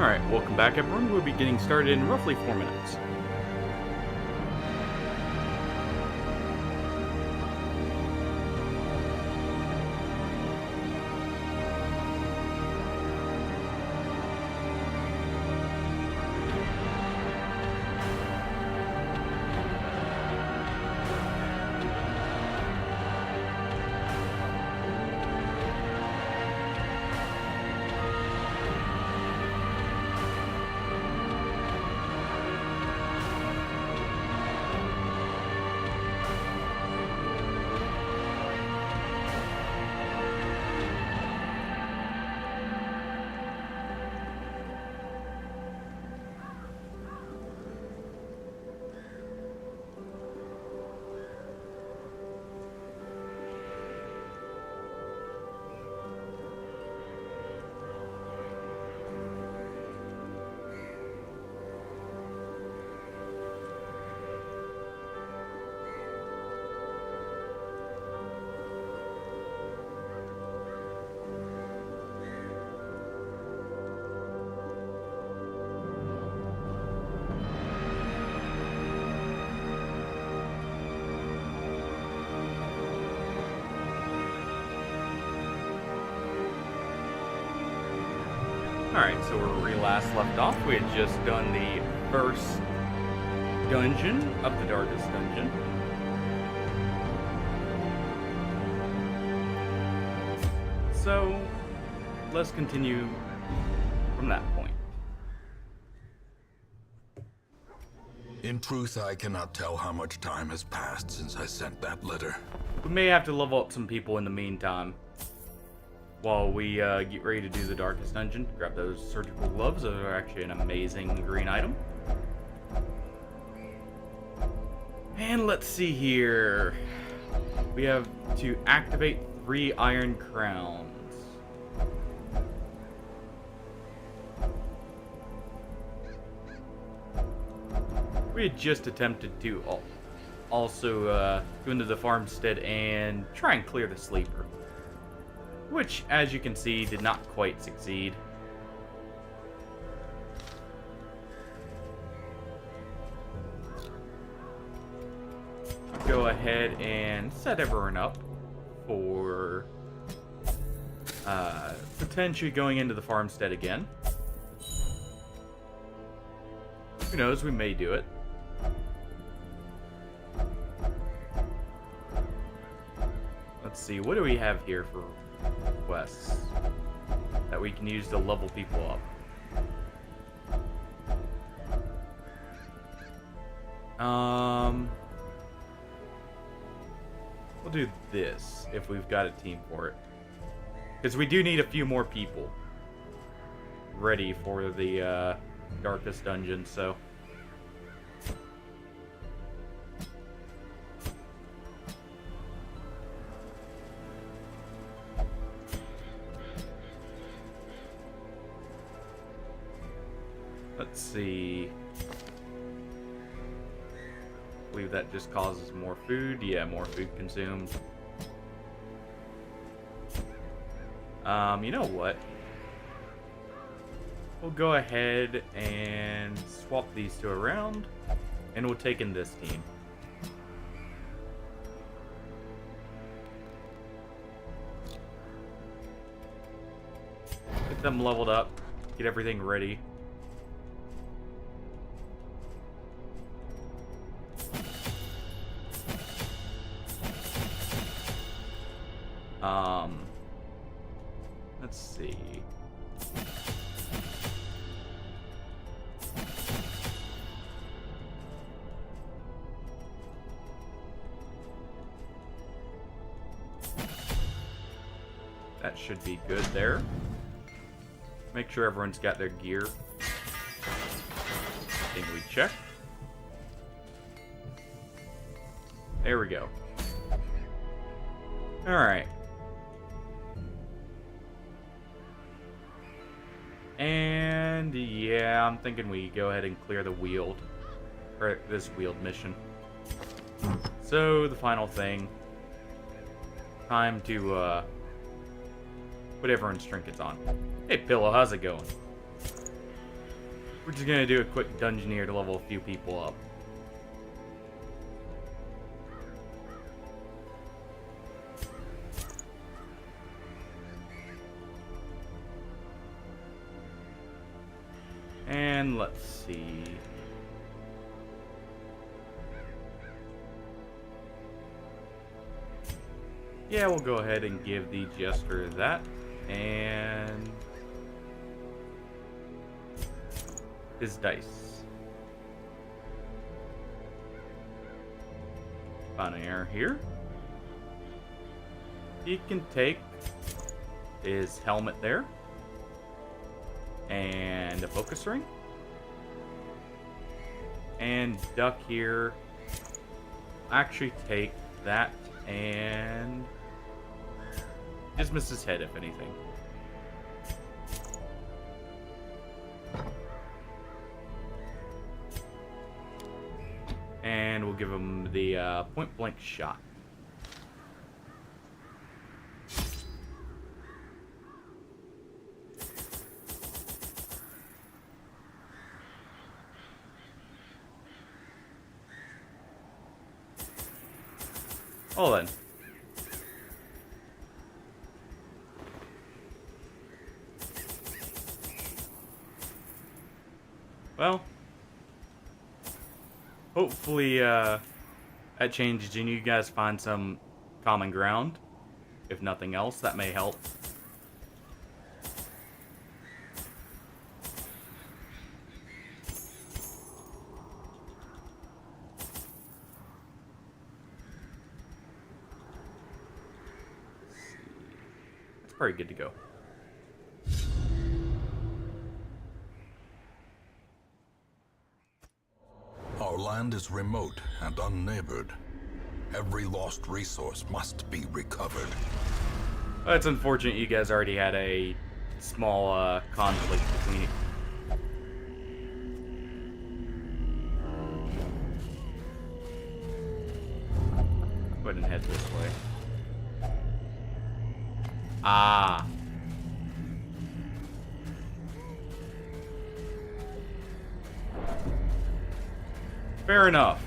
Alright, welcome back everyone. We'll be getting started in roughly 4 minutes. Alright, so where we last left off, we had just done the first dungeon of the Darkest Dungeon. So, let's continue from that point. In truth, I cannot tell how much time has passed since I sent that letter. We may have to level up some people in the meantime. While we get ready to do the Darkest Dungeon, grab those surgical gloves. Those are actually an amazing green item. And let's see here. We have to activate 3 iron crowns. We had just attempted to also go into the farmstead and try and clear the sleeper, which, as you can see, did not quite succeed. Go ahead and set everyone up for potentially going into the farmstead again. Who knows, we may do it. Let's see, what do we have here for quests that we can use to level people up? We'll do this if we've got a team for it, because we do need a few more people ready for the Darkest Dungeon. So let's see. I believe that just causes more food. Yeah, more food consumed. You know what? We'll go ahead and swap these two around, and we'll take in this team. Get them leveled up, get everything ready. Let's see. That should be good there. Make sure everyone's got their gear. Thing we check. There we go. Alright. And yeah, I'm thinking we go ahead and clear the Weald, or this Weald mission. So the final thing, time to put everyone's trinkets on. Hey Pillow, how's it going? We're just gonna do a quick dungeon here to level a few people up. And let's see. Yeah, we'll go ahead and give the Jester that. And his dice. Found an error here. He can take his helmet there. And a focus ring. And duck here. Actually take that and just miss his head if anything. And we'll give him the point blank shot. Well then. Well, hopefully that changes and you guys find some common ground. If nothing else, that may help. That's pretty good to go. Our land is remote and unneighbored. Every lost resource must be recovered. It's unfortunate you guys already had a small conflict between you. Go ahead and head this way. Ah. Fair enough.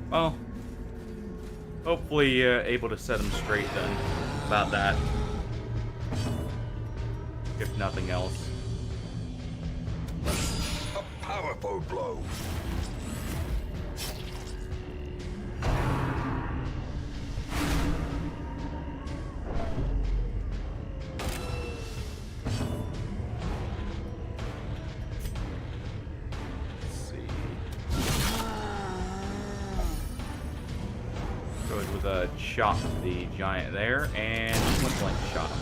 Well, hopefully able to set him straight then about that. If nothing else. A powerful blow. With a shot to the giant there, and point blank shot him.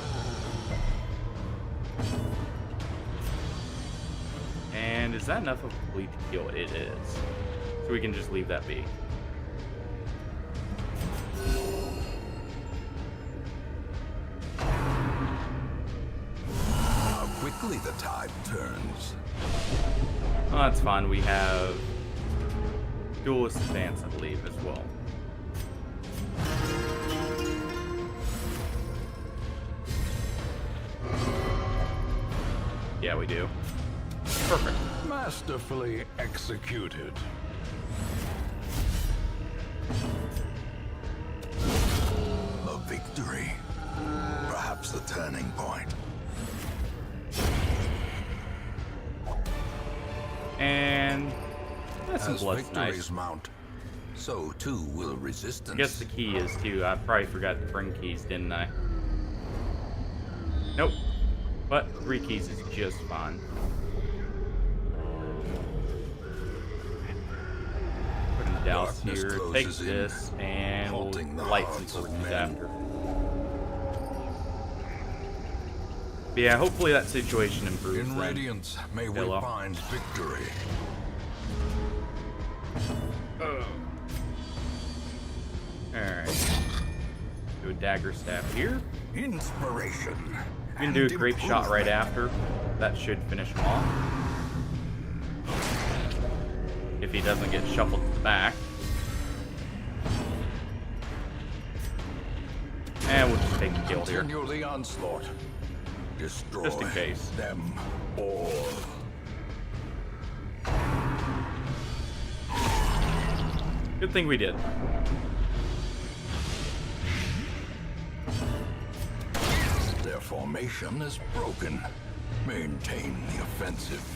And is that enough of a bleed to kill? It is. So we can just leave that be. How quickly the tide turns. Oh, that's fine. We have duelist advance, I believe, as well. Yeah, we do. Perfect. Masterfully executed. A victory. Perhaps the turning point. And that's some As blood's victories nice. mount, so too will resistance. I guess the key is too. I probably forgot to bring keys, didn't I? Nope. But 3 keys is just fine. Put him douse Darkness here, take closes in, this, and we'll haunting the light some hearts of torches men. after. But yeah, hopefully that situation improves. In then. Radiance, may we Hello. find victory. Alright. Do a dagger staff here. Inspiration. We can do a grape shot right after. That should finish him off. If if he doesn't get shuffled to the back. And we'll just take the kill here. Continue the onslaught. Destroy Just in case. them all. Good thing we did. Their formation is broken. Maintain the offensive.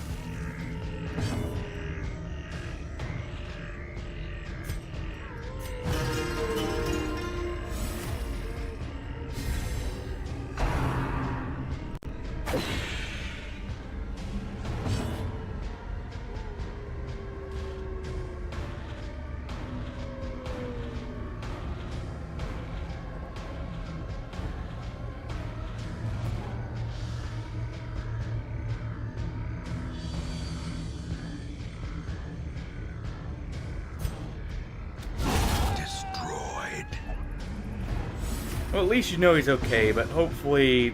Well, at least you know he's okay, but hopefully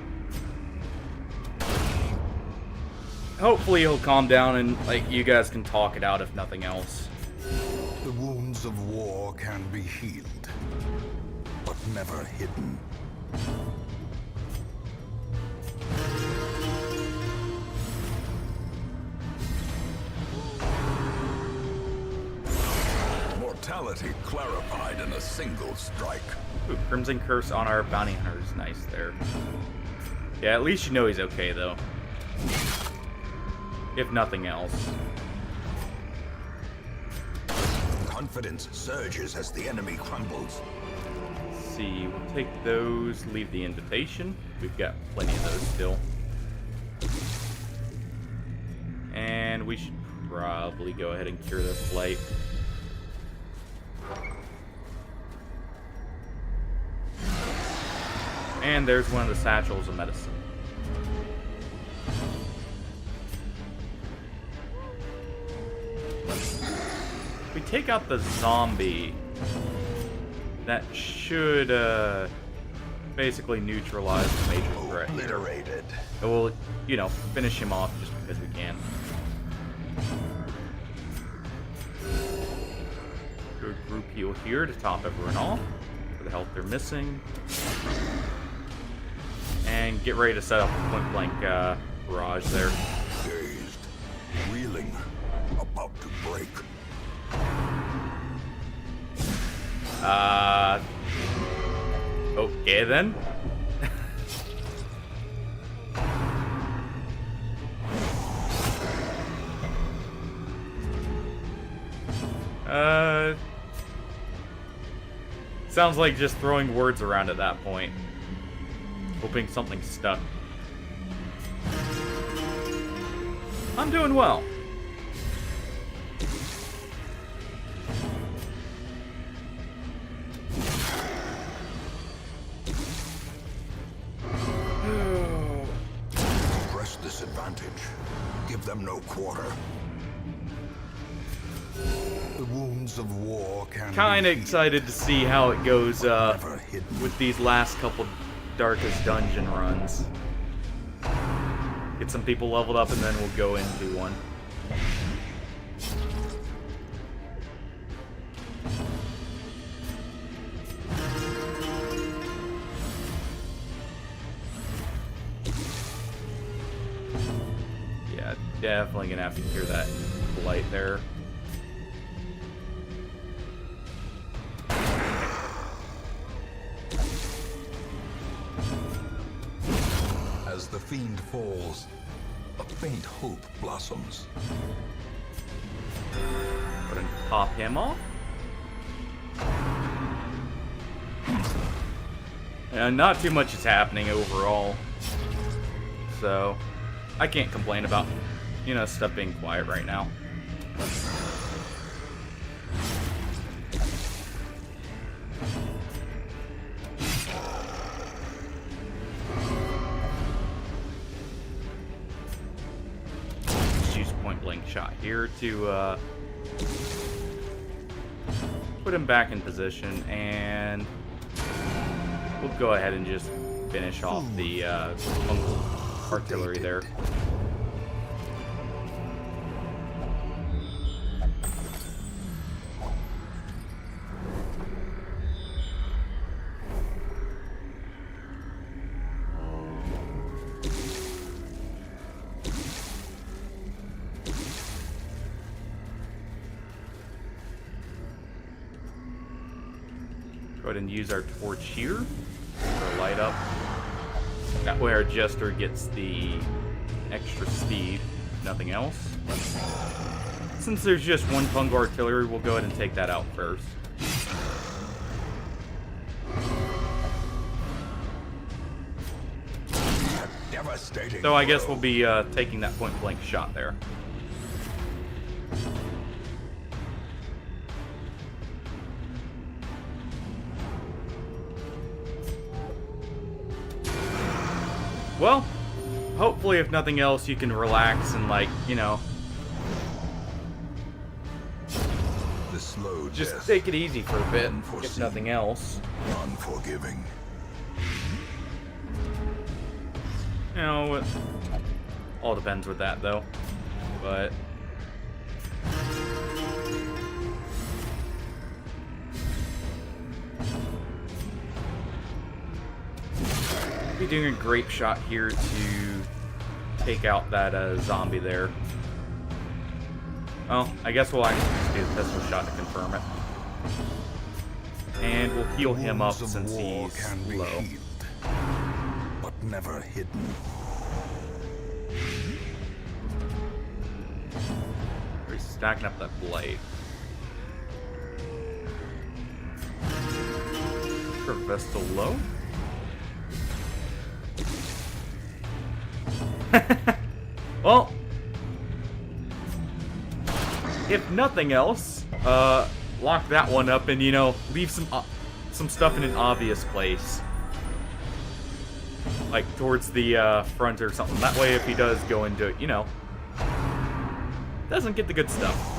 he'll calm down and, like, you guys can talk it out if nothing else. The wounds of war can be healed, but never hidden. Mortality clarified in a single strike. Ooh, Crimson Curse on our bounty hunter is nice there. Yeah, at least you know he's okay, though. If nothing else. Confidence surges as the enemy crumbles. Let's see, we'll take those, leave the invitation. We've got plenty of those still. And we should probably go ahead and cure this blight. And there's one of the satchels of medicine. If we take out the zombie, that should basically neutralize the major threat here. Obliterated. It will, you know, finish him off just because we can. Good group heal here to top everyone off for the health they're missing. And get ready to set up a point blank barrage there. Dazed, reeling, about to break. Okay then. Sounds like just throwing words around at that point. Hoping something stuck. I'm doing well. Press this advantage. Give them no quarter. The wounds of war can Kind be of excited to see how it goes never hidden. with these last couple Darkest Dungeon runs. Get some people leveled up and then we'll go into one. Yeah, definitely gonna have to cure that blight there. As the fiend falls, a faint hope blossoms. Go ahead and pop him off. And not too much is happening overall. So, I can't complain about, you know, stuff being quiet right now. Just use point blank shot here to put him back in position, and we'll go ahead and just finish off the artillery there. Go ahead and use our torch here to light up. That way our Jester gets the extra speed, nothing else. Since there's just one Punga artillery, we'll go ahead and take that out first. So I guess we'll be taking that point-blank shot there. Well, hopefully, if nothing else, you can relax and, like, you know, The slow just death, take it easy for a bit, if unforeseen, nothing else. unforgiving. You know, it all depends with that, though. But be doing a grape shot here to take out that zombie there. Well, I guess we'll actually just do the pistol shot to confirm it. And we'll heal him up Wounds of since war he's can be low. healed, but never hidden. We're stacking up that blade. Vesta low? Well, if nothing else, lock that one up and, you know, leave some stuff in an obvious place. Like, towards the front or something. That way, if he does go into it, you know, doesn't get the good stuff.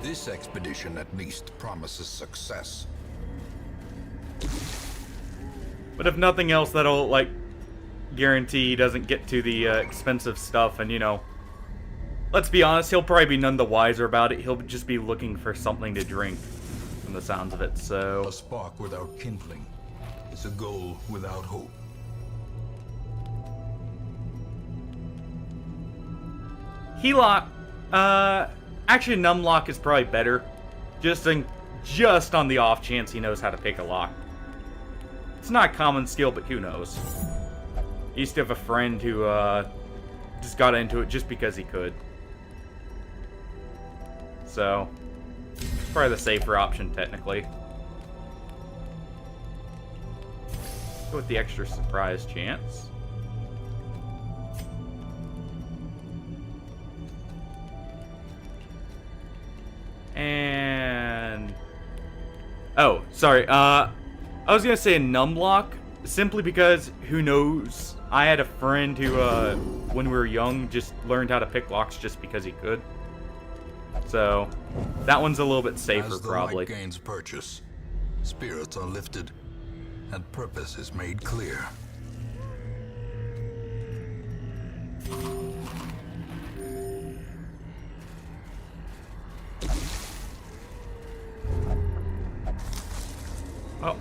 This expedition at least promises success. But if nothing else, that'll, like, guarantee he doesn't get to the expensive stuff. And, you know, let's be honest, he'll probably be none the wiser about it. He'll just be looking for something to drink from the sounds of it, so... A spark without kindling is a goal without hope. Helock, actually Numlock is probably better. Just on the off chance he knows how to pick a lock. It's not a common skill, but who knows. I used to have a friend who just got into it just because he could. So, it's probably the safer option technically. Go with the extra surprise chance. And... oh, sorry. I was gonna say a Numlock, simply because, who knows, I had a friend who, when we were young, just learned how to pick locks just because he could. So, that one's a little bit safer, As the probably. light gains purchase, spirits are lifted, and purpose is made clear. Oh.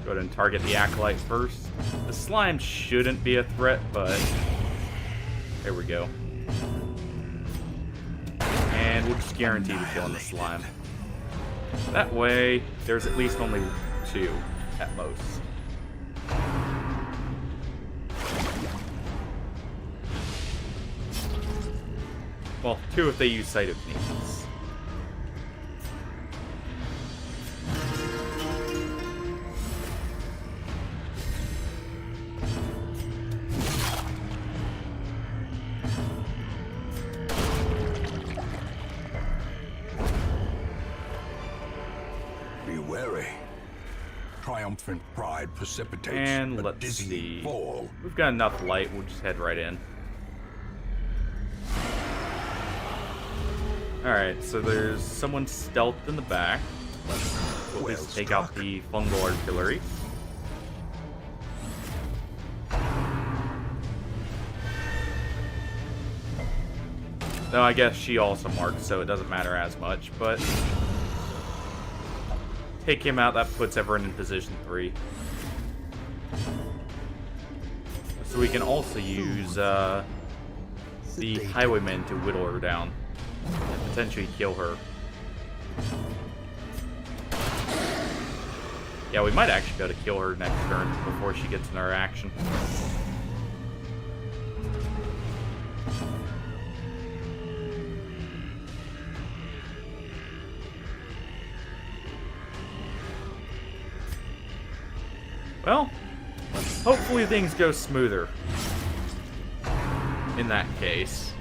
Go ahead and target the Acolyte first. The slime shouldn't be a threat, but... there we go. And we'll just guarantee the kill on the slime. That way, there's at least only 2 at most. Well, 2 if they use Sight of Needs. Be wary. Triumphant pride precipitates And a let's dizzying see. fall. We've got enough light, we'll just head right in. Alright, so there's someone stealthed in the back. We'll at least take out the fungal artillery. Though I guess she also marks, so it doesn't matter as much, but take him out, that puts everyone in position 3. So we can also use the highwaymen to whittle her down and potentially kill her. Yeah, we might actually be able to kill her next turn before she gets another action. Well, hopefully things go smoother in that case.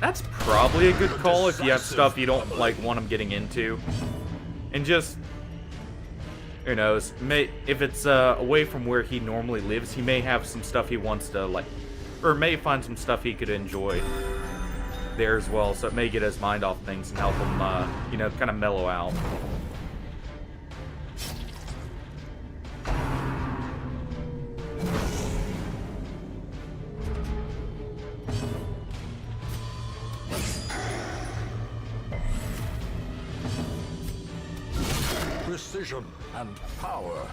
That's probably a good call if you have stuff you don't like want him getting into. And just, who knows, if it's away from where he normally lives, he may have some stuff he wants to, like, or may find some stuff he could enjoy there as well, so it may get his mind off things and help him, you know, kind of mellow out. Precision and power.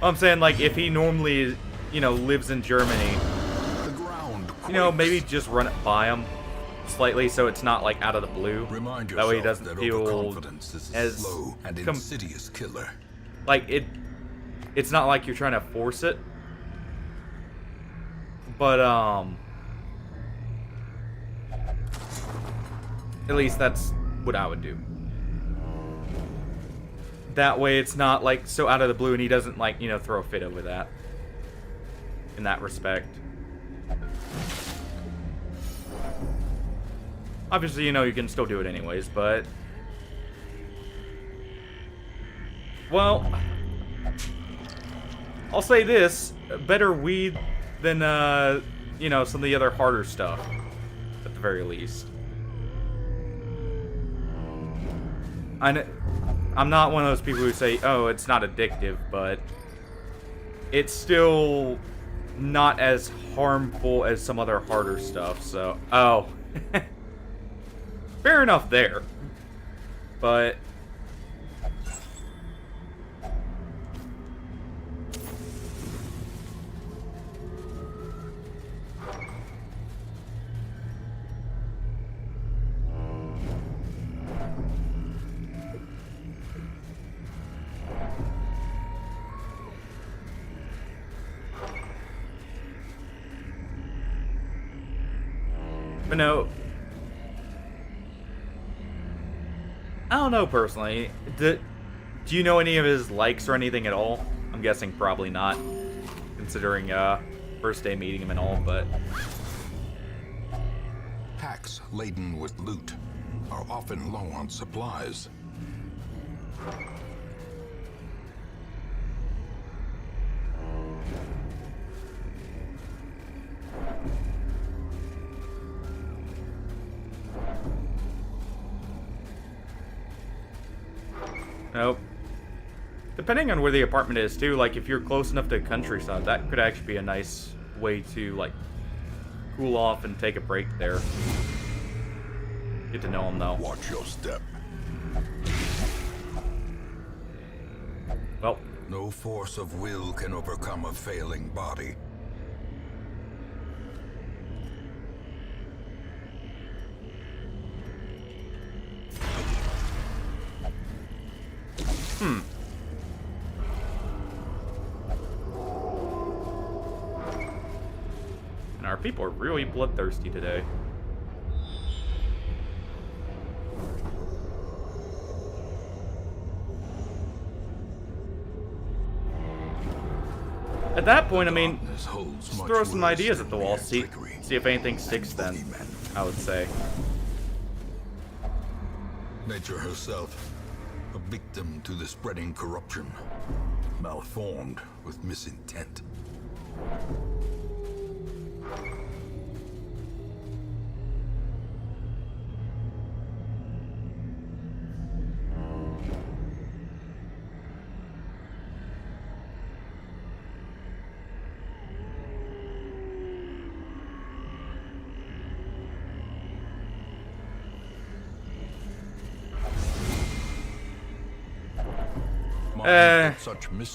I'm saying, like, if he normally, you know, lives in Germany, The ground you know, quakes. maybe just run it by him slightly so it's not, like, out of the blue. Remind That way he yourself doesn't that feel overconfidence is a as slow and insidious killer. like, it's not like you're trying to force it. But, at least that's what I would do. That way it's not, like, so out of the blue and he doesn't, like, you know, throw a fit over that. In that respect. Obviously, you know, you can still do it anyways, but... Well... I'll say this. Better weed than, you know, some of the other harder stuff. At the very least. I'm not one of those people who say, oh, it's not addictive, but it's still not as harmful as some other harder stuff, so... Oh. Fair enough there. But... But no, I don't know personally. Do you know any of his likes or anything at all? I'm guessing probably not, considering first day meeting him and all, but... Packs laden with loot are often low on supplies. Nope. Depending on where the apartment is, too, like, if you're close enough to the countryside, that could actually be a nice way to, like, cool off and take a break there. Get to know him, though. Watch your step. Well, No force of will can overcome a failing body. And our people are really bloodthirsty today. At that point, I mean, Darkness holds just much throw some worse ideas than at the wall, mere see trickery. if anything sticks then, I would say. Nature herself, A victim to the spreading corruption. Malformed with misintent.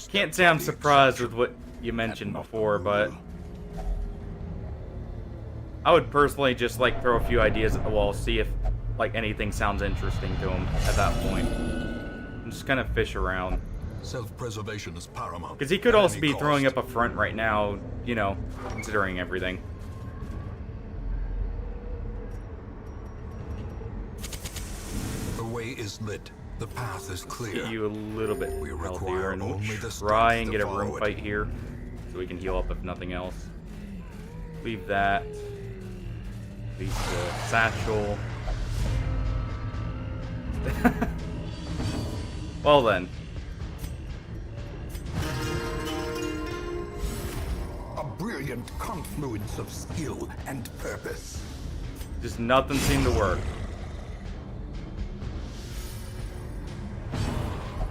Can't say I'm surprised with what you mentioned before, but I would personally just like throw a few ideas at the wall, see if like anything sounds interesting to him at that point, and just kind of fish around. Self-preservation is paramount. Because he could also be throwing up a front right now, you know, considering everything. The way is lit. The path is clear. Get you a little bit We healthier, require and only we'll the try and strength get to a room follow it. fight here, so we can heal up if nothing else. Leave that. Leave the satchel. Well then. A brilliant confluence of skill and purpose. Just nothing seemed to work.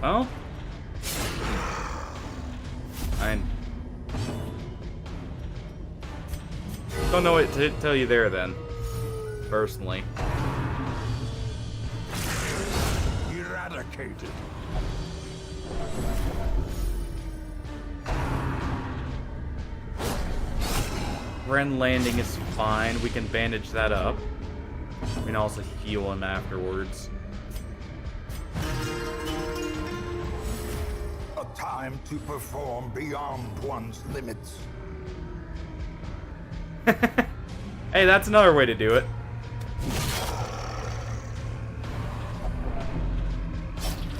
Well, I don't know what to tell you there then, personally. Eradicated. Ren landing is fine. We can bandage that up. We can also heal him afterwards. A time to perform beyond one's limits. Hey, that's another way to do it.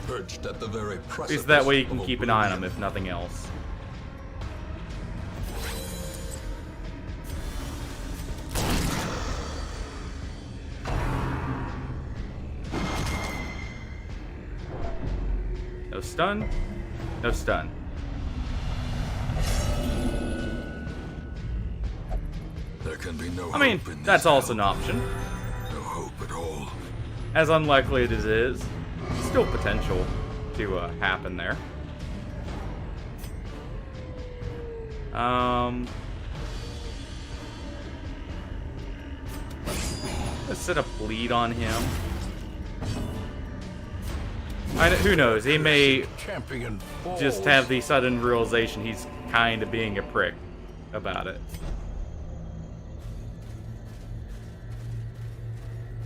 Perched at the very At precipice. least that way you can of keep an eye on him, oblivion. if nothing else. No stun. No stun. There can be no I mean, hope in this that's also an hell. option. No hope at all. As unlikely as it is, still potential to happen there. Let's set a bleed on him. Who knows? He may Champion just falls. have the sudden realization he's kind of being a prick about it.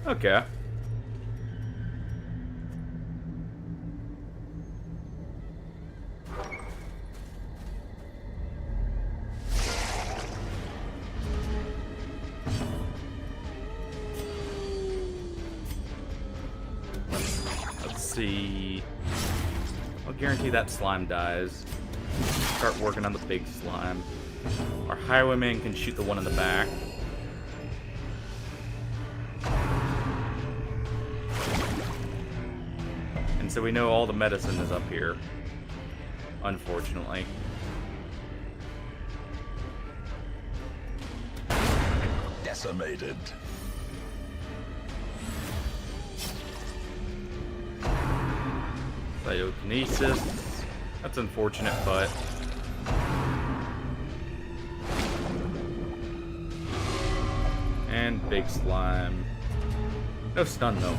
Okay. Let's see. I'll guarantee that slime dies. Start working on the big slime. Our highwayman can shoot the one in the back. And so we know all the medicine is up here. Unfortunately. Decimated. Psychokinesis. That's unfortunate, but... And big slime. No stun, though.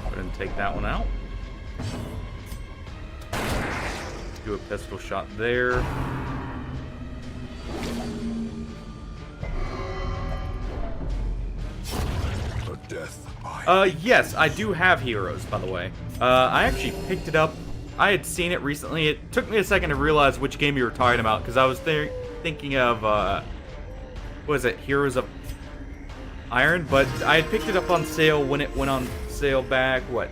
Go ahead and take that one out. Do a pistol shot there. A death by Yes, I do have heroes, by the way. I actually picked it up. I had seen it recently. It took me a second to realize which game you were talking about, because I was thinking of, what was it, Heroes of Iron? But I had picked it up on sale when it went on sale back, what,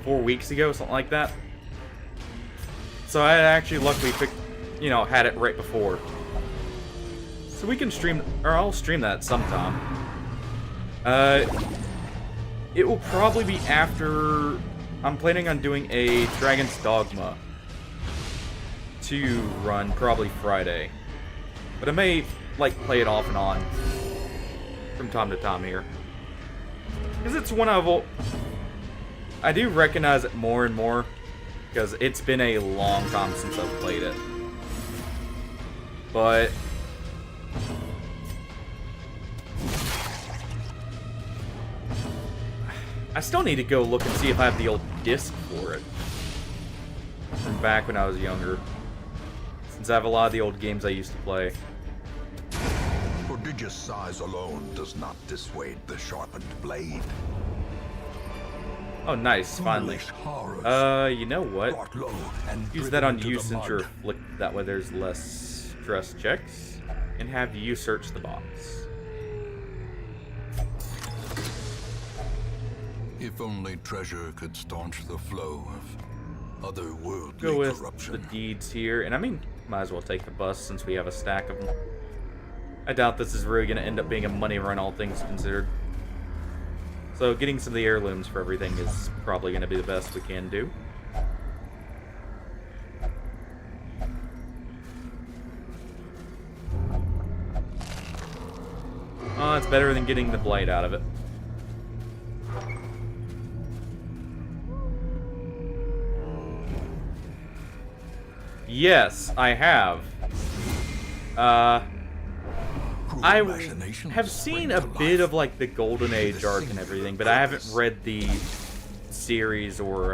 4 weeks ago, something like that. So I actually luckily picked, you know, had it right before. So we can stream, or I'll stream that sometime. It will probably be after. I'm planning on doing a Dragon's Dogma 2 run, probably Friday. But I may, like, play it off and on from time to time here. Because it's one of... I do recognize it more and more, because it's been a long time since I've played it. But... I still need to go look and see if I have the old disc for it. From back when I was younger. Since I have a lot of the old games I used to play. Prodigious size alone does not dissuade the sharpened blade. Oh, nice, finally. You know what? Use that on you since you're afflicted. That way there's less stress checks. And have you search the box. If only treasure could staunch the flow of otherworldly Go with corruption. the deeds here. And I mean, might as well take the bus since we have a stack of them. I doubt this is really going to end up being a money run, all things considered. So getting some of the heirlooms for everything is probably going to be the best we can do. Oh, it's better than getting the blight out of it. Yes, I have. I have seen a bit of, like, the Golden Age arc and everything, but I haven't read the series or,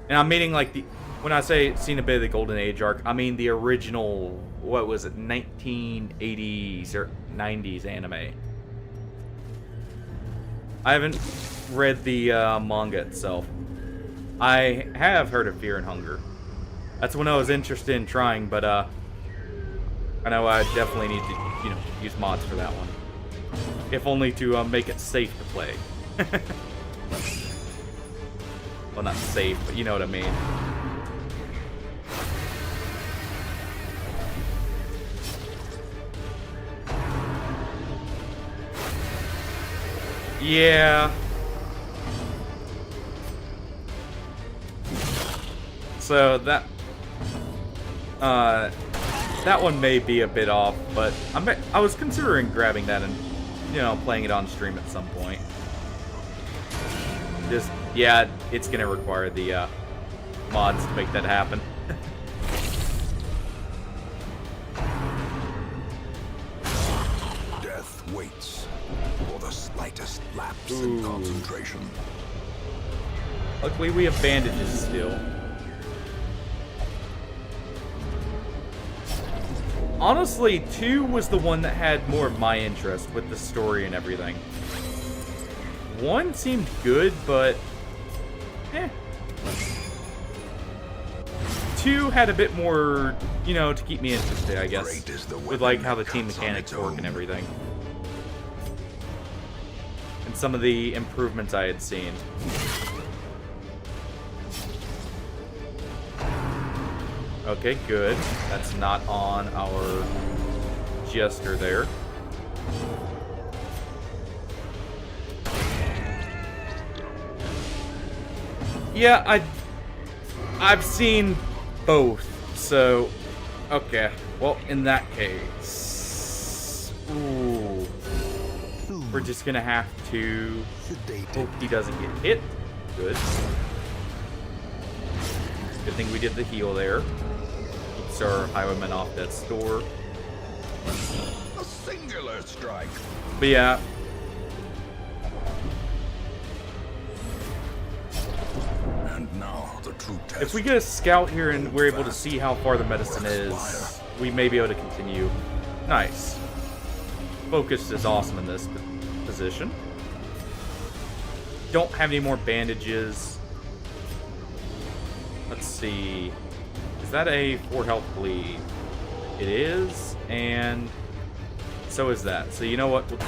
And I'm meaning, like, when I say seen a bit of the Golden Age arc, I mean the original, what was it, 1980s or 90s anime. I haven't read the manga itself. I have heard of Fear and Hunger. That's when I was interested in trying, but I know I definitely need to, you know, use mods for that one. If only to make it safe to play. Well, not safe, but you know what I mean. Yeah. So that one may be a bit off, but I was considering grabbing that and, you know, playing it on stream at some point. Just, yeah, it's gonna require the mods to make that happen. Death waits for the slightest lapse in concentration. Luckily, we have bandages still. Honestly, 2 was the one that had more of my interest with the story and everything. 1 seemed good, but... 2 had a bit more, you know, to keep me interested, I guess. With, like, how the team mechanics work and everything. And some of the improvements I had seen. Okay, good. That's not on our Jester there. Yeah, I've seen both, so... Okay, well, in that case... Ooh. We're just gonna have to hope he doesn't get hit. Good. Good thing we did the heal there. Keeps our highwaymen off that store. A singular strike. But yeah. And now the true test. If we get a scout here and we're able to see how far the medicine is, we may be able to continue. Nice. Focus is awesome in this position. Don't have any more bandages. Let's see. Is that a 4 health bleed? It is, and so is that. So you know what? We'll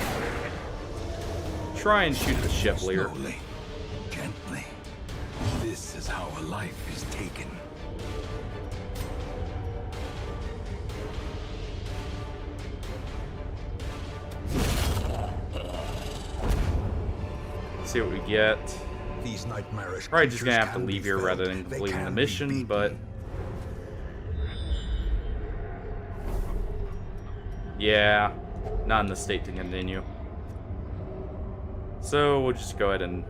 try and shoot the Chevalier. Slowly, gently. Our life is taken. Let's see what we get. These nightmarish Probably just gonna creatures have to can leave be here felt. rather than They completing the can be mission, beaten. but yeah, not in the state to continue. So we'll just go ahead and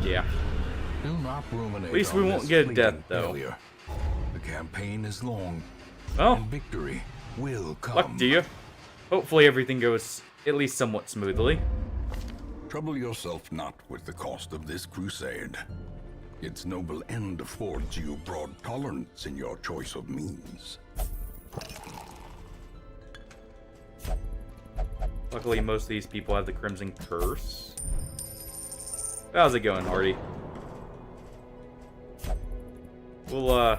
yeah. Do not ruminate At least we on won't this get a fleeting death, though. failure. The campaign is long, Well, and victory will come. luck to you. Hopefully everything goes at least somewhat smoothly. Trouble yourself not with the cost of this crusade. Its noble end affords you broad tolerance in your choice of means. Luckily, most of these people have the Crimson Curse. How's it going, Hardy? We'll,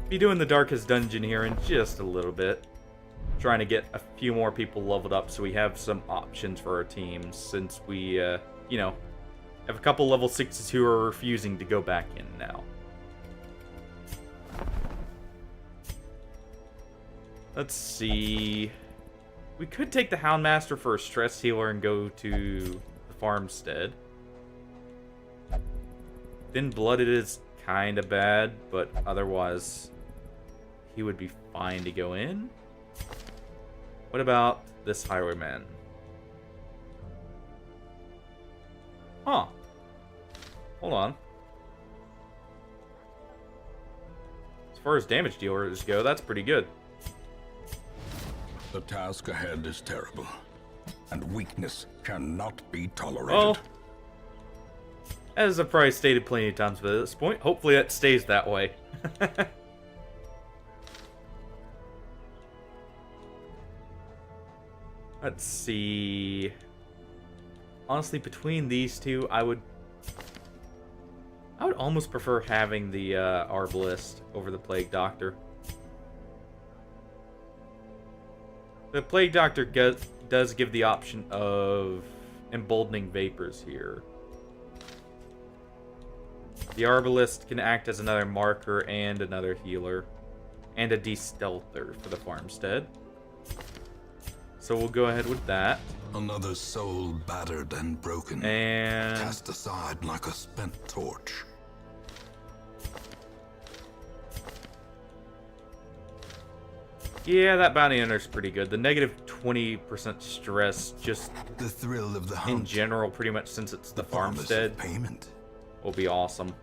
be doing the Darkest Dungeon here in just a little bit. Trying to get a few more people leveled up so we have some options for our teams, since we, you know, have a couple level 6s who are refusing to go back in now. Let's see. We could take the Houndmaster for a stress healer and go to the farmstead. Thin Blooded is kind of bad, but otherwise he would be fine to go in. What about this Highwayman? Huh. Hold on. As far as damage dealers go, that's pretty good. The task ahead is terrible, and weakness cannot be tolerated. Well, as I've probably stated plenty of times by this point, hopefully that stays that way. Let's see. Honestly, between these two, I would almost prefer having the Arbalist over the Plague Doctor. The Plague Doctor does give the option of emboldening vapors here. The Arbalist can act as another marker and another healer, and a de-stealther for the farmstead. So we'll go ahead with that. Another soul battered and broken, And cast aside like a spent torch. yeah, that bounty hunter's pretty good. The negative 20% stress, just The thrill of the in hunt, general, pretty much since it's the promise farmstead, of payment. will be awesome.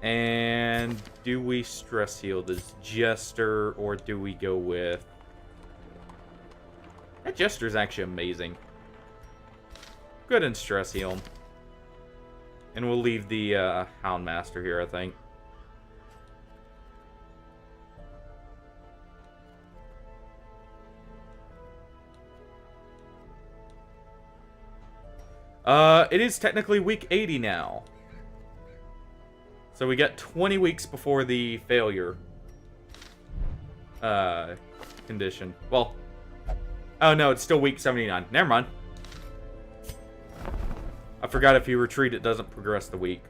And do we stress heal this Jester, or do we go with... That Jester's actually amazing. Go ahead and stress heal him. And we'll leave the Houndmaster here, I think. It is technically week 80 now. So we got 20 weeks before the failure condition. Well, oh no, it's still week 79. Never mind. I forgot if you retreat, it doesn't progress the week.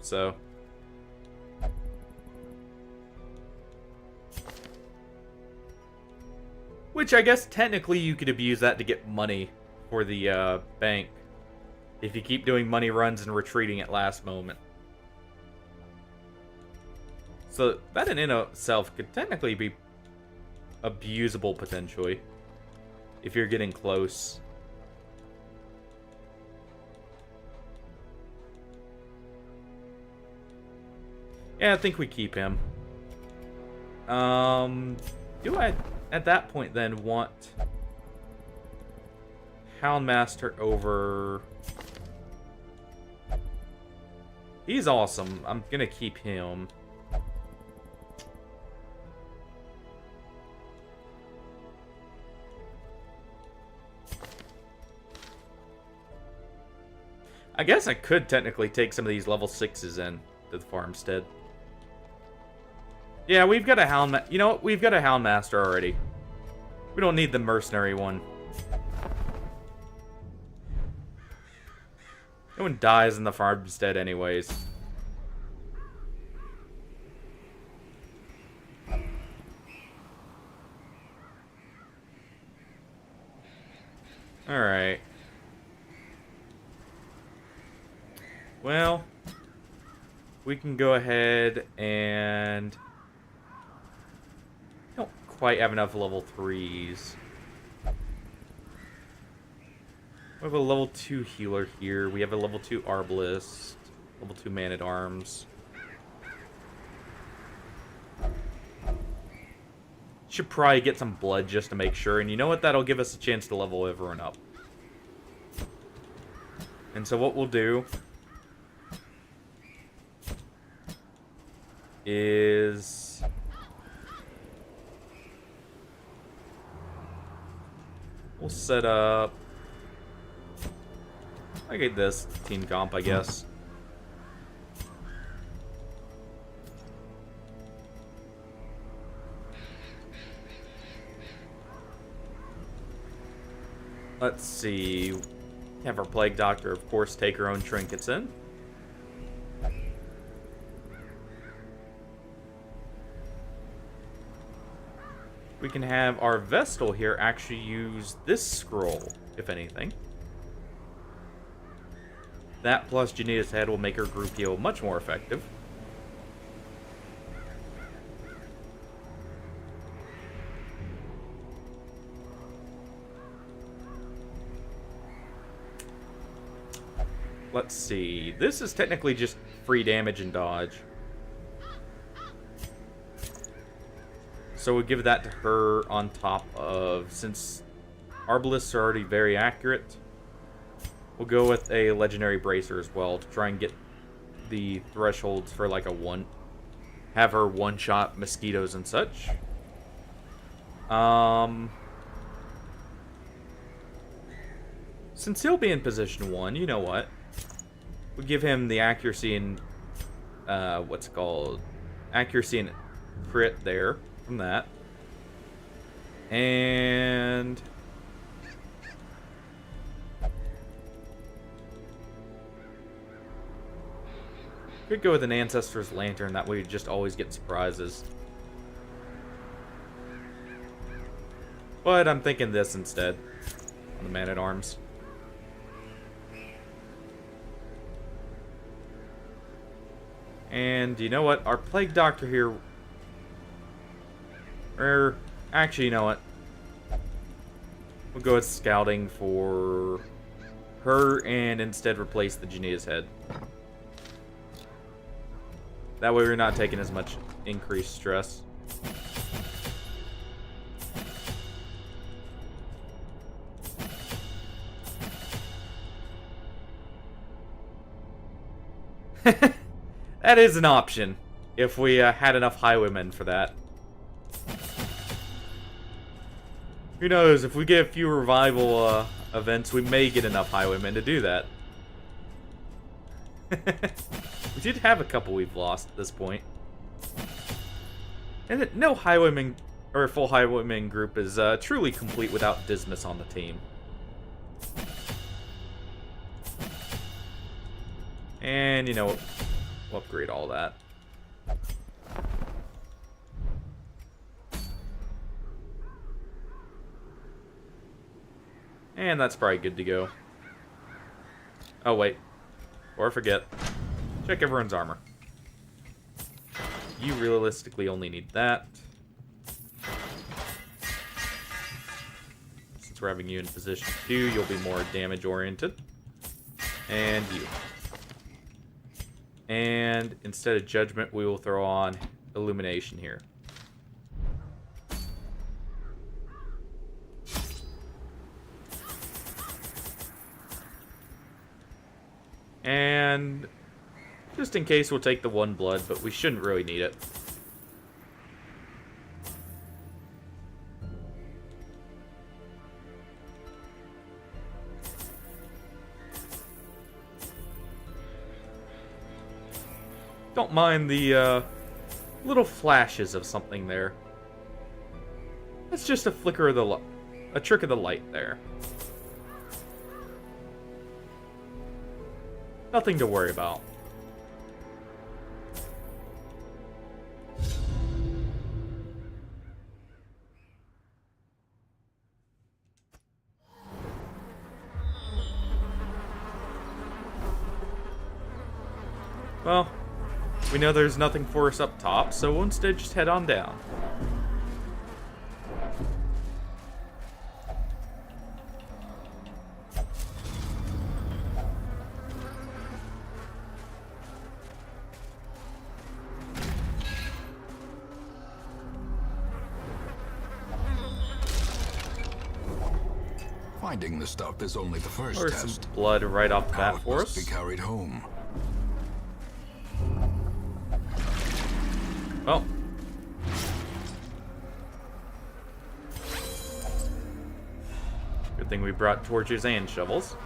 So. Which I guess technically you could abuse that to get money for the bank. If you keep doing money runs and retreating at last moment. So that in and of itself could technically be abusable potentially. If you're getting close. Yeah, I think we keep him. Do I, at that point then, want Houndmaster over... He's awesome. I'm gonna keep him. I guess I could technically take some of these level 6s in to the farmstead. Yeah, we've got a Houndmaster. You know what? We've got a Houndmaster already. We don't need the mercenary one. No one dies in the farmstead anyways. Alright. Well, we can go ahead and... don't quite have enough level 3s. We have a level 2 healer here. We have a level 2 arbalist. Level 2 man-at-arms. Should probably get some blood just to make sure. And you know what? That'll give us a chance to level everyone up. And so what we'll do is... we'll set up... I get this team comp, I guess. Let's see. Have our Plague Doctor, of course, take her own trinkets in. We can have our Vestal here actually use this scroll, if anything. That plus Jania's Head will make her group heal much more effective. Let's see. This is technically just free damage and dodge. So we'll give that to her on top of... since Arbalists are already very accurate, we'll go with a Legendary Bracer as well to try and get the thresholds for like a one... have her one-shot mosquitoes and such. Since he'll be in position 1, you know what? We'll give him the accuracy and... what's it called? Accuracy and crit there from that. And... could go with an Ancestor's Lantern, that way you just always get surprises. But I'm thinking this instead, on the Man-at-Arms. And you know what? Our Plague Doctor here... or, actually, you know what? We'll go with Scouting for her and instead replace the Jania's Head. That way we're not taking as much increased stress. That is an option, if we had enough Highwaymen for that. Who knows, if we get a few revival events, we may get enough Highwaymen to do that. We did have a couple we've lost at this point. And no Highwayman, or full Highwayman group is truly complete without Dismas on the team. And, you know, we'll upgrade all that. And that's probably good to go. Oh, wait. Or forget. Check everyone's armor. You realistically only need that. Since we're having you in position 2, you'll be more damage oriented. And you. And instead of Judgment, we will throw on Illumination here. And just in case, we'll take the 1 blood, but we shouldn't really need it. Don't mind the little flashes of something there. It's just a flicker of the light, a trick of the light there. Nothing to worry about. Well, we know there's nothing for us up top, so we'll instead just head on down. Finding the stuff is only the first Or test. some blood right off the bat Now it for must us. be carried home. Well. Good thing we brought torches and shovels.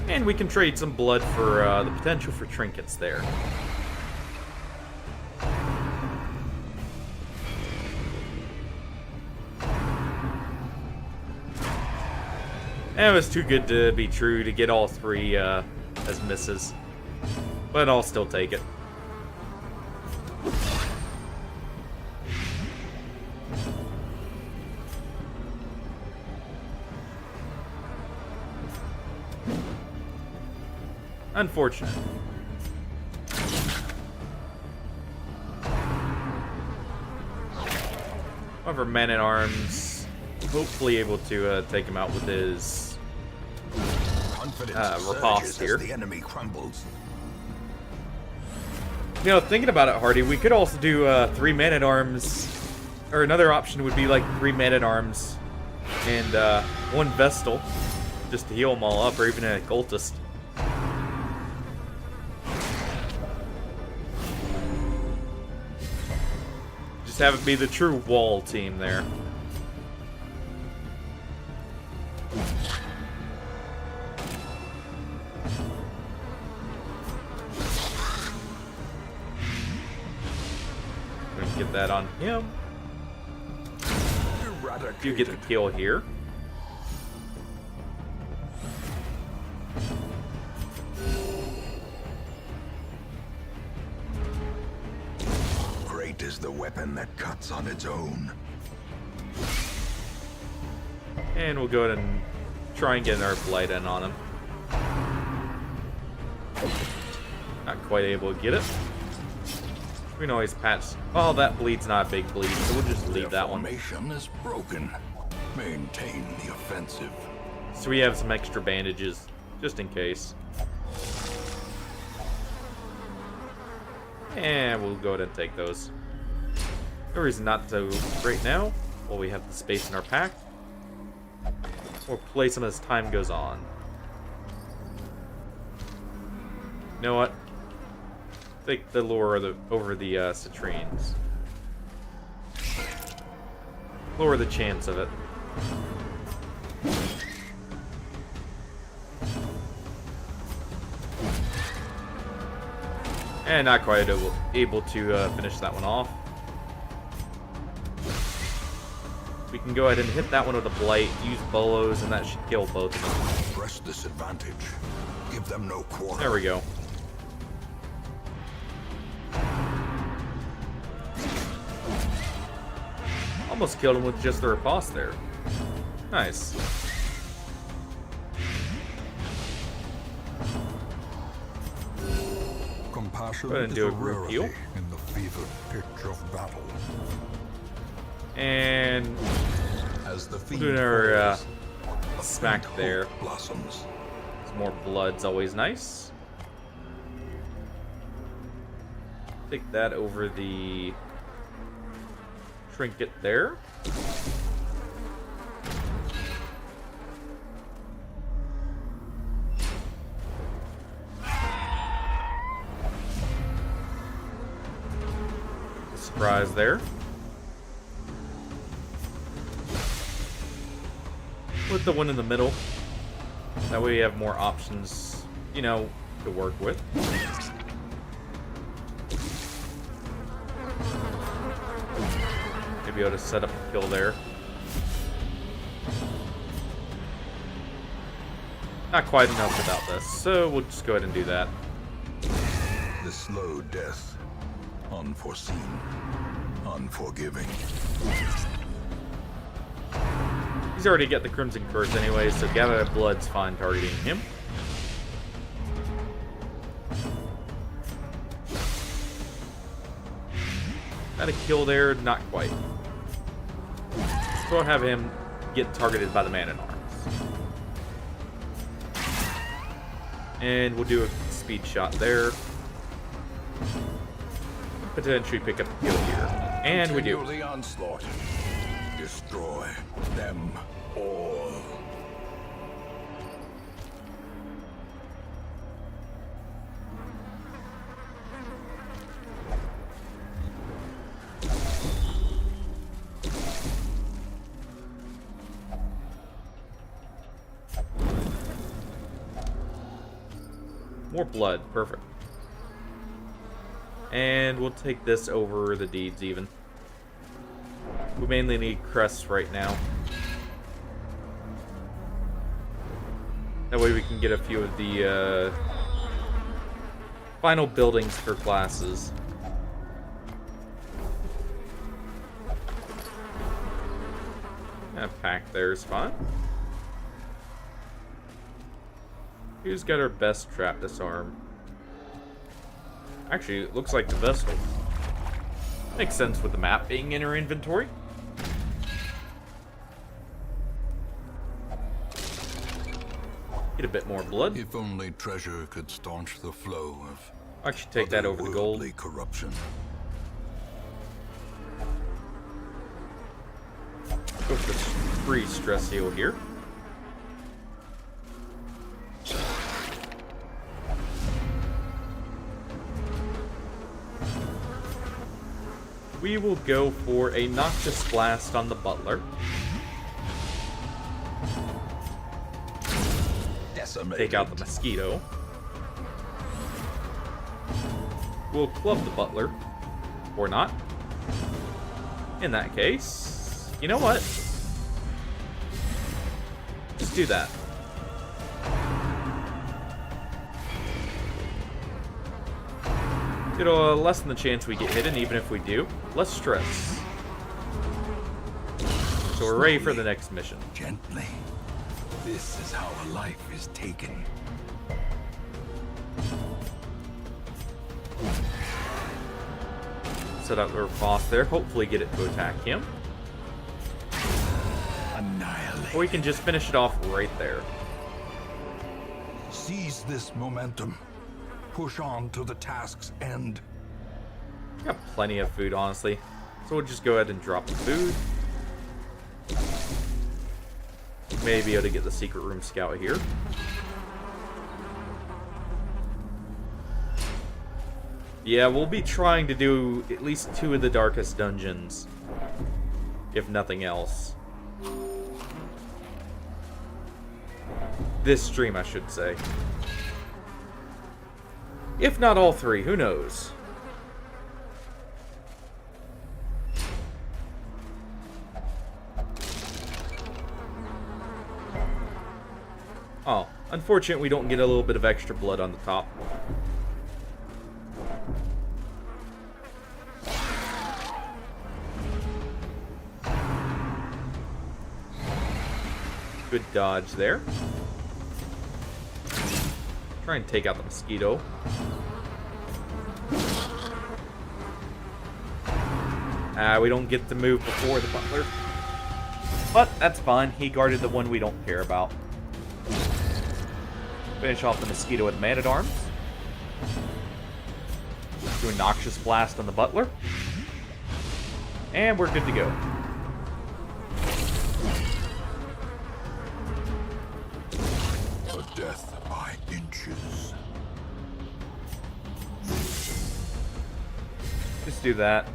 And we can trade some blood for the potential for trinkets there. It was too good to be true to get all three as misses. But I'll still take it. Unfortunate. However, Man-at-Arms hopefully able to take him out with his riposte here. The enemy crumbles. You know, thinking about it, Hardy, we could also do 3 Man-at-Arms, or another option would be like 3 Man-at-Arms and 1 Vestal, just to heal them all up, or even a Cultist. Just have it be the true wall team there. Gonna get that on him. You get the kill here. Great is the weapon that cuts on its own. And we'll go ahead and try and get our blight in on him. Not quite able to get it. We can always patch. Oh, that bleed's not a big bleed, so we'll just leave that one. Formation is broken. Maintain the offensive. So we have some extra bandages, just in case. And we'll go ahead and take those. No reason not to right now, while we have the space in our pack. We'll place them as time goes on. You know what? Take the lure over the citrines. Lower the chance of it. And not quite able to finish that one off. We can go ahead and hit that one with a blight, use bolos, and that should kill both of them. Press this advantage. Give them no quarter. There we go. Almost killed him with just the riposte there. Nice. Compassion Go ahead and is do a a group rarity heal. in the fevered pitch of battle. And As the we'll fiend do another falls, a smack faint there. hope blossoms. Some more blood's always nice. Take that over the trinket there. Surprise there. With the one in the middle. That way we have more options, you know, to work with. Maybe able to set up a kill there. Not quite enough without this, so we'll just go ahead and do that. The slow death. Unforeseen. Unforgiving. He's already got the Crimson Curse anyway, so Gather That Blood's fine targeting him. Got a kill there, not quite. We'll have him get targeted by the Man-at-Arms. And we'll do a speed shot there. Potentially pick up the kill here. And we do. Continue the onslaught. Destroy them all. More blood, perfect. And we'll take this over the deeds even. We mainly need crests right now. That way we can get a few of the final buildings for classes. That pack there is fine. Who's got our best trap disarm? Actually, it looks like the Vestal. Makes sense with the map being in her inventory. Get a bit more blood. If only treasure could staunch the flow of Actually, take that over the gold. otherworldly corruption. Go for the free stress heal here. We will go for a Noxious Blast on the Butler. Decimated. Take out the Mosquito. We'll club the Butler. Or not. In that case, you know what? Just do that. It'll lessen the chance we get hit, and even if we do, less stress. So we're ready for the next mission. Gently. This is how a life is taken. Set up our boss there, hopefully get it to attack him. Annihilate. Or we can just finish it off right there. Seize this momentum. Push on to the task's end. Got plenty of food, honestly. So we'll just go ahead and drop the food. Maybe be able to get the secret room scout here. Yeah, we'll be trying to do at least 2 of the darkest dungeons. If nothing else. This stream, I should say. If not all 3, who knows? Oh, unfortunate we don't get a little bit of extra blood on the top. Good dodge there. Try and take out the mosquito. We don't get to move before the butler. But that's fine. He guarded the one we don't care about. Finish off the mosquito with Man-at-Arms. Do a Noxious Blast on the butler. And we're good to go. A death by inches. Just do that.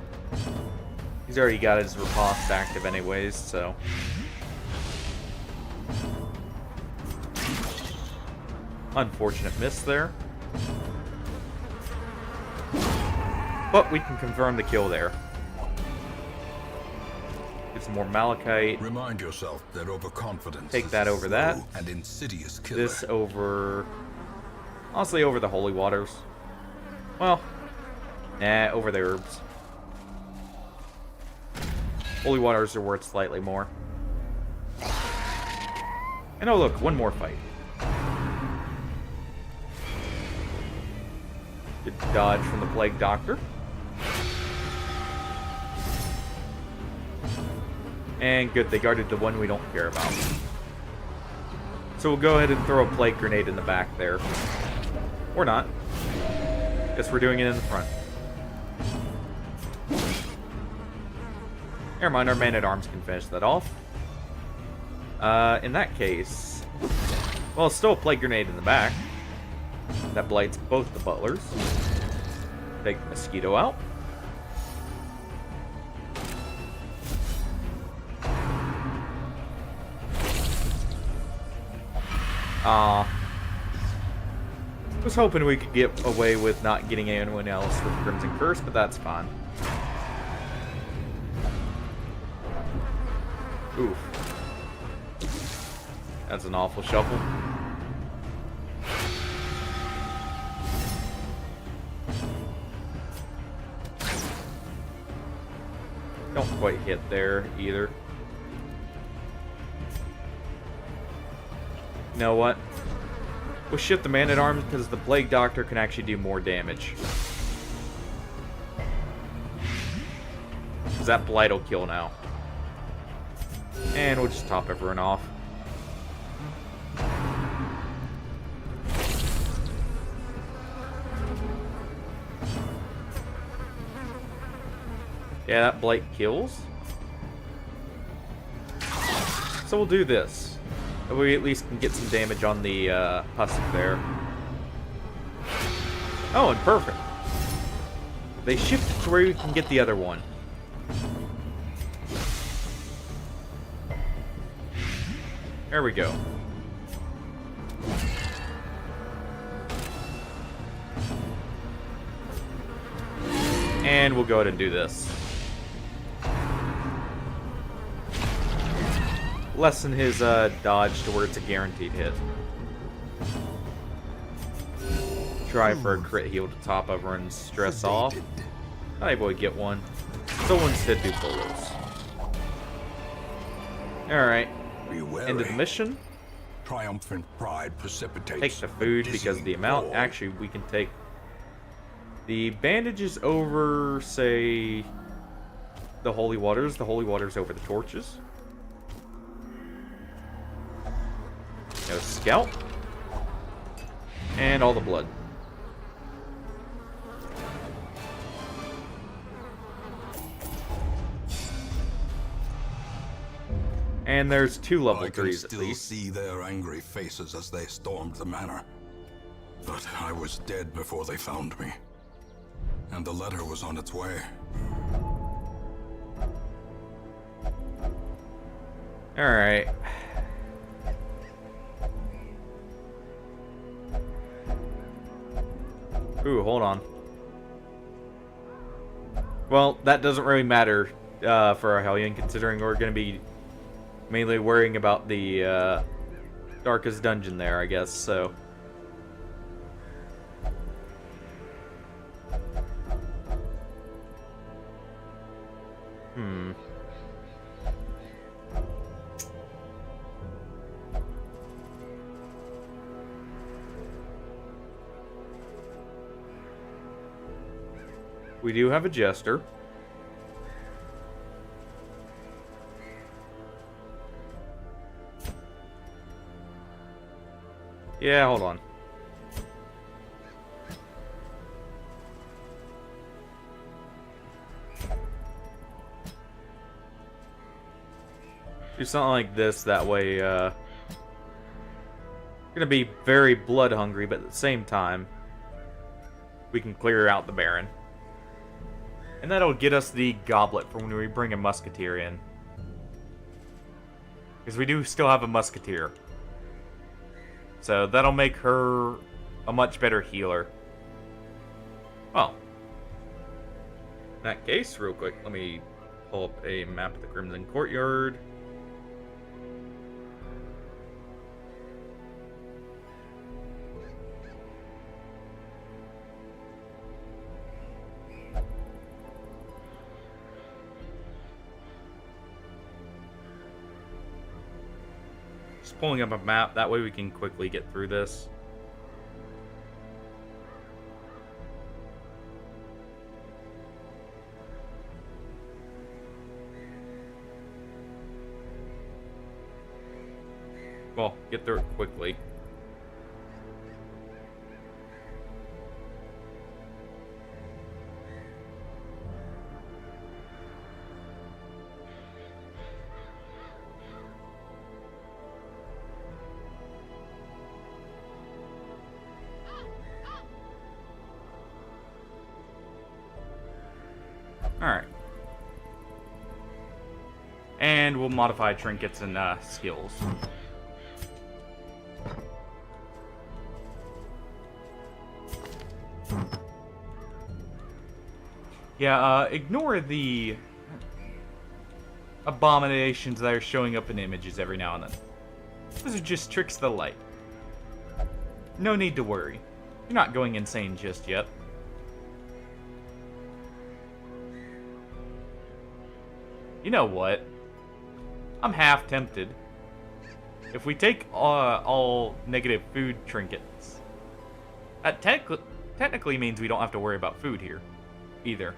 He's already got his riposte active anyways, so... Unfortunate miss there. But we can confirm the kill there. Get some more malachite. Remind yourself that overconfidence Take is that a over slow that. and insidious killer. This over... Honestly, over the holy waters. Well, nah, over the herbs. Holy waters are worth slightly more. And oh look, one more fight. Good dodge from the Plague Doctor. And good, they guarded the one we don't care about. So we'll go ahead and throw a Plague Grenade in the back there. Or not. Guess we're doing it in the front. Never mind, our Man-at-Arms can finish that off. In that case... Well, it's still a Plague Grenade in the back. That blights both the butlers. Take the mosquito out. Was hoping we could get away with not getting anyone else with Crimson Curse, but that's fine. Oof. That's an awful shuffle. Don't quite hit there either. You know what? We'll shift the Man-at-Arms because the Plague Doctor can actually do more damage. Because that Blight will kill now. And we'll just top everyone off. Yeah, that Blight kills. So we'll do this. We at least can get some damage on the husk there. Oh, and perfect. They shifted to where we can get the other one. There we go. And we'll go ahead and do this. Lessen his dodge to where it's a guaranteed hit. Try for a crit heal to top over and stress off. Not able to get one. So instead do bullets. Alright. End of the mission. Triumphant pride precipitates. Take the food because the amount. fall. Actually, we can take the bandages over, say, the holy waters. The holy waters over the torches. No scalp. And all the blood. And there's 2 level I can 3s at still least. see their angry faces as they stormed the manor. But I was dead before they found me. And the letter was on its way. Alright. Ooh, hold on. Well, that doesn't really matter for our Hellion, considering we're going to be mainly worrying about the darkest dungeon there, I guess, so. We do have a Jester. Yeah, hold on. Do something like this, that way, gonna be very blood hungry, but at the same time, we can clear out the Baron. And that'll get us the goblet for when we bring a musketeer in. Because we do still have a musketeer. So that'll make her a much better healer. Well, in that case, real quick, let me pull up a map of the Crimson Courtyard. Just pulling up a map, that way we can quickly get through this. Well, get through it quickly. Alright. And we'll modify trinkets and skills. Yeah, ignore the abominations that are showing up in images every now and then. Those are just tricks of the light. No need to worry. You're not going insane just yet. You know what? I'm half tempted. If we take all negative food trinkets, that technically means we don't have to worry about food here, either.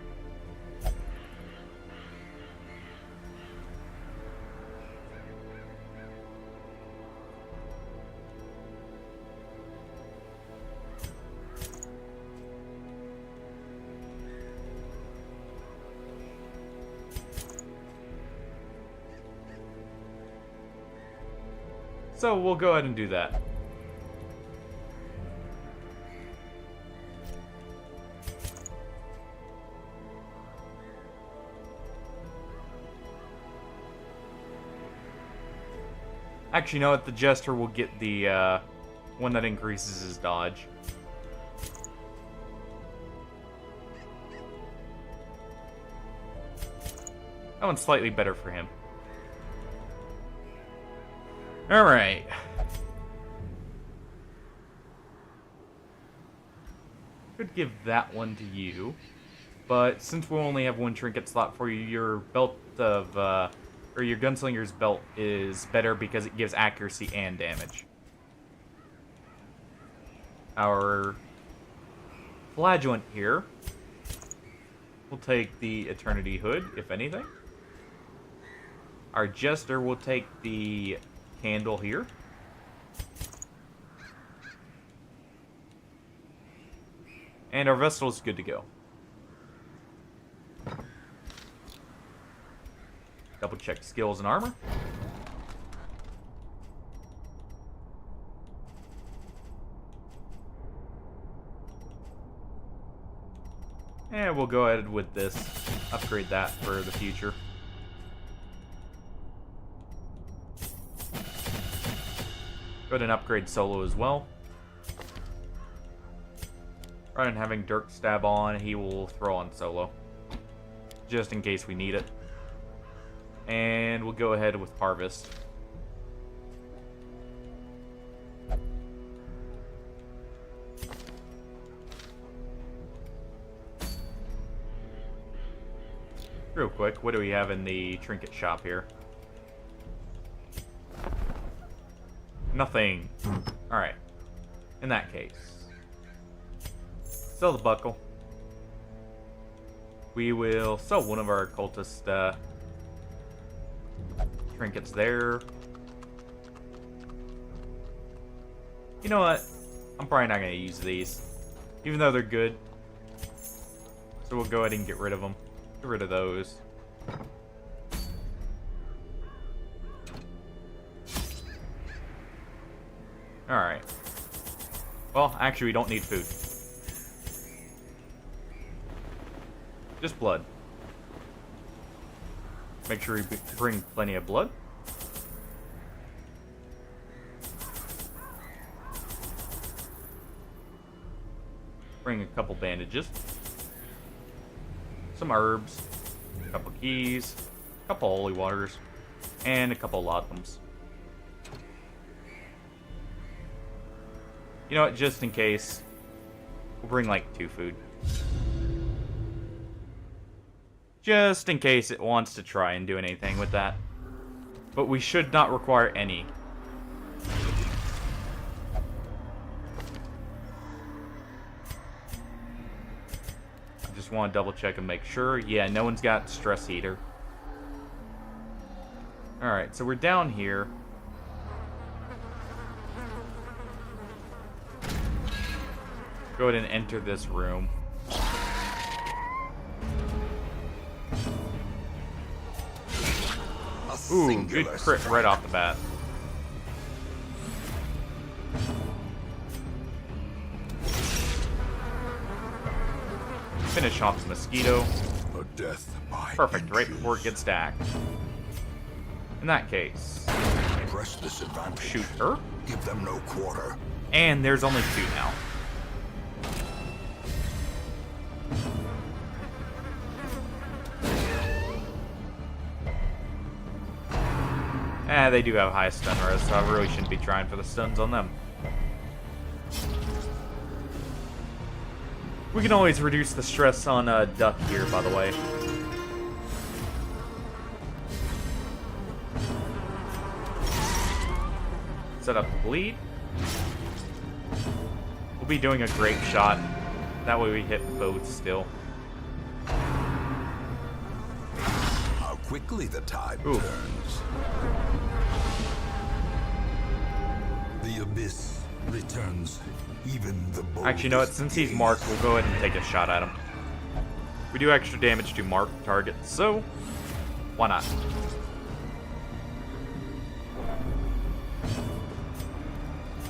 So we'll go ahead and do that. Actually, you know what? The Jester will get the one that increases his dodge. That one's slightly better for him. Alright. Could give that one to you. But since we only have one trinket slot for you, your belt of, or your gunslinger's belt is better because it gives accuracy and damage. Our flagellant here will take the Eternity Hood, if anything. Our Jester will take the candle here. And our Vestal is good to go. Double check skills and armor. And we'll go ahead with this. Upgrade that for the future. Go ahead and upgrade Solo as well. Rather than having Dirk Stab on, he will throw on Solo. Just in case we need it. And we'll go ahead with Harvest. Real quick, what do we have in the trinket shop here? Nothing. Alright. In that case, sell the buckle. We will sell one of our cultist trinkets there. You know what? I'm probably not going to use these, even though they're good. So we'll go ahead and get rid of them. Get rid of those. Alright. Well, actually, we don't need food. Just blood. Make sure we bring plenty of blood. Bring a couple bandages. Some herbs. A couple keys. couple holy waters, and a couple laudanums. You know what, just in case, we'll bring like 2 food. Just in case it wants to try and do anything with that. But we should not require any. I just want to double check and make sure. Yeah, no one's got stress heater. Alright, so we're down here. Go ahead and enter this room. Ooh, good crit right off the bat. Finish off the mosquito. A death by Perfect, right inches. before it gets stacked. In that case, Press this advantage. shoot her. Give them no quarter. And there's only 2 now. They do have high stun res, so I really shouldn't be trying for the stuns on them. We can always reduce the stress on Duck here, by the way. Set up the bleed. We'll be doing a grape shot. That way we hit both still. How quickly the tide Ooh. turns. The abyss returns even the boldest. Actually, you know what? Since he's marked, we'll go ahead and take a shot at him. We do extra damage to marked targets, so why not?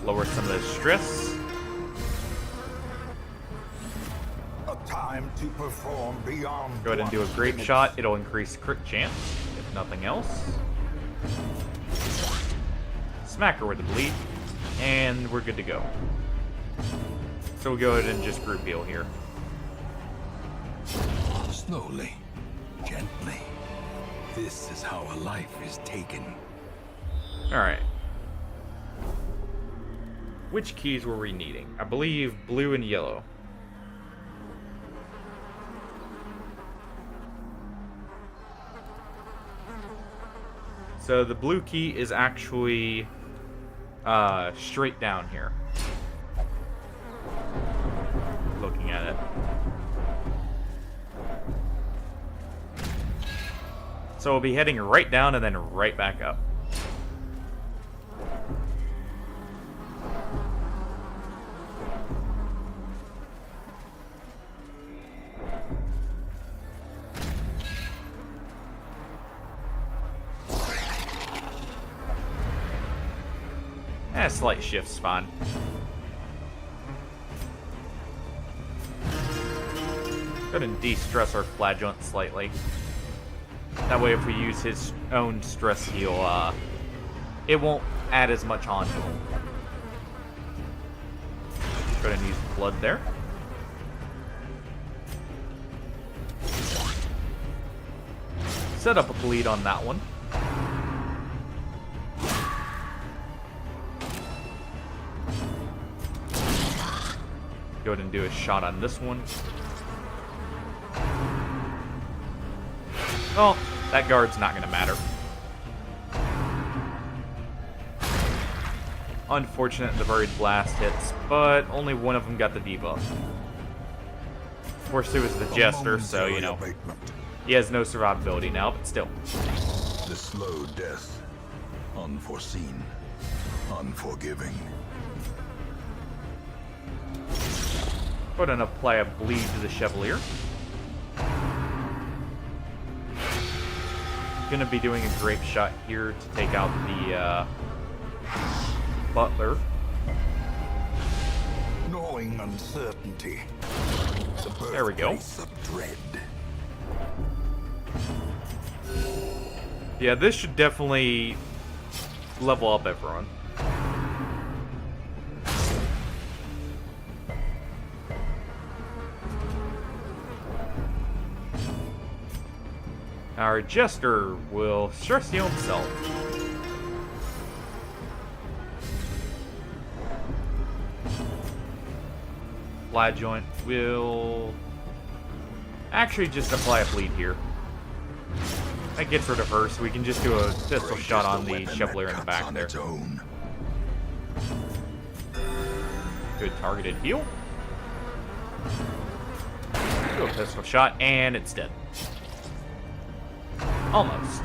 Lower some of the stress. A time to perform beyond. Go ahead and do a grape shot. It'll increase crit chance, if nothing else. Smack her with the bleed, and we're good to go. So we'll go ahead and just group heal here. Slowly, gently. This is how a life is taken. Alright. Which keys were we needing? I believe blue and yellow. So the blue key is actually straight down here. Looking at it. So we'll be heading right down and then right back up. Slight shift's fine. Go ahead and de-stress our flagellant slightly. That way if we use his own stress heal, it won't add as much onto him. Go ahead and use blood there. Set up a bleed on that one. Go ahead and do a shot on this one. Well, that guard's not going to matter. Unfortunate the Buried Blast hits, but only one of them got the debuff. Of course, it was the Jester, so, you know, he has no survivability now, but still. The slow death. Unforeseen. Unforgiving. Go ahead and apply a bleed to the Chevalier. Gonna be doing a grape shot here to take out the Butler. Gnawing uncertainty. There we go. Of dread. Yeah, this should definitely level up everyone. Our Jester will stress heal himself. Flajoint will actually just apply a bleed here. That gets rid of her, so we can just do a pistol shot on the Chevalier in the back there. Good targeted heal. Do a pistol shot, and it's dead. Almost.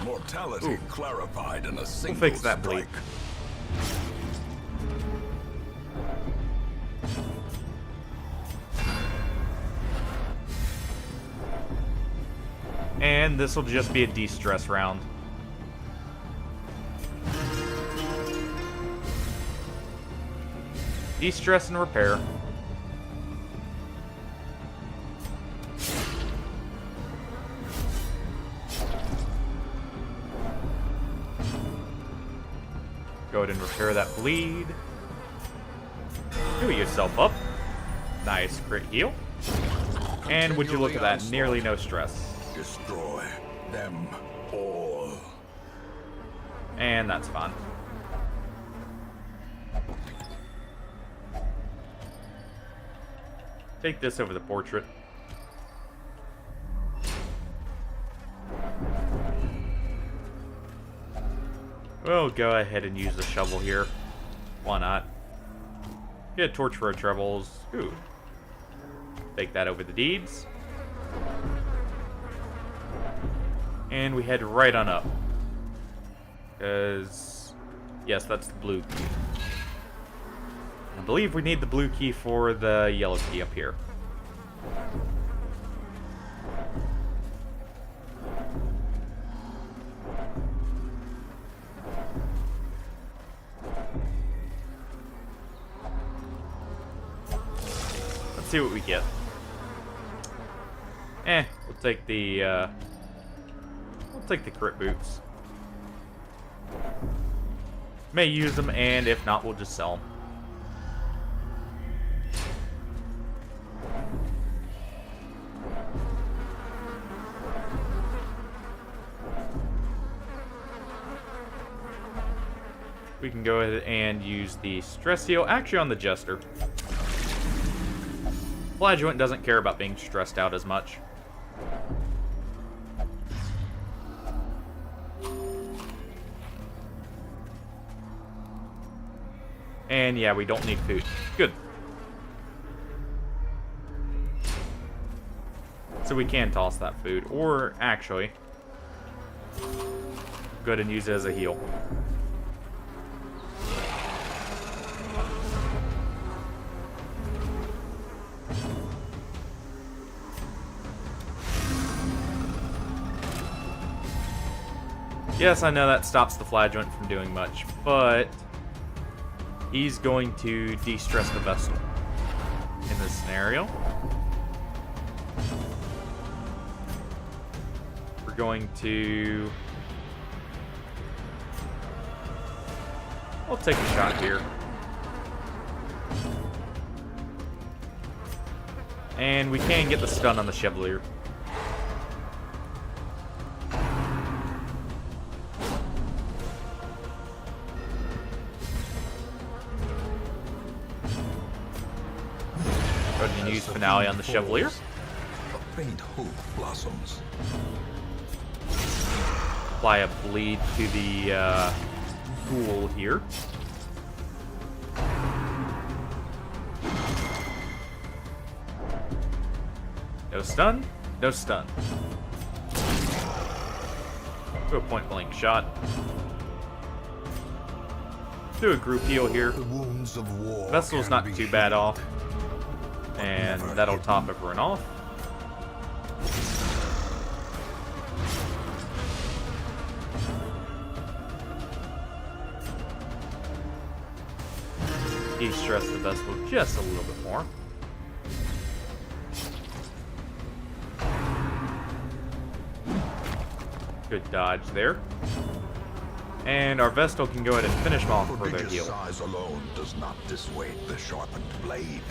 Mortality clarified in a single We'll fix that bleed. And this will just be a de-stress round. De-stress and repair. Go ahead and repair that bleed. Heal yourself up. Nice crit heal. And would you look at that? Nearly no stress. Destroy them all. And that's fine. Take this over the portrait. We'll go ahead and use the shovel here. Why not? Get a torch for our troubles. Ooh. Take that over the deeds. And we head right on up. Because, yes, that's the blue key. I believe we need the blue key for the yellow key up here. Let's see what we get. We'll take the crit boots. May use them, and if not, we'll just sell them. We can go ahead and use the stress heal, actually on the Jester. Flajoint doesn't care about being stressed out as much. And yeah, we don't need food. Good. So we can toss that food, or actually, go ahead and use it as a heal. Yes, I know that stops the Flajoint from doing much, but he's going to de-stress the Vestal in this scenario. We're going to... I'll take a shot here. And we can get the stun on the Chevalier. Go ahead and use Finale on the Chevalier. A faint hope blossoms. Apply a bleed to the ghoul here. No stun, no stun. Do a point blank shot. Do a group heal here. The wounds of war Vestal's not too bad off. And that'll top everyone off. De-stress the Vestal just a little bit more. Good dodge there. And our Vestal can go ahead and finish them off for their heal. Size alone does not dissuade the sharpened blade.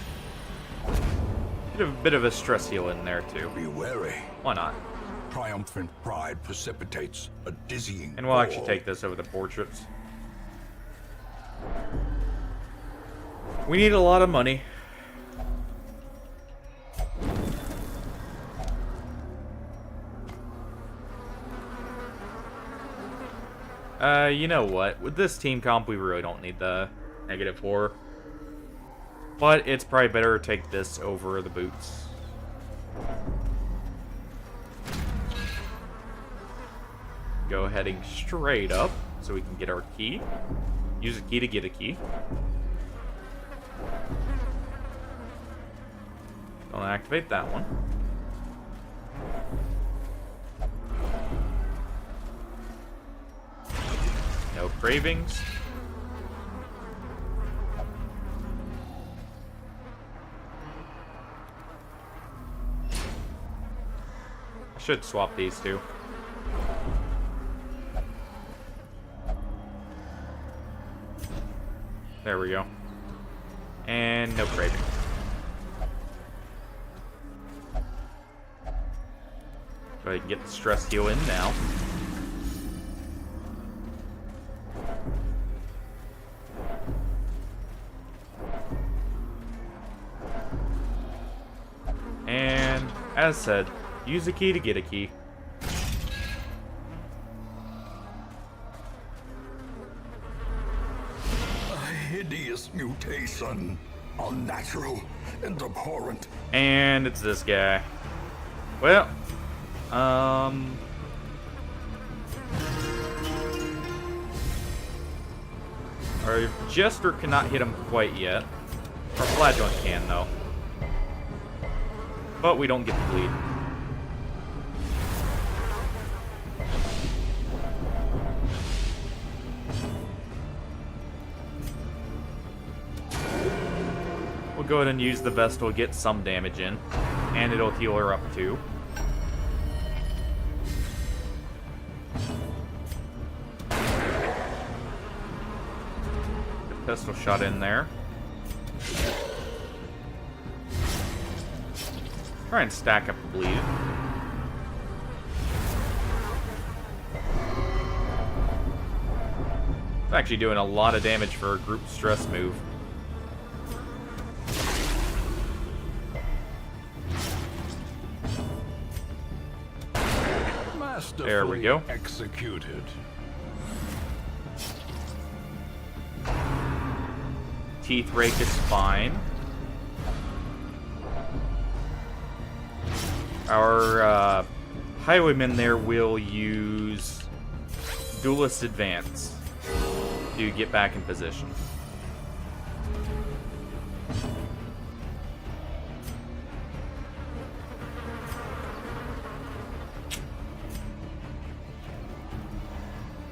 Get a bit of a stress heal in there, too. Be wary. Why not? Triumphant pride precipitates a dizzying And we'll actually fall. take this over the portraits. We need a lot of money. You know what? With this team comp, we really don't need the -4. But it's probably better to take this over the boots. Go heading straight up so we can get our key. Use a key to get a key. Don't activate that one. No cravings. I should swap these two. There we go. And no craving. So I can get the stress heal in now. And as said, use a key to get a key. Hideous mutation. Unnatural and abhorrent. And it's this guy. Well, our Jester cannot hit him quite yet. Our Flagellant can, though. But we don't get the bleed. We'll go ahead and use the Vestal, get some damage in. And it'll heal her up, too. Get the pistol shot in there. Try and stack up the bleed. It's actually doing a lot of damage for a group stress move. There we go. Executed. Teeth rake is fine. Our highwaymen there will use Duelist Advance to get back in position.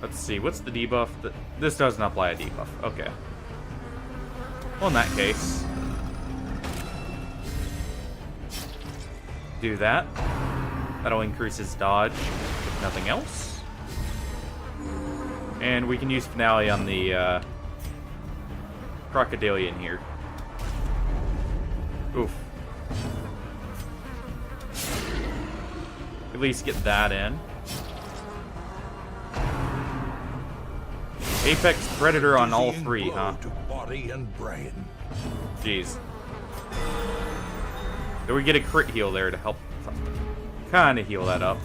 Let's see, what's the debuff? This doesn't apply a debuff. Okay. Well, in that case, do that. That'll increase his dodge, if nothing else. And we can use Finale on the Crocodilian here. Oof. At least get that in. Apex Predator on all three, huh? To body and brain. Jeez. Did we get a crit heal there to help kind of heal that up?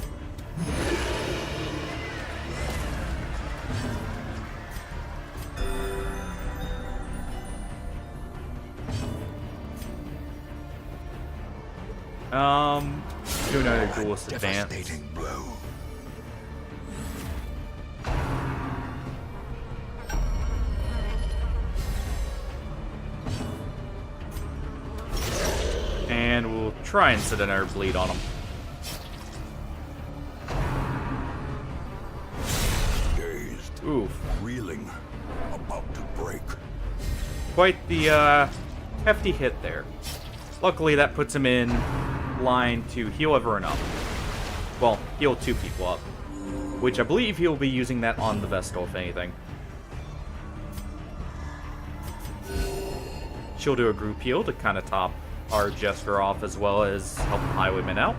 Do another Duelist Advance. Devastating blow. And we'll try and set another bleed on him. Dazed. Oof. Reeling. About to break. Quite the hefty hit there. Luckily, that puts him in line to heal everyone up. Well, heal 2 people up. Which I believe he'll be using that on the Vestal, if anything. She'll do a group heal to kind of top our Jester off as well as help the Highwayman out.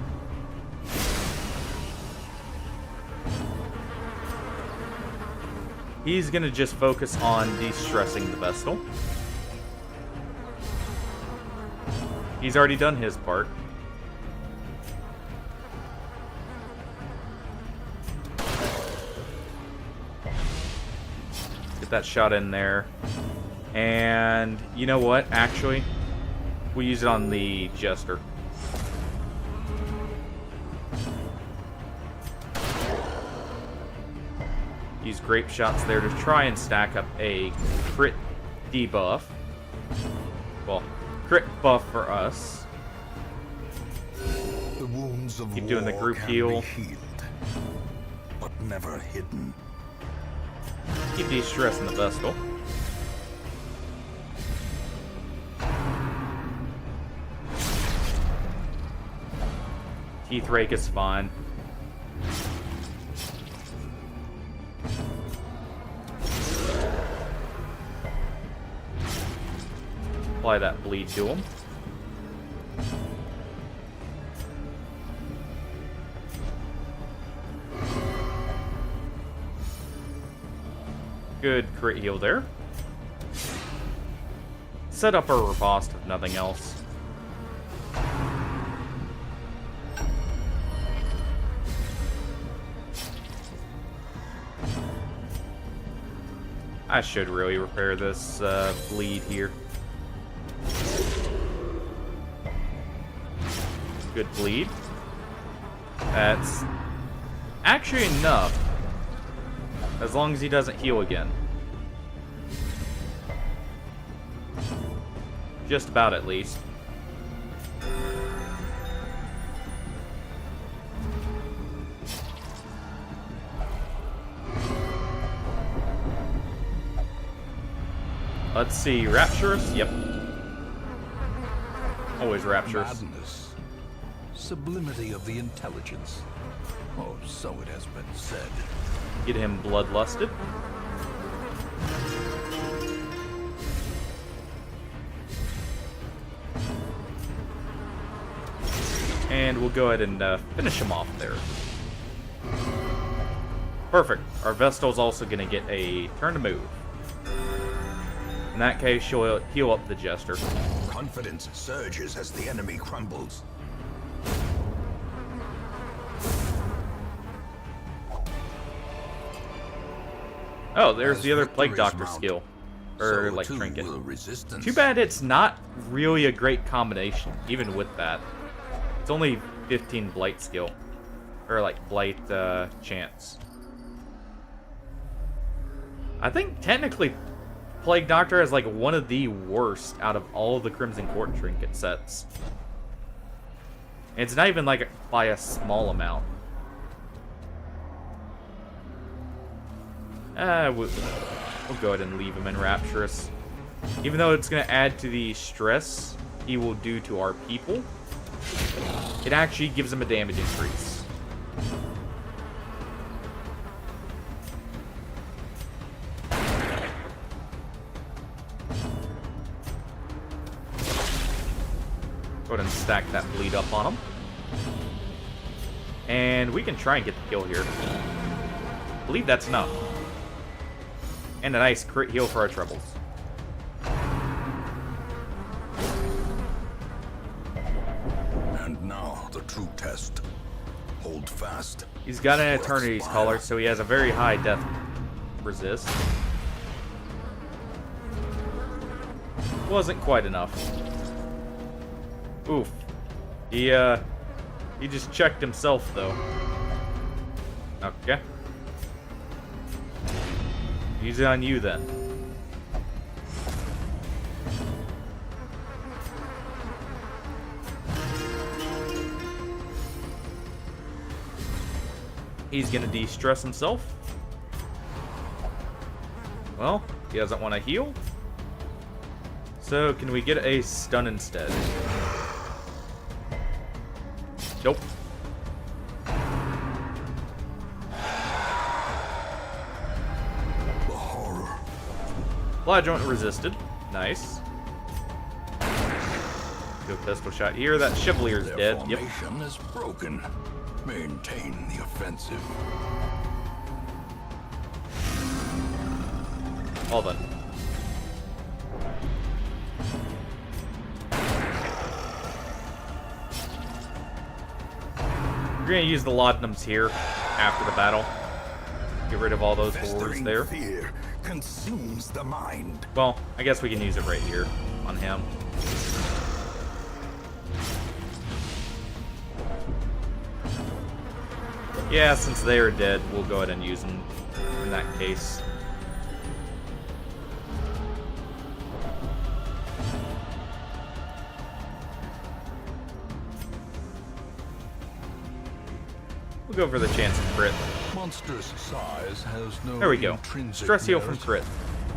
He's gonna just focus on de-stressing the Vestal. He's already done his part. Get that shot in there. And you know what? Actually, we'll use it on the Jester. Use grape shots there to try and stack up a crit debuff. Well, crit buff for us. The wounds of Keep doing the group heal. Healed, but never hidden. Keep de-stressing the Vestal. Teeth Rake is fine. Apply that bleed to him. Good crit heal there. Set up a riposte if nothing else. I should really repair this bleed here. Good bleed. That's actually enough. As long as he doesn't heal again. Just about, at least. Let's see, Rapturous? Yep. Always Rapturous. Madness. Sublimity of the intelligence. Oh, so it has been said. Get him bloodlusted. And we'll go ahead and finish him off there. Perfect. Our Vestal's also going to get a turn to move. In that case, she'll heal up the Jester. Confidence surges as the enemy crumbles. Oh, there's the other Plague victories Doctor mount, skill. Or, so like, too trinket. will resistance. Too bad it's not really a great combination, even with that. It's only 15 Blight skill. Or, like, Blight chance. I think, technically, Plague Doctor is, like, one of the worst out of all of the Crimson Court trinket sets. And it's not even, like, by a small amount. We'll go ahead and leave him in Rapturous. Even though it's going to add to the stress he will do to our people, it actually gives him a damage increase. Go ahead and stack that bleed up on him. And we can try and get the kill here. I believe that's enough. And a nice crit heal for our troubles. And now the true test. Hold fast. He's got an or Eternity's expire. Collar, so he has a very high death resist. Wasn't quite enough. Oof. He just checked himself, though. Okay. Use it on you, then. He's gonna de-stress himself. Well, he doesn't want to heal. So, can we get a stun instead? Nope. The horror. Fly joint resisted. Nice. Do a pistol shot here. That Chevalier's Their dead. Yep. formation is broken. Maintain the offensive. Well then. We're gonna use the laudanums here after the battle. Get rid of all those horrors there. Fear consumes the mind. Well, I guess we can use it right here on him. Yeah, since they are dead, we'll go ahead and use them in that case. We'll go for the chance of crit. Monstrous size has no There we go. intrinsic Stress heal from merit, crit.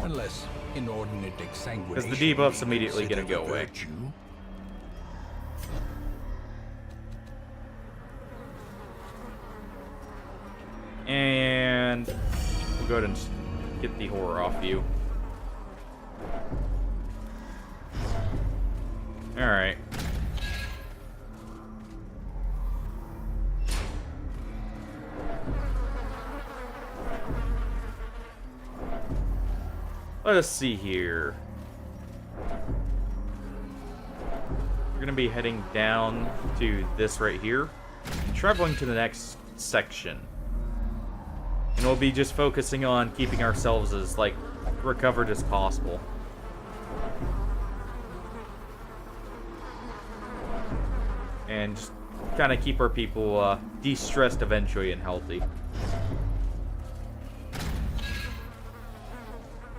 unless inordinate exsanguination. Because the debuff's immediately makes it gonna go a away. virtue. And we'll go ahead and get the horror off you. Alright. Let us see here. We're going to be heading down to this right here and traveling to the next section. And we'll be just focusing on keeping ourselves as, like, recovered as possible. And just kind of keep our people de-stressed eventually and healthy.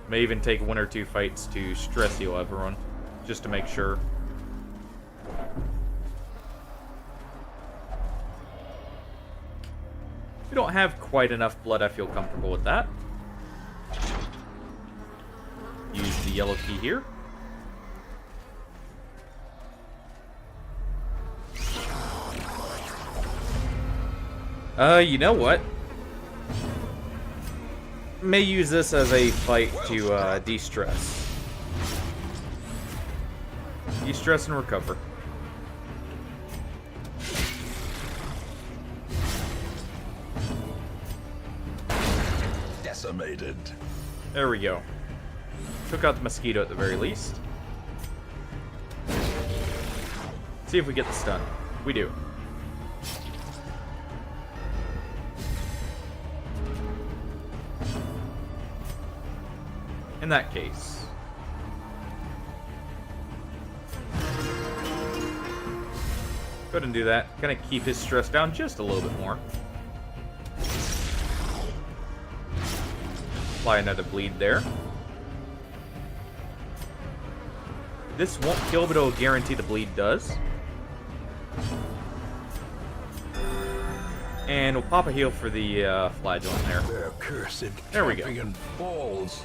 May even take 1 or 2 fights to stress heal everyone, just to make sure. We don't have quite enough blood, I feel comfortable with that. Use the yellow key here. You know what? May use this as a fight to de-stress. De-stress and recover. Decimated. There we go. Took out the mosquito at the very least. See if we get the stun. We do. In that case. Go ahead and do that. Gonna keep his stress down just a little bit more. Apply another bleed there. This won't kill, but it'll guarantee the bleed does. And we'll pop a heal for the flagellant there. Their cursed There we go. champion falls.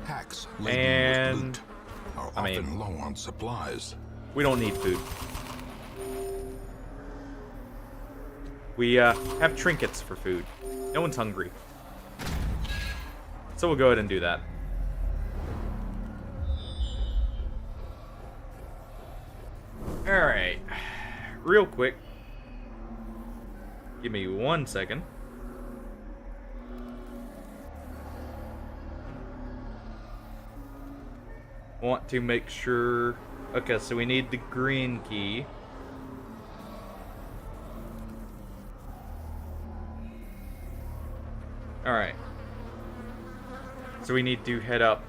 Hacks laden And with loot are I mean- often low on supplies. We don't need food. We have trinkets for food. No one's hungry. So we'll go ahead and do that. Alright. Real quick. Give me 1 second. Want to make sure... Okay, so we need the green key. Alright. So we need to head up,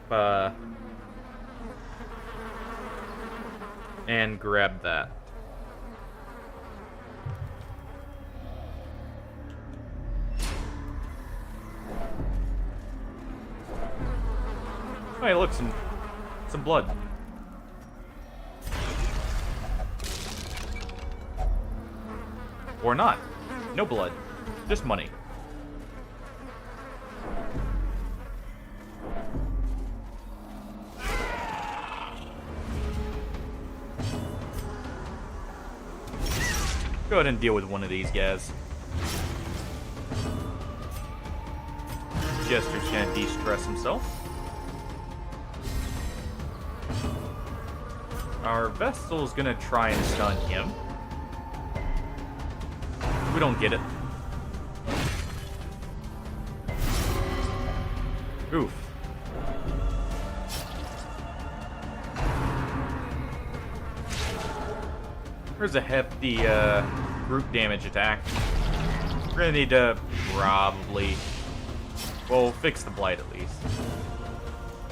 and grab that. Oh, hey, look, some blood. Or not. No blood. Just money. Go ahead and deal with one of these guys. Jester's gonna de-stress himself. Our Vestal's gonna try and stun him. We don't get it. Oof. There's a hefty group damage attack. We're gonna need to probably... Well, fix the blight at least.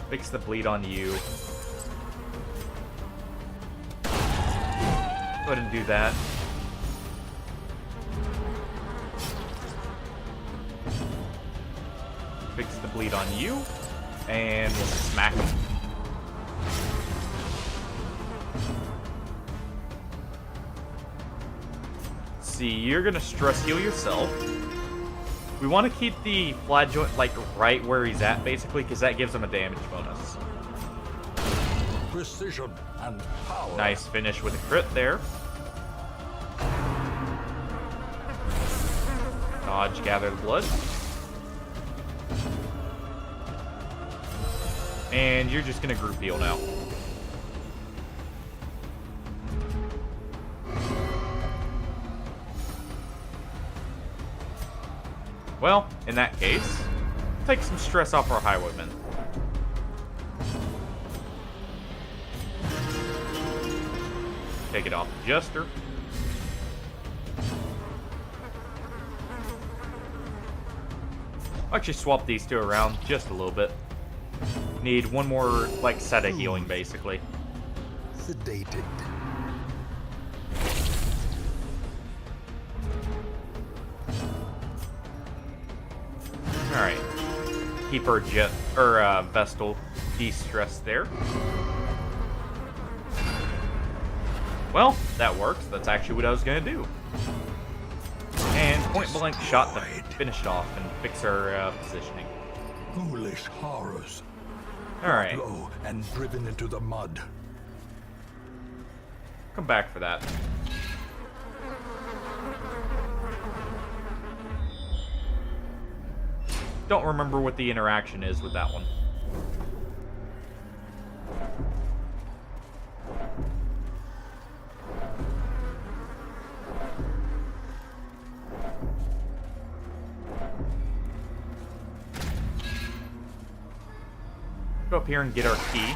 Fix the bleed on you. Go ahead and do that. Fix the bleed on you. And we'll smack him. See, you're gonna stress heal yourself. We want to keep the flagellant like right where he's at, basically, because that gives him a damage bonus. Precision and power. Nice finish with a crit there. Dodge, gather the blood. And you're just gonna group heal now. Well, in that case, take some stress off our highwaymen. Take it off the Jester. I'll actually swap these two around just a little bit. Need one more, like, set of healing, basically. Sedated. Alright. Keep our Vestal de-stressed there. Well, that works. That's actually what I was going to do. And point blank shot to finish it off and fix our positioning. Foolish horrors. Alright. Low and driven into the mud. Come back for that. Don't remember what the interaction is with that one. Go up here and get our key.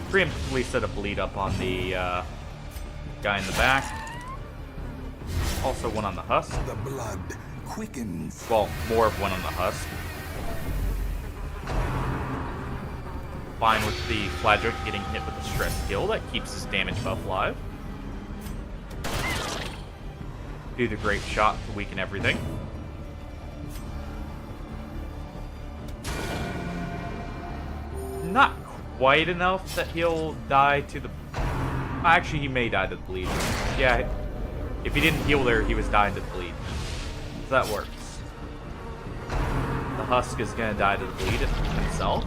Preemptively set a bleed up on the guy in the back. Also one on the husk. The blood quickens. Well, more of one on the husk. Fine with the Flagic getting hit with the stress skill. That keeps his damage buff alive. Do the great shot to weaken everything. Not quite enough that he'll die to the... Actually, he may die to the bleed. Yeah, if he didn't heal there, he was dying to the bleed. So that works. The husk is going to die to the bleed himself.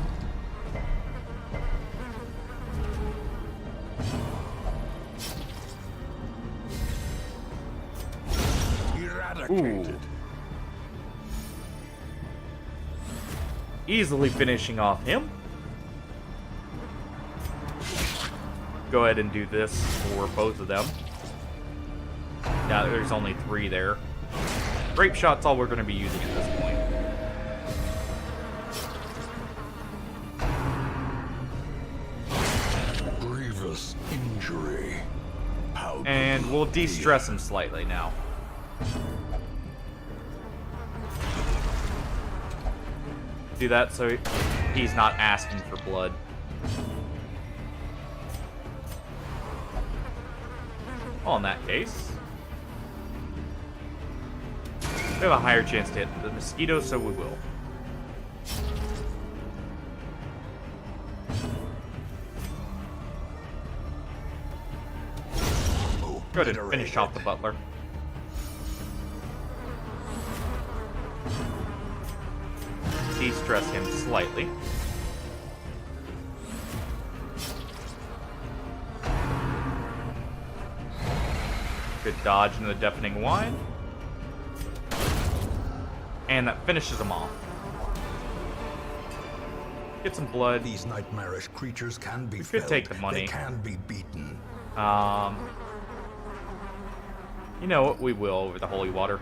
Ooh. Easily finishing off him. Go ahead and do this for both of them. Now there's only 3 there. Grape shot's all we're going to be using at this point. Grievous injury. And we'll de-stress him slightly now. Do that so he's not asking for blood. Well, in that case, we have a higher chance to hit the mosquito, so we will. Go ahead and finish off the butler. De-stress him slightly. dodge into the deafening whine. And that finishes him off. Get some blood. These nightmarish creatures can be We could felled. take the money. They can be beaten. You know what? We will over the holy water.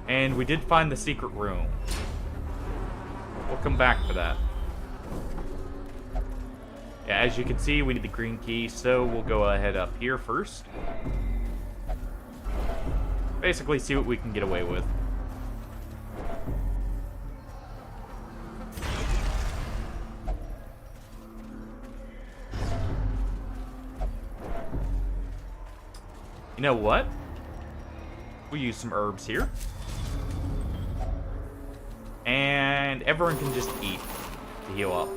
And we did find the secret room. We'll come back for that. Yeah, as you can see, we need the green key, so we'll go ahead up here first. Basically, see what we can get away with. You know what? We'll use some herbs here. And everyone can just eat to heal up.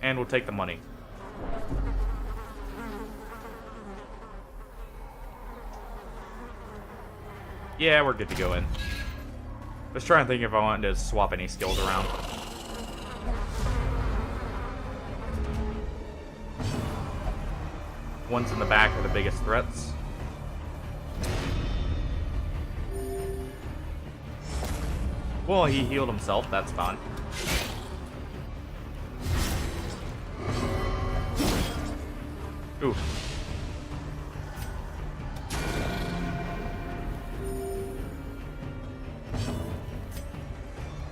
And we'll take the money. Yeah, we're good to go in. Let's try and think if I wanted to swap any skills around. Ones in the back are the biggest threats. Well, he healed himself, that's fine. Ooh.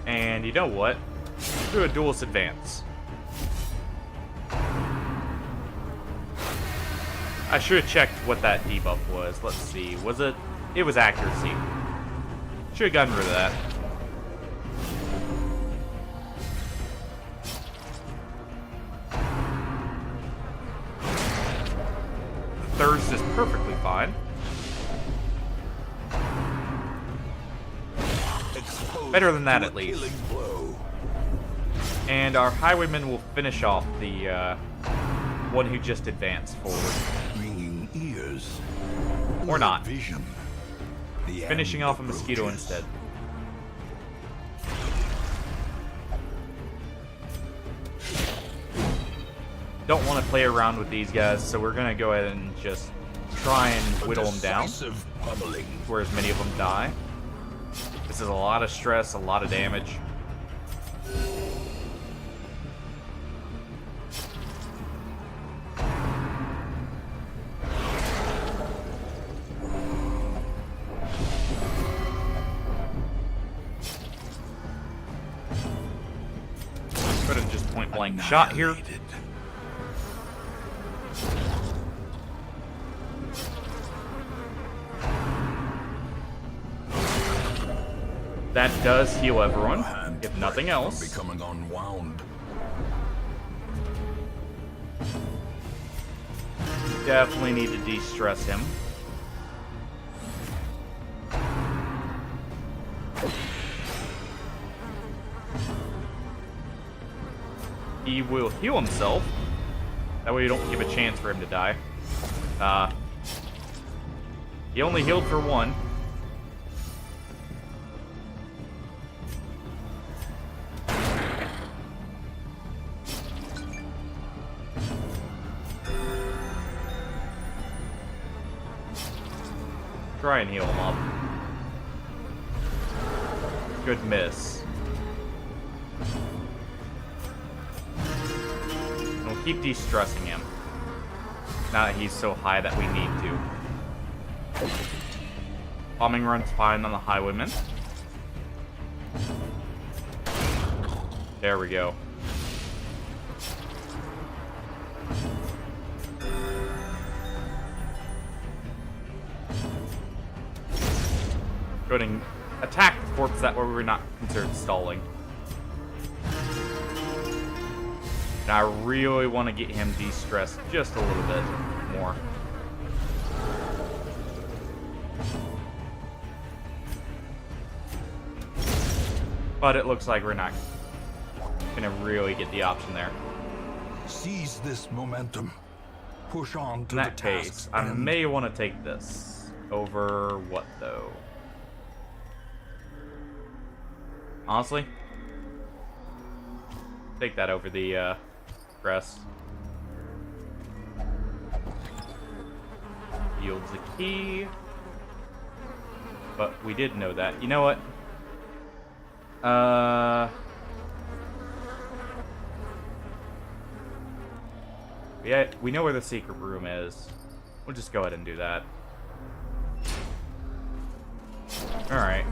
And you know what? Let's do a duelist advance. I should have checked what that debuff was. Let's see. Was it? It was accuracy. Should have gotten rid of that. Thirst is perfectly fine. Better than that, at least. And our highwayman will finish off the one who just advanced forward. Ringing ears. Or not. Vision. Finishing off a mosquito instead. Don't want to play around with these guys, so we're gonna go ahead and just try and whittle them down, where as many of them die. This is a lot of stress, a lot of damage. Could have just point blank shot here. That does heal everyone, if nothing else. Becoming unwound. Definitely need to de-stress him. He will heal himself. That way you don't give a chance for him to die. He only healed for one. Try and heal him up. Good miss. And we'll keep de-stressing him. Now that he's so high that we need to. Bombing run's fine on the highwayman. There we go. Go ahead and attack the corpse, that way we're not considered stalling. And I really want to get him de-stressed just a little bit more. But it looks like we're not gonna really get the option there. Seize this momentum. Push on to In that the case, task's I end. may want to take this. Over what, though? Honestly, take that over the crest. Yields a key. But we did know that. You know what? Yeah, we know where the secret room is. We'll just go ahead and do that. Alright.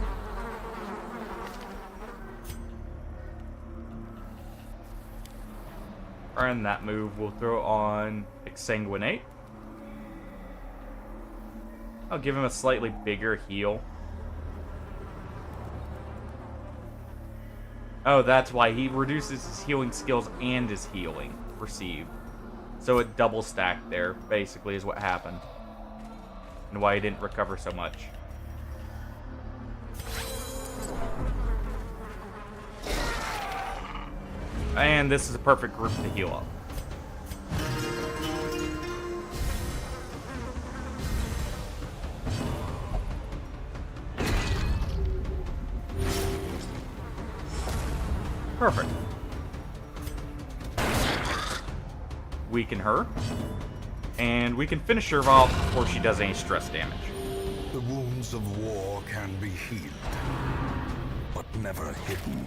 And that move, we'll throw on Exsanguinate. I'll give him a slightly bigger heal. Oh, that's why he reduces his healing skills and his healing received. So it double stacked there, basically, is what happened. And why he didn't recover so much. And this is a perfect group to heal up. Perfect. Weaken her. And we can finish her off before she does any stress damage. The wounds of war can be healed, but never hidden.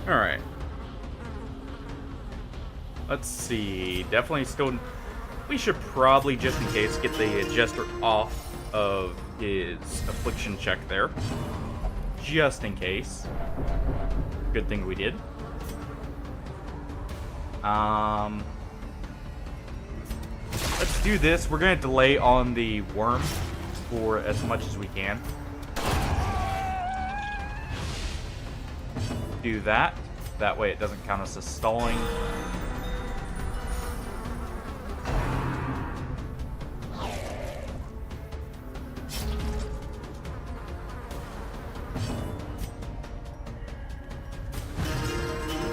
Alright. Let's see. Definitely still... We should probably, just in case, get the Jester off of his affliction check there. Just in case. Good thing we did. Let's do this. We're going to delay on the worm for as much as we can. Do that. That way it doesn't count us as stalling.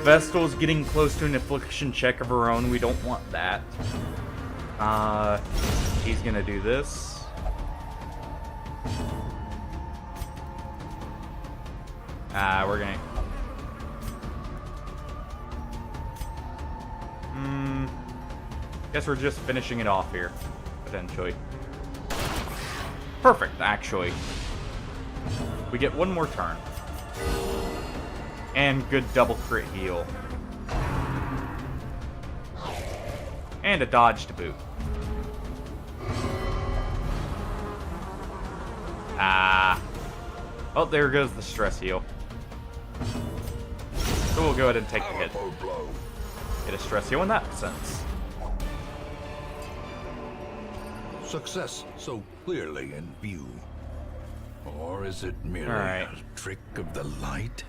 Vestal's getting close to an affliction check of her own. We don't want that. He's gonna do this. We're gonna... Guess we're just finishing it off here, potentially. Perfect, actually. We get one more turn. And good double crit heal. And a dodge to boot. Oh, there goes the stress heal. So we'll go ahead and take the hit. Get a stress heal in that sense. Success so clearly in view. Or is it merely a trick of the light?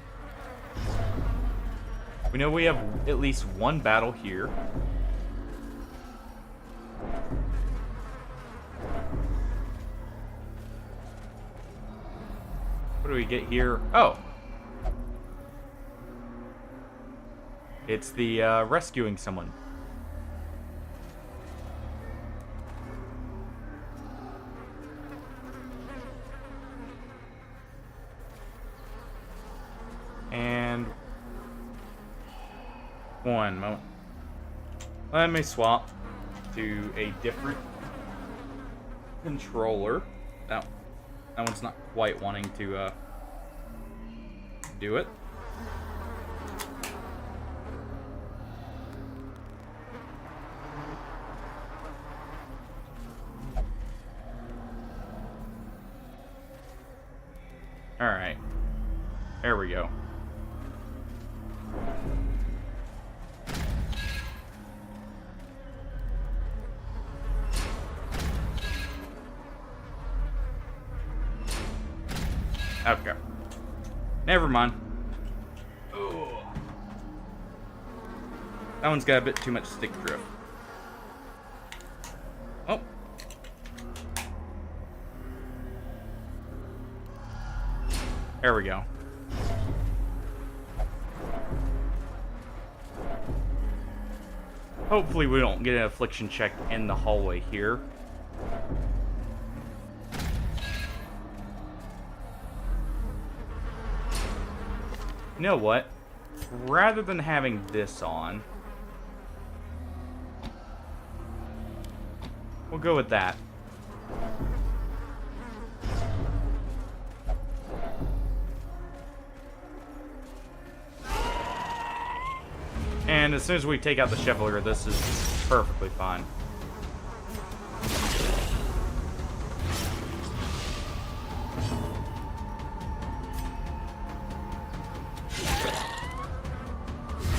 We know we have at least one battle here. What do we get here? Oh. It's the rescuing someone. And one moment. Let me swap to a different controller. That one's not quite wanting to do it. All right. There we go. Okay. Never mind. Ugh. That one's got a bit too much stick drift. Oh. There we go. Hopefully we don't get an affliction check in the hallway here. You know what? Rather than having this on, we'll go with that. And as soon as we take out the Chevalier, this is perfectly fine.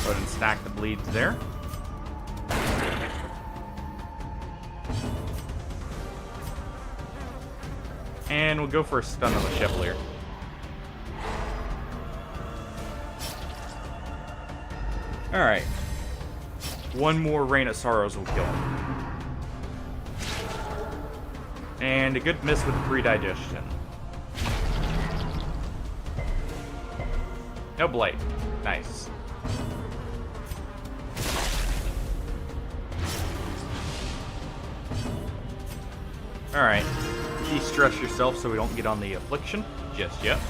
Go ahead and stack the bleeds there. And we'll go for a stun on the Chevalier. Alright. One more Rain of Sorrows will kill him. And a good miss with pre-digestion. No Blight. Nice. Alright. De-stress yourself so we don't get on the affliction just yet.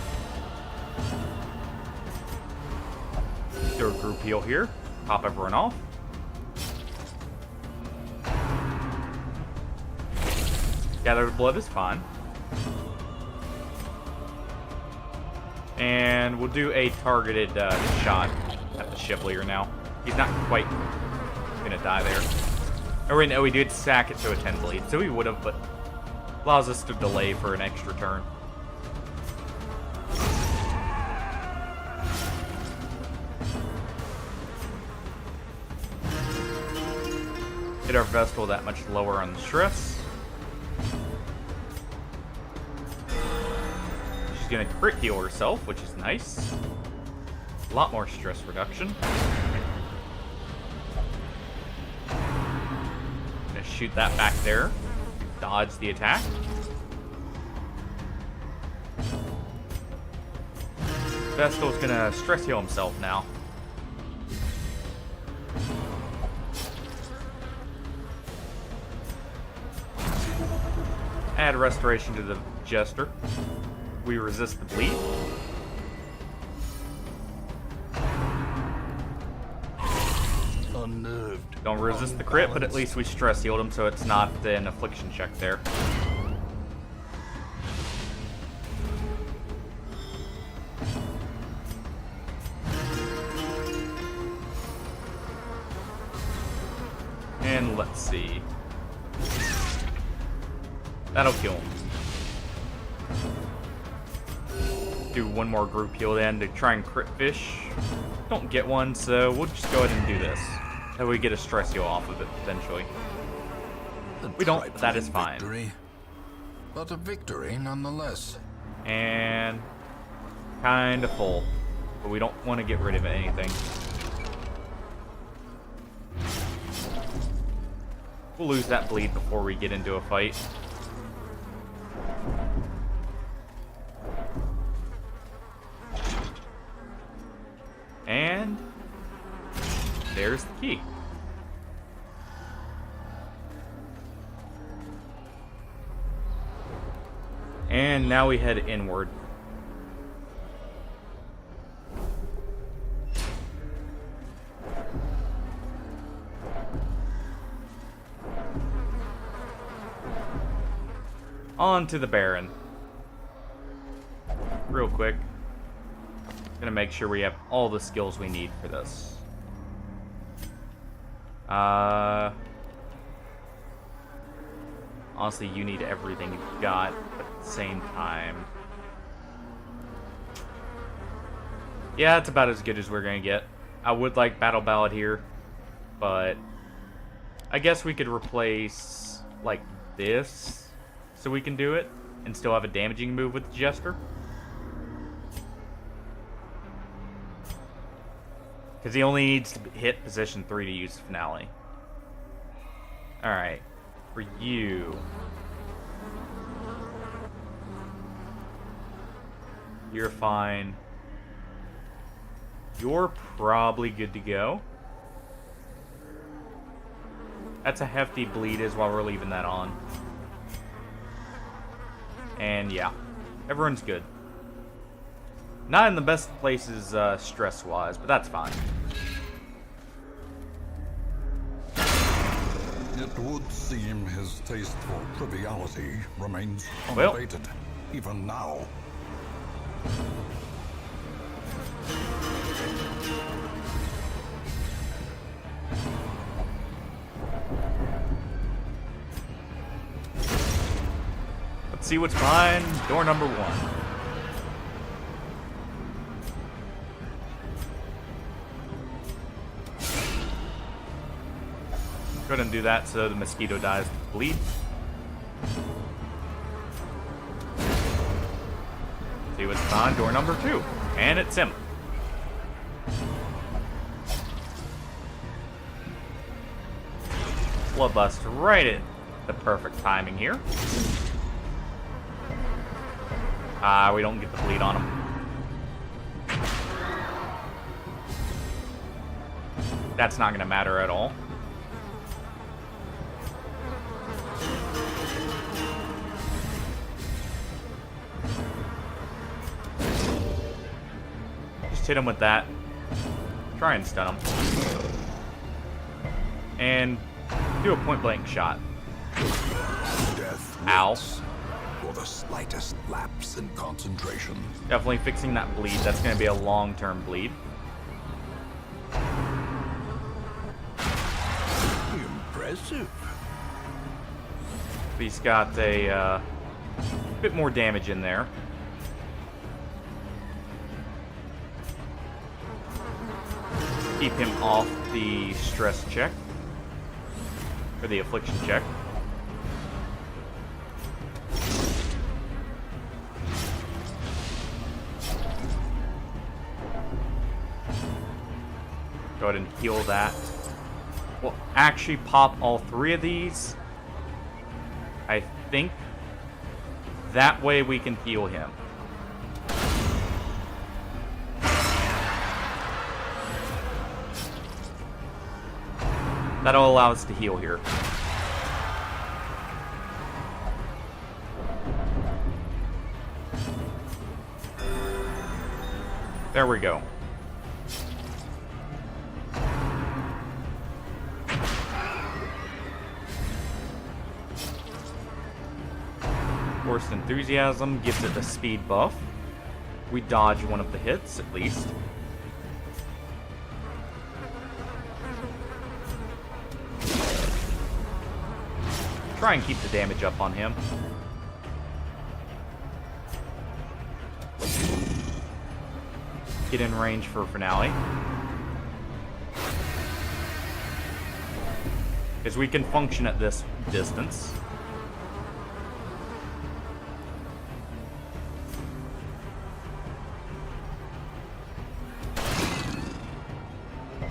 Do a group heal here. Pop everyone off. Gathered blood is fine. And we'll do a targeted shot at the Chevalier now. He's not quite gonna die there. Oh wait, no, we did sack it to a 10 bleed, so we would have, but allows us to delay for an extra turn. Hit our Vestal that much lower on the stress. She's gonna crit heal herself, which is nice. A lot more stress reduction. Gonna shoot that back there. Dodge the attack. Vestal's gonna stress heal himself now. Add restoration to the Jester. We resist the bleed. Unnerved. Don't resist the crit, but at least we stress healed him, so it's not an affliction check there. And let's see. That'll kill him. Do one more group heal then to try and crit fish. Don't get one, so we'll just go ahead and do this. That way we get a stress heal off of it, potentially. We don't, but that is fine. Victory, but a victory nonetheless. And kinda full. But we don't want to get rid of anything. We'll lose that bleed before we get into a fight. And there's the key. And now we head inward. On to the Baron. Real quick. Gonna make sure we have all the skills we need for this. Honestly, you need everything you've got, but at the same time. Yeah, it's about as good as we're gonna get. I would like Battle Ballad here, but I guess we could replace, like, this, so we can do it, and still have a damaging move with the Jester. Because he only needs to hit position 3 to use Finale. Alright. For you. You're fine. You're probably good to go. That's a hefty bleed is why we're leaving that on. And yeah, everyone's good. Not in the best places stress-wise, but that's fine. It would seem his taste for triviality remains Well. unabated, even now. Let's see what's behind door number 1. Go ahead and do that so the mosquito dies with bleed. See what's behind door number 2. And it's him. Bloodlust right at the perfect timing here. We don't get the bleed on him. That's not going to matter at all. Just hit him with that. Try and stun him. And do a point-blank shot. Death Ow. waits for the slightest lapse in concentration. Definitely fixing that bleed. That's going to be a long-term bleed. Impressive. He's got a bit more damage in there. Keep him off the stress check. Or the affliction check. Go ahead and heal that. We'll actually pop all 3 of these. I think that way we can heal him. That'll allow us to heal here. There we go. Forced Enthusiasm gives it a speed buff. We dodge one of the hits, at least. Try and keep the damage up on him. Get in range for finale. Because we can function at this distance.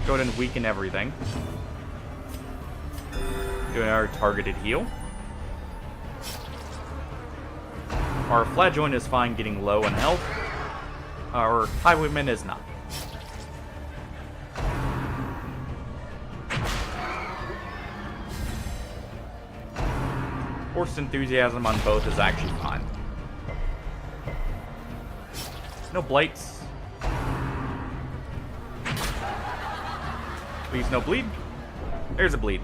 Go ahead and weaken everything. Doing our targeted heal. Our Flagellant is fine getting low in health. Our Highwayman is not. Forced Enthusiasm on both is actually fine. No blights. Please no bleed. There's a bleed.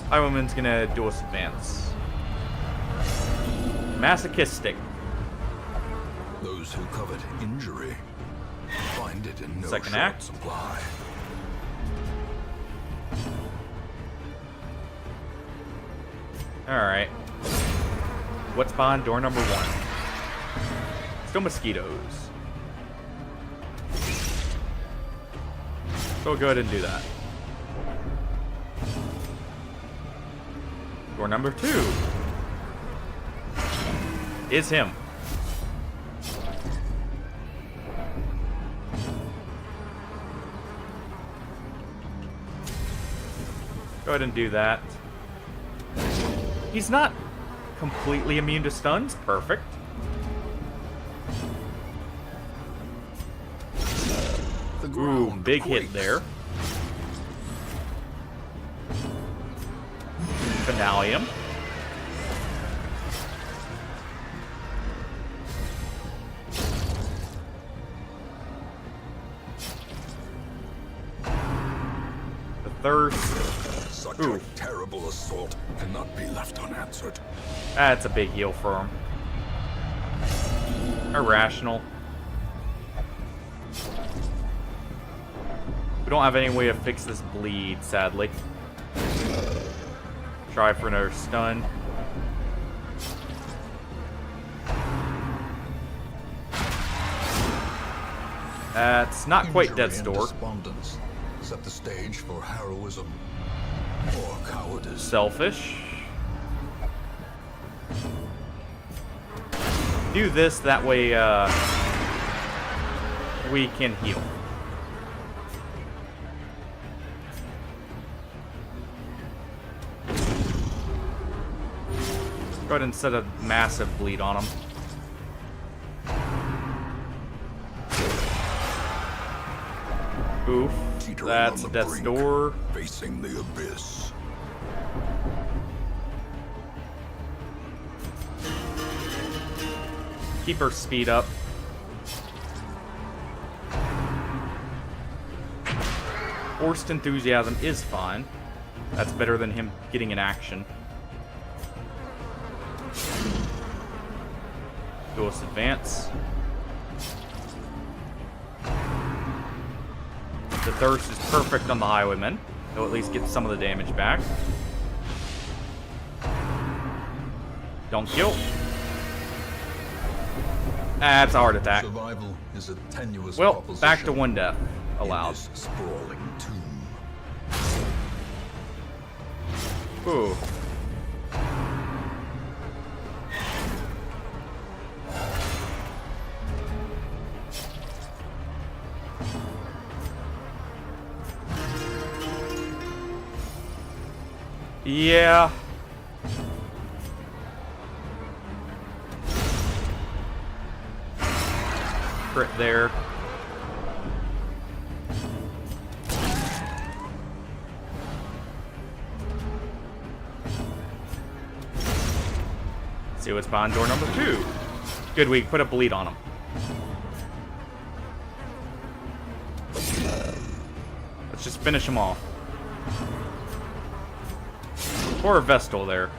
Highwayman's gonna do us advance. Masochistic. Those who covet injury find it in no Second short act. supply. Alright. What's behind door number 1? Still mosquitoes. So we'll go ahead and do that. Door number 2 is him. Go ahead and do that. He's not completely immune to stuns. Perfect. The Ooh, ground big quakes. hit there. Finalium. The thirst. Such Ooh. a terrible assault cannot be left unanswered. That's a big heal for him. Irrational. We don't have any way to fix this bleed, sadly. Try for another stun. That's not quite death's door. Despondence set the stage for heroism or cowardice. Selfish. Do this, that way we can heal. Go ahead and set a massive bleed on him. Oof. Teetering That's on the death's brink, door. facing the abyss. Keep her speed up. Forced enthusiasm is fine. That's better than him getting an action. Duelist advance. The thirst is perfect on the highwayman. He'll at least get some of the damage back. Don't kill. That's a heart attack. Survival is a tenuous Well, proposition back to one death in allowed. this sprawling tomb. Ooh. Yeah. Crit there. See what's behind door number 2. Good, we put a bleed on him. Let's just finish him off. Or a Vestal there.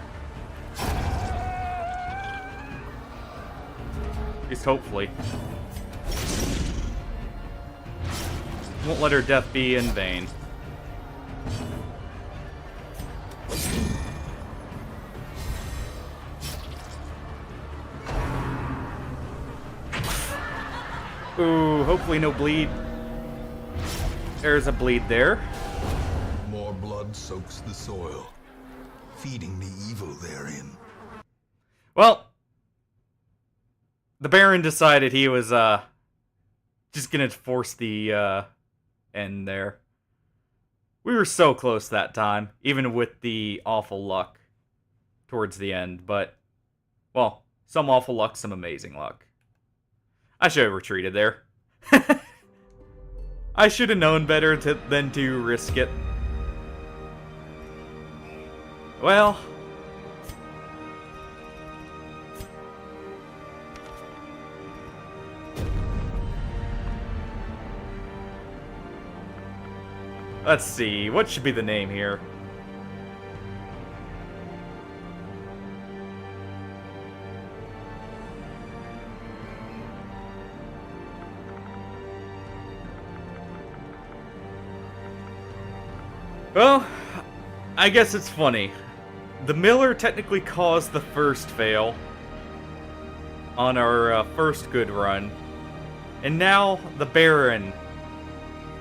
At least hopefully. Won't let her death be in vain. Ooh, hopefully no bleed. There's a bleed there. More blood soaks the soil, feeding the evil therein. Well, the Baron decided he was just gonna force the end there. We were so close that time, even with the awful luck towards the end, but, well, some awful luck, some amazing luck. I should have retreated there. I should have known better than to risk it. Well, let's see, what should be the name here? Well, I guess it's funny. The Miller technically caused the first fail on our first good run, and now the Baron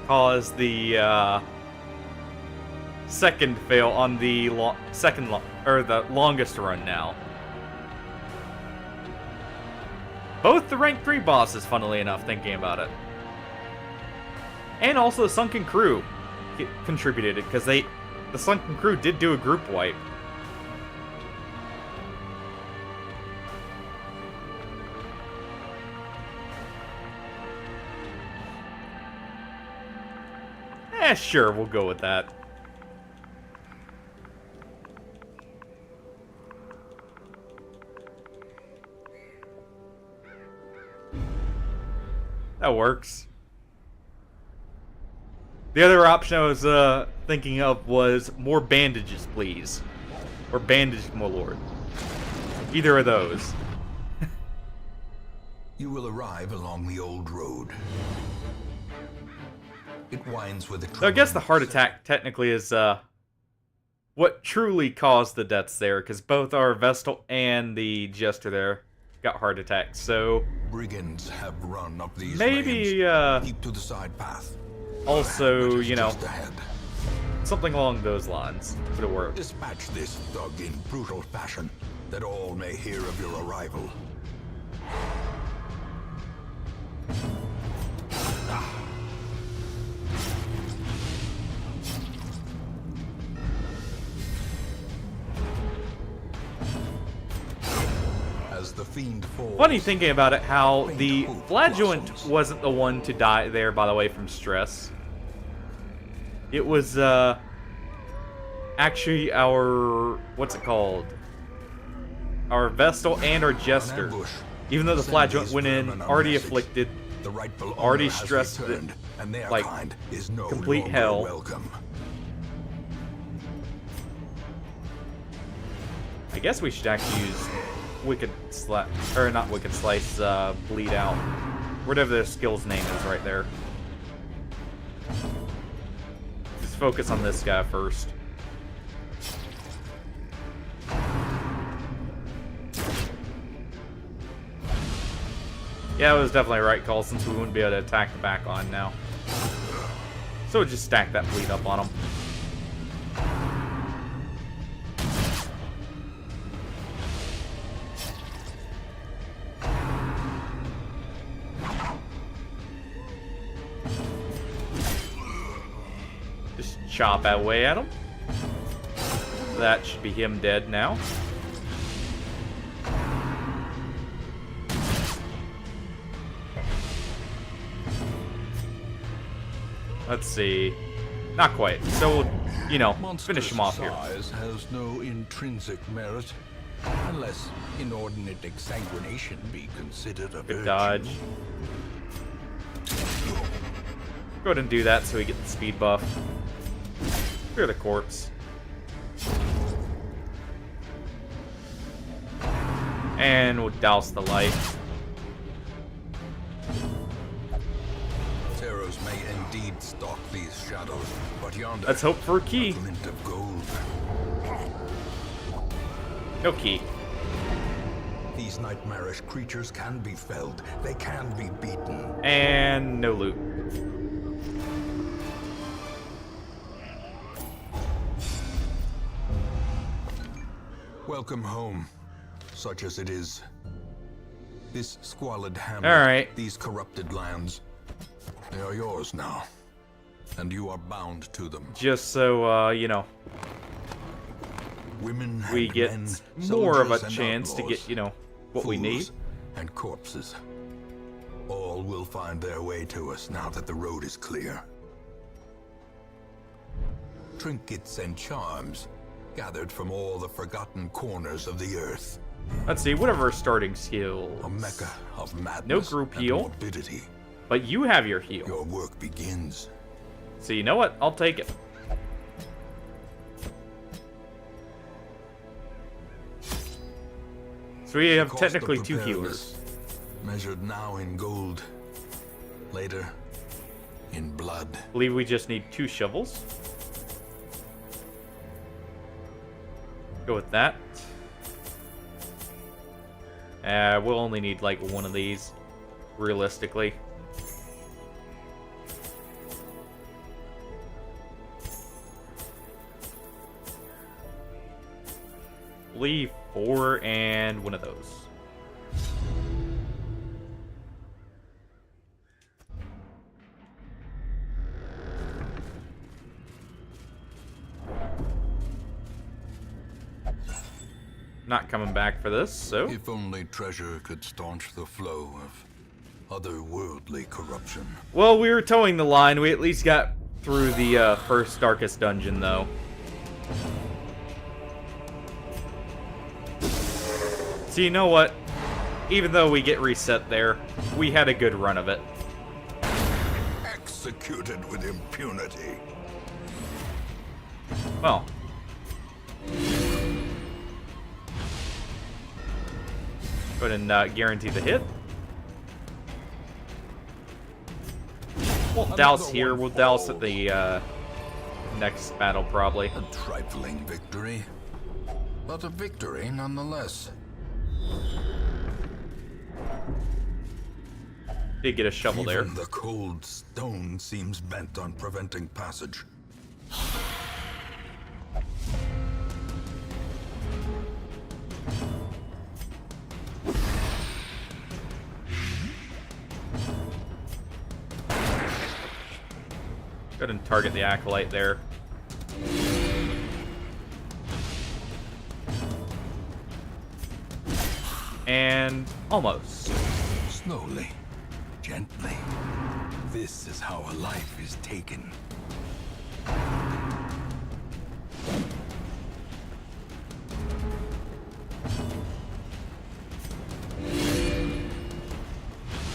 caused the second fail on the the longest run now. Both the rank 3 bosses, funnily enough, thinking about it, and also the Sunken Crew contributed it, because the Sunken Crew did do a group wipe. Sure, we'll go with that. That works. The other option I was thinking of was more bandages, please. Or bandage, my lord. Either of those. You will arrive along the old road. It winds with a So I guess the heart attack technically is what truly caused the deaths there, because both our Vestal and the Jester there got heart attacks. So brigands have run up these maybe lanes. Keep to the side path. Also, you know, Just ahead. something along those lines would have worked. Dispatch this thug in brutal fashion, that all may hear of your arrival. As the fiend falls, Funny thinking about it, how the Flagellant wasn't the one to die there, by the way, from stress. It was, actually our, what's it called? Our Vestal and our Jester. Even though the Flagellant went in, already afflicted, already stressed, like, complete hell. Welcome. I guess we should actually use Wicked Slice, or not Wicked Slice, Bleed Out. Whatever their skill's name is right there. Just focus on this guy first. Yeah, it was definitely a right call, since we wouldn't be able to attack the back line now. So we'll just stack that bleed up on him. Just chop away at him. That should be him dead now. Let's see. Not quite. So we'll, you know, finish him off here. Size has no intrinsic merit, unless inordinate exsanguination be considered a Good virtue. dodge. Go ahead and do that so we get the speed buff. Clear the corpse. And we'll douse the light. Terrors may indeed stalk these shadows, but yonder, Let's hope for a key. a glint of gold. No key. These nightmarish creatures can be felled. They can be beaten. And no loot. Welcome home, such as it is. This squalid hamlet, Alright. these corrupted lands, they are yours now, and you are bound to them. Just so, you know, Women we and get men, more of a soldiers and chance to outlaws, get, you know, what we need. fools and corpses. All will find their way to us now that the road is clear. Trinkets and charms gathered from all the forgotten corners of the earth. Let's see, what are our starting skills? A mecca of madness No group and heal. morbidity. But you have your heal. Your work begins. So you know what? I'll take it. So we have Cost technically of 2 healers. preparedness, measured now in gold, later in blood. Believe we just need 2 shovels. Go with that. We'll only need like 1 of these, realistically. Believe 4 and 1 of those. Not coming back for this, so If only treasure could staunch the flow of otherworldly corruption. well, we were towing the line. We at least got through the first darkest dungeon, though. So you know what? Even though we get reset there, we had a good run of it. executed with impunity. Well. Go ahead and guarantee the hit. We'll douse here. We'll douse at the next battle, probably. A trifling victory, but a victory nonetheless. Did get a shovel there. Even the cold stone seems bent on preventing passage. Go ahead and target the Acolyte there. And almost. Slowly, gently. This is how a life is taken.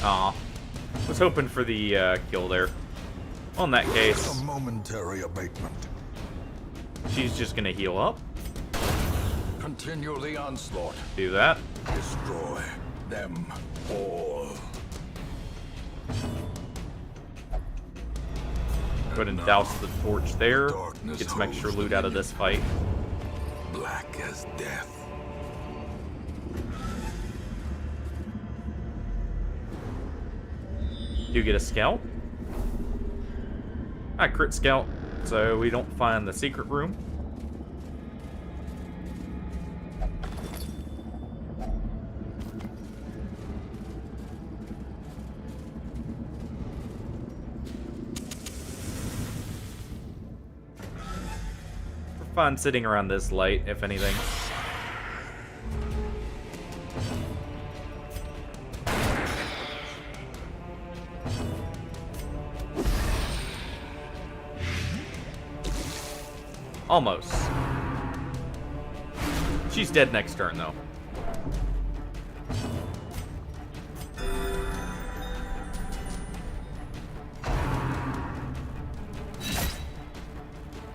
Aw. Was hoping for the kill there. Well, in that case, A momentary abatement. she's just gonna heal up. Continue the onslaught. Do that. Destroy them all. Go ahead and douse the torch there. Darkness Get some extra holds loot out of this fight. Black as death. Do get a scout. I crit scout, so we don't find the secret room. We're fine sitting around this light, if anything. Almost. She's dead next turn, though.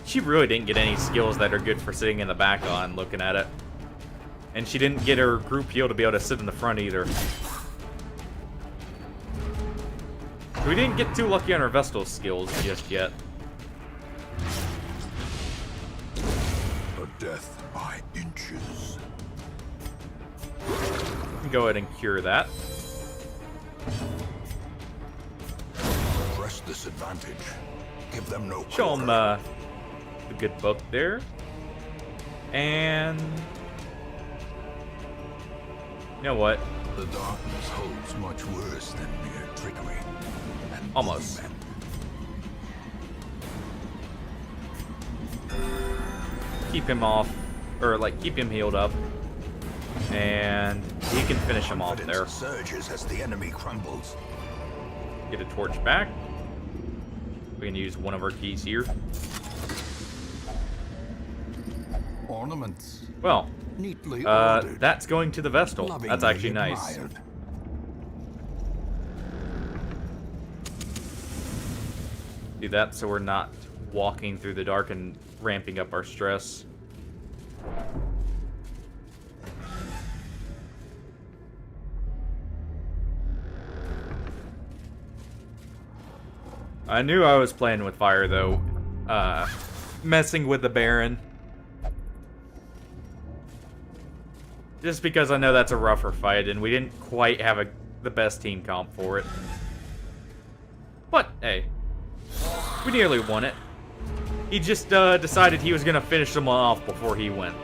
She really didn't get any skills that are good for sitting in the back on, looking at it. And she didn't get her group heal to be able to sit in the front either. We didn't get too lucky on her Vestal skills just yet. Death by inches. Go ahead and cure that. Press this advantage. Give them no Show them quarter. a good book there. And you know what? The darkness holds much worse than mere trickery. And Almost. movement. Keep him off, or like keep him healed up, and he can finish him off there. Confidence surges as the enemy crumbles. Get a torch back. We can use one of our keys here. Ornaments. Well, Neatly ordered. that's going to the Vestal. That's Lovingly actually nice. admired. Do that so we're not walking through the dark and ramping up our stress. I knew I was playing with fire, though. Messing with the Baron. Just because I know that's a rougher fight, and we didn't quite have the best team comp for it. But, hey. We nearly won it. He just decided he was going to finish them off before he went.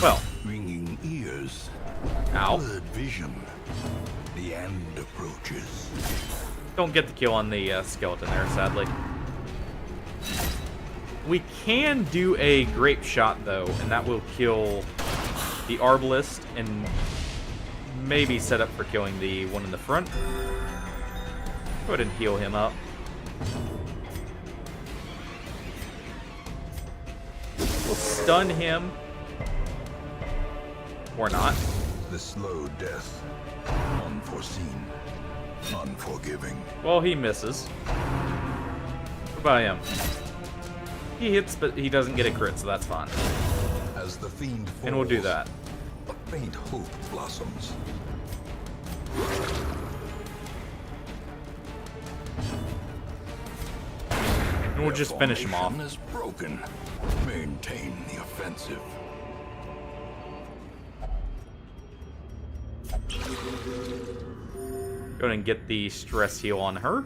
Well. Ringing ears. Ow. Blurred vision. The end approaches. Don't get the kill on the skeleton there, sadly. We can do a grape shot, though, and that will kill the Arbalist and maybe set up for killing the one in the front. Go ahead and heal him up. We'll stun him. Or not. The slow death. Unforeseen. Unforgiving. Well, he misses. What about him? He hits, but he doesn't get a crit, so that's fine. As the fiend falls, And we'll do that. a faint hope blossoms. And we'll just finish him off. Is broken. Maintain the offensive. Go ahead and get the stress heal on her.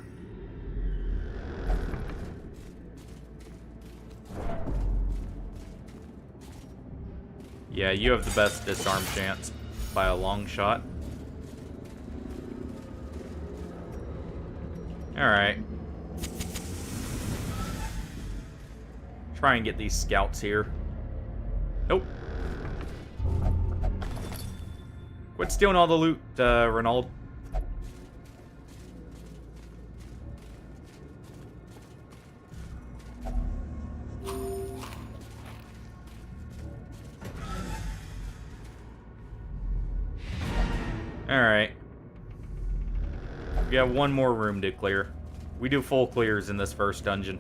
Yeah, you have the best disarm chance by a long shot. Alright. Try and get these scouts here. Nope. Quit stealing all the loot, Renaud. Alright. We got one more room to clear. We do full clears in this first dungeon.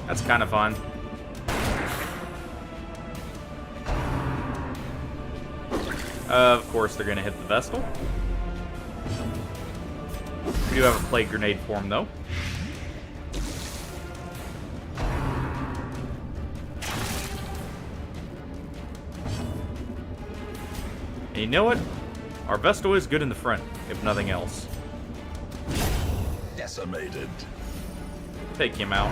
That's kind of fun. Of course, they're going to hit the Vestal. We do have a plague grenade for him, though. And you know what? Our Vestal is good in the front, if nothing else. Decimated. Take him out.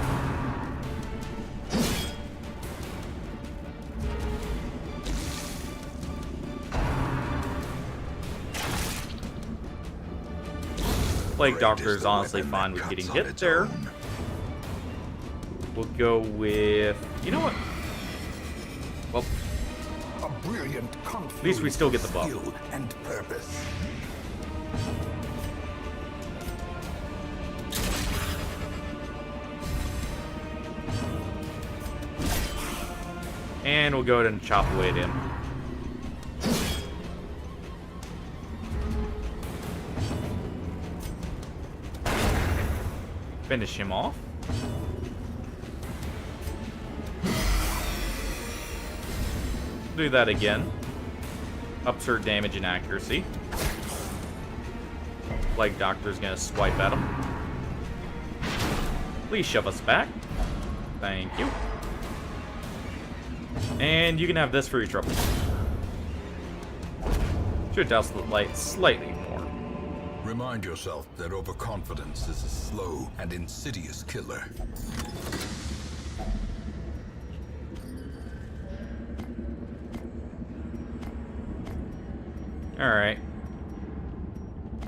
Plague Doctor is honestly fine with getting hit there. We'll go with... You know what? Well, A brilliant at least we still get the buff. skill and purpose. And we'll go ahead and chop away at him. Finish him off. Do that again. Ups her damage and accuracy. Plague Doctor's gonna swipe at him. Please shove us back. Thank you. And you can have this for your trouble. Should douse the light slightly more. Remind yourself that overconfidence is a slow and insidious killer. Alright.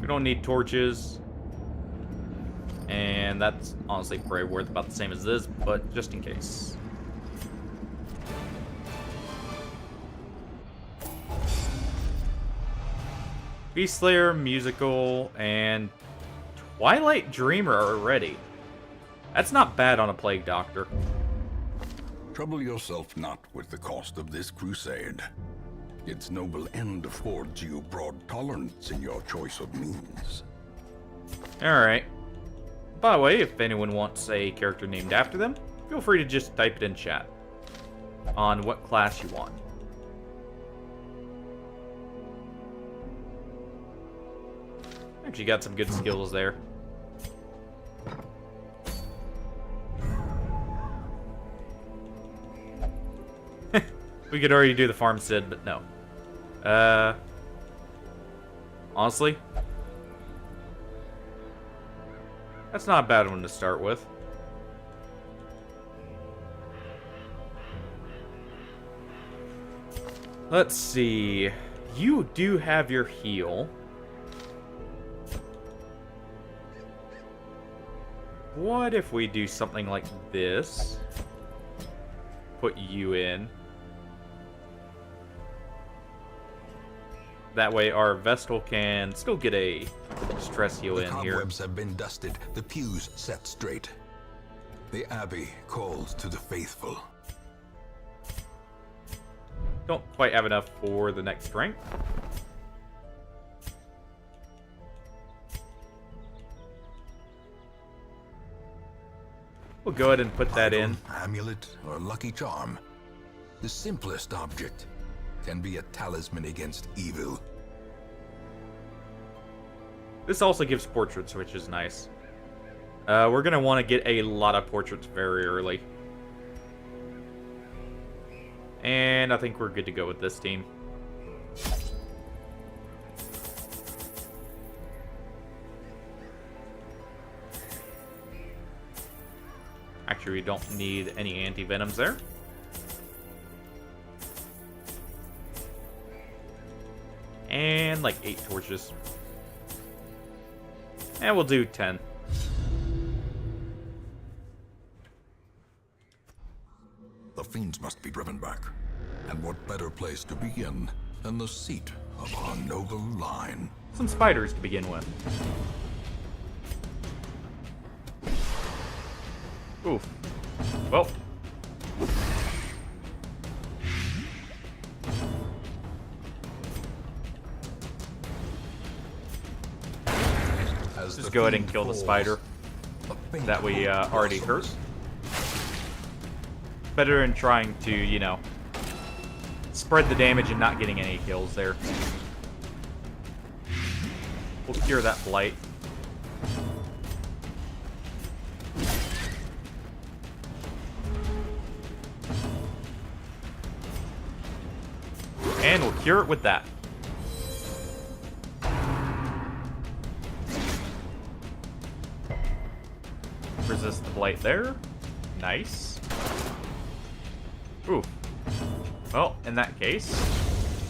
We don't need torches. And that's honestly probably worth about the same as this, but just in case. Beast Slayer, Musical, and Twilight Dreamer already. That's not bad on a Plague Doctor. Trouble yourself not with the cost of this crusade. Its noble end affords you broad tolerance in your choice of means. Alright. By the way, if anyone wants a character named after them, feel free to just type it in chat on what class you want. Actually got some good skills there. We could already do the farmstead, but no. Honestly, that's not a bad one to start with. Let's see. You do have your heal. What if we do something like this? Put you in. That way our Vestal can still get a stress heal The in here. cobwebs have been dusted, the pews set straight. The Abbey calls to the faithful. Don't quite have enough for the next strength. We'll go ahead and put that in. Amulet or lucky charm. The simplest object can be a talisman against evil. This also gives portraits, which is nice. We're going to want to get a lot of portraits very early. And I think we're good to go with this team. Actually, we don't need any anti-venoms there. And like 8 torches. And we'll do 10. The fiends must be driven back. And what better place to begin than the seat of our noble line? Some spiders to begin with. Oof. Well. Just go ahead and kill the spider that we already hurt. Better than trying to, you know, spread the damage and not getting any kills there. We'll cure that blight. And we'll cure it with that. Resist the blight there. Nice. Ooh. Well, in that case,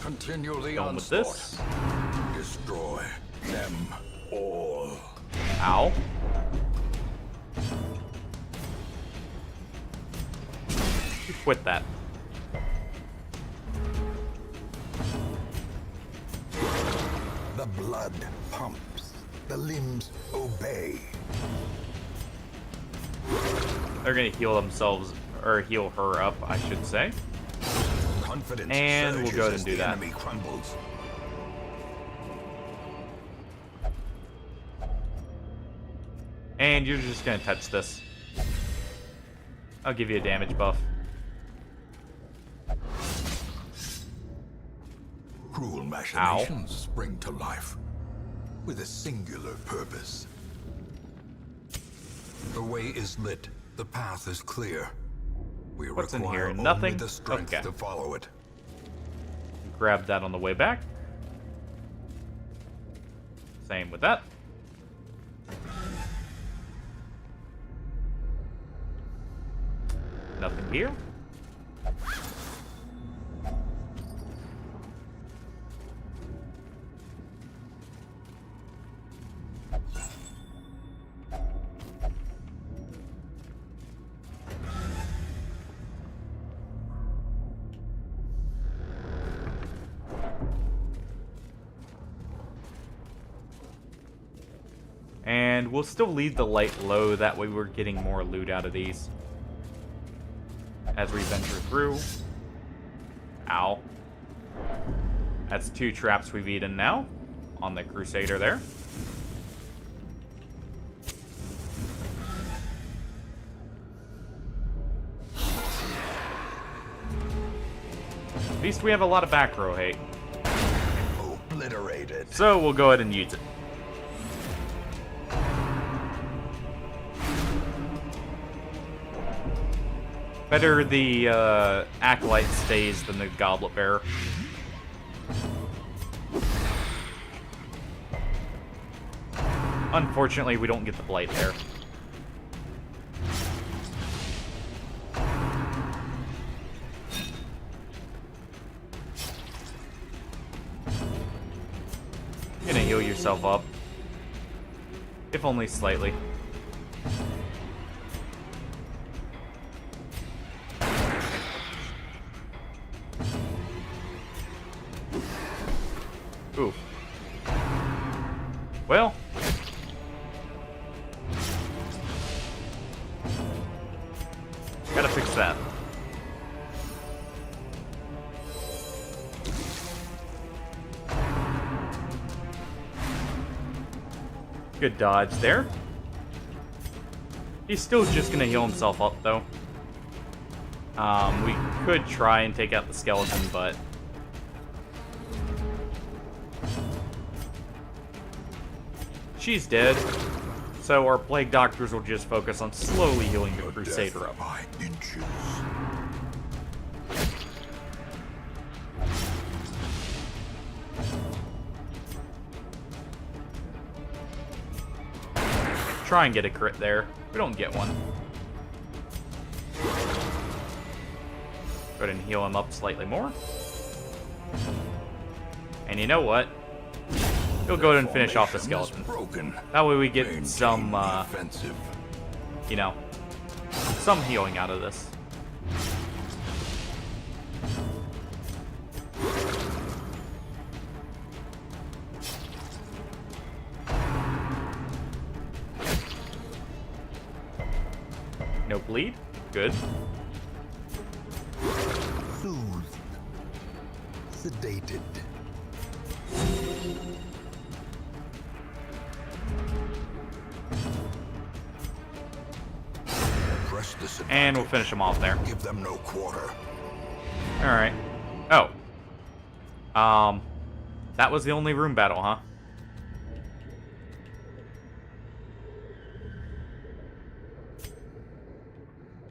Continue the going with onslaught. this. Destroy them all. Ow. You quit that. The blood pumps. The limbs obey. They're gonna heal themselves, or heal her up, I should say. Confidence And we'll surges go ahead as and do the that. enemy crumbles. And you're just gonna touch this. I'll give you a damage buff. Cruel machinations spring to life with a singular purpose. The way is lit. The path is clear. We What's in require here? only Nothing? the strength Okay. to follow it. Grab that on the way back. Same with that. Nothing here. And we'll still leave the light low, that way we're getting more loot out of these. As we venture through. Ow. That's 2 traps we've eaten now. On the Crusader there. At least we have a lot of back row hate. Obliterated. So we'll go ahead and use it. Better the Acolyte stays than the Goblet Bearer. Unfortunately, we don't get the Blight there. You're gonna heal yourself up. If only slightly. Ooh. Well. Gotta fix that. Good dodge there. He's still just gonna heal himself up, though. We could try and take out the skeleton, but... she's dead, so our Plague Doctors will just focus on slowly healing the Crusader up. By inches. Try and get a crit there. We don't get one. Go ahead and heal him up slightly more. And you know what? He'll go ahead and finish off the skeleton. That way we get some, you know, some healing out of this. No bleed. Good. Soothed. Sedated. And we'll finish him off there. Give them no quarter. Alright. Oh. That was the only room battle, huh?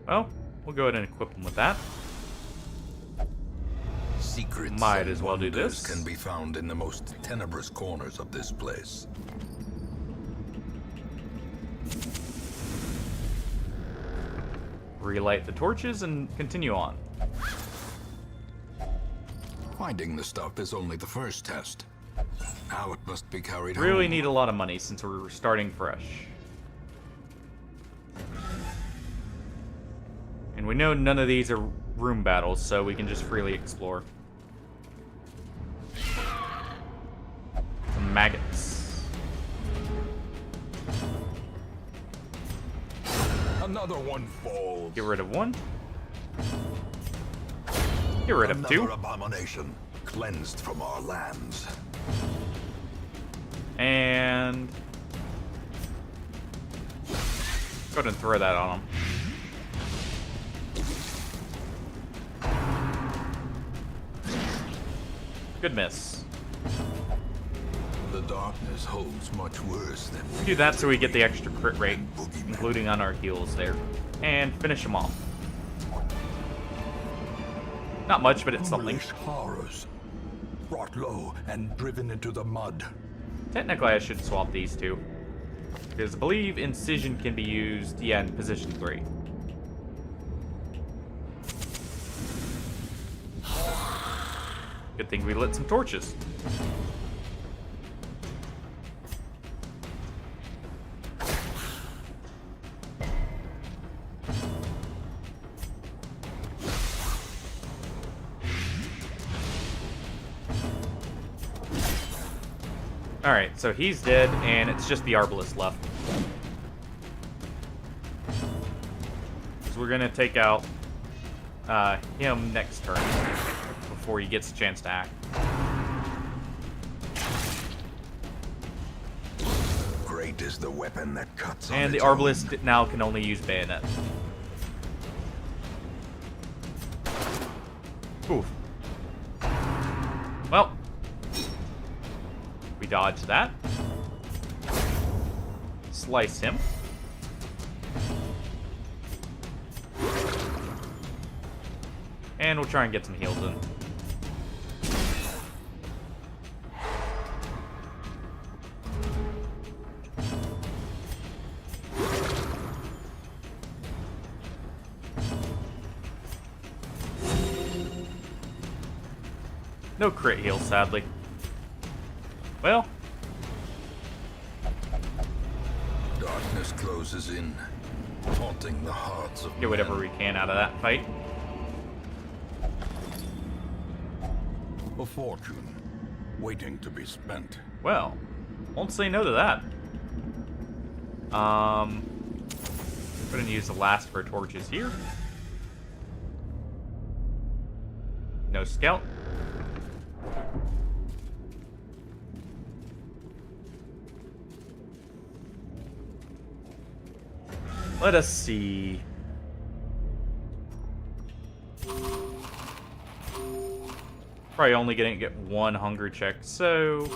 Well, we'll go ahead and equip him with that. Secrets Might and as well do wonders this. Can be found in the most tenebrous corners of this place. Relight the torches and continue on. Finding the stuff is only the first test. Now it must be carried Really home. need a lot of money since we're starting fresh. And we know none of these are room battles, so we can just freely explore. Some maggots. Another one falls. Get rid of one. Get rid of two. Another abomination cleansed from our lands. And go ahead and throw that on him. Good miss. The darkness holds much worse than Do that so we get the extra crit rate, boogeymen. including on our heals there. And finish him off. Not much, but it's something. Foolish horrors, brought low and driven into the mud. Technically, I should swap these two. Because I believe Incision can be used, yeah, in position 3. Good thing we lit some torches. Alright, so he's dead, and it's just the Arbalest left. So we're gonna take out him next turn, before he gets a chance to act. Great is the weapon that cuts on And the its own. Arbalest now can only use bayonet. Oof. Well, we dodge that. Slice him. And we'll try and get some heals in. No crit heals, sadly. Well, Darkness closes in, haunting the hearts of get whatever men. we can out of that fight. A fortune, waiting to be spent. Well, won't say no to that. I'm gonna use the last of our torches here. No scout. Let us see. Probably only gonna get one hunger check, so...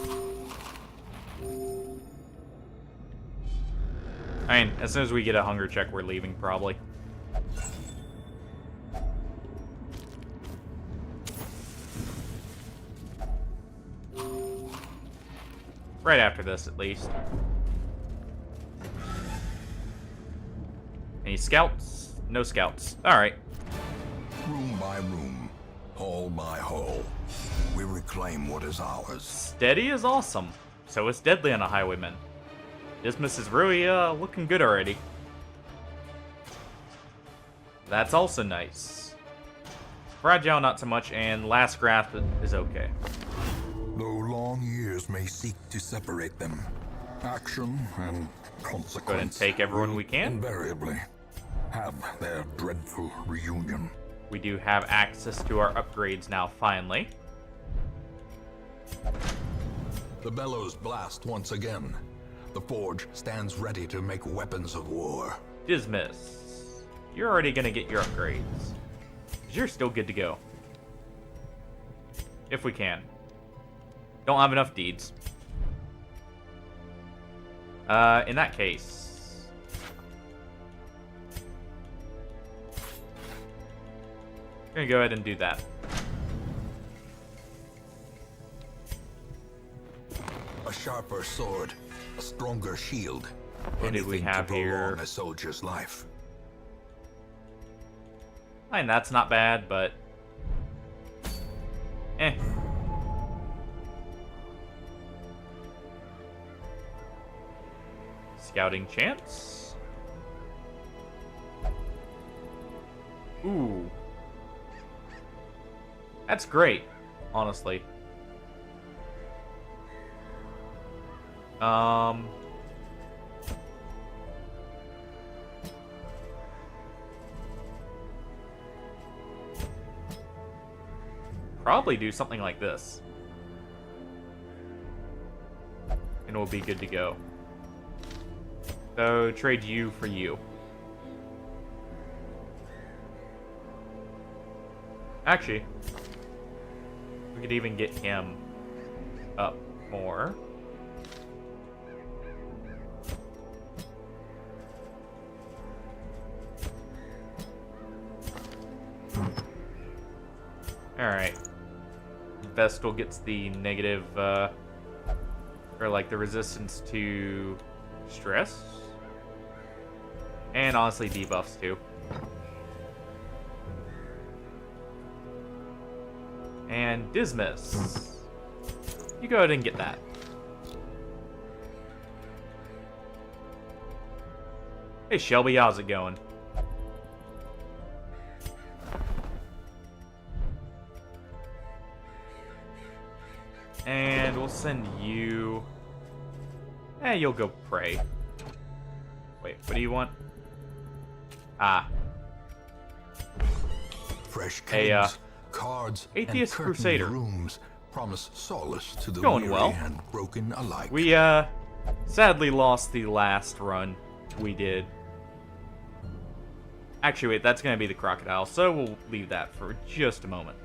I mean, as soon as we get a hunger check, we're leaving, probably. Right after this, at least. Any scouts? No scouts. Alright. Room by room, hall by hall, we reclaim what is ours. Steady is awesome. So is Deadly on a Highwayman. Dismas is really, looking good already. That's also nice. Fragile, not so much, and Last Grasp is okay. Though long years may seek to separate them, action and consequence Go ahead and take everyone will we can. invariably have their dreadful reunion. We do have access to our upgrades now, finally. The bellows blast once again. The forge stands ready to make weapons of war. Dismas, you're already gonna get your upgrades. 'Cause you're still good to go. If we can. Don't have enough deeds. In that case... I'm gonna go ahead and do that. A sharper sword, a stronger shield. What did we Anything have to here? prolong a soldier's life. I mean, that's not bad, but... Eh. Scouting chance. Ooh. That's great, honestly. Probably do something like this. And we'll be good to go. So, trade you for you. Actually, we could even get him up more. Alright. Vestal gets the negative, or like the resistance to stress. And honestly, debuffs too. And Dismas. You go ahead and get that. Hey Shelby, how's it going? And we'll send you... you'll go pray. Wait, what do you want? Ah. Fresh Hey, canes, cards, Atheist and curtained Crusader. rooms promise solace to the Going weary well. and broken alike. We, sadly lost the last run we did. Actually, wait, that's gonna be the crocodile, so we'll leave that for just a moment.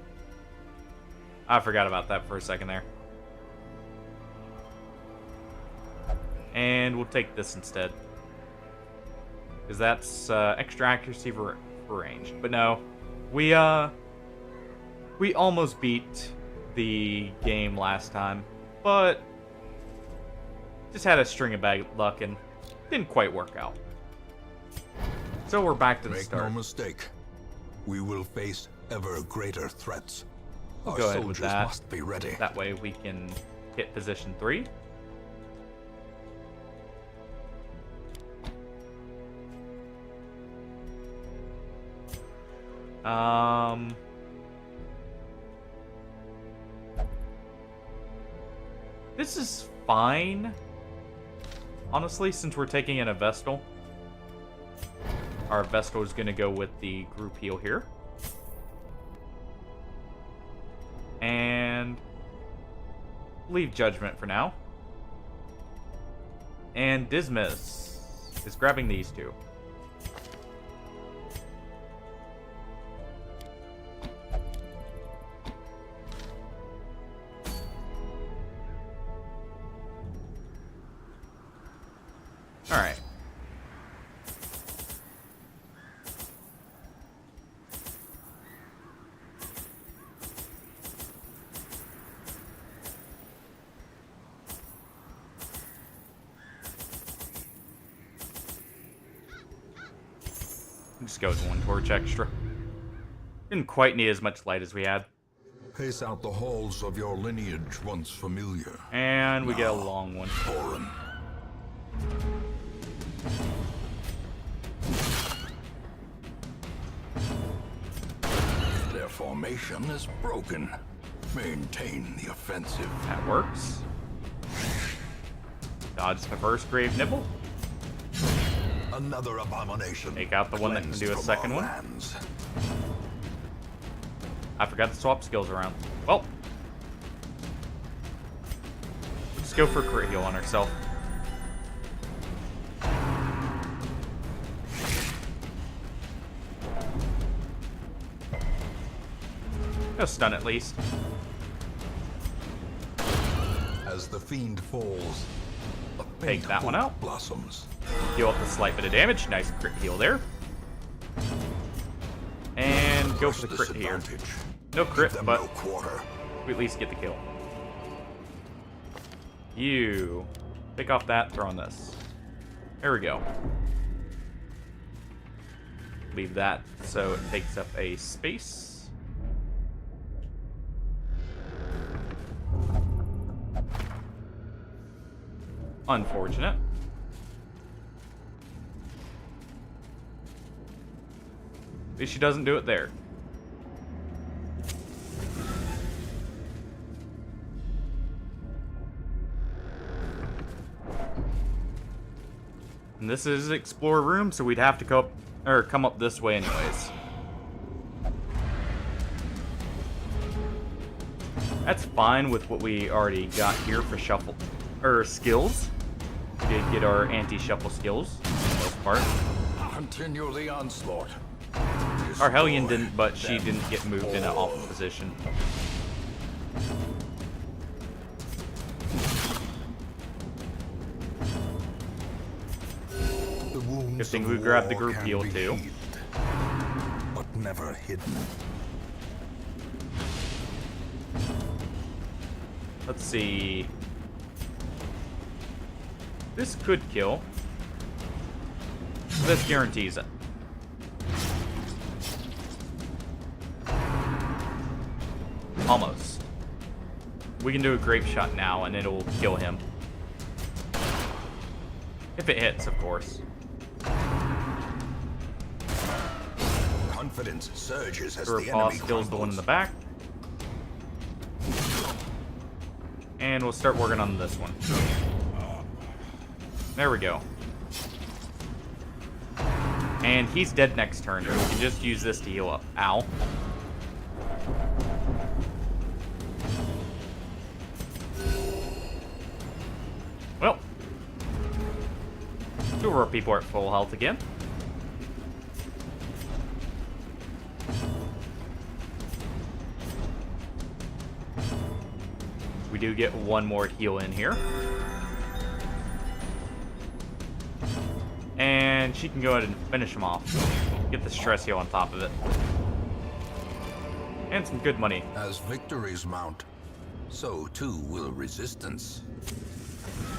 I forgot about that for a second there. And we'll take this instead. Because that's, extra accuracy for ranged. But no, we almost beat the game last time, but just had a string of bad luck and didn't quite work out. So we're back to the Make start. no mistake, we will face ever greater threats. We'll Our go ahead with soldiers that. must be ready. That way we can hit position 3. This is fine. Honestly, since we're taking in a Vestal. Our Vestal is going to go with the group heal here. And leave Judgment for now. And Dismas is grabbing these two. Alright. Just go with 1 torch extra. Didn't quite need as much light as we had. Pace out the halls of your lineage once familiar. And we get a long one. Foreign. Their formation is broken. Maintain the offensive. That works. Dodge the first Grave Nibble. Another abomination. Take out the one that can do a second one. Lands. I forgot to swap skills around. Well. Let's go for crit heal on herself. No stun at least. As the fiend falls, a Take that one out. blossoms. Heal up a slight bit of damage. Nice crit heal there. And go for the crit here. No crit, but no quarter. we at least get the kill. You pick off that, throw on this. There we go. Leave that so it takes up a space. Unfortunate. At least she doesn't do it there. And this is explore room, so we'd have to come up this way anyways. That's fine with what we already got here for shuffle skills. We did get our anti-shuffle skills for the most part. Continue the onslaught. Our Hellion didn't, but she didn't get moved in an awful position. Good thing we grabbed the group heal too. But never hidden. Let's see. This could kill. This guarantees it. Almost. We can do a grape shot now and it'll kill him. If it hits, of course. Confidence surges as Her the boss enemy kills the one in the crumbles. back. And we'll start working on this one. There we go. And he's dead next turn. We can just use this to heal up. Ow. Well. 2 of our people are at full health again. We do get 1 more heal in here. And she can go ahead and finish him off. Get the stress heal on top of it. And some good money. As victories mount, so too will resistance.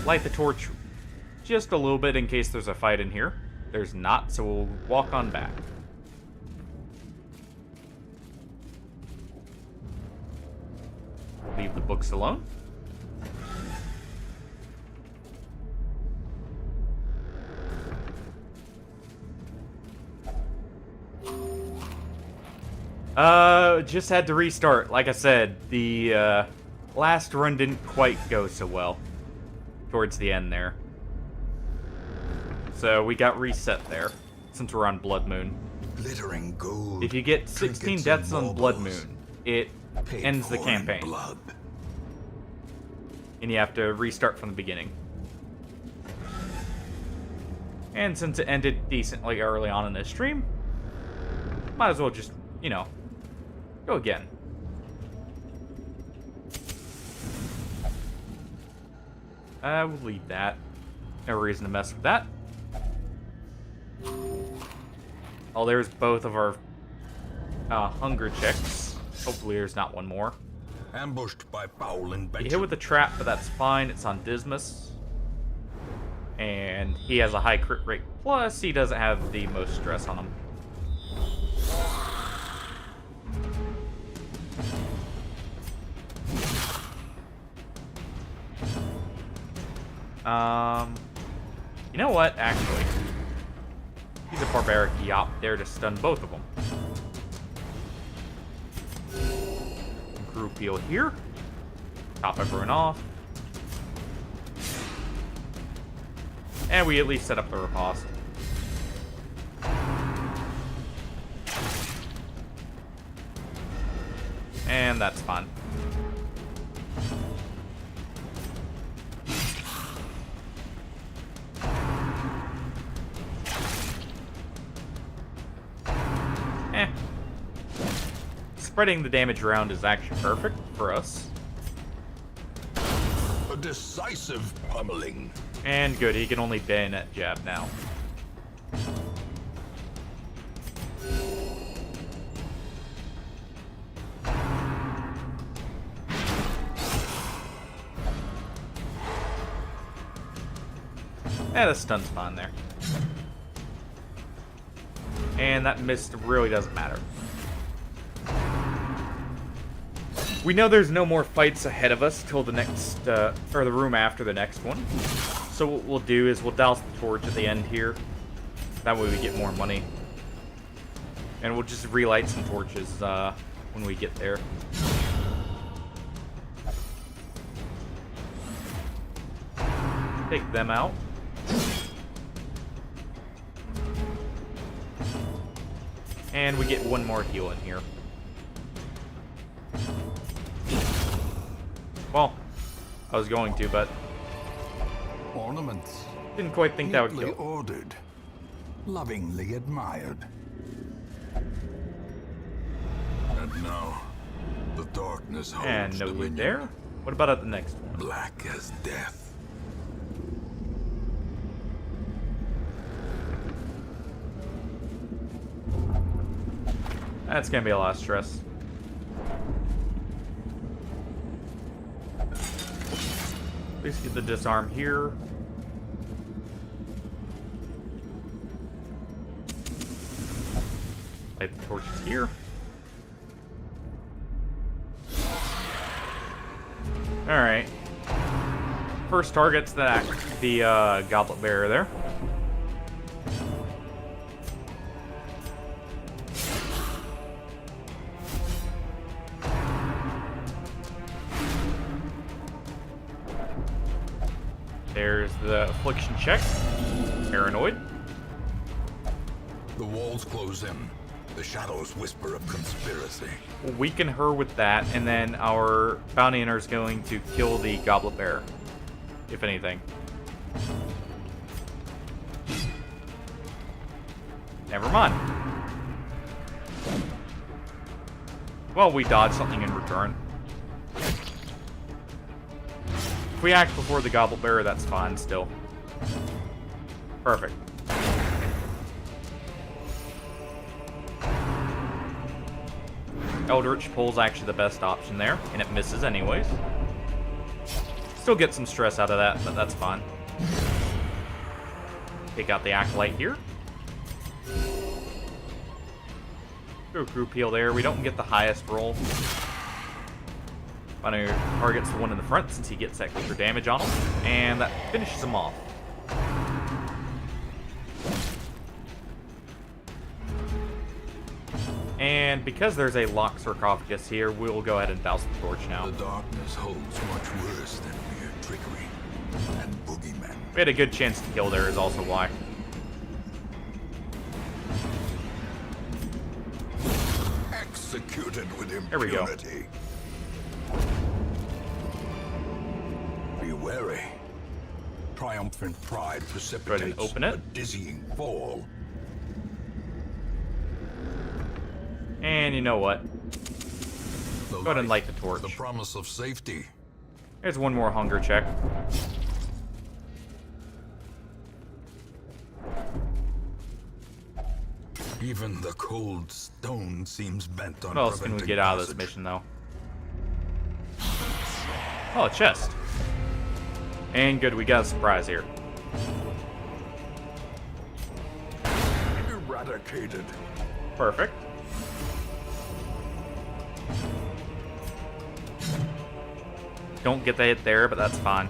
Light the torch just a little bit in case there's a fight in here. There's not, so we'll walk on back. Leave the books alone. Just had to restart. Like I said, the last run didn't quite go so well towards the end there. So we got reset there, since we're on Blood Moon. Glittering gold. If you get 16 trinkets deaths and on Blood baubles, Moon, it paid ends the for in campaign. blood. And you have to restart from the beginning. And since it ended decently early on in this stream, might as well just, you know, go again. We'll leave that. No reason to mess with that. Oh, there's both of our hunger checks. Hopefully there's not one more. Ambushed by foul He invention. hit with a trap, but that's fine. It's on Dismas. And he has a high crit rate. Plus, he doesn't have the most stress on him. You know what? Actually, he's a barbaric yop there to stun both of them. Group heal here. Top everyone off. And we at least set up the riposte. And that's fine. Spreading the damage around is actually perfect for us. A decisive pummeling. And good, he can only bayonet jab now. The stun's fine there. And that mist really doesn't matter. We know there's no more fights ahead of us till the next, or the room after the next one. So what we'll do is we'll douse the torch at the end here. That way we get more money. And we'll just relight some torches when we get there. Take them out. And we get one more heal in here. Well, I was going to, but Ornaments. didn't quite think that would Neatly kill. ordered. Lovingly admired. And now, the darkness holds And no loot dominion. there. What about at the next one? Black as death. That's gonna be a lot of stress. At least get the disarm here. Light the torches here. Alright. First target's the goblet bearer there. There's the affliction check. Paranoid. The walls close in. The shadows whisper of conspiracy. We'll weaken her with that, and then our bounty hunter is going to kill the goblet bearer, if anything. Never mind. Well, we dodged something in return. If we act before the goblet bearer, that's fine still. Perfect. Eldritch Pull's actually the best option there, and it misses anyways. Still get some stress out of that, but that's fine. Take out the Acolyte here. Go group heal there. We don't get the highest roll. Finally targets the one in the front since he gets extra damage on him, and that finishes him off. And And because there's a lock sarcophagus here, we'll go ahead and douse the torch now. The darkness holds much worse than mere trickery and boogeymen. We had a good chance to kill there is also why. Executed with impunity. There we go. Be wary. Triumphant pride Go ahead precipitates and open it. a dizzying fall. And you know what? Go ahead and light the torch. The promise of safety. Here's one more hunger check. Even the cold stone seems bent on What else can we preventing get out of this passage. mission, though? Oh, a chest. And good, we got a surprise here. Eradicated. Perfect. Don't get the hit there, but that's fine.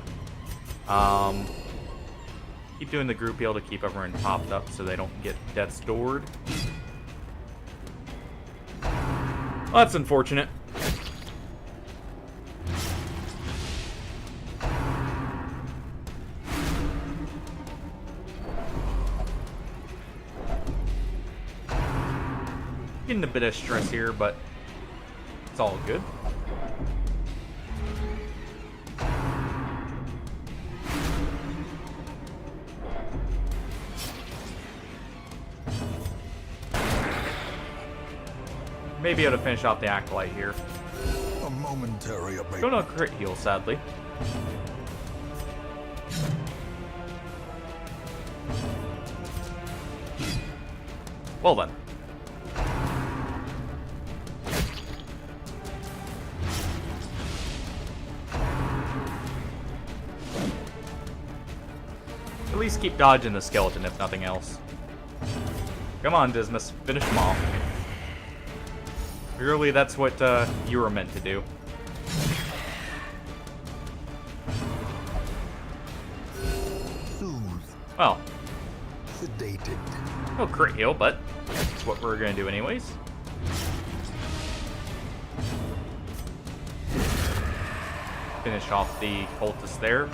Keep doing the group heal to keep everyone topped up so they don't get death stored. Well, that's unfortunate. Getting a bit of stress here, but it's all good. Maybe able to finish off the Acolyte here. A momentary abatement. Don't know crit heal, sadly. Well then. At least keep dodging the skeleton, if nothing else. Come on, Dismas. Finish them off. Really, that's what you were meant to do. Soothed. Well, Sedated. no crit heal, but that's what we're gonna do anyways. Finish off the cultist there.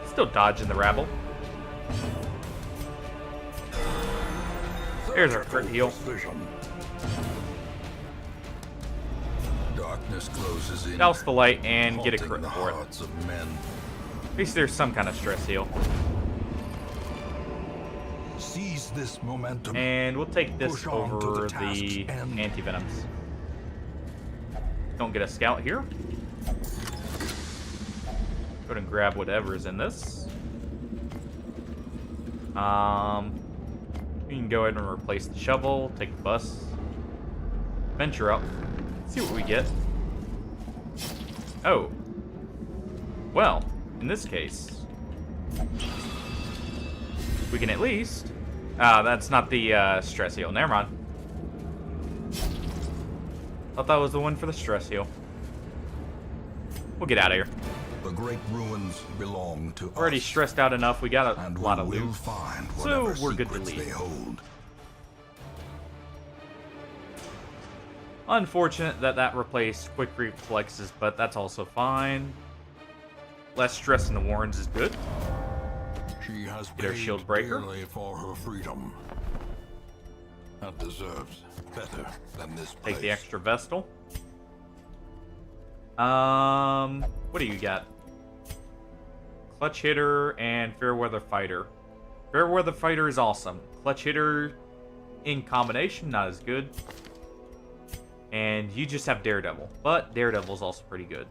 Still dodging the rabble. There's our crit heal. Precision. Darkness closes in. Douse the light and get a haunting crit the for it. hearts of men. At least there's some kind of stress heal. Seize this momentum. And we'll take this Push on to over the task's the end. anti-venoms. Don't get a scout here. Go ahead and grab whatever's in this. We can go ahead and replace the shovel, take the bus, venture up, see what we get. Oh. Well, in this case, we can at least... that's not the stress heal. Never mind. Thought that was the one for the stress heal. We'll get out of here. The great ruins belong to Already us, stressed out enough. We got a and lot of we will loot. find So whatever we're good to secrets leave. they hold. Unfortunate that that replaced quick reflexes, but that's also fine. Less stress in the Warrens is good. She has Get our paid shield breaker. dearly for her freedom. That deserves better than this place. Take the extra Vestal. What do you got? Clutch Hitter and Fairweather Fighter. Fairweather Fighter is awesome. Clutch Hitter in combination, not as good. And you just have Daredevil. But Daredevil's also pretty good.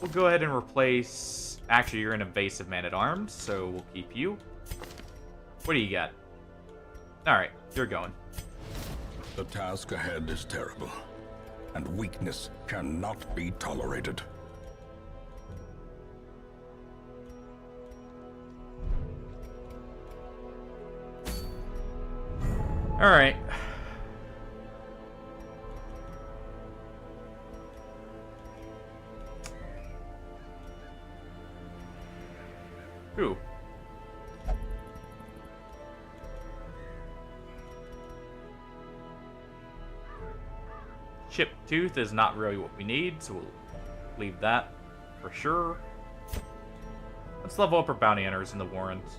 We'll go ahead and replace... Actually, you're an Evasive Man-at-Arms, so we'll keep you. What do you got? Alright, you're going. The task ahead is terrible, and weakness cannot be tolerated. Alright. Who? Chipped tooth is not really what we need, so we'll leave that for sure. Let's level up our bounty hunters in the Warrens.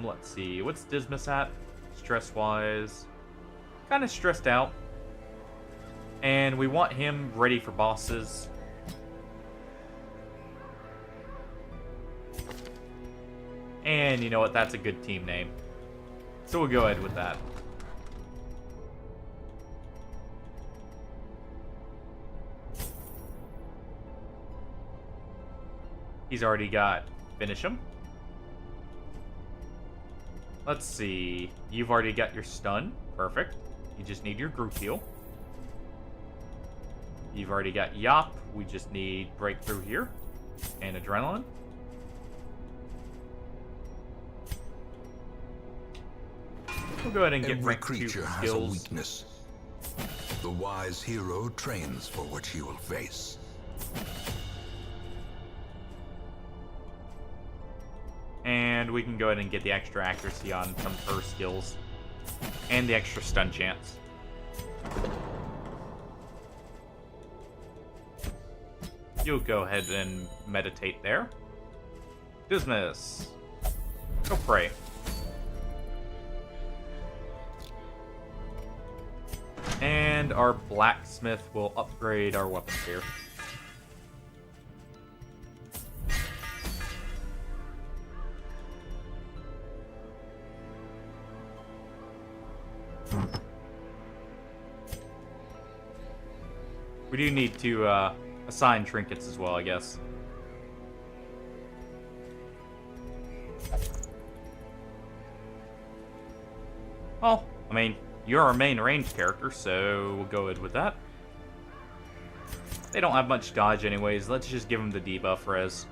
Let's see. What's Dismas at? Stress-wise. Kind of stressed out. And we want him ready for bosses. And you know what? That's a good team name. So we'll go ahead with that. He's already got finish him. Let's see. You've already got your stun. Perfect. You just need your group heal. You've already got Yop. We just need breakthrough here. And adrenaline. We'll go ahead and get Every rank 2 creature has a skills. weakness. The wise hero trains for what he will face. And we can go ahead and get the extra accuracy on some of her skills. And the extra stun chance. You'll go ahead and meditate there. Dismas. Go pray. And our blacksmith will upgrade our weapons here. We do need to assign trinkets as well, I guess. Well, I mean, you're our main range character, so we'll go ahead with that. They don't have much dodge anyways. Let's just give them the debuff res.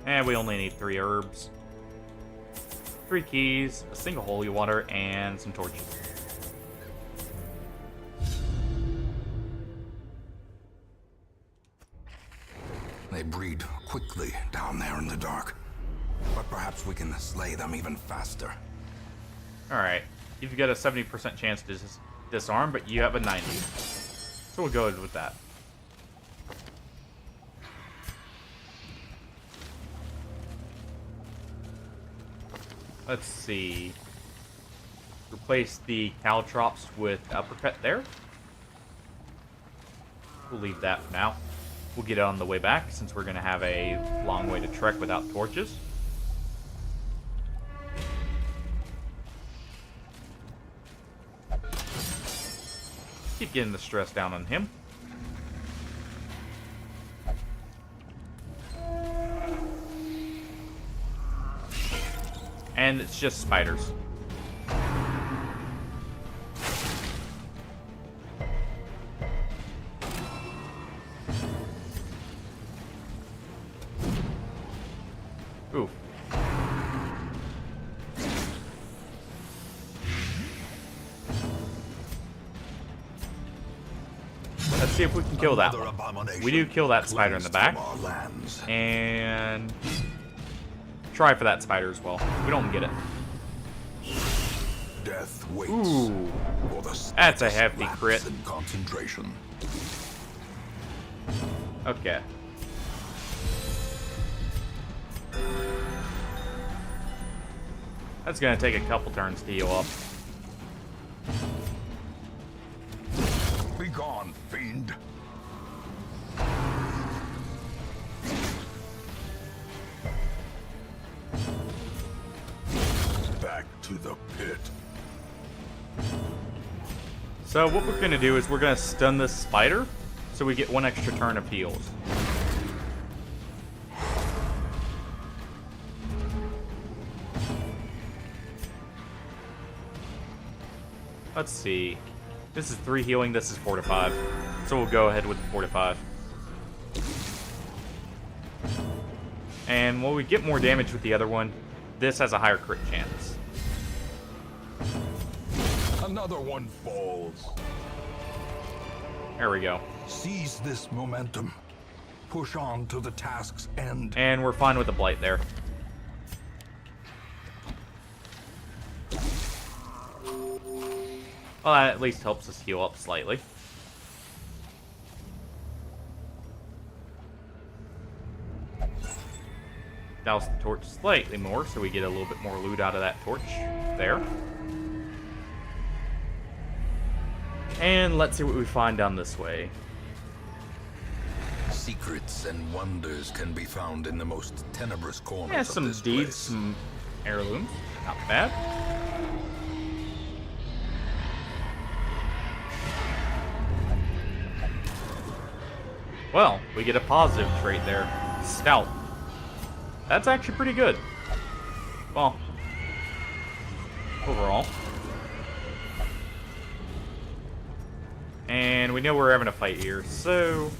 And we only need 3 herbs. 3 keys, a single holy water, and some torches. They breed quickly down there in the dark. But perhaps we can slay them even faster. Alright, you've got a 70% chance to disarm, but you have a 90. So we'll go ahead with that. Let's see. Replace the caltrops with uppercut there. We'll leave that for now. We'll get it on the way back since we're going to have a long way to trek without torches. Keep getting the stress down on him. And it's just spiders. Ooh. Let's see if we can kill that one. We do kill that spider in the back. And try for that spider as well. We don't get it. Death waits. Ooh. For the That's a hefty lapse crit. in concentration. Okay. That's gonna take a couple turns to heal up. Be gone, fiend. Back to the pit. So what we're gonna do is we're gonna stun this spider, so we get 1 extra turn of heals. Let's see. This is 3 healing, this is 4 to 5. So we'll go ahead with the 4 to 5. And while we get more damage with the other one, this has a higher crit chance. Another one falls. There we go. Seize this momentum. Push on to the task's end. And we're fine with the blight there. Well, that at least helps us heal up slightly. Douse the torch slightly more so we get a little bit more loot out of that torch. There. And let's see what we find down this way. Secrets and wonders can be found in the most tenebrous corners Yeah, of some this deeds, place. some heirlooms. Not bad. Well, we get a positive trait there. Stout. That's actually pretty good. Well, overall. And we know we're having a fight here, so...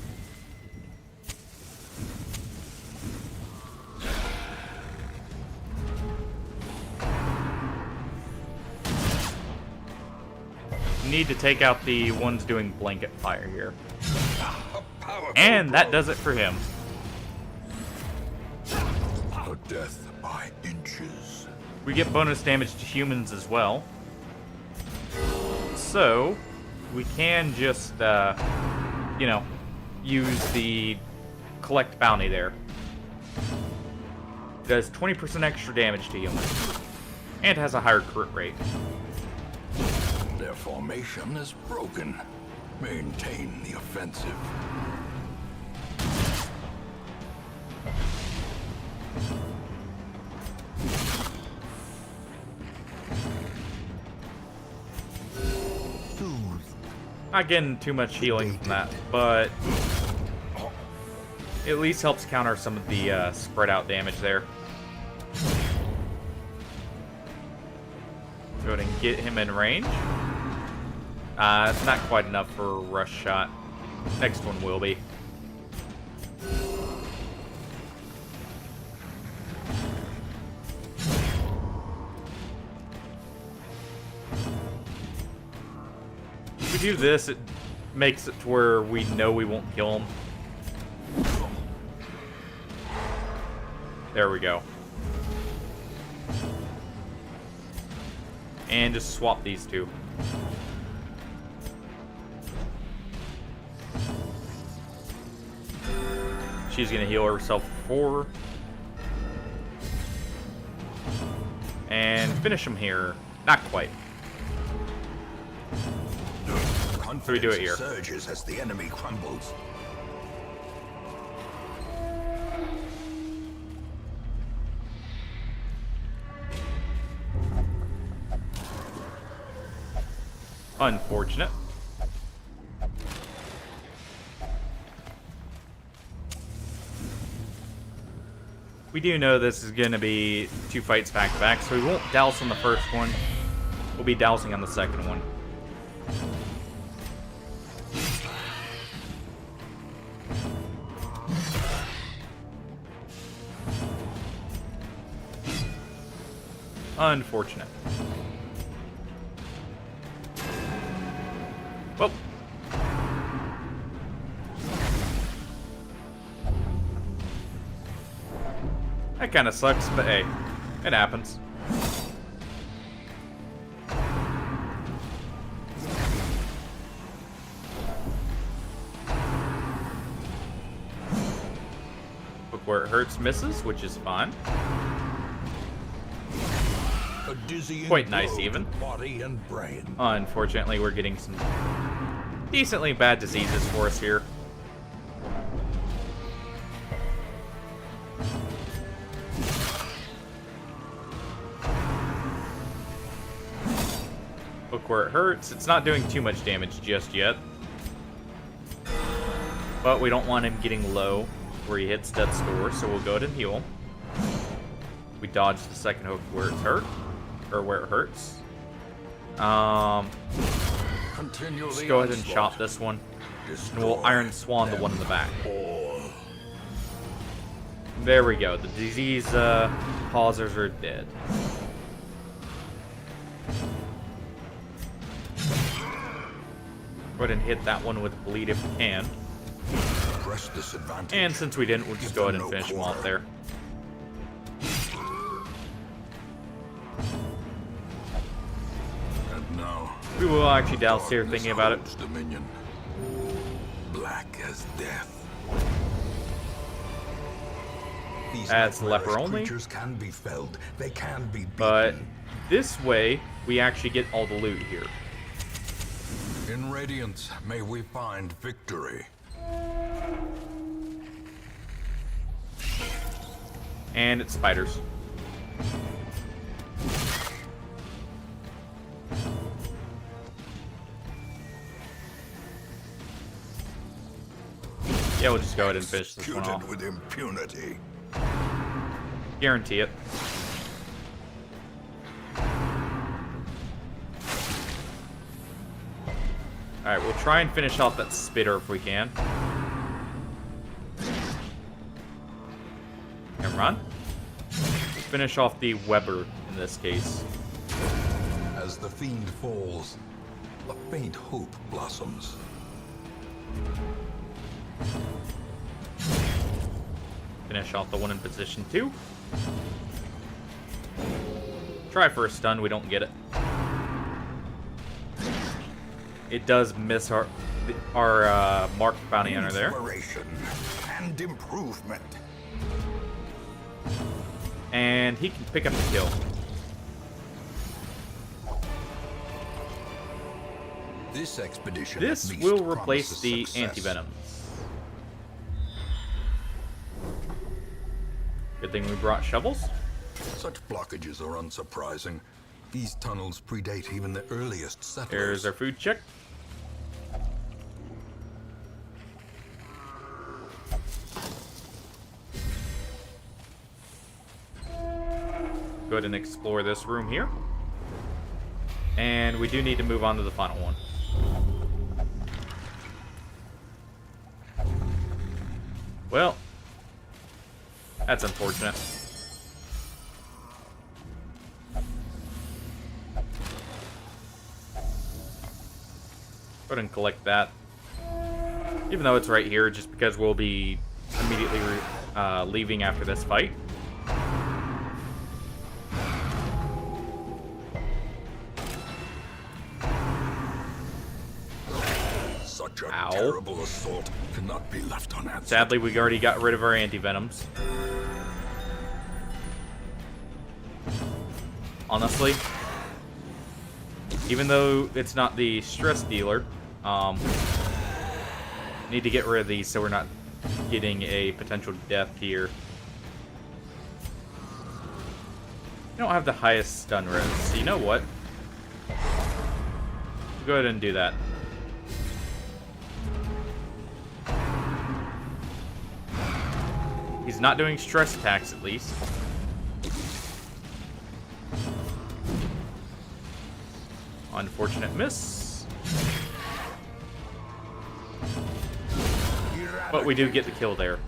need to take out the ones doing blanket fire here. And that does it for him. A death by inches. We get bonus damage to humans as well. So, we can just, you know, use the collect bounty there. It does 20% extra damage to humans. And has a higher crit rate. Their formation is broken. Maintain the offensive. Not getting too much healing from that, but it at least helps counter some of the spread out damage there. Go ahead and get him in range. It's not quite enough for a rush shot. Next one will be. If we do this, it makes it to where we know we won't kill him. There we go. And just swap these two. She's gonna heal herself for 4. And finish him here. Not quite. So we do it here. Surges as the enemy crumbles. Unfortunate. We do know this is going to be 2 fights back to back, so we won't douse on the first one. We'll be dousing on the second one. Unfortunate. Well. That kind of sucks, but hey, it happens. Look where it hurts, misses, which is fine. A dizzying Quite nice, blow even. to body and brain. Unfortunately, we're getting some decently bad diseases for us here. Look where it hurts. It's not doing too much damage just yet. But we don't want him getting low where he hits death's door, so we'll go ahead and heal him. We dodge the second hook where it's hurt. Or where it hurts. Continue Just the go ahead and onslaught. chop this one. And Destroy we'll Iron Swan the one in the back. all. There we go. The disease causers are dead. Go ahead and hit that one with bleed if we can. Press this advantage. And since we didn't, we'll just go ahead and finish him off there. And now We will actually douse here thinking about it. Dominion. Black as death. These That's leper nightmarish only. creatures can be felled. They can be beaten. But this way, we actually get all the loot here. In Radiance, may we find victory. And it's spiders. Yeah, we'll just go ahead and finish this one off. With impunity. Guarantee it. Alright, we'll try and finish off that spitter if we can. And run. Finish off the Weber in this case. As the fiend falls, a faint hope blossoms. Finish off the one in position 2. Try for a stun, we don't get it. It does miss our marked bounty hunter there. Inspiration and improvement. And he can pick up the kill. This expedition This at least will replace promises the success. anti-venoms. Good thing we brought shovels. Such blockages are unsurprising. These tunnels predate even the earliest settlers. There's our food check. Go ahead and explore this room here. And we do need to move on to the final one. Well, that's unfortunate. Go ahead and collect that. Even though it's right here, just because we'll be immediately leaving after this fight. Such a Ow. terrible assault cannot be left unanswered. Sadly, we already got rid of our anti-venoms. Honestly, even though it's not the stress dealer, need to get rid of these so we're not getting a potential death here. You don't have the highest stun res, so you know what? Go ahead and do that. He's not doing stress attacks, at least. Unfortunate miss. But we do get the kill there.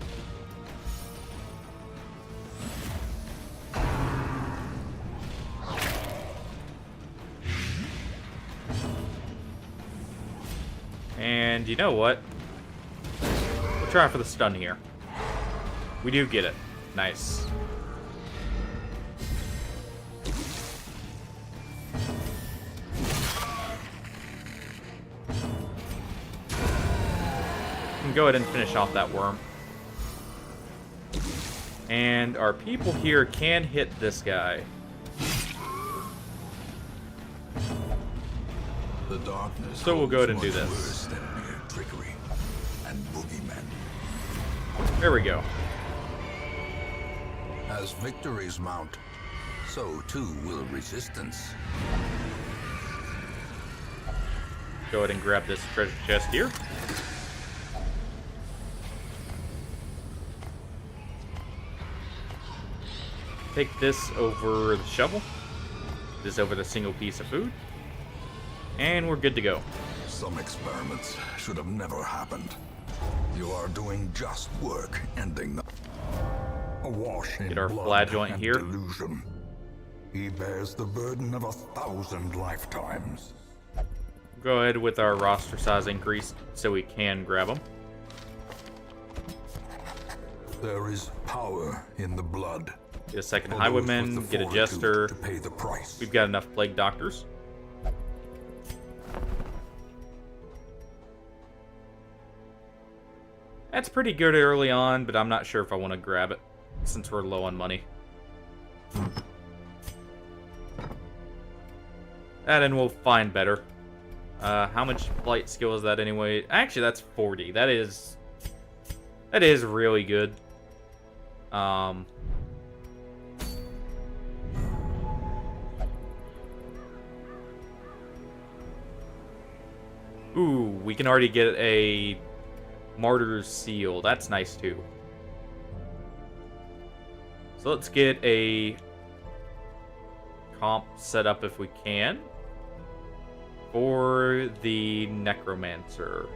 And you know what? We'll try for the stun here. We do get it. Nice. And go ahead and finish off that worm. And our people here can hit this guy. The darkness So we'll go ahead and do holds much this. worse than mere trickery and boogeymen. There we go. As victories mount, so too will resistance. Go ahead and grab this treasure chest here. Take this over the shovel. This over the single piece of food. And we're good to go. Some experiments should have never happened. You are doing just work, ending them. A awash in Get our blood flagellant and here. delusion. He bears the burden of 1,000 lifetimes. Go ahead with our roster size increase so we can grab them. There is power in the blood. Get a second For those with highwayman, the get a fortitude jester. to pay the price. We've got enough plague doctors. That's pretty good early on, but I'm not sure if I want to grab it since we're low on money. That and we'll find better. How much flight skill is that anyway? Actually, that's 40. That is really good. Ooh, we can already get a Martyr's Seal. That's nice too. So let's get a comp set up if we can for the Necromancer.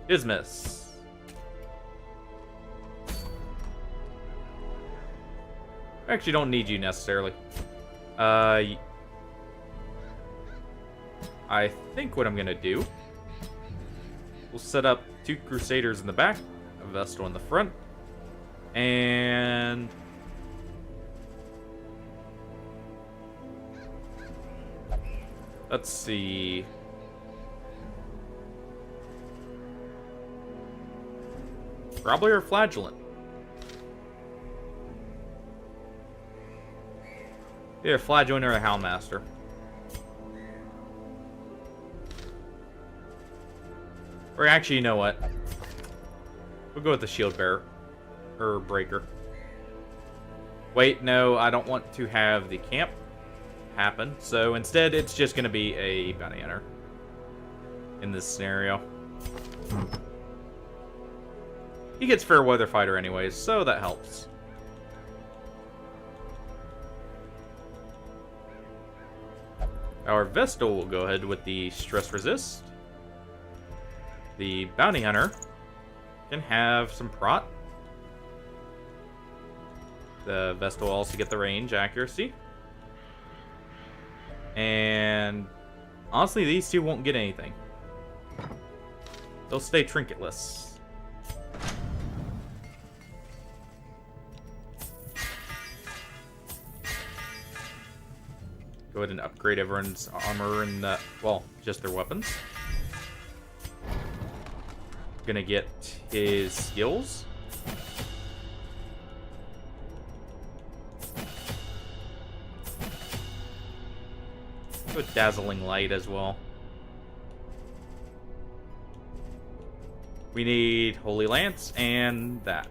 Dismiss. I actually don't need you necessarily. I think what I'm gonna do, we'll set up 2 Crusaders in the back, a Vestal in the front, and let's see. Probably our Flagellant. Yeah, Flagellant or a Houndmaster. Or actually, you know what? We'll go with the Shield Bearer. Or Breaker. Wait, no, I don't want to have the camp happen. So instead, it's just going to be a Bounty Hunter. In this scenario. He gets Fair Weather Fighter anyways, so that helps. Our Vestal will go ahead with the Stress Resist. The Bounty Hunter can have some prot. The Vestal will also get the range accuracy. And honestly, these two won't get anything. They'll stay trinketless. Go ahead and upgrade everyone's armor and, well, just their weapons. Gonna get his skills. Go Dazzling Light as well. We need Holy Lance and that.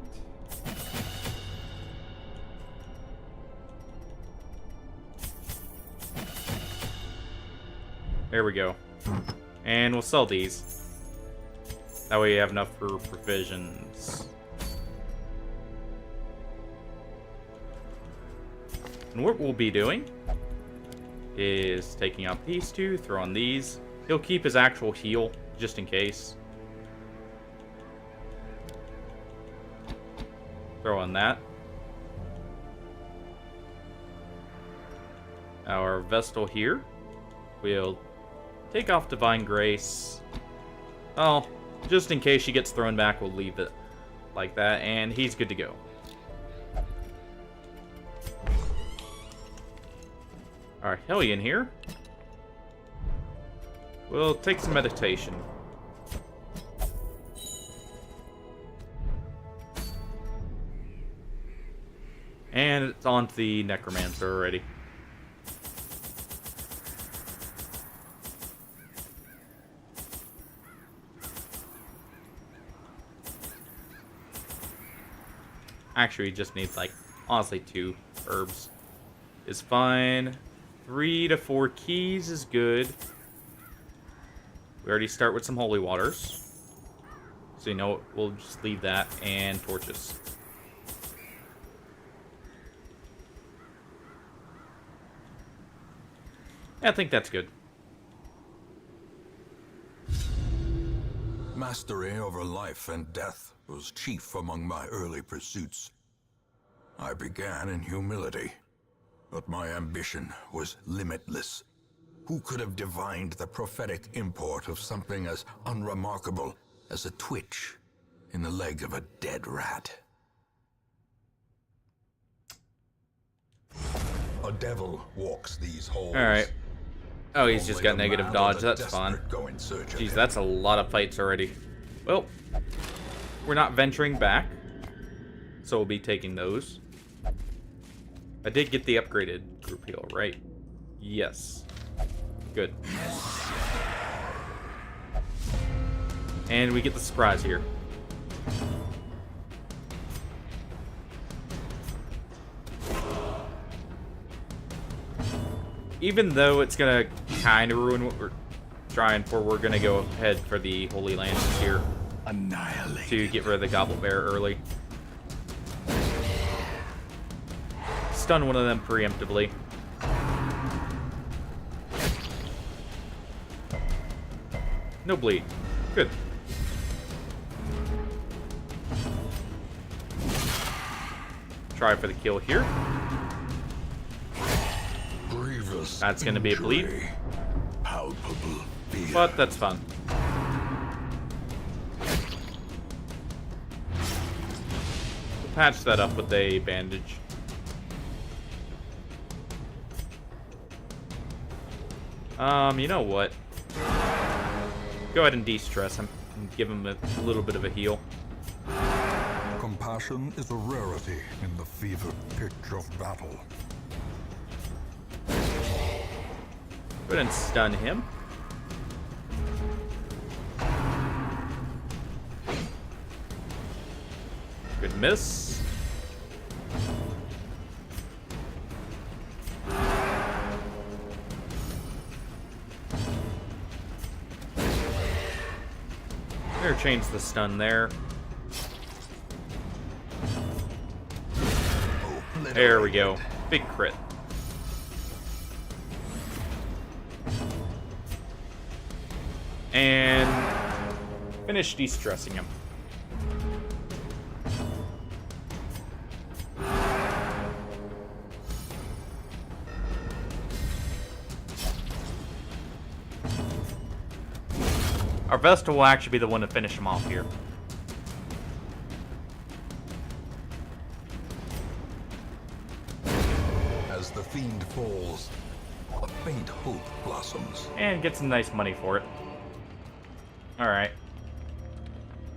There we go. And we'll sell these. That way you have enough for provisions. And what we'll be doing is taking out these two, throw on these. He'll keep his actual heal, just in case. Throw on that. Our Vestal here will take off Divine Grace. Oh, just in case she gets thrown back, we'll leave it like that, and he's good to go. Our Hellion here will take some meditation. And it's on to the Necromancer already. Actually, we just need, like, honestly, 2 herbs is fine. 3 to 4 keys is good. We already start with some holy waters. So, you know what? We'll just leave that and torches. Yeah, I think that's good. Mastery over life and death was chief among my early pursuits. I began in humility, but my ambition was limitless. Who could have divined the prophetic import of something as unremarkable as a twitch in the leg of a dead rat? A devil walks these halls. Alright. Oh, he's just Only got the negative mad or dodge. the That's fine. desperate go in search of Jeez, him. that's a lot of fights already. Well, we're not venturing back, so we'll be taking those. I did get the upgraded group heal, right? Yes. Good. And we get the surprise here. Even though it's gonna kind of ruin what we're trying for, we're gonna go ahead for the Holy Lances here Annihilate. to get rid of the Goblet Bear early. Stun one of them preemptively. No bleed. Good. Try for the kill here. Grievous That's gonna be a bleed. injury. Palpable fear. But that's fun. We'll patch that up with a bandage. You know what? Go ahead and de-stress him and give him a little bit of a heal. Compassion is a rarity in the fevered pitch of battle. Go ahead and stun him. Good miss. Change the stun there. There we go. Big crit. And finish de-stressing him. Our Vestal will actually be the one to finish him off here. As the fiend falls, a faint hope blossoms. And get some nice money for it. Alright.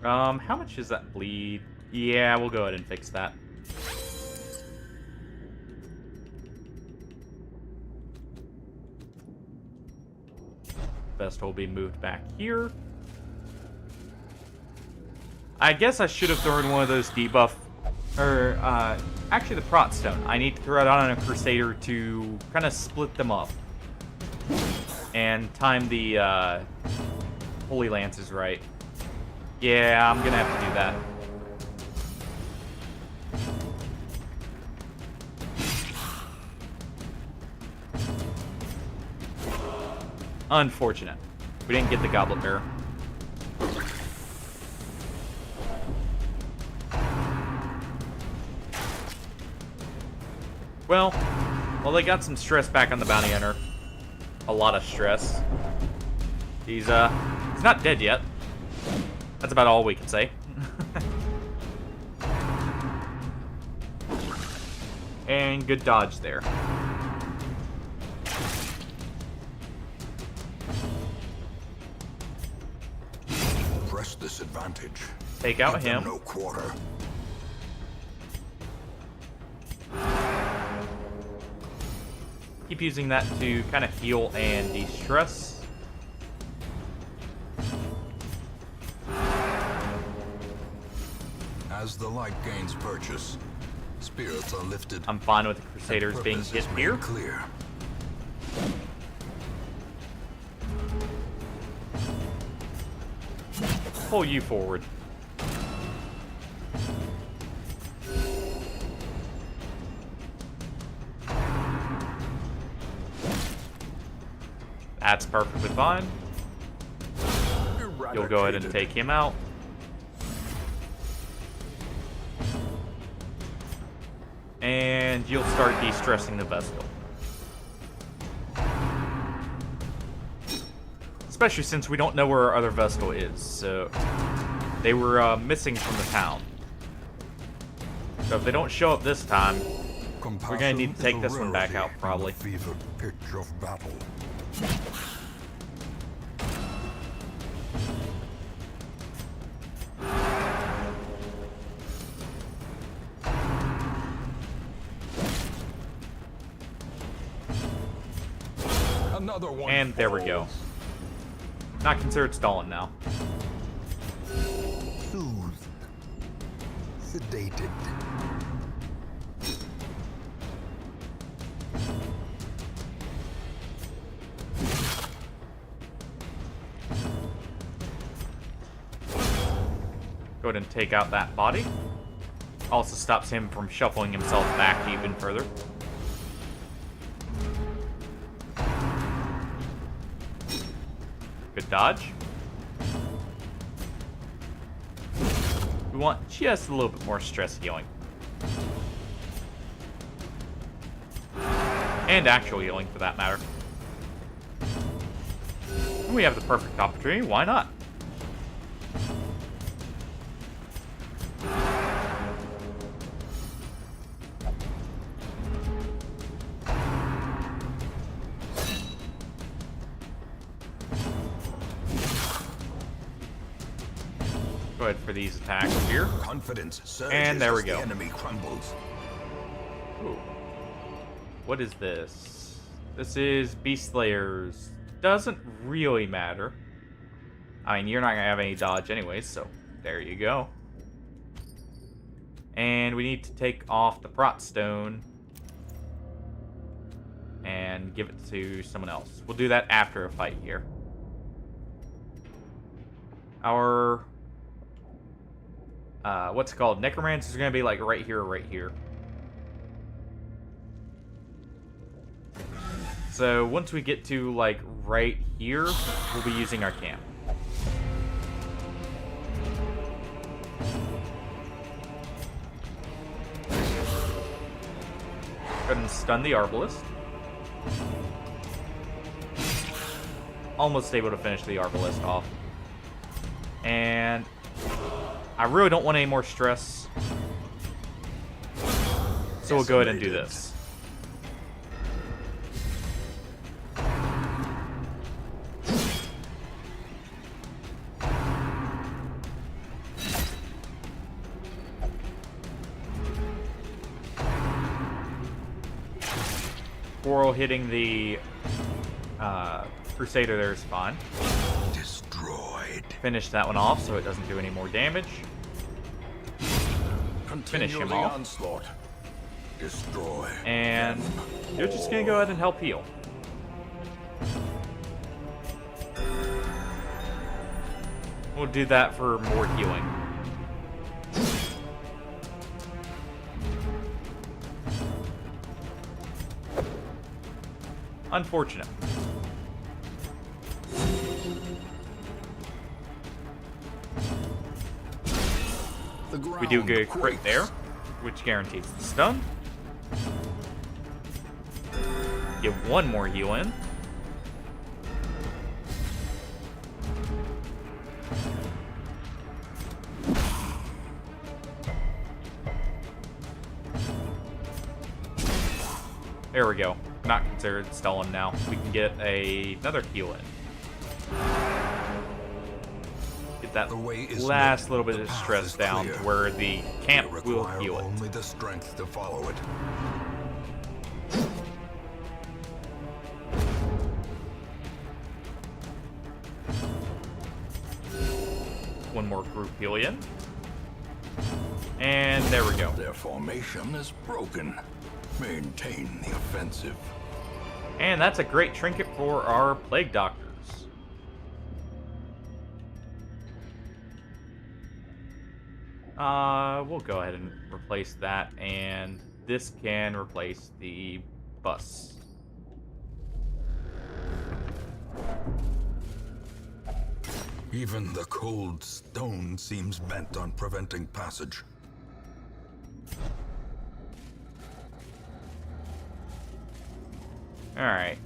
How much is that bleed? Yeah, we'll go ahead and fix that. Vestal will be moved back here. I guess I should have thrown one of those debuff, or actually the Prot Stone. I need to throw it on a Crusader to kind of split them up. And time the Holy Lances right. Yeah, I'm gonna have to do that. Unfortunate. We didn't get the Goblet Bear. Well, they got some stress back on the bounty hunter. A lot of stress. He's not dead yet. That's about all we can say. And good dodge there. Press this advantage. Take out Give them him. no quarter. Keep using that to kind of heal and de-stress. As the light gains purchase, spirits are lifted. I'm fine with the Crusaders being purpose hit is made here. clear. Pull you forward. That's perfectly fine. You'll go ahead and take him out. And you'll start de-stressing the vessel. Especially since we don't know where our other vessel is, so they were missing from the town. So if they don't show up this time, we're gonna need to take this one back out, probably. Fevered pitch of battle. Another one. And there we go. Not considered stalling now. Soothed. Sedated. Go ahead and take out that body. Also stops him from shuffling himself back even further. Good dodge. We want just a little bit more stress healing. And actual healing, for that matter. We have the perfect opportunity, why not? Go ahead for these attacks here. Confidence surges And there we as go. The enemy crumbles. Ooh. What is this? This is Beast Slayers. Doesn't really matter. I mean, you're not gonna have any dodge anyways, so there you go. And we need to take off the Prot Stone and give it to someone else. We'll do that after a fight here. Our what's it called? Necromancer is gonna be like right here, right here. So once we get to like right here, we'll be using our camp. Go ahead and stun the Arbalist. Almost able to finish the Arbalist off. And I really don't want any more stress. So we'll go ahead and do this. Coral hitting the Crusader there is fine. Destroyed. Finish that one off so it doesn't do any more damage. Finish him off. Onslaught. Destroy. And you're just gonna go ahead and help heal. We'll do that for more healing. Unfortunate. We do get a crit there, which guarantees the stun. Get one more heal in. There we go. Not considered stolen now. We can get another heal in. Get that last little bit of stress down to where the camp will heal it. Only the strength to follow it. One more group heal in. And there we go. Their formation is broken. Maintain the offensive. And that's a great trinket for our Plague Doctors. We'll go ahead and replace that, and this can replace the bus. Even the cold stone seems bent on preventing passage. Alright.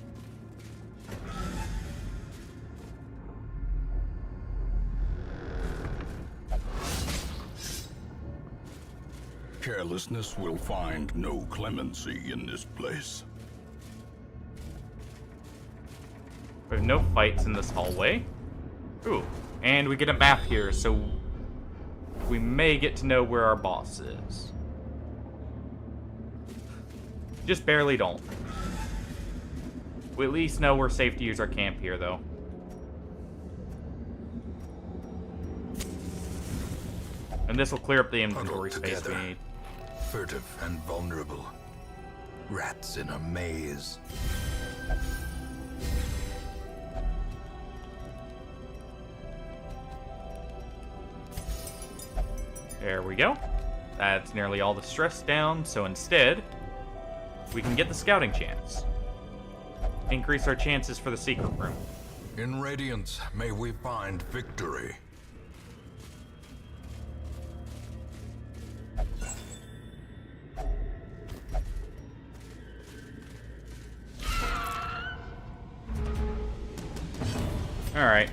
Carelessness will find no clemency in this place. We have no fights in this hallway. Ooh, and we get a map here, so we may get to know where our boss is. Just barely don't. We at least know we're safe to use our camp here, though. And this will clear up the inventory space we need. Furtive and vulnerable. Rats in a maze. There we go. That's nearly all the stress down, so instead, we can get the scouting chance. Increase our chances for the secret room. In Radiance, may we find victory. Alright.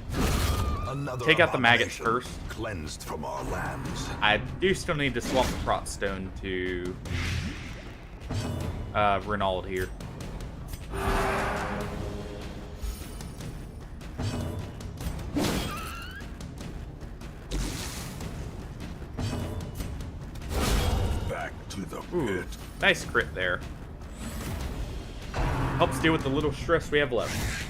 Another Take out the maggots abomination first. Cleansed from our lands. I do still need to swap the Prot Stone to Renauld here. Back to the Ooh, pit. nice crit there. Helps deal with the little stress we have left.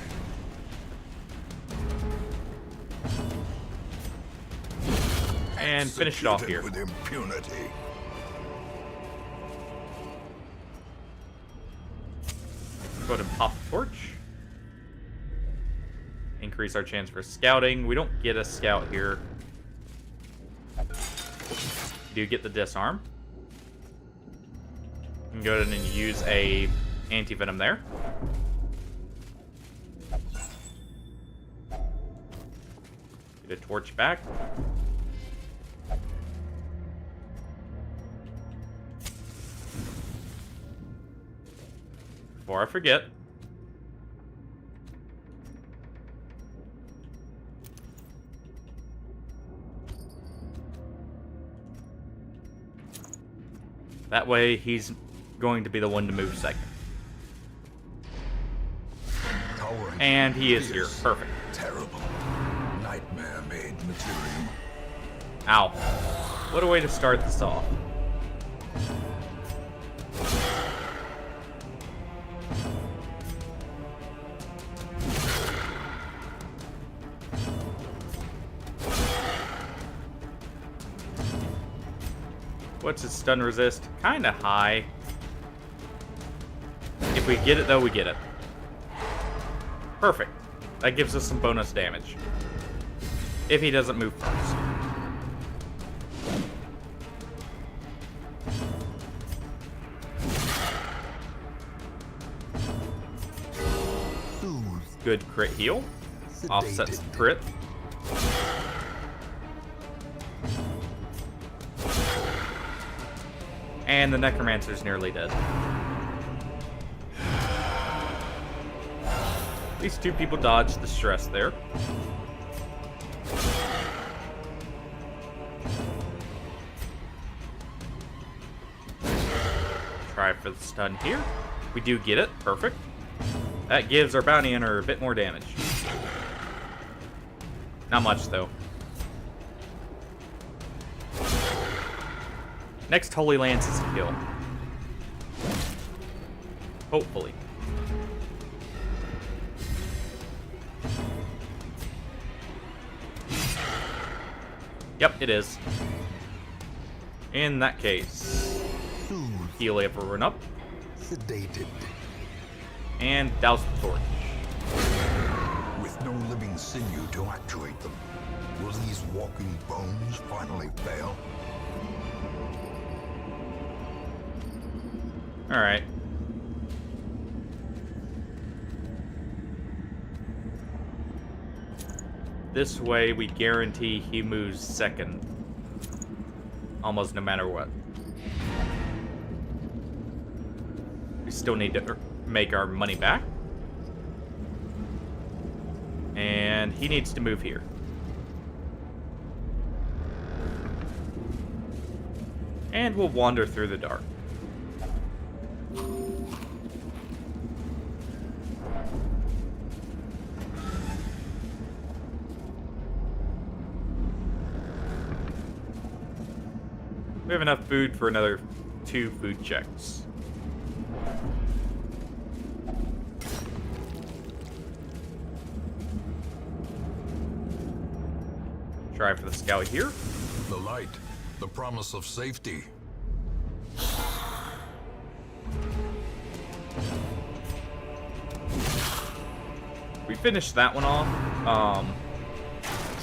And finish it off here. With impunity. Go ahead and pop the torch. Increase our chance for scouting. We don't get a scout here. Do get the disarm. And go ahead and use a anti-venom there. Get a torch back. Before I forget. That way, he's going to be the one to move second. Towering And he is here. fierce, Perfect. Terrible. Nightmare-made material. Ow. What a way to start this off. What's his stun resist? Kinda high. If we get it, though, we get it. Perfect. That gives us some bonus damage. If he doesn't move first. Good crit heal. Offsets the crit. And the Necromancer's nearly dead. At least two people dodged the stress there. Try for the stun here. We do get it. Perfect. That gives our bounty hunter a bit more damage. Not much, though. Next Holy Lance is a kill. Hopefully. Yep, it is. In that case, heal everyone up. Sedated. And douse the torch. With no living sinew to actuate them, will these walking bones finally fail? Alright. This way, we guarantee he moves second. Almost no matter what. We still need to make our money back. And he needs to move here. And we'll wander through the dark. We have enough food for another 2 food checks. Try for the scout here. The light, the promise of safety. We finished that one off.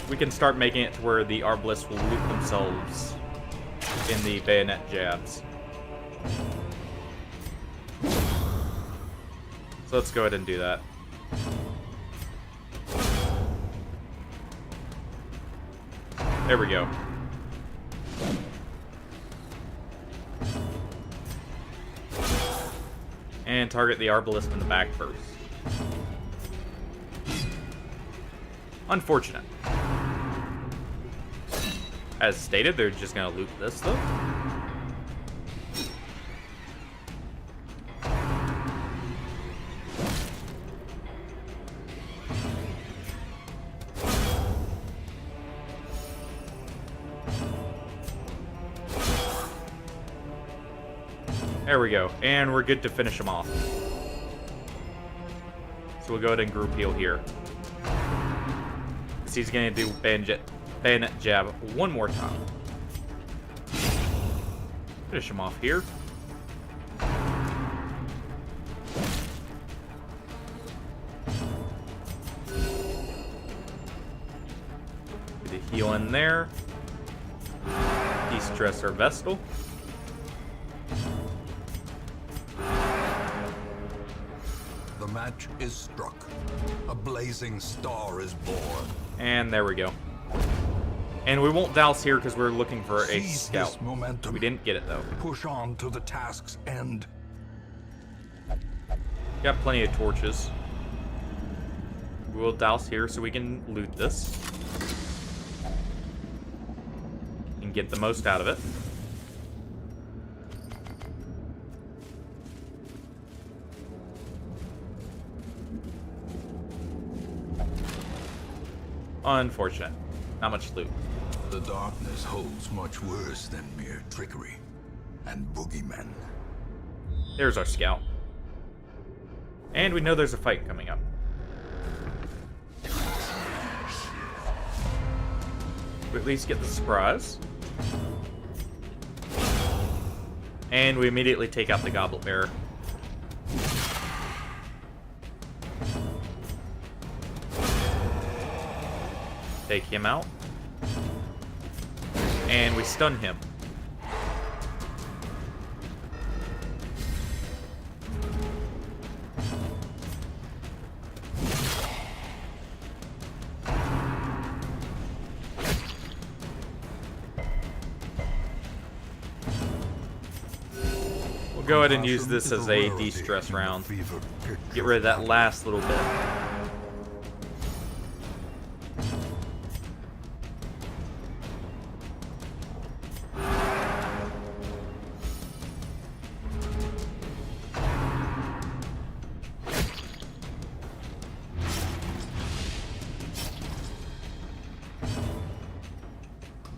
We can start making it to where the arbalists will loot themselves in the bayonet jabs. So let's go ahead and do that. There we go. And target the arbalist in the back first. Unfortunate. As stated, they're just gonna loot this though. There we go, and we're good to finish him off. So we'll go ahead and group heal here. Because he's going to do bayonet jab one more time. Finish him off here. Get a heal in there. De-stress our Vestal. The match is struck. A blazing star is born. And there we go. And we won't douse here because we're looking for a Seize scout. this momentum. We didn't get it though. Push on to the task's end. Got plenty of torches. We will douse here so we can loot this. And get the most out of it. Unfortunate. Not much loot. The darkness holds much worse than mere trickery and boogeymen. There's our scout. And we know there's a fight coming up. We at least get the surprise. And we immediately take out the Goblet Bearer. Take him out. And we stun him. We'll go ahead and use this as a de-stress round. Get rid of that last little bit.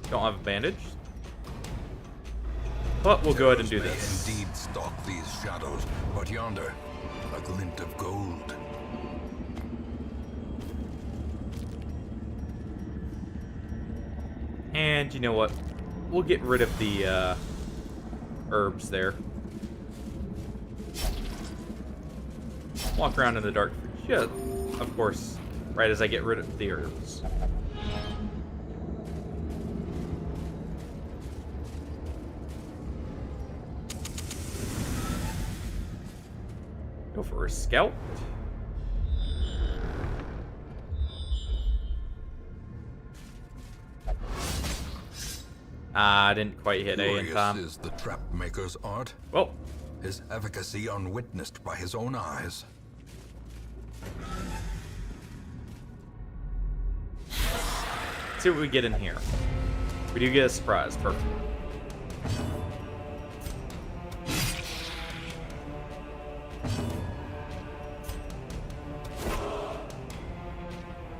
Don't have a bandage. But we'll go ahead and do this. Indeed stalk these shadows, but yonder, a glint of gold. And you know what? We'll get rid of the herbs there. Walk around in the dark for just, of course, right as I get rid of the herbs. Go for a scout. I didn't quite hit A in Curious time. is the trap maker's art. Well, His efficacy unwitnessed by his own eyes. let's see what we get in here. We do get a surprise. Perfect.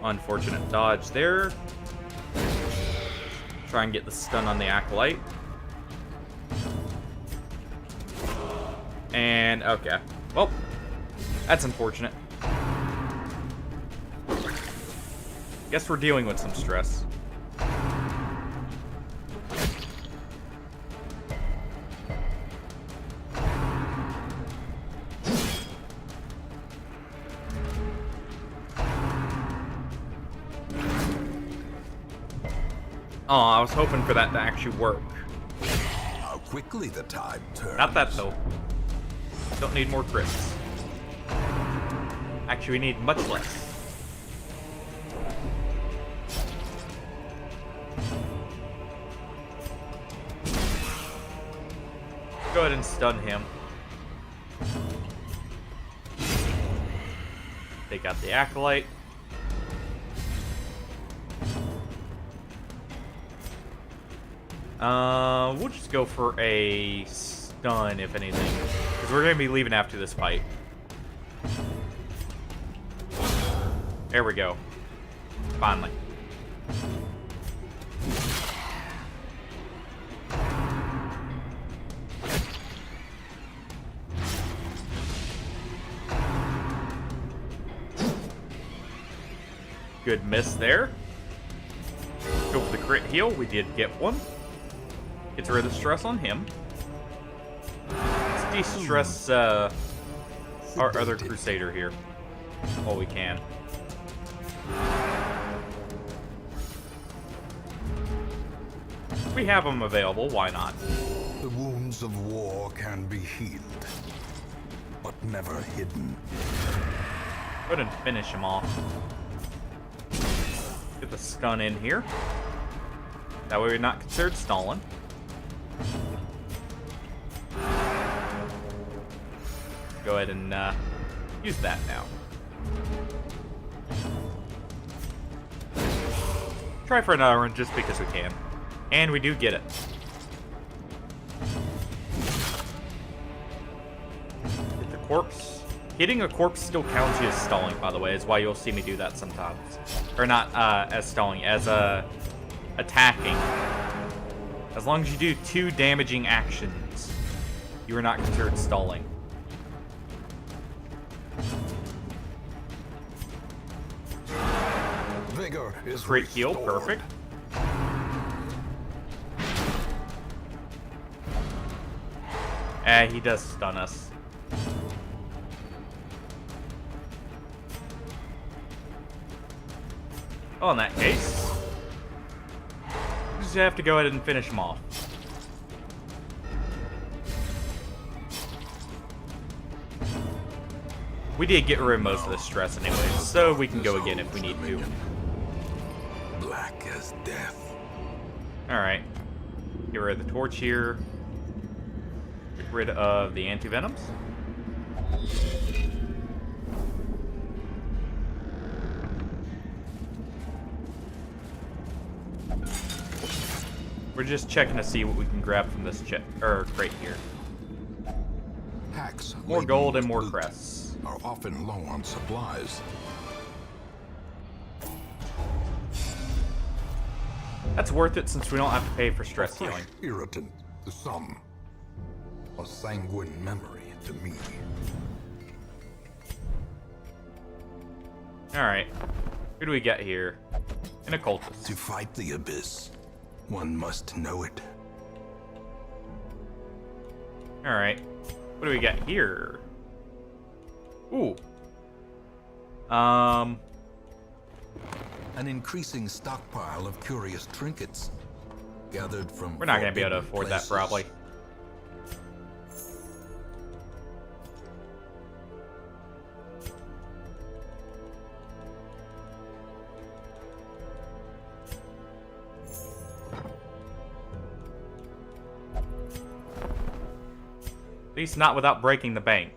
Unfortunate dodge there. Try and get the stun on the Acolyte. And, okay. Well, that's unfortunate. Guess we're dealing with some stress. Oh, I was hoping for that to actually work. How quickly the tide turns. Not that, though. Don't need more crits. Actually, we need much less. Go ahead and stun him. Take out the Acolyte. We'll just go for a stun, if anything. Because we're going to be leaving after this fight. There we go. Finally. Good miss there. Go for the crit heal. We did get one. Gets rid of the stress on him. Let's de-stress our other Crusader here while we can. We have them available, why not? The wounds of war can be healed, but never hidden. Go ahead and finish him off. Get the stun in here. That way we're not considered stalling. Go ahead and use that now. Try for another one just because we can. And we do get it. Hit the corpse. Hitting a corpse still counts you as stalling, by the way. Is why you'll see me do that sometimes. Or not as stalling, as attacking. As long as you do 2 damaging actions, you are not considered stalling. Vigor is Crit heal, restored. perfect. He does stun us. Oh, in that case, we just have to go ahead and finish him off. We did get rid of most of the stress anyways, so we can go again if we need to. Black as death. Alright. Get rid of the torch here. Get rid of the anti-venoms. We're just checking to see what we can grab from this crate here. Hacks More laden gold and with more loot crests. are often low on supplies. That's worth it since we don't have to pay for A stress fresh healing. irritant to some. A sanguine memory to me. Alright. Who do we get here? An occultist. To fight the abyss, one must know it. Alright. What do we got here? Ooh. An increasing stockpile of curious trinkets gathered from We're not going to be able to forbidden afford that, places. probably. At least not without breaking the bank.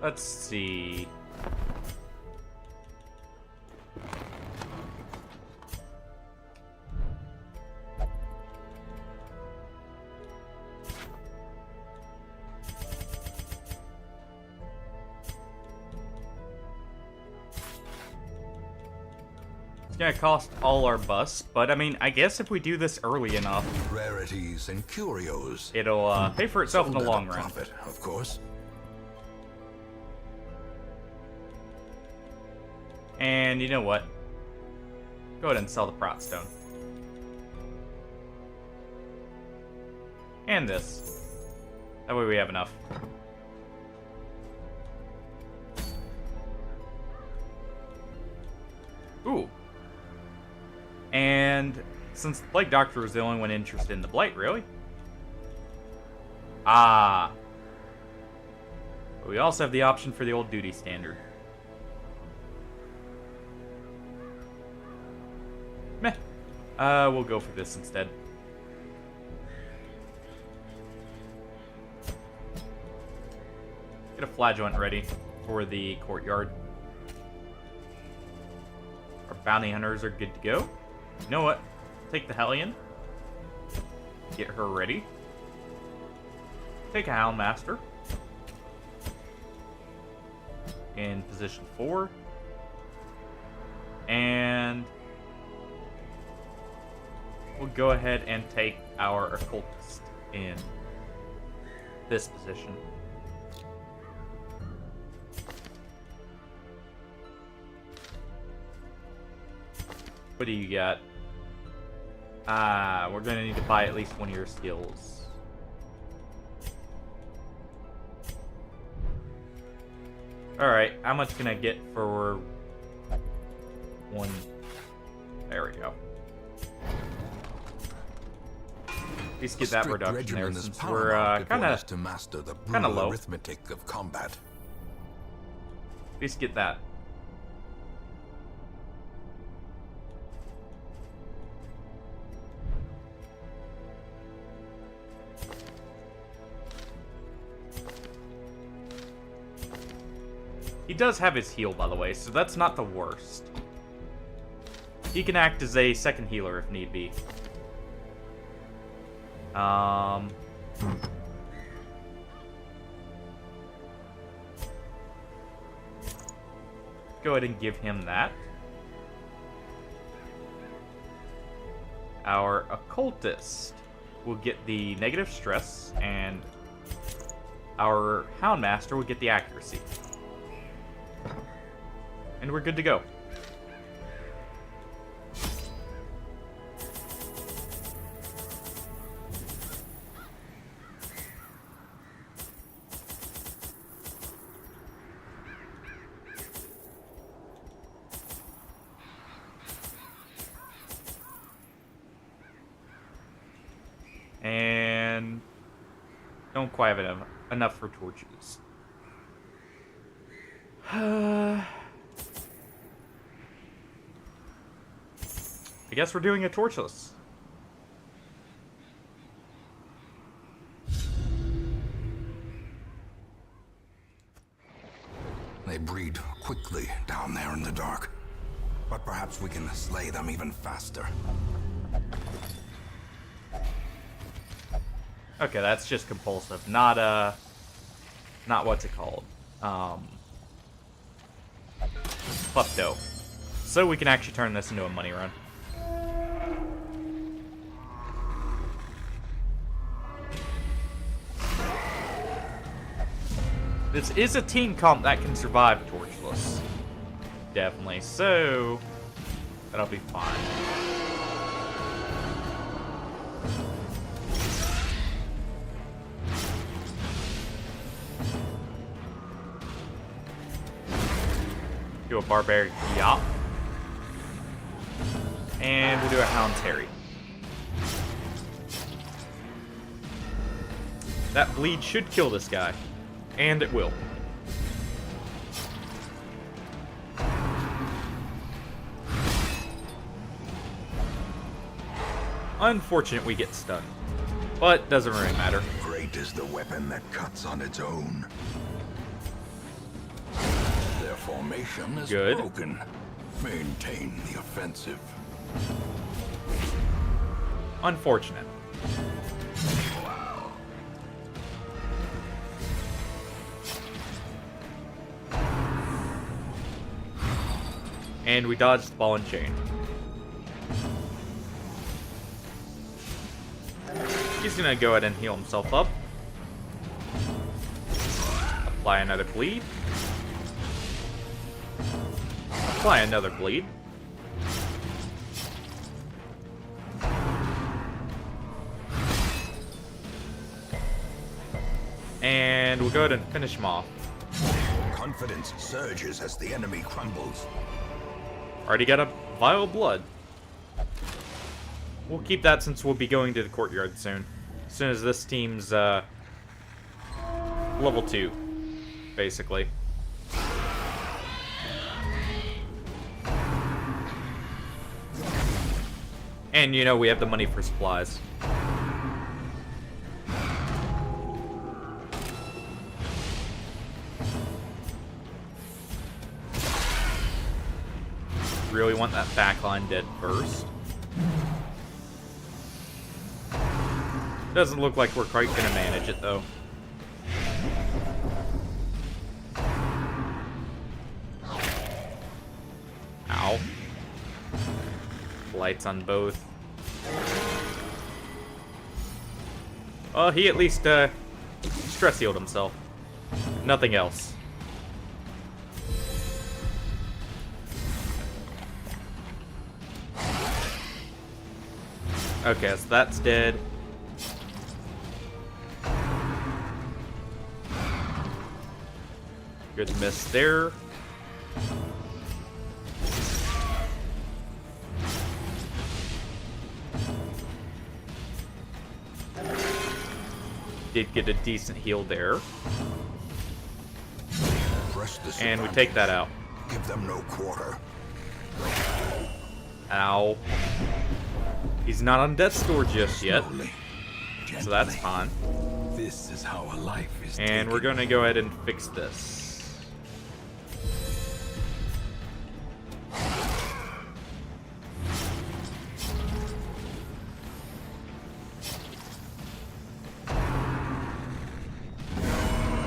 Let's see. It's gonna cost all our busts, but I mean, I guess if we do this early enough, Rarities and curios. it'll pay for itself in the Sold at a long run. profit, of course. And you know what? Go ahead and sell the Prot Stone. And this. That way we have enough. Ooh. And since the Plague Doctor was the only one interested in the Blight, really? Ah. But we also have the option for the old duty standard. Meh. We'll go for this instead. Get a flagellant ready for the courtyard. Our bounty hunters are good to go. You know what? Take the Hellion. Get her ready. Take a Houndmaster. In position 4. And we'll go ahead and take our Occultist in this position. What do you got? We're gonna need to buy at least one of your skills. Alright, how much can I get for one? There we go. At least get that A strict reduction there, regimen is since paramount we're if one kind is of to master the kinda brutal low. arithmetic of combat. At least get that. He does have his heal, by the way, so that's not the worst. He can act as a second healer if need be. Go ahead and give him that. Our Occultist will get the negative stress, and our Houndmaster will get the accuracy. And we're good to go. And don't quite have enough for torches. I guess we're doing a torchless. They breed quickly down there in the dark. But perhaps we can slay them even faster. Okay, that's just compulsive, not what's it called? Klepto. So we can actually turn this into a money run. This is a team comp that can survive torchless. Definitely. So that'll be fine. Do a barbaric yop. And we'll do a Hound Terry. That bleed should kill this guy. And it will. Unfortunate we get stunned. But doesn't really matter. Great is the weapon that cuts on its own. Their formation is Good. broken. Maintain the offensive. Unfortunate. And we dodged the ball and chain. He's gonna go ahead and heal himself up. Apply another bleed. Apply another bleed. And we'll go ahead and finish him off. Confidence surges as the enemy crumbles. Already got a vial of blood. We'll keep that since we'll be going to the courtyard soon. As soon as this team's level 2, basically. And you know, we have the money for supplies. Really want that backline dead first. Doesn't look like we're quite gonna manage it though. Ow. Lights on both. Well, he at least stress healed himself. Nothing else. Okay, so that's dead. Good miss there. Did get a decent heal there. And we take that out. Give them no quarter. Ow. He's not on death's door just yet. Slowly, So that's gently. fine. This is how a life is And taken. we're going to go ahead and fix this.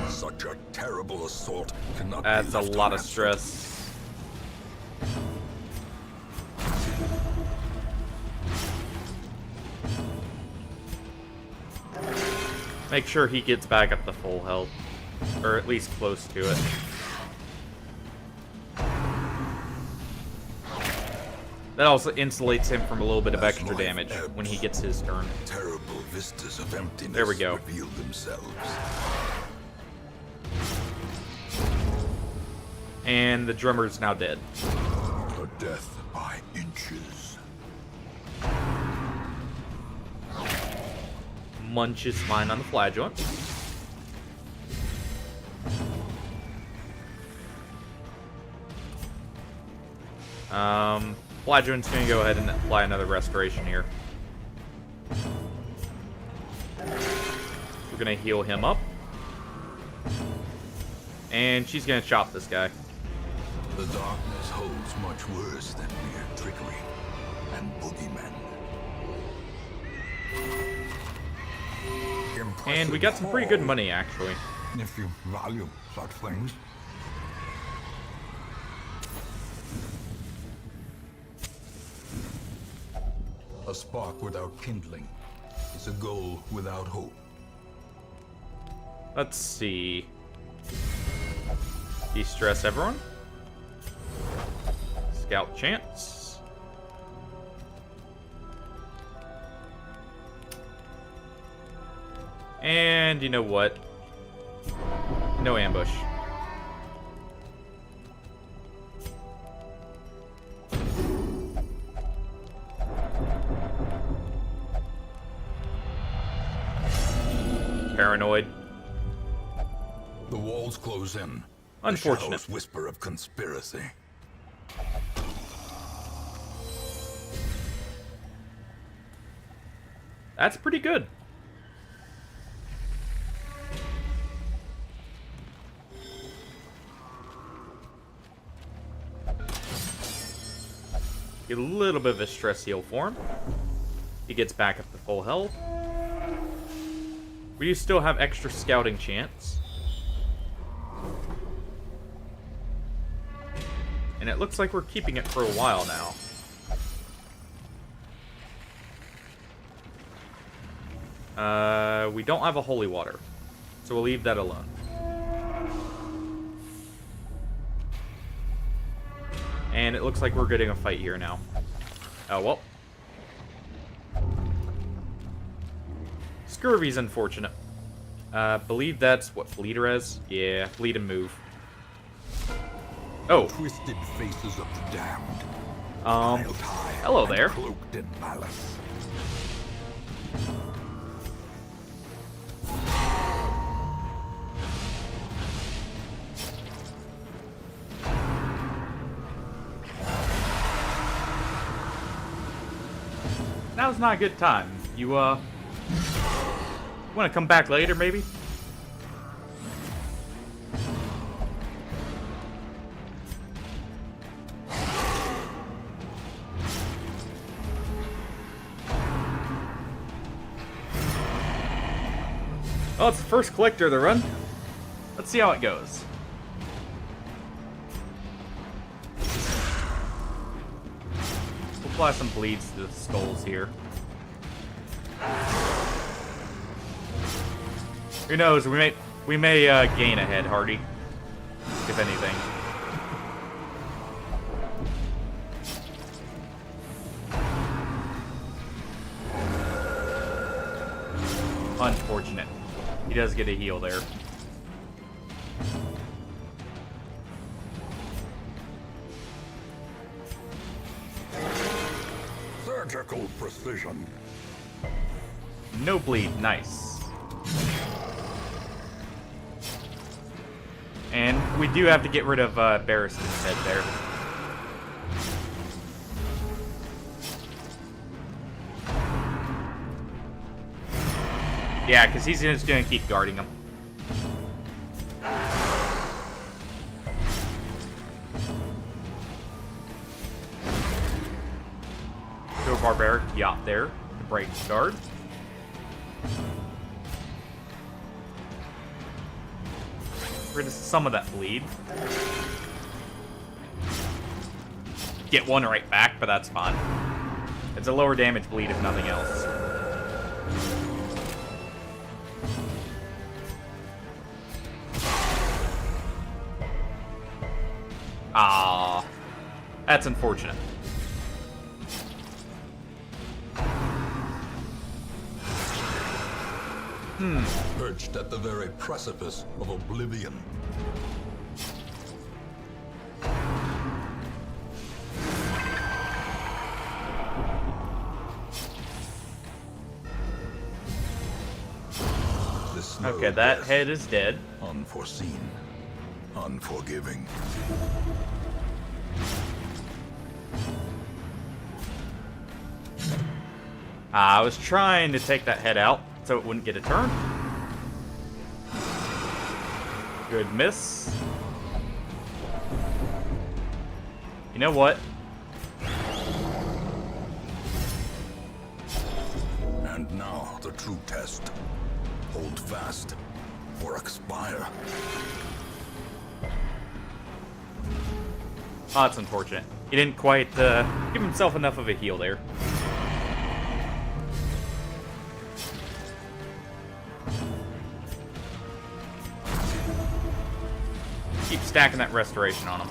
Such a terrible assault cannot That's be a left lot of unanswered. stress. Make sure he gets back up to full health. Or at least close to it. That also insulates him from a little bit of As extra life damage ebbs, when he gets his turn. Terrible vistas of emptiness There we go. reveal themselves. And the drummer's now dead. A death by inches. Munch is fine on the flagellant. Flagellant's gonna go ahead and apply another restoration here. We're gonna heal him up. And she's gonna chop this guy. The darkness holds much worse than mere trickery and boogeymen. And we got some pretty good money, actually. If you value such things. A spark without kindling is a goal without hope. Let's see. De-stress everyone. Scout chance. And you know what? No ambush. Paranoid. The walls close in. Unfortunate. The shadows whisper of conspiracy. That's pretty good. Get a little bit of a stress heal for him. He gets back up to full health. We do still have extra scouting chance. And it looks like we're keeping it for a while now. We don't have a holy water, so we'll leave that alone. And it looks like we're getting a fight here now. Oh, well. Scurvy's unfortunate. Believe that's what Fleeter is? Yeah, fleet and move. Oh. Twisted faces of the damned. Hello there. Cloaked in malice. Now's not a good time. You, want to come back later, maybe? Well, it's the first collector of the run. Let's see how it goes. We'll apply some bleeds to the skulls here. Who knows? We may gain a head, Hardy, if anything. Unfortunate. He does get a heal there. Surgical precision. No bleed, nice. And we do have to get rid of Barristan's head there. Yeah, because he's just going to keep guarding him. Go Barbaric Yacht there to break the guard. Rid of some of that bleed. Get one right back, but that's fine. It's a lower damage bleed if nothing else. Ah, that's unfortunate. Perched at the very precipice of oblivion. Okay, that head is dead. Unforeseen. Unforgiving. I was trying to take that head out so it wouldn't get a turn. Good miss. You know what? And now the true test. Hold fast or expire. Oh, that's unfortunate. He didn't quite give himself enough of a heal there. Keep stacking that restoration on him.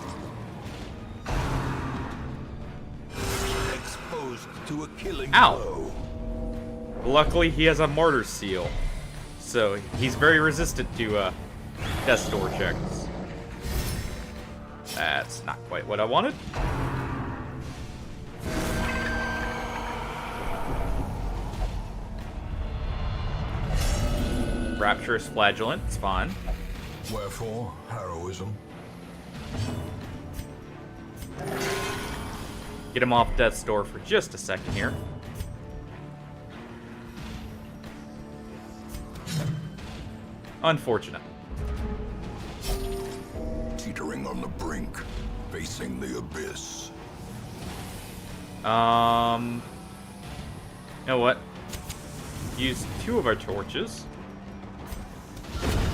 Exposed to a killing Ow. blow. Luckily, he has a martyr seal, so he's very resistant to test door checks. That's not quite what I wanted. Rapturous Flagellant, it's fine. Wherefore, heroism? Get him off death's door for just a second here. Unfortunate. Teetering on the brink, facing the abyss. You know what? Use 2 of our torches.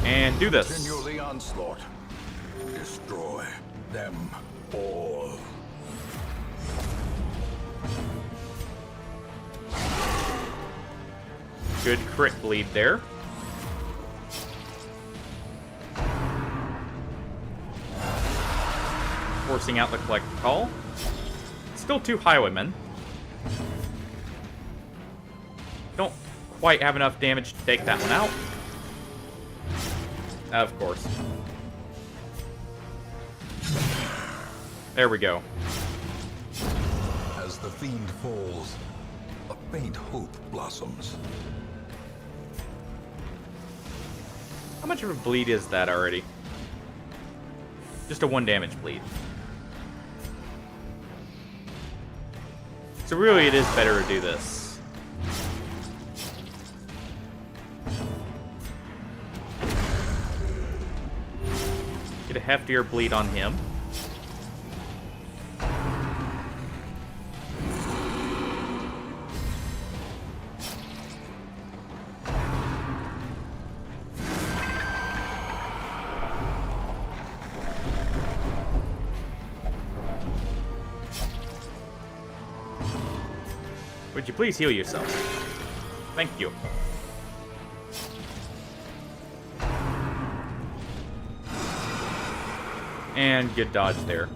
And do this. Continue the onslaught. Destroy them all. Good crit bleed there. Forcing out the collect call. Still 2 highwaymen. Don't quite have enough damage to take that one out. Of course. There we go. As the fiend falls, a faint hope blossoms. How much of a bleed is that already? Just a 1 damage bleed. So really it is better to do this. Get a heftier bleed on him. Would you please heal yourself? Thank you. And good dodge there.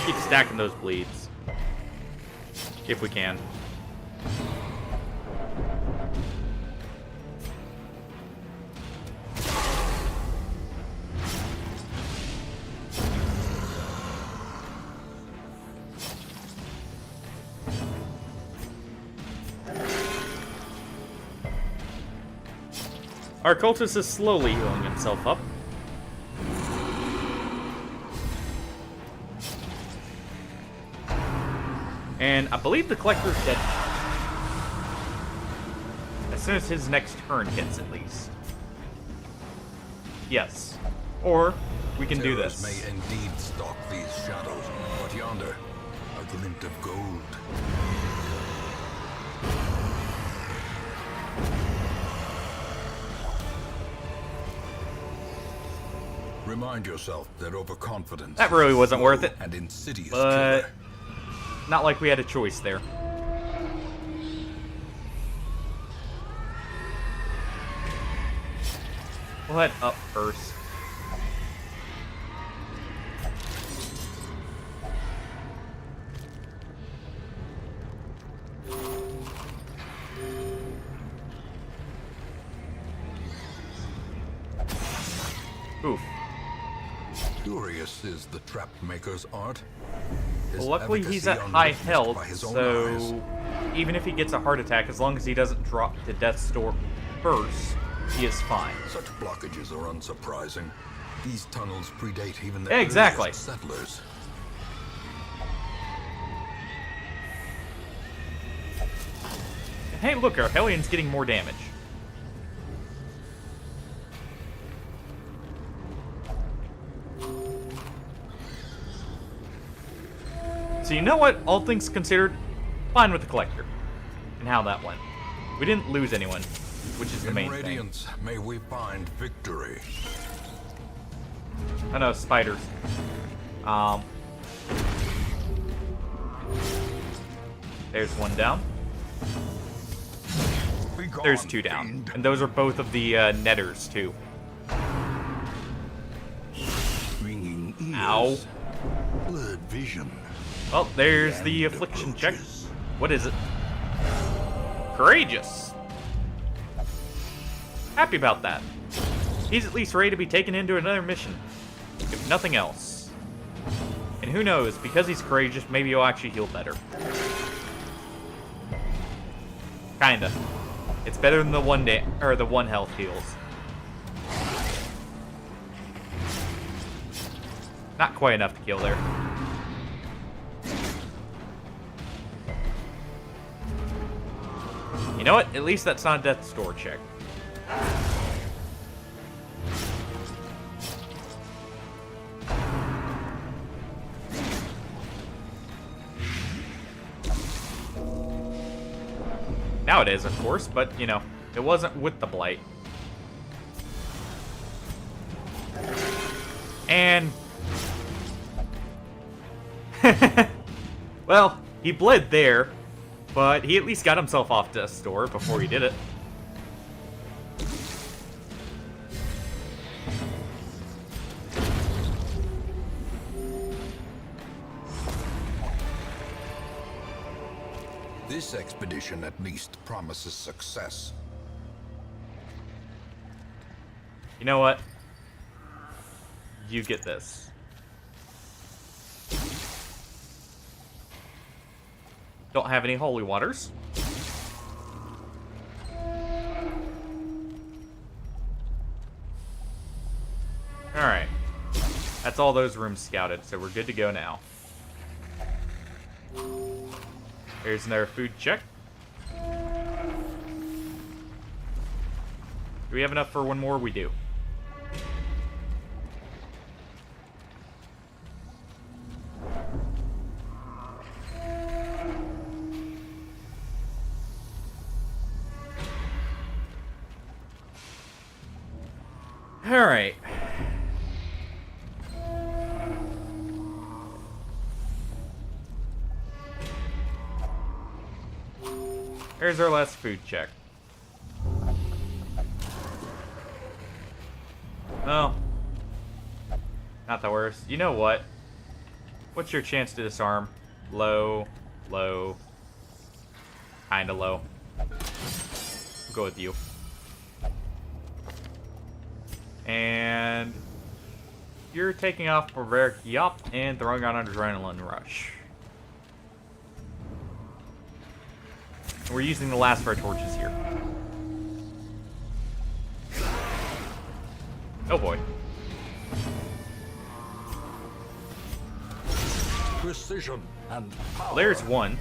Keep stacking those bleeds. If we can. Our cultist is slowly healing himself up. And I believe the collector's dead. As soon as his next turn hits, at least. Yes. Or we can do Terrors this. may indeed stalk these shadows, but yonder, a glint of gold. Remind yourself that overconfidence That really is a wasn't slow worth it. and insidious But killer. not like we had a choice there. We'll head up first. Oof. Curious is the trap maker's art. His Well, luckily he's at efficacy high unwitnessed health, by his own eyes. so even if he gets a heart attack, as long as he doesn't drop to death's door first, he is fine. Such blockages are unsurprising. These tunnels predate even the Yeah, exactly. earliest settlers. Hey, look, our Hellions getting more damage. So you know what? All things considered, fine with the Collector. And how that went. We didn't lose anyone, which is the In main thing. Radiance, may we find victory. I know, spiders. There's one down. Be gone, There's 2 down. fiend. And those are both of the netters, too. Ringing ears. Ow. Blurred vision. Well, there's the And affliction check. approaches. What is it? Courageous. Happy about that. he's at least ready to be taken into another mission, if nothing else. And who knows, because he's courageous, maybe he'll actually heal better. Kinda. It's better than the one health heals. Not quite enough to kill there. You know what? At least that's not a death store check. Now it is, of course, but, you know, it wasn't with the blight. And... well, he bled there, but he at least got himself off death's door before he did it. This expedition at least promises success. You know what? You get this. Don't have any holy waters. Alright. That's all those rooms scouted, so we're good to go now. Here's another food check. Do we have enough for one more? We do. Alright. Here's our last food check. Oh. Not the worst. You know what? What's your chance to disarm? Low, low, kinda low. I'll go with you. And you're taking off for Barbaric Yop and throwing on an Adrenaline Rush. We're using the last of our torches here. Oh boy. Precision and power. Well, there's one.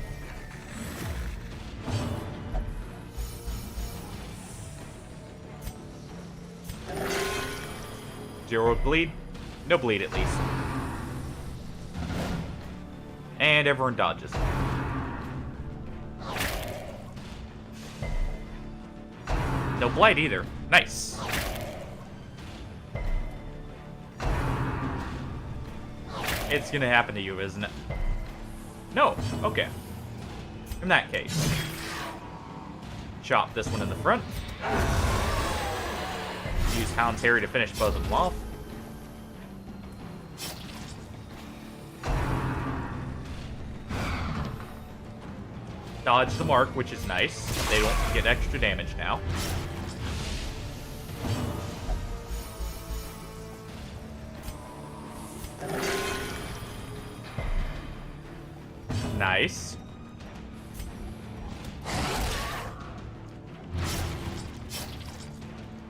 Zero bleed. No bleed, at least. And everyone dodges. No blight either. Nice. It's gonna happen to you, isn't it? No. Okay. In that case. Chop this one in the front. Use Hound's Harry to finish both of them off. Dodge the mark, which is nice. They don't get extra damage now. Nice.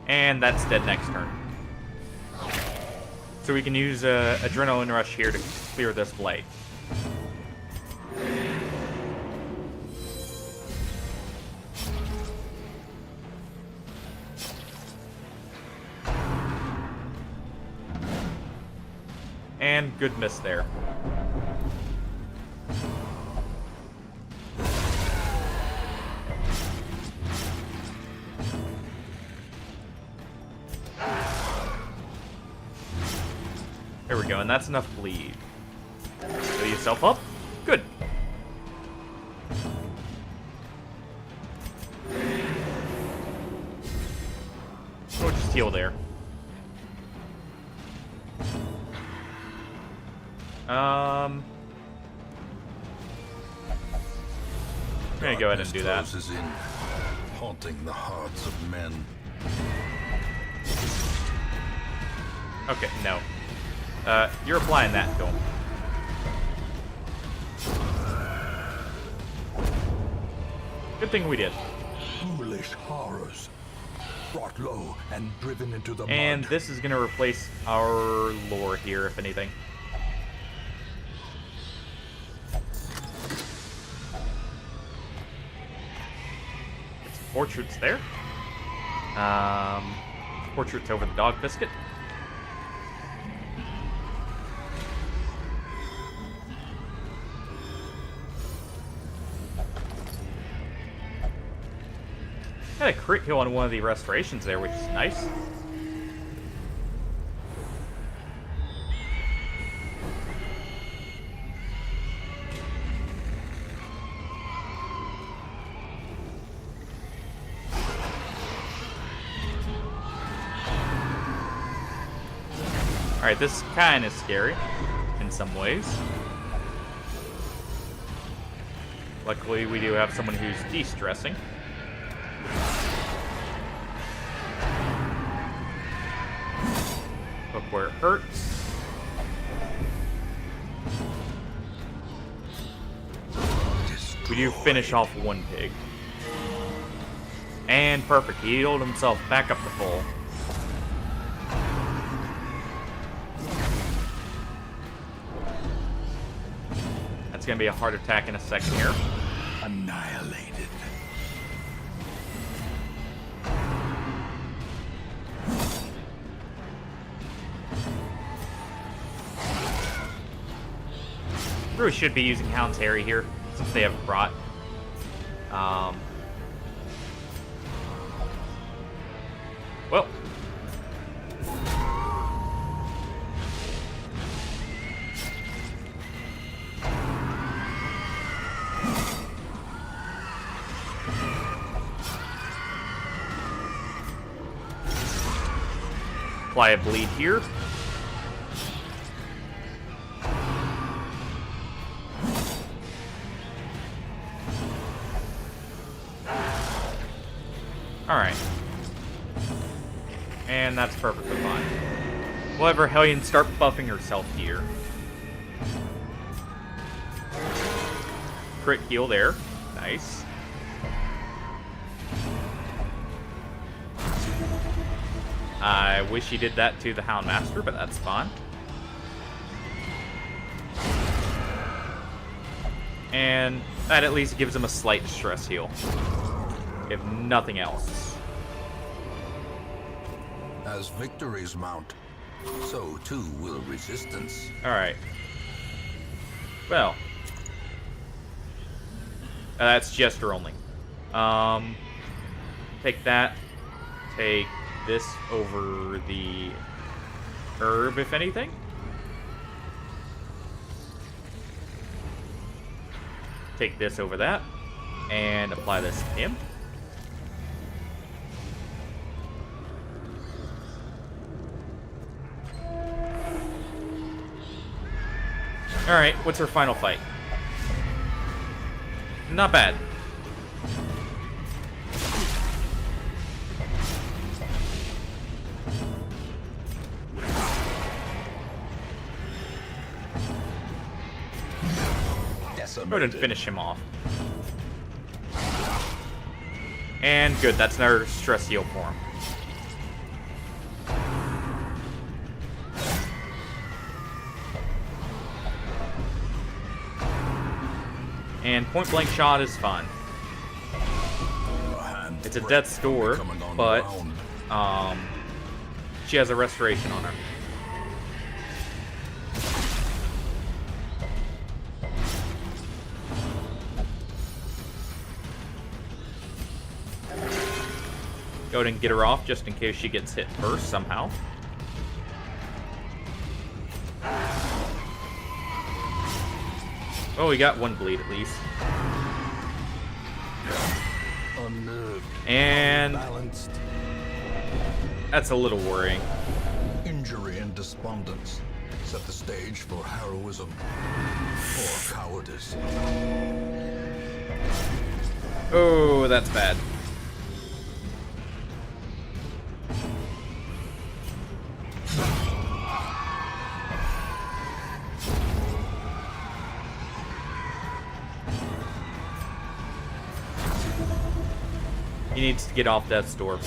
And that's dead next turn. So we can use Adrenaline Rush here to clear this blade. And good miss there. There we go, and that's enough bleed. Fill yourself up. Good. We'll just heal there. I'm gonna go ahead and do that. Closes in, haunting the hearts of men. Okay, no. You're applying that to him. Good thing we did. Foolish horrors. Brought low and driven into the And mud. this is going to replace our lore here, if anything. Get some portraits there. Portraits over the dog biscuit. Got a crit kill on one of the restorations there, which is nice. Alright, this is kind of scary in some ways. Luckily, we do have someone who's de-stressing. Look where it hurts. We do finish off one pig. And perfect. He healed himself back up to full. That's going to be a heart attack in a second here. Annihilated. Really should be using Hound's Harry here, since they have brought. Well. Apply a bleed here. Alright. And that's perfectly fine. We'll have our Hellion start buffing herself here. Crit heal there. Nice. I wish he did that to the Houndmaster, but that's fine. And that at least gives him a slight stress heal. If nothing else. As victories mount, so too will resistance. Alright. Well. That's Jester only. Take that. Take this over the herb, if anything. Take this over that. And apply this to him. Alright, what's our final fight? Not bad. Go ahead and finish him off. And good, that's another stress heal for him. And point blank shot is fine. It's a death's door, but she has a restoration on her. Go ahead and get her off just in case she gets hit first somehow. Oh, we got one bleed at least. Unnerved, And balanced, that's a little worrying. injury and despondence set the stage for heroism or cowardice. Oh, that's bad. He needs to get off death's door.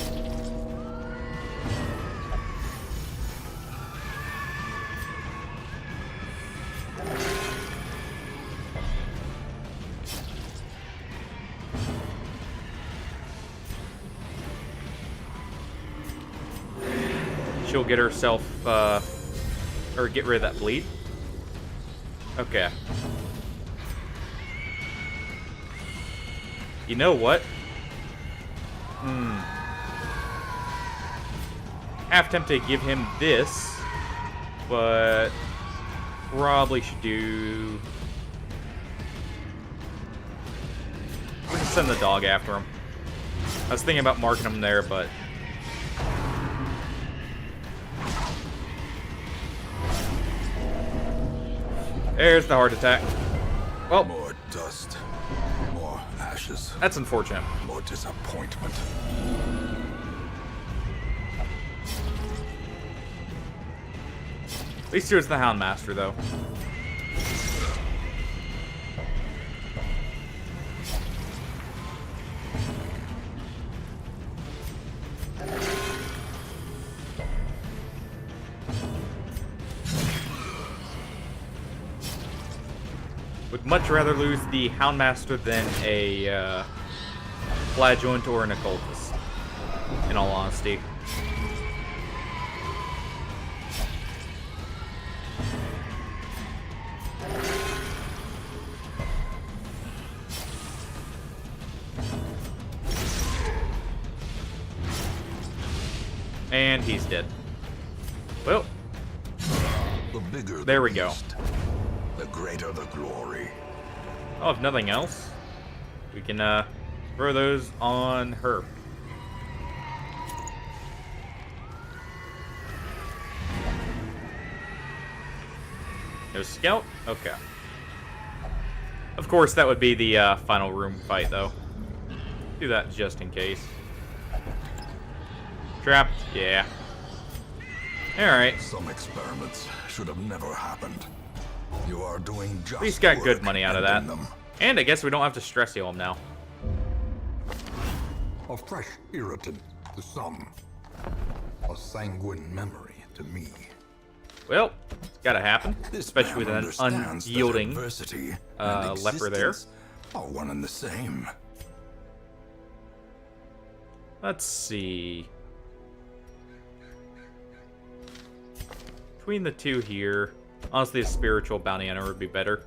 She'll get herself, or get rid of that bleed. Okay. You know what? Half tempted to give him this, but probably should do... We're gonna send the dog after him. I was thinking about marking him there, but... There's the heart attack. Well, More dust, more ashes, that's unfortunate. more disappointment. At least he was the Houndmaster, though. Would much rather lose the Houndmaster than a Flagellant or an Occultist, in all honesty. And he's dead. Well, The bigger there the we go. beast, the greater the glory. Oh, if nothing else, we can throw those on her. No scout? Okay. Of course, that would be the final room fight, though. Do that just in case. Trapped? Yeah. Alright. Some experiments should have never happened. You are doing just At least got good work money out of that. ending them. And I guess we don't have to stress heal him now. A fresh irritant to some. A sanguine memory to me. Well, it's gotta happen. This Especially with man an understands that unyielding adversity and leper there. existence are one and the same. Let's see. Between the two here, honestly, a spiritual bounty hunter would be better.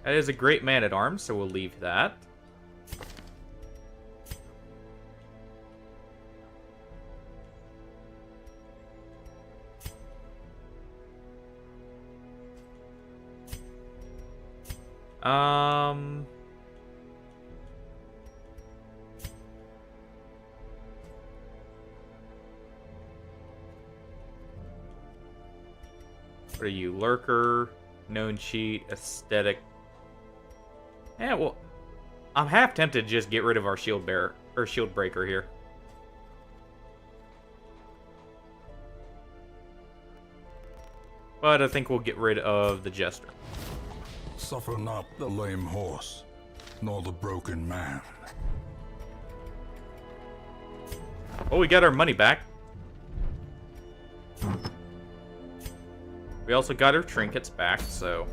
That is a great man-at-arms, so we'll leave that. What are you? Lurker, known cheat, aesthetic. Yeah, well, I'm half tempted to just get rid of our shield bearer or shield breaker here. But I think we'll get rid of the jester. Suffer not the lame horse, nor the broken man. Well, we got our money back. We also got our trinkets back, so...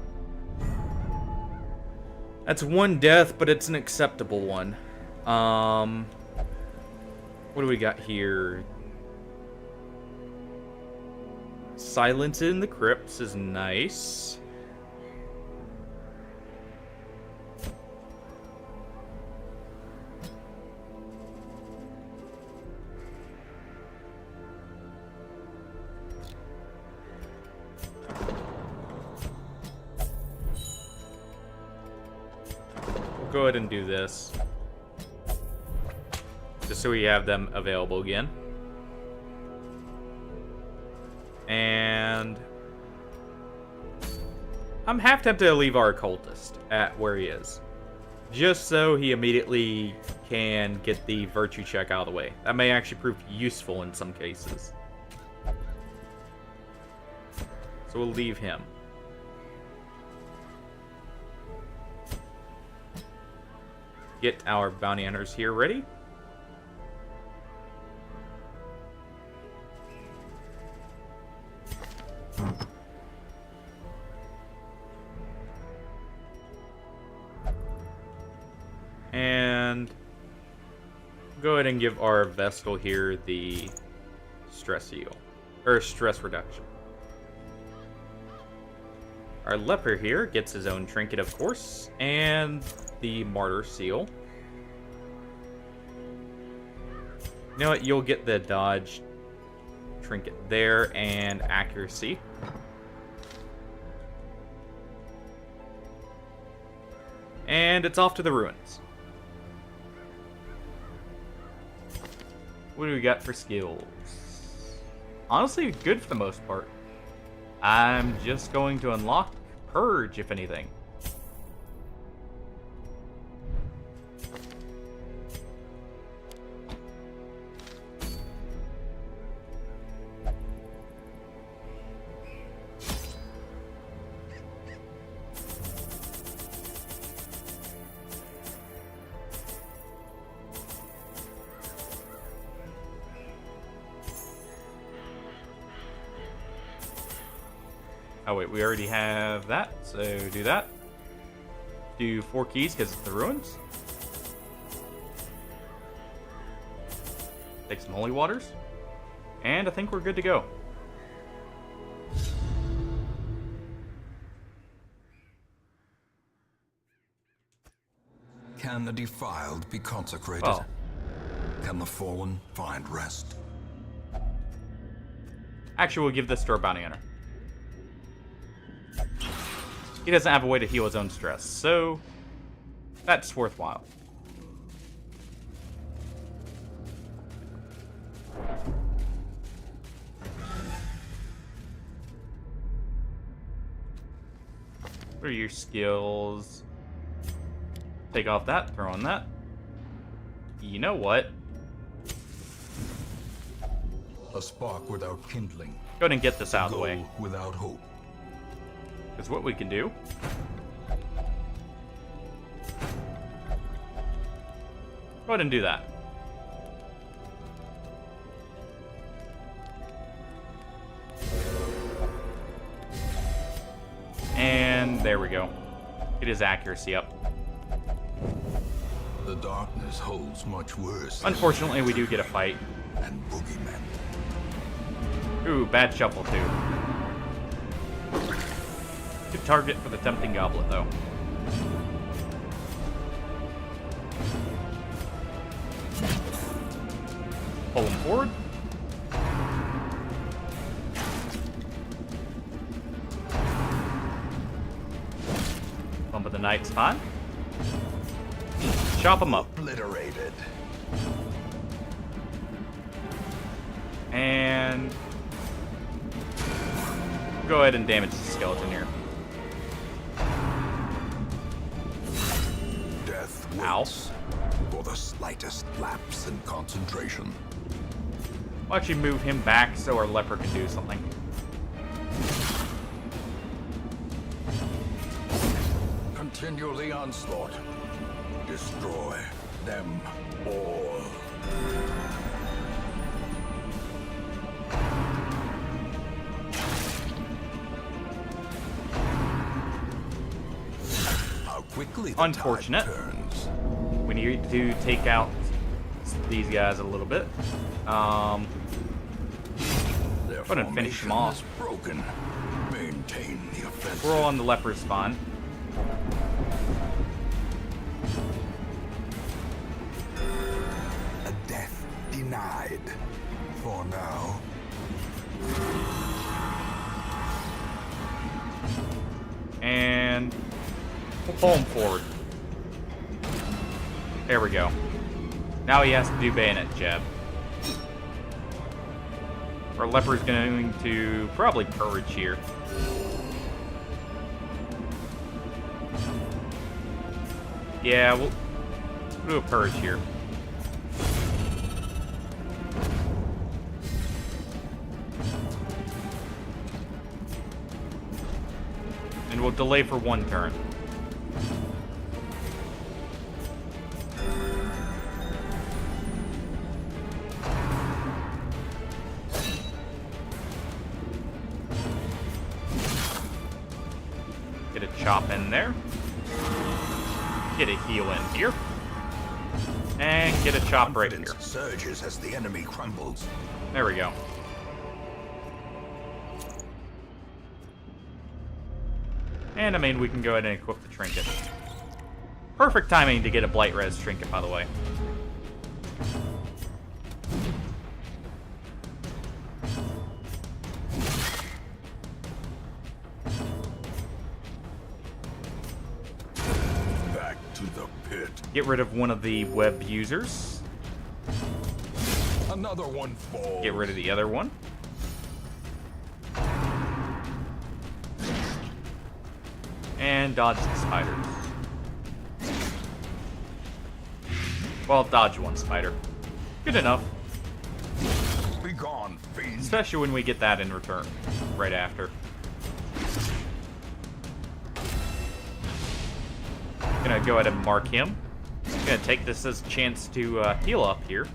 That's one death, but it's an acceptable one. What do we got here? Silence in the Crypts is nice. Go ahead and do this. Just so we have them available again. And I'm half tempted to leave our occultist at where he is. Just so he immediately can get the virtue check out of the way. That may actually prove useful in some cases. So we'll leave him. Get our bounty hunters here ready. And go ahead and give our Vestal here the stress heal, or stress reduction. Our leper here gets his own trinket, of course, and the martyr seal. You know what? You'll get the dodge trinket there and accuracy. And it's off to the ruins. What do we got for skills? Honestly, good for the most part. I'm just going to unlock Purge, if anything. Oh wait, we already have that, so do that. Do 4 keys because it's the ruins. Take some holy waters. And I think we're good to go. Can the defiled be consecrated? Well, Can the fallen find rest? actually, we'll give this to our bounty hunter. He doesn't have a way to heal his own stress, so that's worthwhile. What are your skills? Take off that, throw on that. You know what? A spark without kindling. Go ahead and get this out of the way. Goal without hope. Because what we can do... Go ahead and do that. And there we go. Get his accuracy up. The darkness holds much worse. Unfortunately, we do get a fight. And boogeymen. Ooh, bad shuffle too. Good target for the tempting goblet, though. Pull him forward. Bump of the night's fine. Chop him up. Obliterated. And go ahead and damage the skeleton here. Death Ow. waits for the slightest lapse in concentration. We'll actually move him back so our leper can do something. Continue the onslaught. Destroy them all. How quickly the Unfortunate. tide turns. We need to take out these guys a little bit. Their Go ahead and finish them formation off. is broken. Maintain the offensive. We're all on the leper's spawn. A death denied. For now. And we'll pull him forward. There we go. Now he has to do bayonet jab. Our leper's going to probably purge here. Yeah, we'll do a purge here. And we'll delay for 1 turn. Get a chop in there. Get a heal in here. And get a chop right here. Surges as the enemy crumbles. There we go. And I mean, we can go ahead and equip the trinket. Perfect timing to get a Blight Res trinket, by the way. Back to the pit. Get rid of one of the web users. Another one falls. Get rid of the other one. And dodge the spiders. Well, dodge one spider. Good enough. Be gone, fiend. Especially when we get that in return. Right after. Gonna go ahead and mark him. Gonna take this as a chance to heal up here.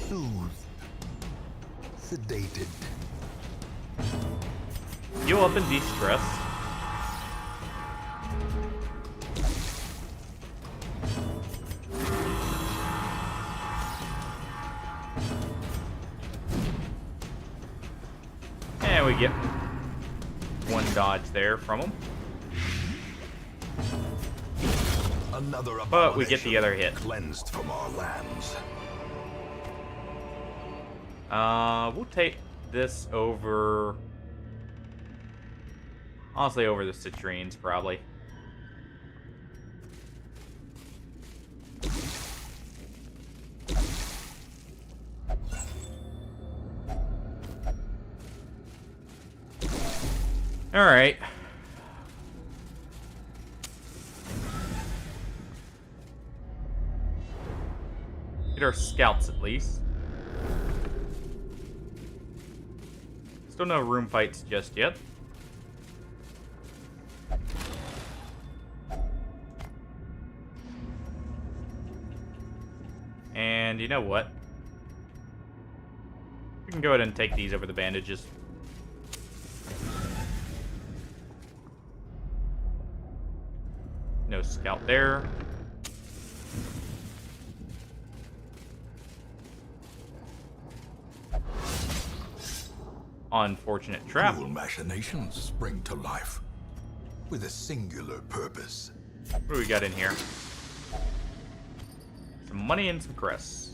Soothed. Sedated. Heal up and de-stress. And we get 1 dodge there from him. Another But we get the other hit. Cleansed from our lands. We'll take this over... Honestly, over the citrines, probably. Alright. Get our scouts, at least. Still no room fights just yet. And you know what? We can go ahead and take these over the bandages. No scout there. Unfortunate trap. Cruel machinations spring to life with a singular purpose. What do we got in here? Some money and some crests.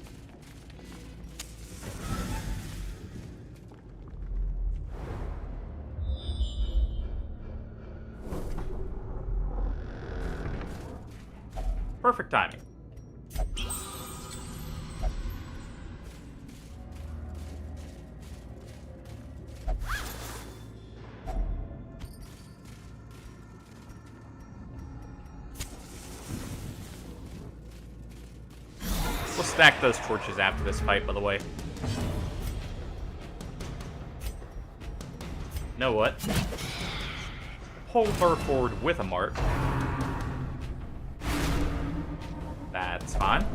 Perfect timing. We'll stack those torches after this fight, by the way. Know what? Hold her forward with a mark. That's fine.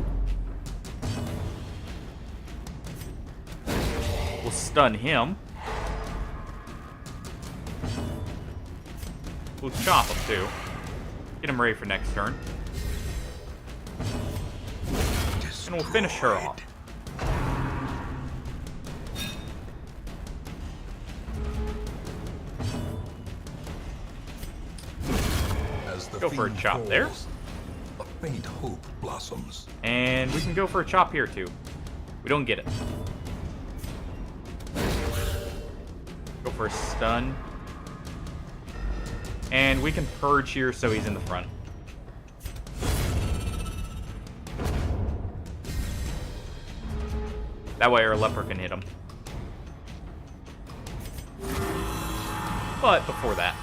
We'll stun him. We'll chop him too. Get him ready for next turn. And we'll finish her off. As the Go for a fiend chop there. falls, a faint hope blossoms. And we can go for a chop here too. We don't get it. Go for a stun. And we can purge here so he's in the front. That way our leper can hit him. But before that.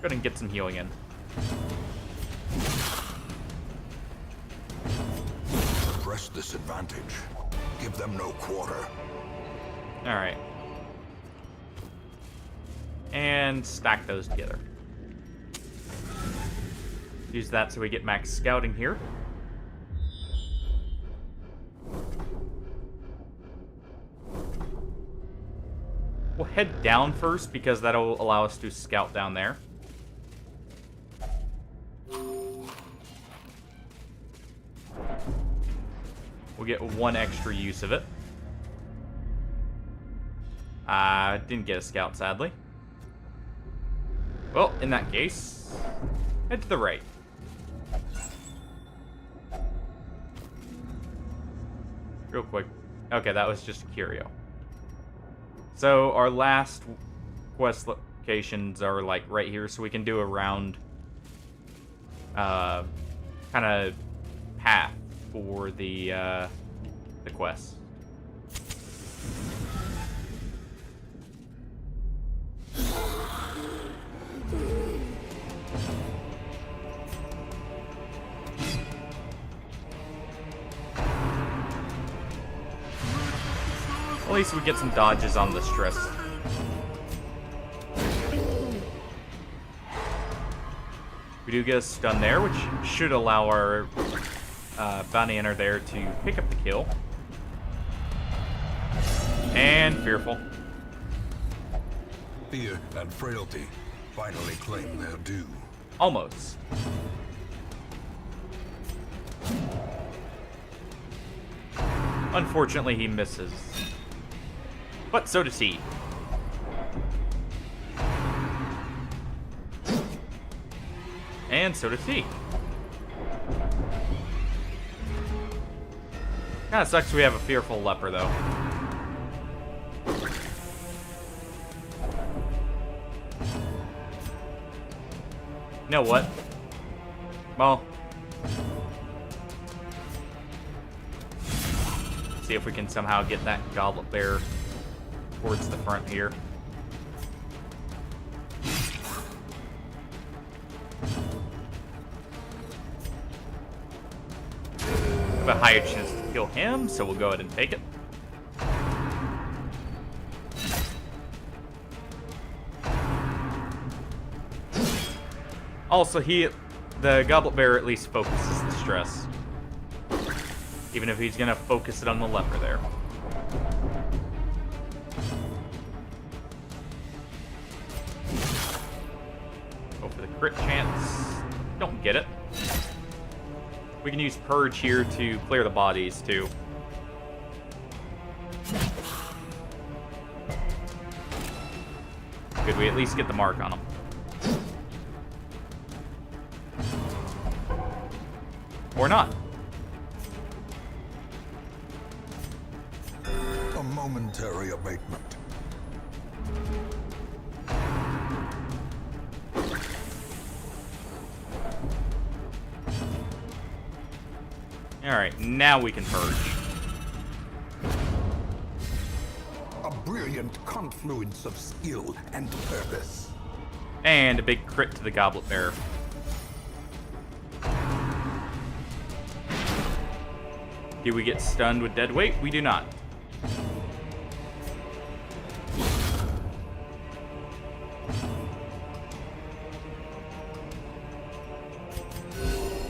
Go ahead and get some healing in. press this advantage. Give them no quarter. Alright. And stack those together. Use that so we get max scouting here. We'll head down first because that'll allow us to scout down there. We'll get one extra use of it. Didn't get a scout, sadly. Well, in that case, head to the right. Real quick. Okay, that was just a curio. So our last quest locations are like right here, so we can do a round kind of path for the quest. At least we get some dodges on the stress. We do get a stun there, which should allow our bounty hunter there to pick up the kill. And fearful. Fear and frailty finally claim their due. Almost. Unfortunately, he misses. But so does he. And so does he. Kinda sucks we have a fearful leper, though. You know what? Well, see if we can somehow get that goblet bear towards the front here. Have a higher chance to kill him, so we'll go ahead and take it. Also, the goblet bear at least focuses the stress. Even if he's gonna focus it on the leper there. Go for the crit chance. Don't get it. We can use Purge here to clear the bodies, too. Good, we at least get the mark on them. Or not. A momentary abatement. Alright, now we can purge. A brilliant confluence of skill and purpose. And a big crit to the goblet bear. Do we get stunned with dead weight? We do not.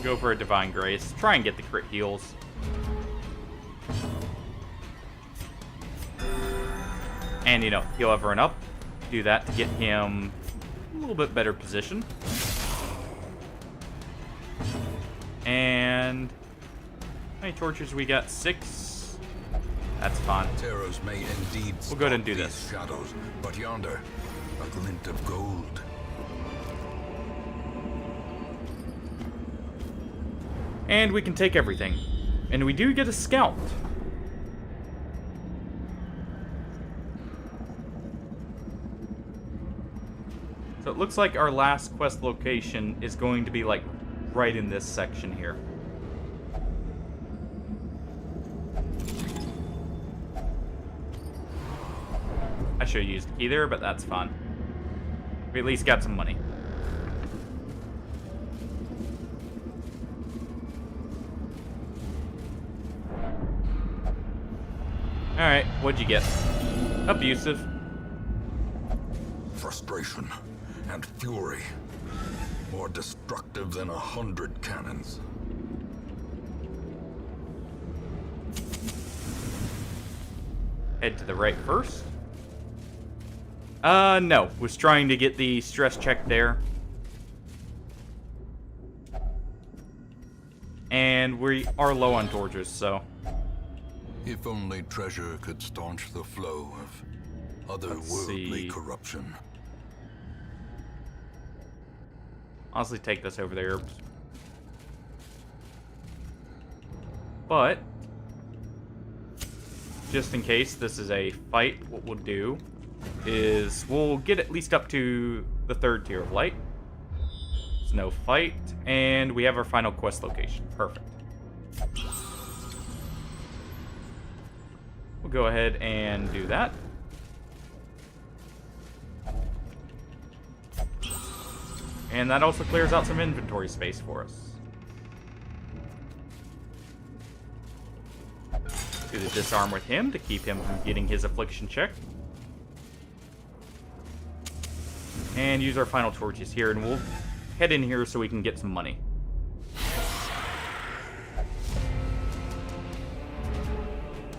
Go for a Divine Grace. Try and get the crit heals. And, you know, he'll have run up. Do that to get him a little bit better position. And how many torches we got? 6. That's fine. Terrors may indeed We'll go ahead and do stalk this. these shadows, but yonder, a glint of gold. And we can take everything. And we do get a scout. So it looks like our last quest location is going to be like right in this section here. I should have used either, but that's fine. We at least got some money. Alright, what'd you get? Abusive. Frustration and fury. More destructive than 100 cannons. Head to the right first. No. Was trying to get the stress check there. And we are low on torches, so... If only treasure could staunch the flow of otherworldly corruption. Honestly, take this over the herbs. But... just in case this is a fight, what we'll do is we'll get at least up to the 3rd tier of light. There's no fight, and we have our final quest location. Perfect. We'll go ahead and do that. And that also clears out some inventory space for us. Do the disarm with him to keep him from getting his affliction check. And use our final torches here, and we'll head in here so we can get some money.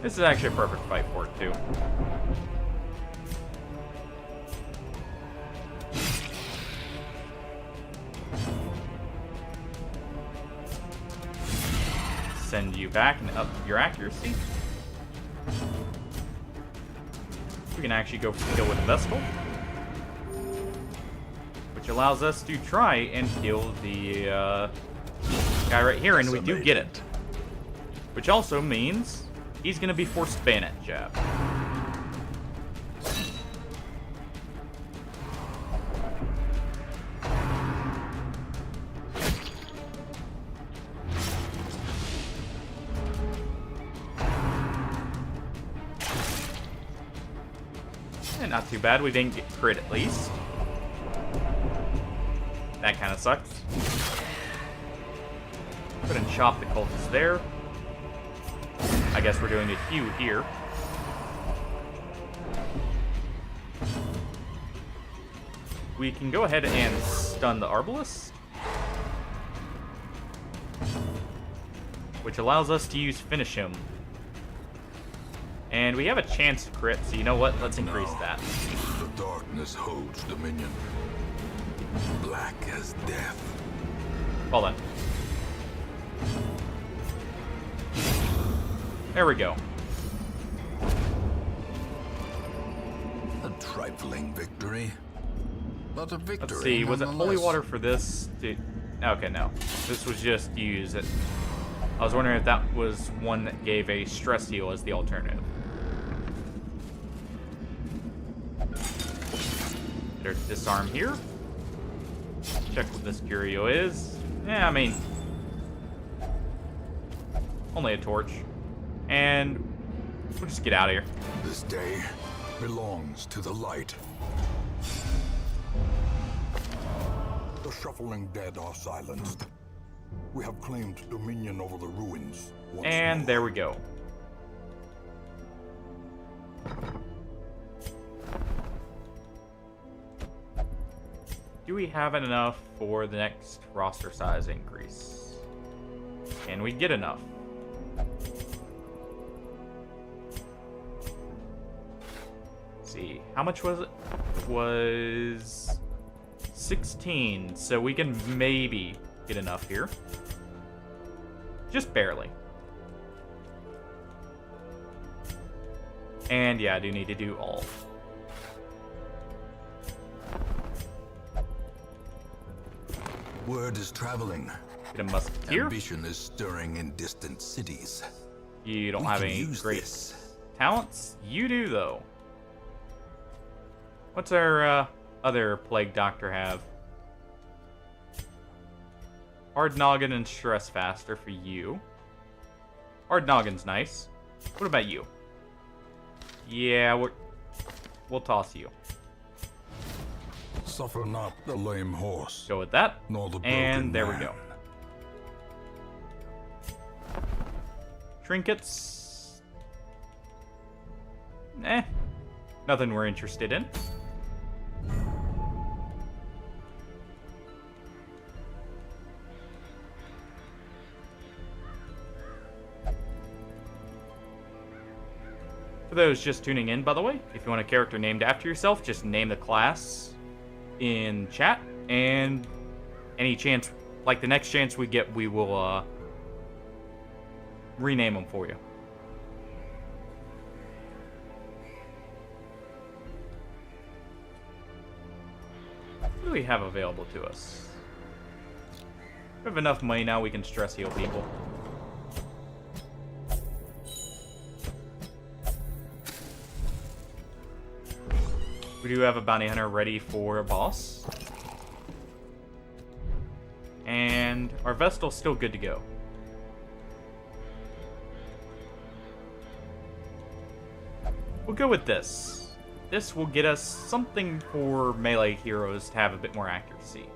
This is actually a perfect fight for it, too. Send you back and up your accuracy. We can actually go for the kill with the Vestal, which allows us to try and kill the guy right here, and we do get it. Which also means he's going to be forced bayonet jab. And not too bad, we didn't get crit at least. That kind of sucks. Go ahead and chop the cultist there. I guess we're doing a hew here. We can go ahead and stun the Arbalist, which allows us to use Finish Him. And we have a chance to crit, so you know what? Let's increase that. The darkness holds dominion. Black as death. Hold on. There we go. A trifling victory. But a victory. Let's see, was it holy water for this? Okay, no. This was just use it. I was wondering if that was one that gave a stress heal as the alternative. Better disarm here. Check what this curio is. Yeah, I mean, only a torch. And we'll just get out of here. This day belongs to the light. The shuffling dead are silenced. We have claimed dominion over the ruins. And there we go. Do we have enough for the next roster size increase? Can we get enough? Let's see, how much was it? It was 16, so we can maybe get enough here. Just barely. And yeah, I do need to do all. Word is traveling. Get a musketeer. Ambition is stirring in distant cities. You don't have any great talents? You do, though. What's our other plague doctor have? Hard Noggin and Stress Faster for you. Hard Noggin's nice. What about you? Yeah, we'll toss you. Suffer not the lame horse. Go with that. Nor the and broken there man. we go. Trinkets. Nothing we're interested in. For those just tuning in, by the way, if you want a character named after yourself, just name the class in chat, and any chance, like the next chance we get, we will rename them for you. What do we have available to us? We have enough money now we can stress heal people. We do have a bounty hunter ready for a boss. And our Vestal's still good to go. We'll go with this. This will get us something for melee heroes to have a bit more accuracy.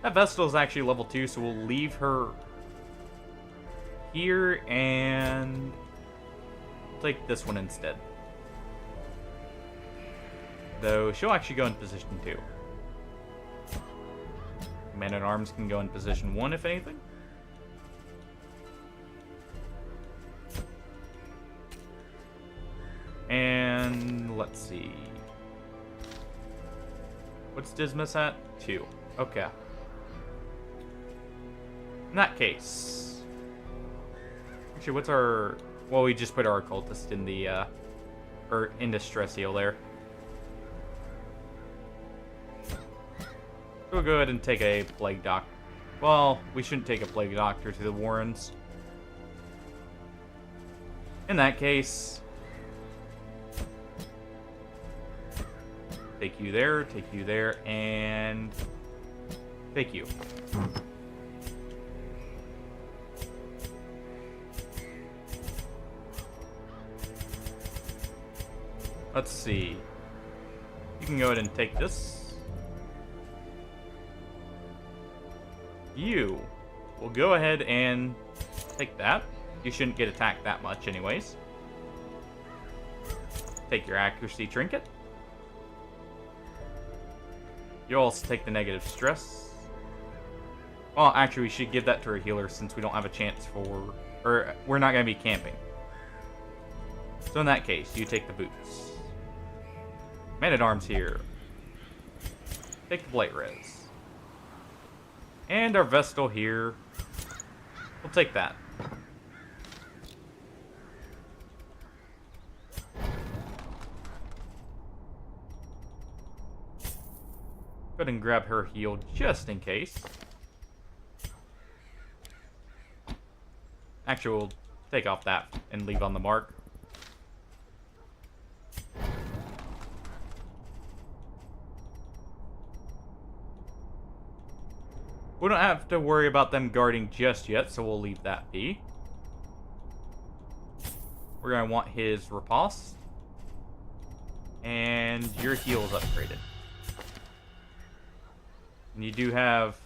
That Vestal is actually level 2, so we'll leave her here and take this one instead. Though she'll actually go in position 2. Man-at-Arms can go in position 1 if anything. And let's see. What's Dismas at? 2. Okay. In that case. Actually, what's our... Well, we just put our occultist in the, or into stress heal there. We'll go ahead and take a plague doctor. Well, we shouldn't take a plague doctor to the Warrens. In that case... take you there, and... take you. Let's see. You can go ahead and take this. You will go ahead and take that. You shouldn't get attacked that much anyways. Take your accuracy trinket. You'll also take the negative stress. Well, actually, we should give that to our healer since we don't have a chance for... or we're not going to be camping. So in that case, you take the boots. Man-at-Arms here. Take the Blight Res. And our Vestal here. We'll take that. Go ahead and grab her heal just in case. Actually, we'll take off that and leave on the mark. We don't have to worry about them guarding just yet, so we'll leave that be. We're going to want his riposte. And your heal is upgraded. And you do have...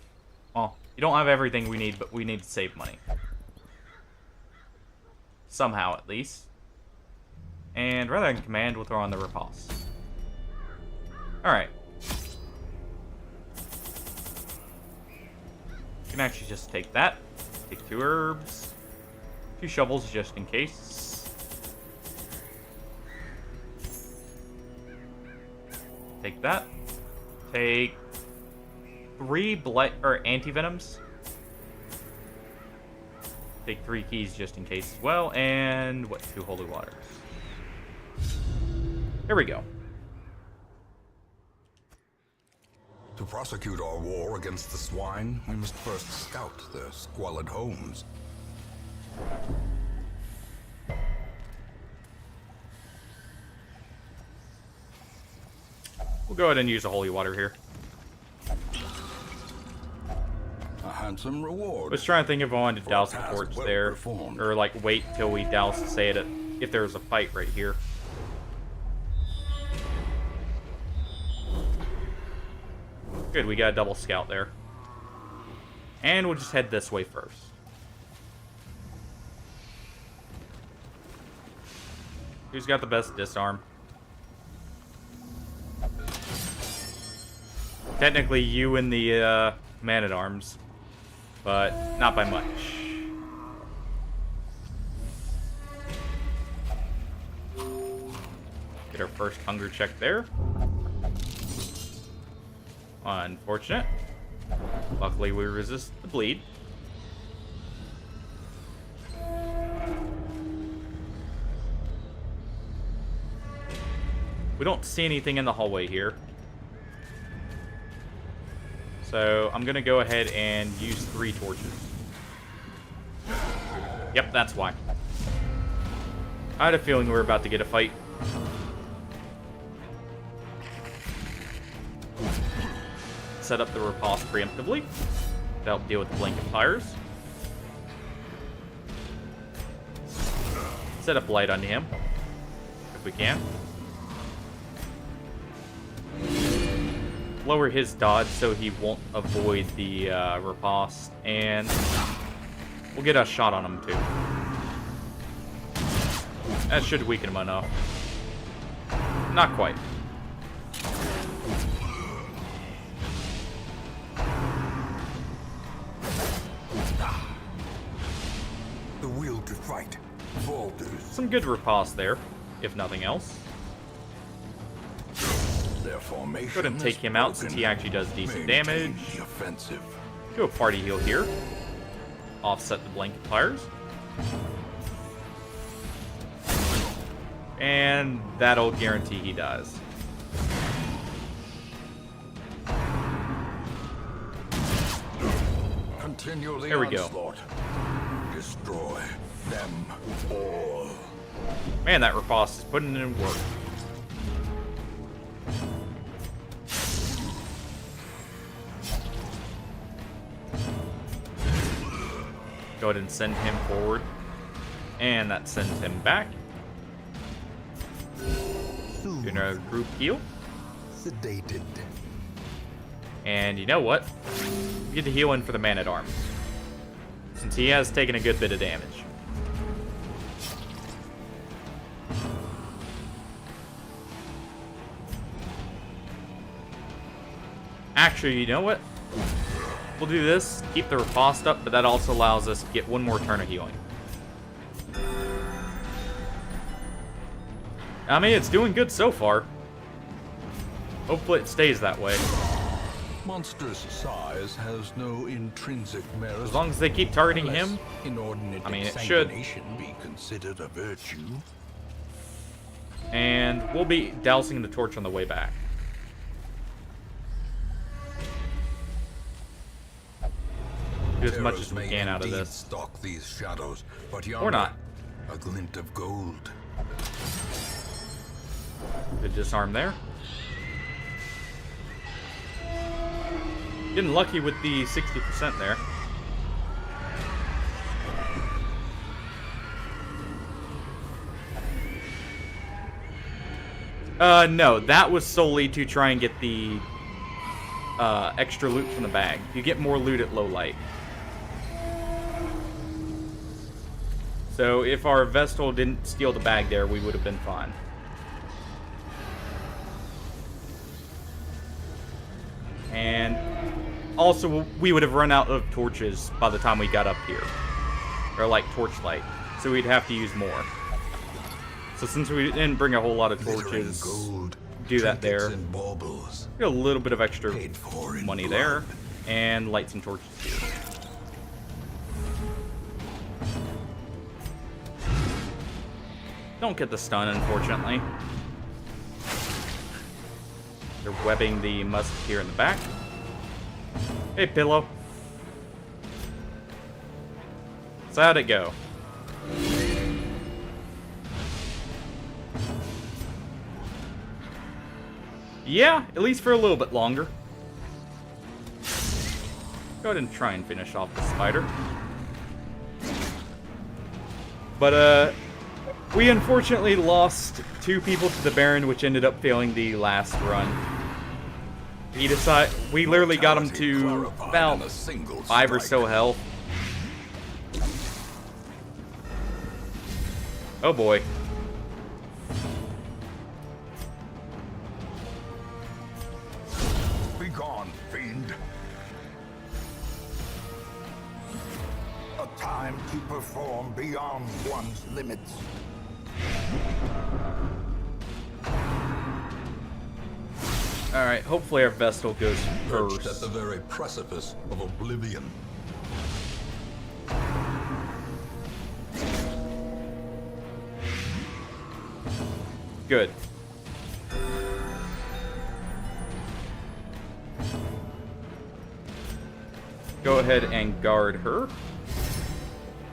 well, you don't have everything we need, but we need to save money. Somehow, at least. And rather than command, we'll throw on the riposte. Alright. You can actually just take that. Take 2 herbs. 2 shovels just in case. Take that. Take 3 blight or anti-venoms. Take 3 keys just in case as well, and what, 2 holy waters. There we go. To prosecute our war against the swine, we must first scout their squalid homes. We'll go ahead and use a holy water here. A handsome reward. I was trying to think if I wanted to For douse a the task torch well there, performed. or like wait till we douse to say it if there's a fight right here. Good, we got a double scout there. And we'll just head this way first. Who's got the best disarm? Technically, you and the man-at-arms, but not by much. Get our first hunger check there. Unfortunate. Luckily, we resist the bleed. We don't see anything in the hallway here. So I'm gonna go ahead and use 3 torches. Yep, that's why. I had a feeling we were about to get a fight. Set up the riposte preemptively to help deal with the blanket fires. Set up light on him if we can. Lower his dodge so he won't avoid the riposte, and we'll get a shot on him too. That should weaken him enough. Not quite. The will to fight falters. Some good riposte there, if nothing else. Their formation Go ahead and take him out since he actually does decent damage. The offensive. Do a party heal here. Offset the blanket fires. And that'll guarantee he dies. Continue the There we go. onslaught. Destroy them all. Man, that riposte is putting in work. Go ahead and send him forward. And that sends him back. Doing a group heal. Sedated. And you know what? We get to heal in for the man-at-arms, since he has taken a good bit of damage. Actually, you know what? We'll do this, keep the riposte up, but that also allows us to get one more turn of healing. I mean, it's doing good so far. Hopefully it stays that way. Monster's size has no intrinsic merit. As long as they keep targeting him, Inordinate I mean, it should. exsanguination be considered a virtue. And we'll be dousing the torch on the way back. Do as much as we can out of this. Stalk these shadows, but Or not. a glint of gold. Good disarm there. Getting lucky with the 60% there. No, that was solely to try and get the extra loot from the bag. You get more loot at low light. So if our Vestal didn't steal the bag there, we would have been fine. And also, we would have run out of torches by the time we got up here. Or like torchlight. So we'd have to use more. So since we didn't bring a whole lot of torches, Gold, do that there. and baubles, Get a little bit of extra paid for in money blood. there. And light some torches here. Don't get the stun, unfortunately. They're webbing the musketeer in the back. Hey, Pillow. So how'd it go? Yeah, at least for a little bit longer. Go ahead and try and finish off the spider. But, we unfortunately lost 2 people to the Baron, which ended up failing the last run. We literally got him to about 5 or so health. Oh boy. Begone, fiend. A time to perform beyond one's limits. Alright, hopefully our Vestal goes Perched at first. the very precipice of oblivion. Good. Go ahead and guard her.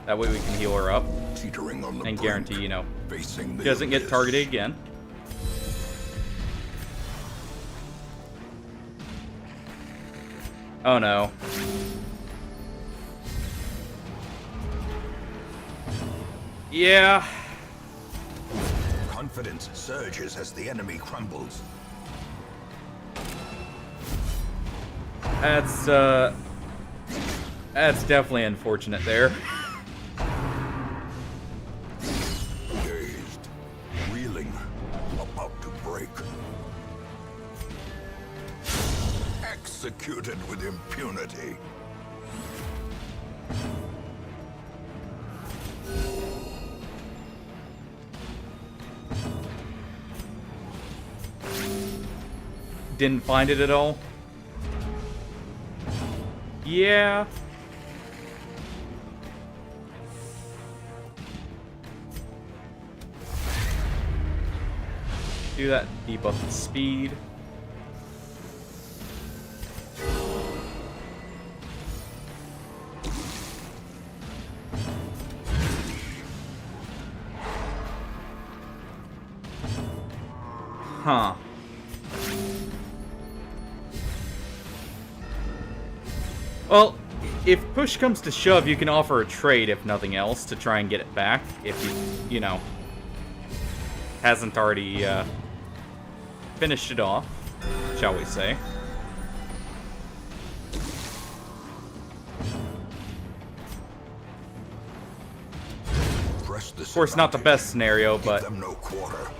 That way we can heal her up Teetering on the and brink, guarantee, you know, facing the she doesn't get abyss. targeted again. Oh no. Yeah. Confidence surges as the enemy crumbles. That's definitely unfortunate there. Dazed, reeling, about to break. Executed with impunity. Didn't find it at all. Yeah. Do that, debuff the speed. Huh. Well, if push comes to shove, you can offer a trade, if nothing else, to try and get it back. If you know, hasn't already finished it off, shall we say. Of course, not the best scenario, but Give them no quarter.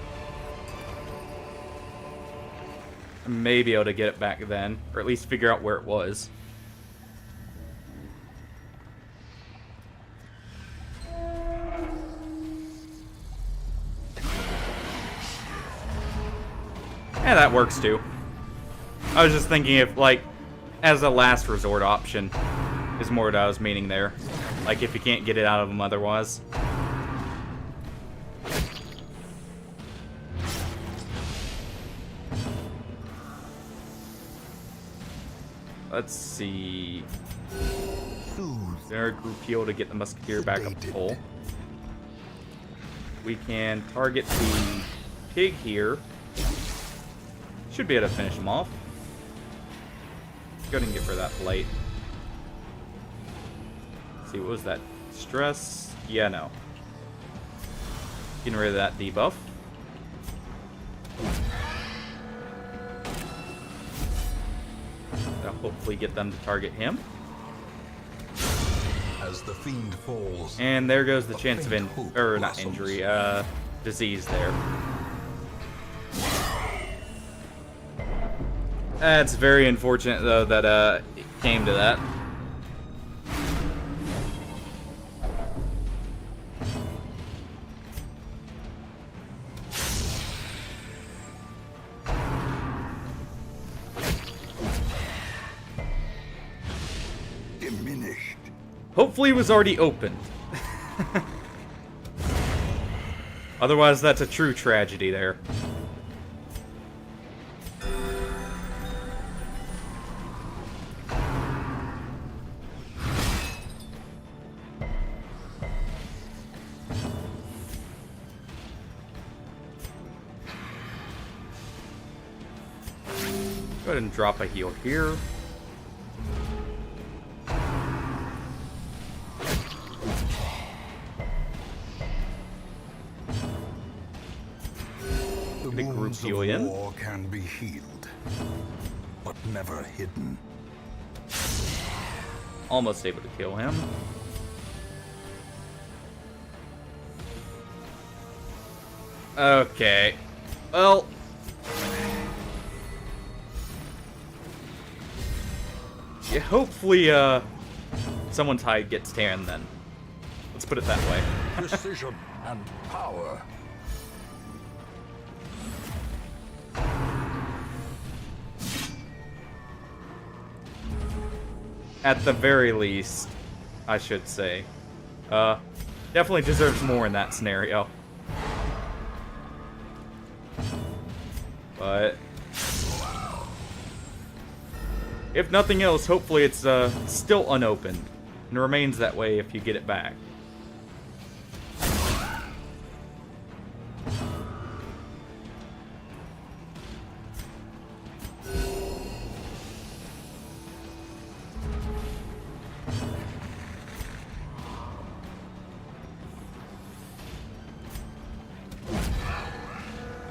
I may be able to get it back then, or at least figure out where it was. Yeah, that works too. I was just thinking if, like, as a last resort option is more what I was meaning there. Like, if you can't get it out of them otherwise. Let's see. Is there a group heal to get the Musketeer back up full? We can target the pig here. Should be able to finish him off. Go ahead and get rid of that blight. Let's see, what was that? Stress? Yeah, no. Getting rid of that debuff. That'll hopefully get them to target him. As the fiend falls, And there goes the chance of hope not blossoms. injury, disease there. That's very unfortunate though that it came to that. diminished. Hopefully it was already opened. Otherwise that's a true tragedy there. Go ahead and drop a heal here. The Get a group wounds heal of in. war can be healed, but never hidden. Almost able to kill him. Okay. Well. Yeah, hopefully, someone's hide gets tan then. Let's put it that way. Precision and power. At the very least, I should say. Definitely deserves more in that scenario. But if nothing else, hopefully it's still unopened and remains that way if you get it back.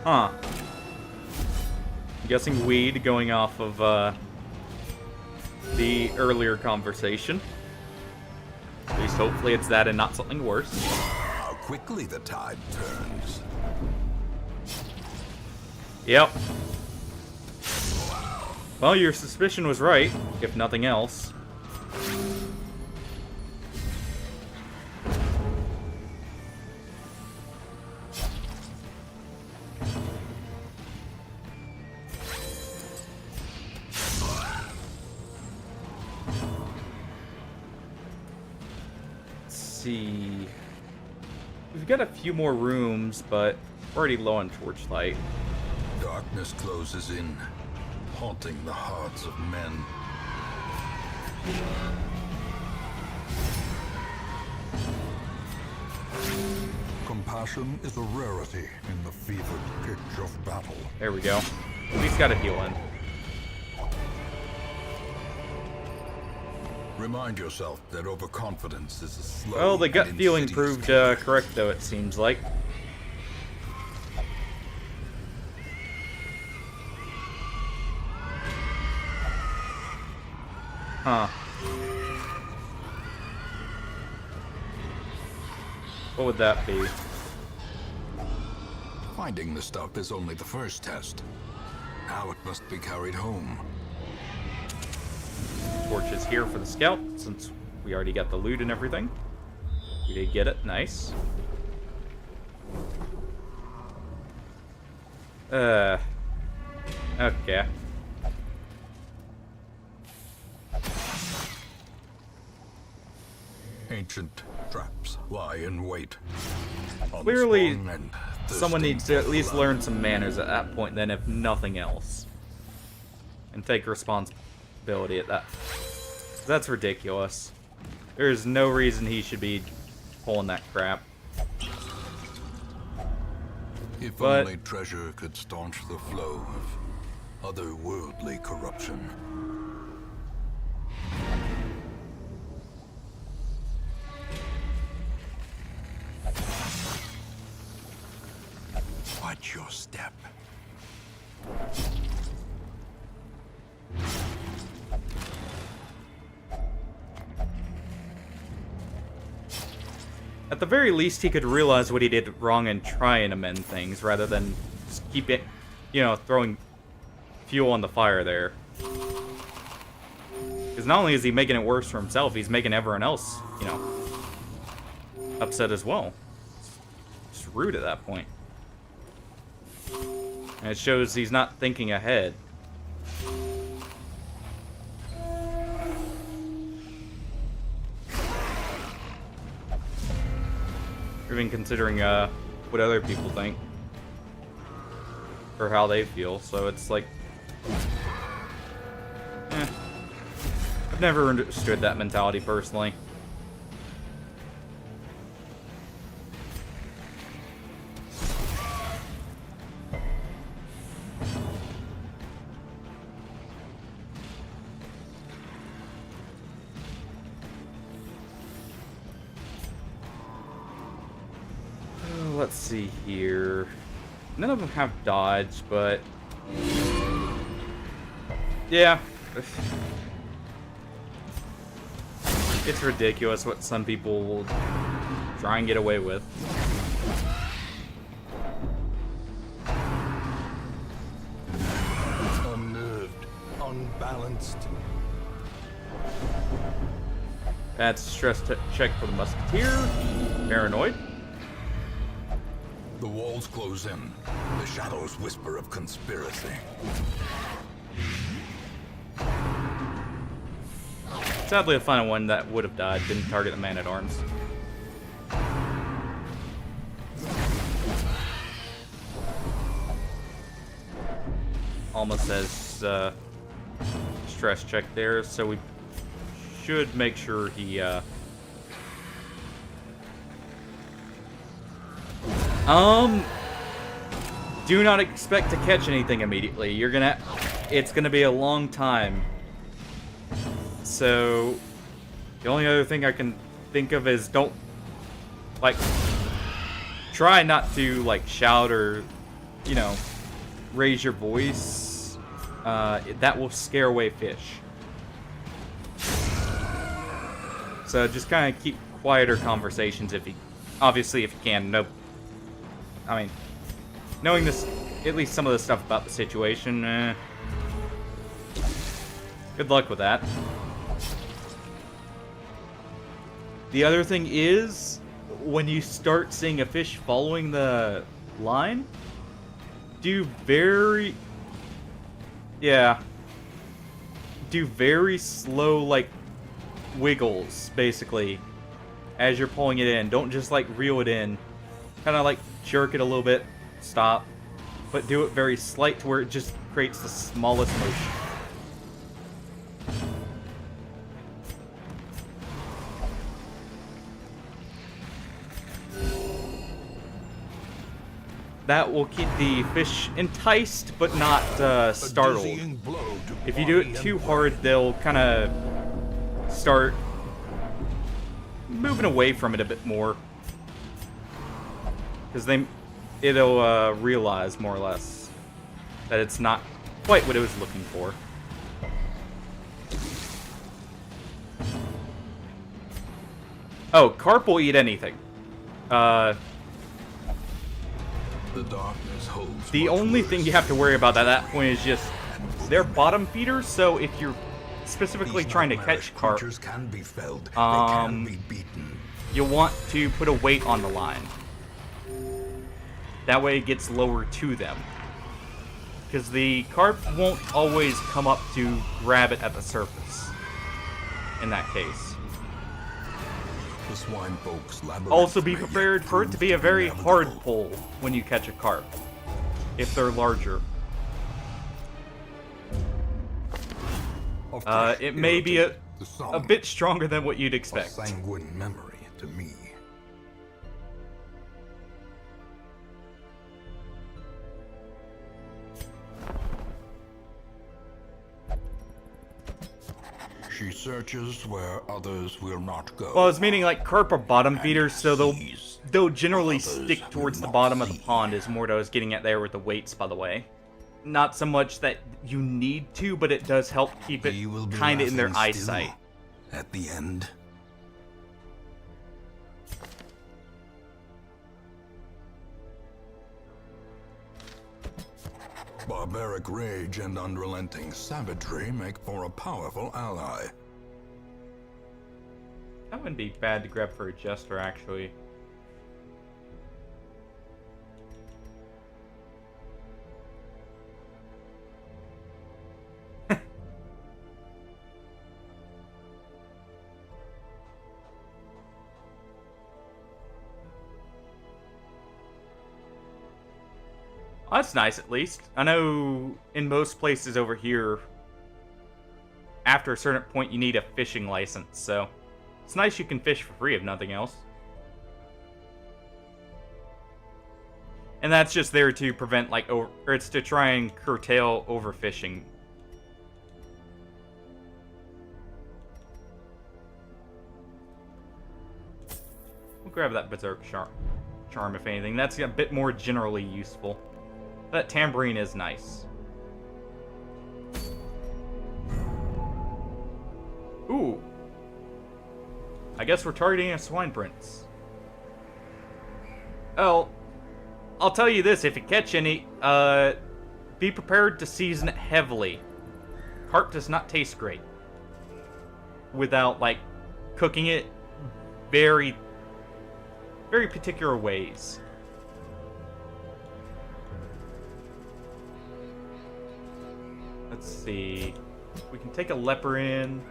Huh. I'm guessing weed going off of the earlier conversation. At least hopefully it's that and not something worse. How quickly the tide turns. Yep. Well, your suspicion was right, if nothing else. See. We've got a few more rooms, but we're already low on torchlight. Darkness closes in, haunting the hearts of men. Compassion is a rarity in the fevered pitch of battle. There we go. At least got a heal in. Remind yourself that overconfidence is a slow. Well, the gut and feeling insidious proved correct, though, it seems like. Huh. What would that be? Finding the stuff is only the first test. Now it must be carried home. Torch is here for the scout, since we already got the loot and everything. We did get it, nice. Okay. Ancient traps lie in wait. Clearly, Unsprung and someone thirsting needs to at for least blood. learn some manners at that point, then, if nothing else. And take responsibility at that. That's ridiculous. There's no reason he should be pulling that crap. If But- only treasure could staunch the flow of otherworldly corruption. Watch your step. At the very least, he could realize what he did wrong and try and amend things, rather than just keep it, you know, throwing fuel on the fire there. Because not only is he making it worse for himself, he's making everyone else, you know, upset as well. It's rude at that point. And it shows he's not thinking ahead. Even considering what other people think or how they feel, so it's like, I've never understood that mentality personally. Let's see here. None of them have dodge, but yeah, it's ridiculous what some people will try and get away with. Unnerved, unbalanced. That's stress check for the musketeer. Paranoid. The walls close in. The shadows whisper of conspiracy. Sadly, the final one that would have died didn't target the man-at-arms. Almost says stress check there, so we should make sure he do not expect to catch anything immediately. It's gonna be a long time. So the only other thing I can think of is don't try not to shout or raise your voice. That will scare away fish. So just kind of keep quieter conversations if you can. No, I mean, knowing this, at least some of the stuff about the situation, good luck with that. The other thing is, when you start seeing a fish following the line, do very slow, wiggles, basically, as you're pulling it in. Don't just, reel it in. Kind of, jerk it a little bit, stop, but do it very slight to where it just creates the smallest motion. That will keep the fish enticed, but not startled. If you do it too hard, they'll kind of start moving away from it a bit more. Because it'll realize, more or less, that it's not quite what it was looking for. Oh, carp will eat anything. The only thing you have to worry about at that point is just they're bottom feeders, so if you're specifically trying to catch carp, you'll want to put a weight on the line. That way it gets lower to them. Because the carp won't always come up to grab it at the surface, in that case. Also be prepared for it to be a very hard pull when you catch a carp, if they're larger. It may be a bit stronger than what you'd expect. Sanguine memory to me. She searches where others will not go. Well, it's meaning carp are bottom feeders, so they'll generally stick towards the bottom of the pond, is more what I was getting at there with the weights, by the way. Not so much that you need to, but it does help keep it kind of in their eyesight. At the end. Barbaric rage and unrelenting savagery make for a powerful ally. That wouldn't be bad to grab for a jester, actually. Well, that's nice, at least. I know in most places over here, after a certain point, you need a fishing license, so it's nice you can fish for free, if nothing else. And that's just there to prevent, or it's to try and curtail overfishing. We'll grab that Berserk Charm, if anything. That's a bit more generally useful. That tambourine is nice. Ooh. I guess we're targeting a swine prince. Oh, I'll tell you this, if you catch any, be prepared to season it heavily. Carp does not taste great. without, like, cooking it very, very particular ways. Let's see. We can take a leper in.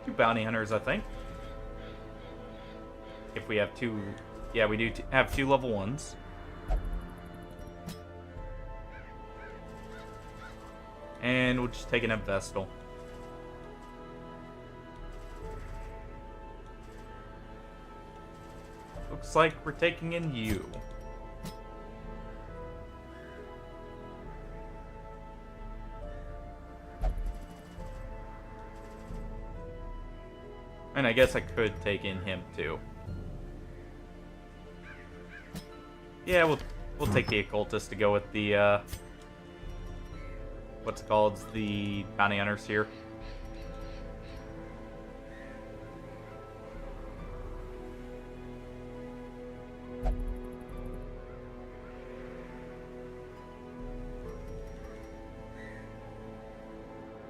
2 bounty hunters, I think. If we have 2... Yeah, we do have 2 level 1s. And we'll just take an Vestal. Looks like we're taking in you. And I guess I could take in him too. Yeah, we'll take the occultist to go with the what's it called? The bounty hunters here.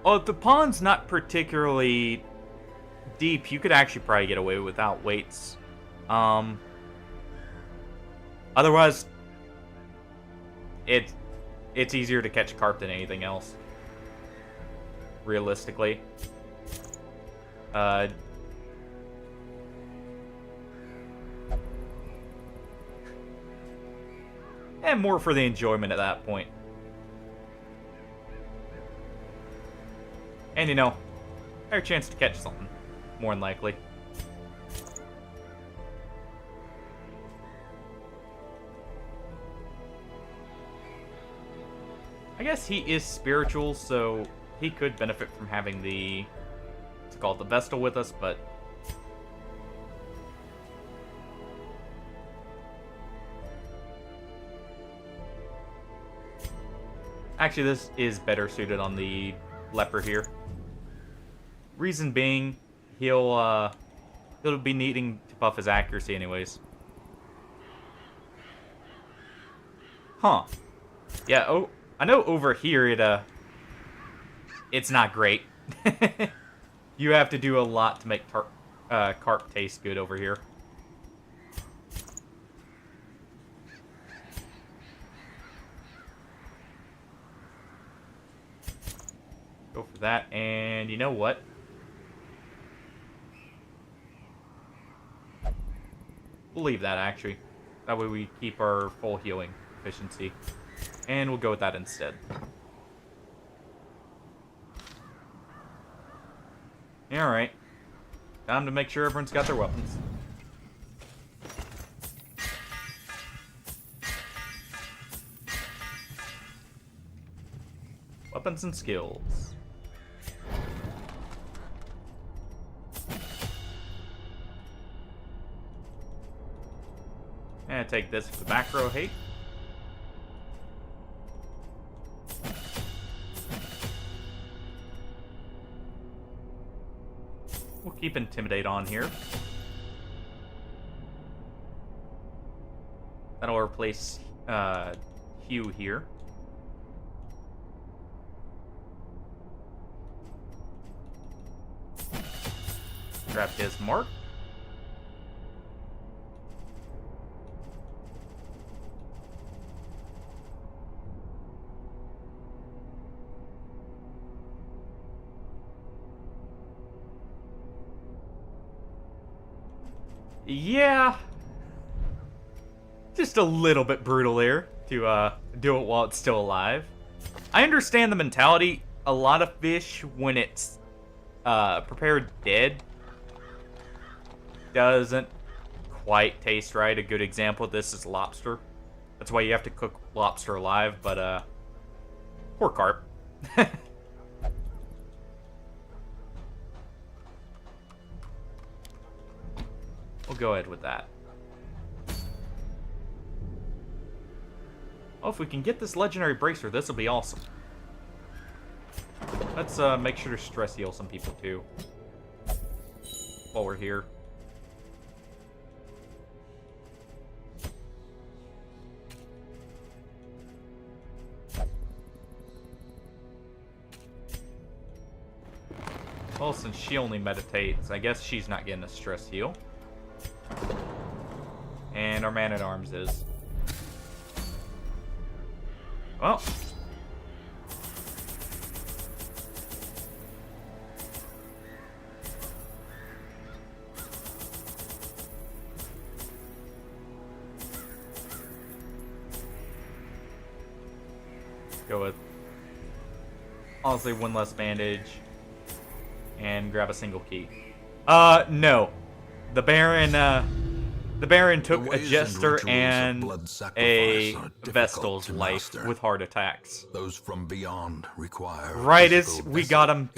Oh, if the pond's not particularly deep, you could actually probably get away without weights. Otherwise, it's easier to catch carp than anything else. Realistically. And more for the enjoyment at that point. And, you know, higher chance to catch something. More than likely. I guess he is spiritual, so he could benefit from having the... What's it called? The Vestal with us, but... Actually, this is better suited on the leper here. Reason being, he'll be needing to buff his accuracy anyways. Huh. Yeah, oh, I know over here it's not great. You have to do a lot to make carp taste good over here. Go for that, and you know what? We'll leave that, actually. That way we keep our full healing efficiency. And we'll go with that instead. Alright. Time to make sure everyone's got their weapons. Weapons and skills. And take this for the back row hate. We'll keep Intimidate on here. That'll replace Hugh here. Grab his mark. Yeah. Just a little bit brutal there to do it while it's still alive. I understand the mentality. A lot of fish, when it's prepared dead, doesn't quite taste right. A good example of this is lobster. That's why you have to cook lobster alive, but poor carp. We'll go ahead with that. Oh, if we can get this legendary bracer, this will be awesome. Let's make sure to stress heal some people too while we're here. Well, since she only meditates, I guess she's not getting a stress heal. And our man-at-arms is. Well. Go with, honestly, one less bandage. And grab a single key. No. The Baron took a Jester and a Vestal's life with heart attacks. Those from beyond require right as we got him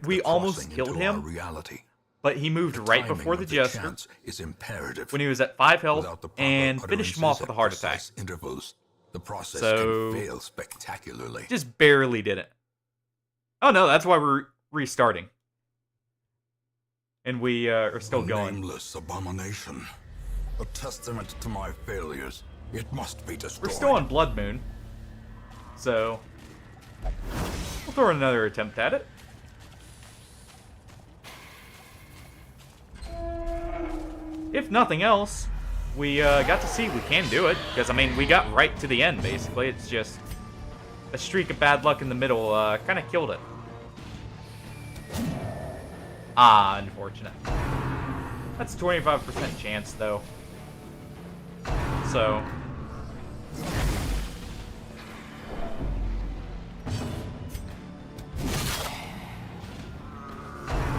we almost killed him, reality. But he moved right before the Jester is imperative. when he was at 5 health and finished him off with a heart attack. Intervals, the process So, can fail spectacularly. Just barely did it. Oh no, that's why we're restarting. And we are still going. Nameless abomination. A testament to my failures. It must be destroyed. We're still on Blood Moon. So, we'll throw another attempt at it. If nothing else, we got to see we can do it. Because, I mean, we got right to the end, basically. It's just a streak of bad luck in the middle kind of killed it. Ah, unfortunate. That's a 25% chance, though. So.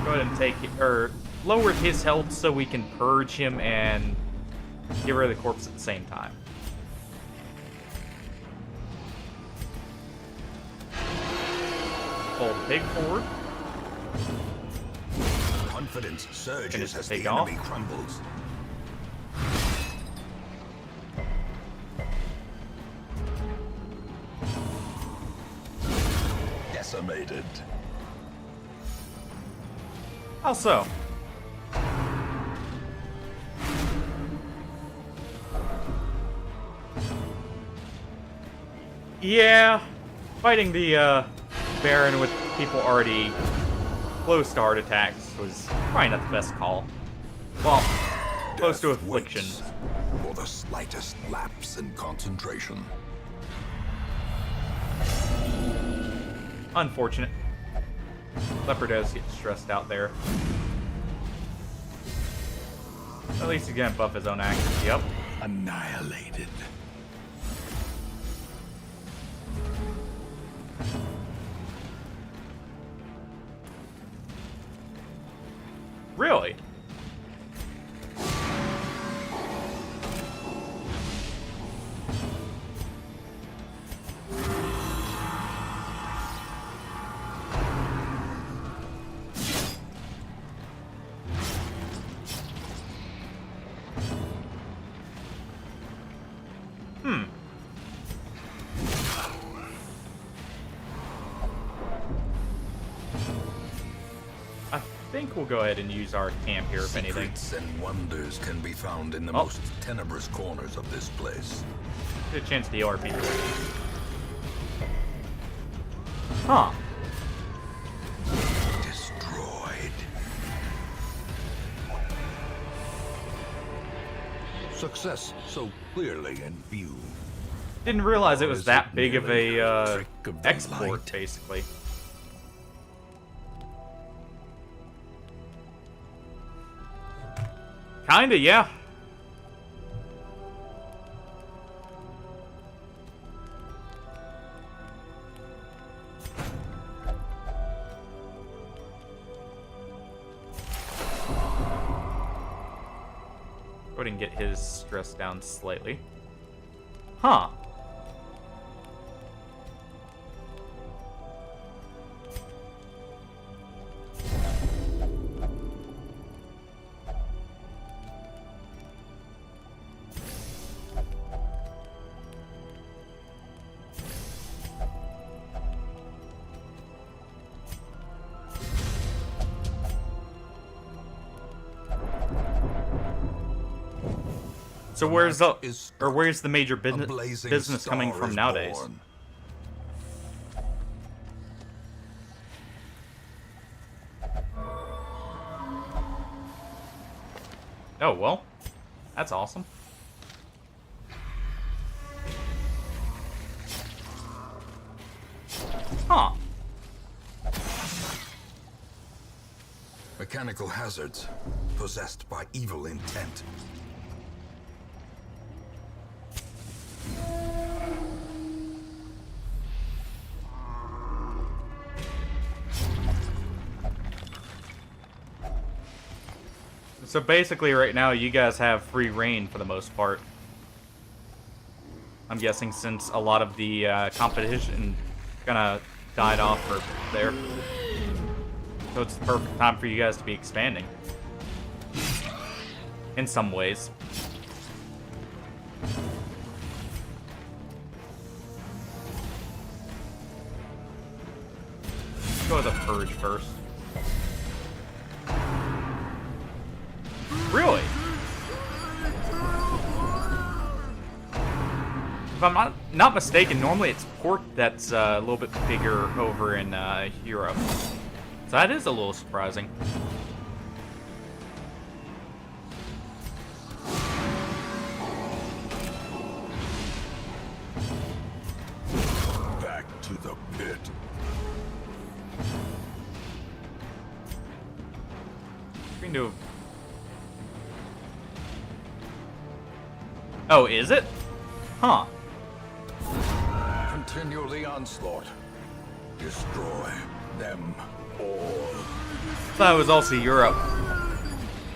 Go ahead and take, or lower his health so we can purge him and get rid of the corpse at the same time. Pull the pig forward. Confidence surges as the take enemy off. crumbles. Decimated. How so? Yeah, fighting the Baron with people already close to heart attacks was probably not the best call. Well, close to affliction. For the slightest lapse in concentration. Unfortunate. Leopard does get stressed out there. At least he's gonna buff his own actions. Yep. Annihilated. Really? I think we'll go ahead and use our camp here, if anything. Secrets and wonders can be found in the Oh. most tenebrous corners of this place. Get a chance to heal our people. Huh. Destroyed. Success so clearly in view. Didn't realize it was Is that it big of merely a a trick of the export, light? basically. Kinda, yeah. Go ahead and get his stress down slightly. Huh. So where's the major business coming from nowadays? Born. Oh, well. That's awesome. Huh. Mechanical hazards possessed by evil intent. So basically right now you guys have free reign for the most part. I'm guessing since a lot of the competition kinda died off for there. So it's the perfect time for you guys to be expanding. In some ways. Let's go with a purge first. Really? If I'm not mistaken, normally it's pork that's a little bit bigger over in Europe. So that is a little surprising. Back to the pit. We can do. Oh, is it? Huh. Continue the onslaught. Destroy them all. I thought it was also Europe.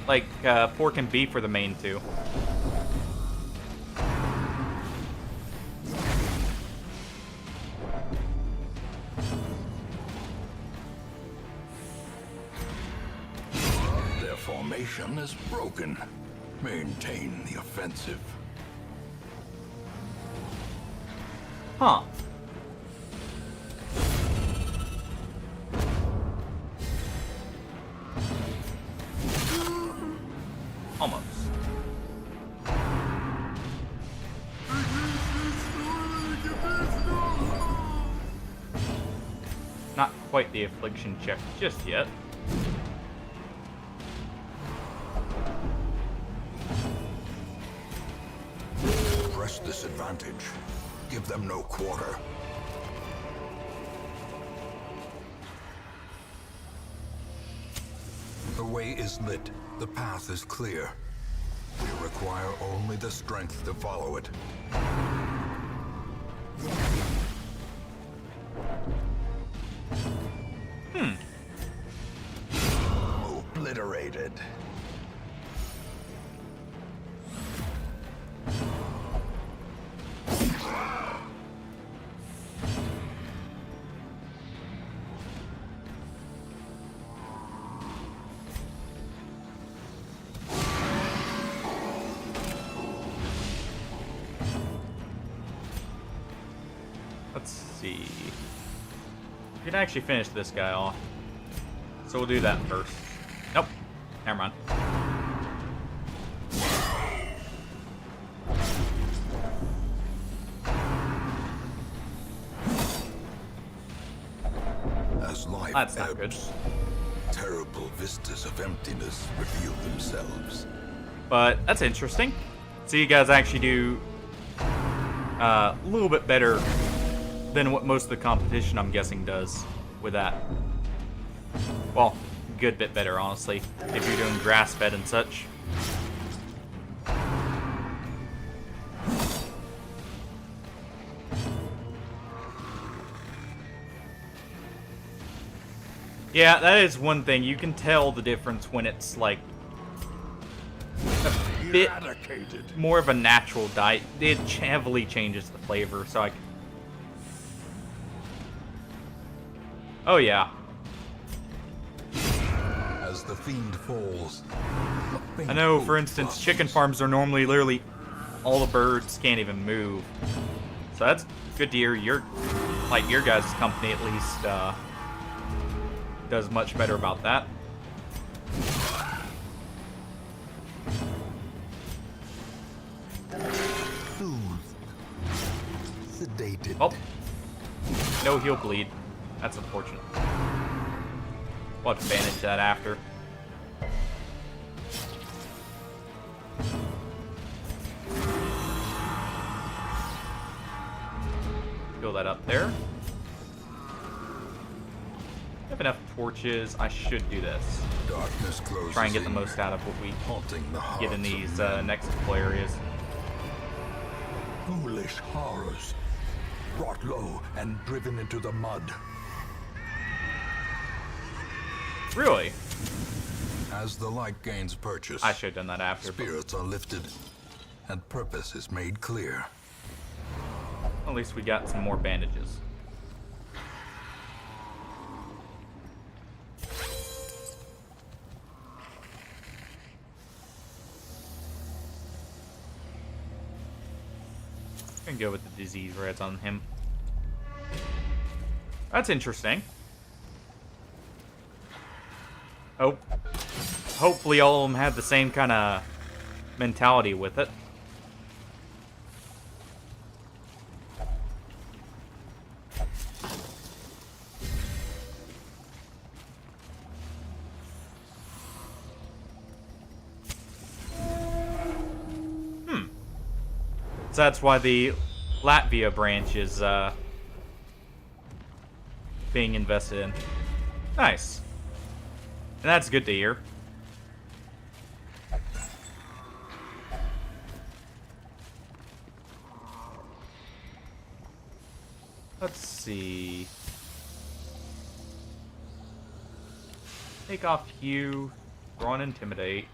Like, pork and beef were the main two. Their formation is broken. Maintain the offensive. Huh. Almost. Not quite the affliction check just yet. Press this advantage. Give them no quarter. The way is lit. The path is clear. We require only the strength to follow it. Obliterated. Let's see. We can actually finish this guy off. So we'll do that first. Nope. Never mind. As life That's not good. ebbs, terrible vistas of emptiness reveal themselves. But that's interesting. So you guys actually do a little bit better than what most of the competition, I'm guessing, does with that. Well, good bit better, honestly, if you're doing grass-fed and such. Yeah, that is one thing. You can tell the difference when it's, like, a bit more of a natural diet. It heavily changes the flavor, so Oh, yeah. As the fiend falls, I know, for instance, chicken farms are normally literally all the birds can't even move. So that's good to hear. Your guys' company at least does much better about that. soothed, sedated. Oh, no heal bleed. That's unfortunate. We'll have to bandage that after. fill that up there. Have enough torches. I should do this. Darkness closes Try and get the in, most out of what we haunting the get in hearts these of men. next couple areas. Foolish horrors, brought low and driven into the mud. Really? As the light gains purchase, I should have done that after. But spirits are lifted, and purpose is made clear. at least we got some more bandages. Can go with the disease reds on him. That's interesting. Oh, hopefully all of them had the same kind of mentality with it. So that's why the Latvia branch is being invested in. Nice. And that's good to hear. Let's see. Take off Hugh. Throw on Intimidate.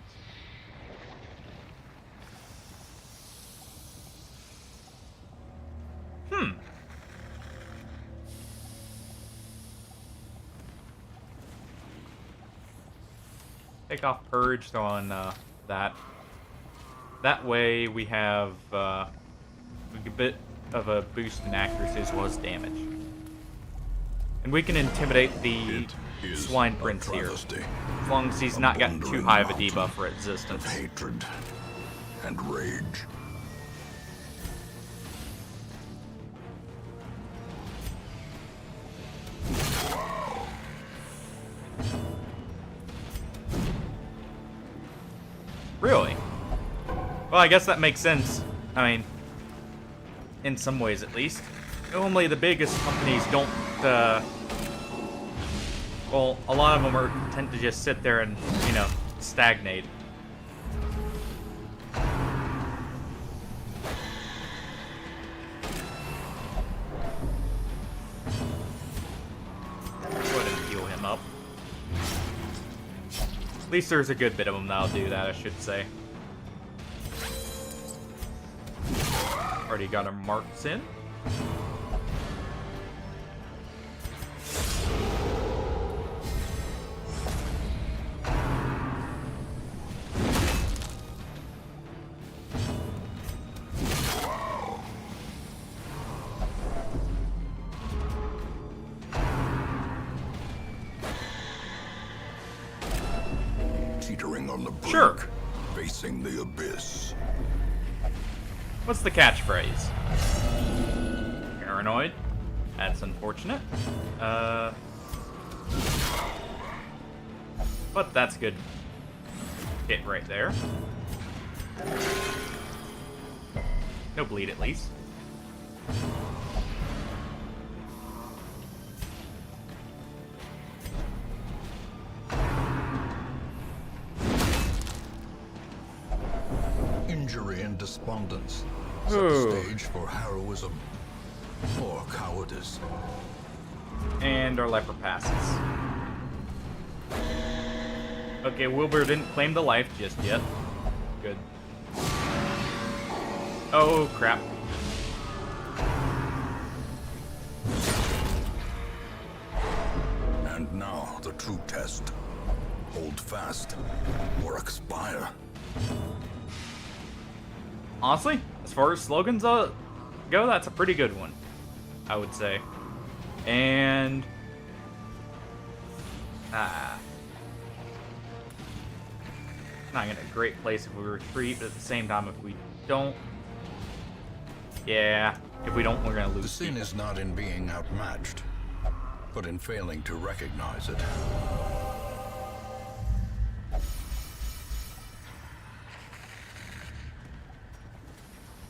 Take off Purge, throw on that. That way we have a bit of a boost in accuracy as well as damage. And we can intimidate the It is Swine a Prince here. travesty, As long as he's not gotten too wandering high of a mountain debuff for of resistance. hatred and rage. Really? Well, I guess that makes sense. I mean, in some ways at least. Normally the biggest companies don't, well, a lot of them tend to just sit there and, you know, stagnate. Go ahead and heal him up. At least there's a good bit of them that'll do that, I should say. Already got our marks in. Teetering on the brink, Sure. facing the abyss. What's the catchphrase? Paranoid? That's unfortunate. But that's good hit right there. No bleed at least. Injury and despondence set the stage for heroism or cowardice. And our leper passes. Okay, Wilbur didn't claim the life just yet. Good. Oh, crap. And now the true test. Hold fast or expire. Honestly, as far as slogans go, that's a pretty good one, I would say. And not in a great place if we retreat, but at the same time, if we don't, yeah, if we don't, we're gonna The lose. sin people. is not in being outmatched, but in failing to recognize it.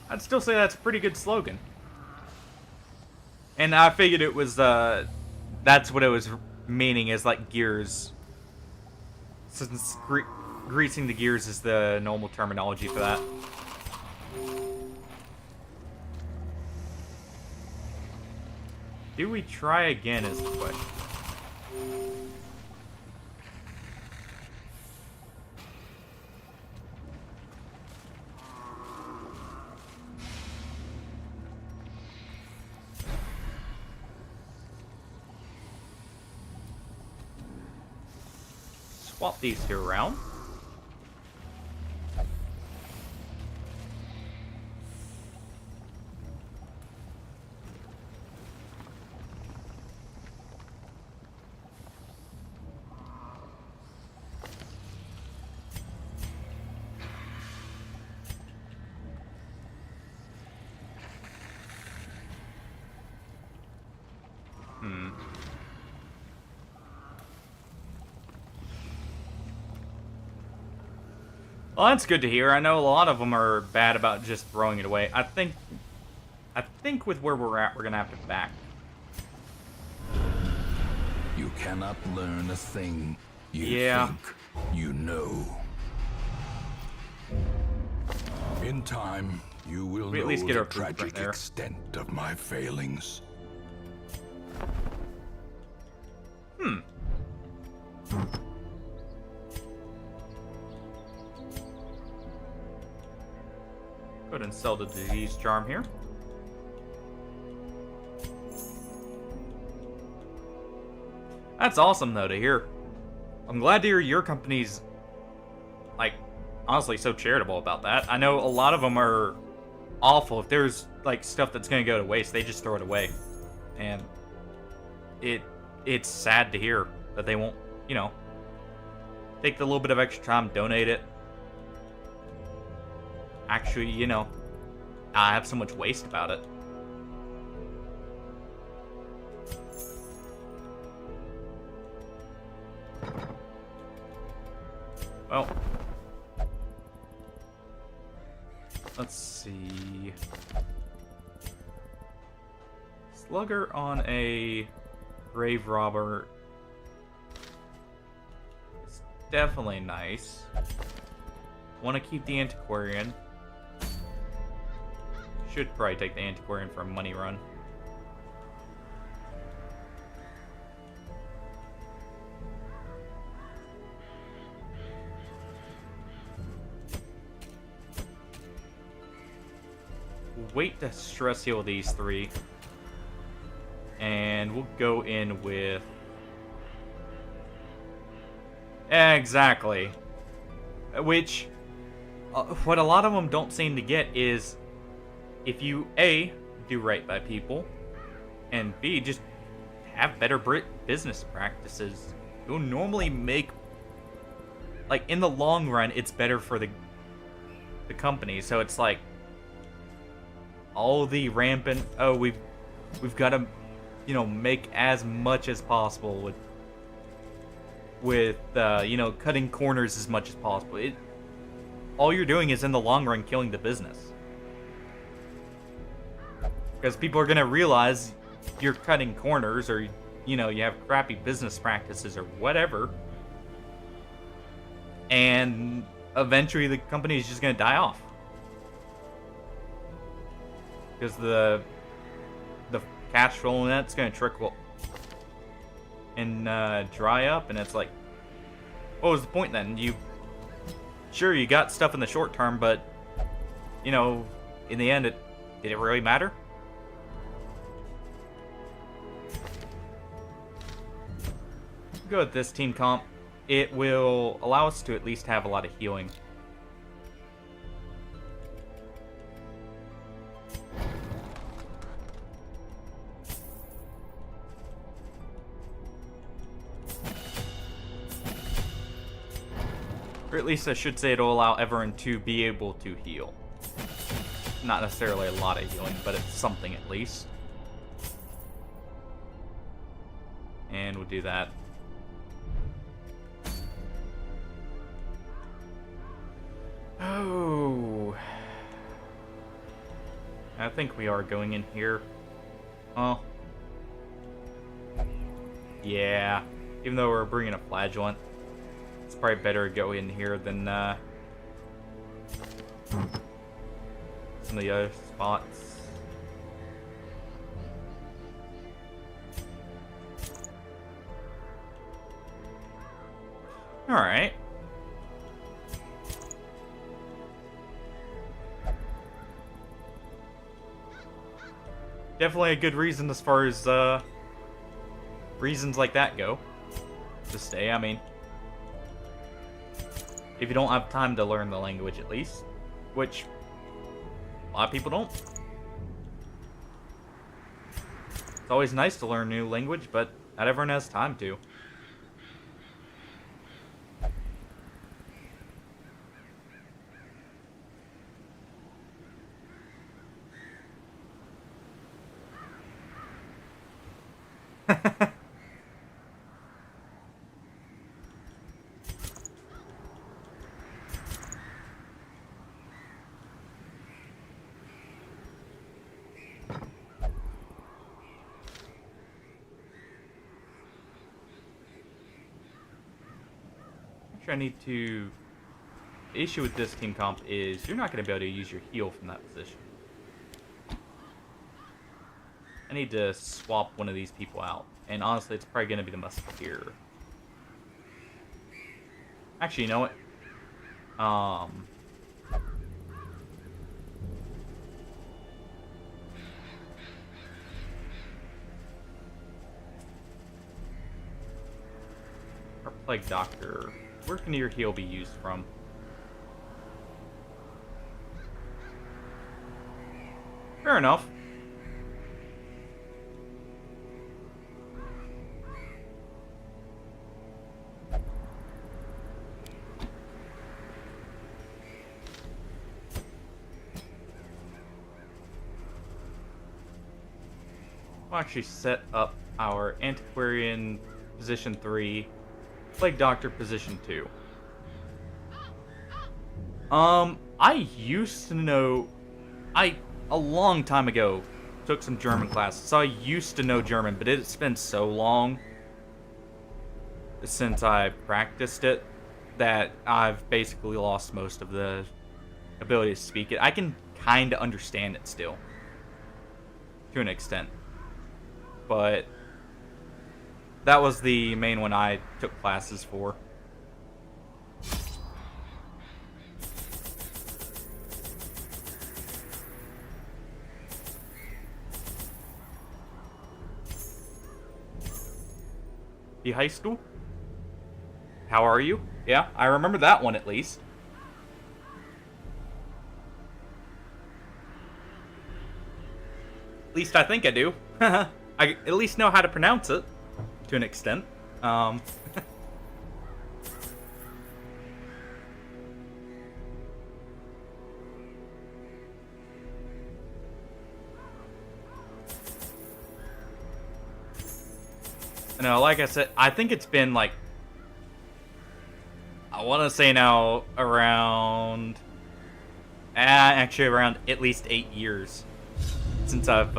I'd still say that's a pretty good slogan. And I figured it was, that's what it was meaning, is like gears. Since greasing the gears is the normal terminology for that. Do we try again is the question. Swap these two around. Well, that's good to hear. I know a lot of them are bad about just throwing it away. I think with where we're at, we're gonna have to back. You cannot learn a thing you Yeah. think you know. In time, you will We at know least get the our blueprint tragic there. extent of my failings. Go ahead and sell the disease charm here. That's awesome, though, to hear. I'm glad to hear your company's, like, honestly so charitable about that. I know a lot of them are awful. If there's, like, stuff that's going to go to waste, they just throw it away. And it's sad to hear that they won't, you know, take the little bit of extra time, donate it. Actually, you know, I have so much waste about it. Well, let's see. Slugger on a grave robber is definitely nice. Want to keep the antiquarian. Should probably take the antiquarian for a money run. Wait to stress heal these three. And we'll go in with... Exactly. Which, what a lot of them don't seem to get is, if you, A, do right by people, and B, just have better business practices, you'll normally make, like, in the long run, it's better for the company. So it's like, all the rampant, oh, we've got to, you know, make as much as possible with you know, cutting corners as much as possible. All you're doing is, in the long run, killing the business. Because people are going to realize you're cutting corners, or, you know, you have crappy business practices or whatever. And eventually the company is just going to die off. Because the cash flow in that's going to trickle and dry up, and it's like, what was the point then? Sure, you got stuff in the short term, but, you know, in the end, did it really matter? Go with this team comp. It will allow us to at least have a lot of healing. Or at least I should say it'll allow everyone to be able to heal. Not necessarily a lot of healing, but it's something at least. And we'll do that. Oh. I think we are going in here. Oh, Yeah. Even though we're bringing a flagellant, it's probably better to go in here than some of the other spots. Alright. Definitely a good reason as far as reasons like that go. To stay, I mean. If you don't have time to learn the language at least. Which a lot of people don't. It's always nice to learn new language, but not everyone has time to. I need to... The issue with this team comp is you're not going to be able to use your heal from that position. I need to swap one of these people out. And honestly, it's probably going to be the Musketeer. Actually, you know what? Our Plague Doctor. Where can your heal be used from? Fair enough. We'll actually set up our Antiquarian position 3, Plague Doctor position 2. I used to know... a long time ago, took some German classes, so I used to know German, but it's been so long since I practiced it that I've basically lost most of the ability to speak it. I can kind of understand it still, to an extent. But that was the main one I took classes for. The high school? How are you? Yeah, I remember that one at least. At least I think I do. I at least know how to pronounce it, to an extent. No, like I said, I think it's been like, I want to say now around, actually around at least 8 years since I've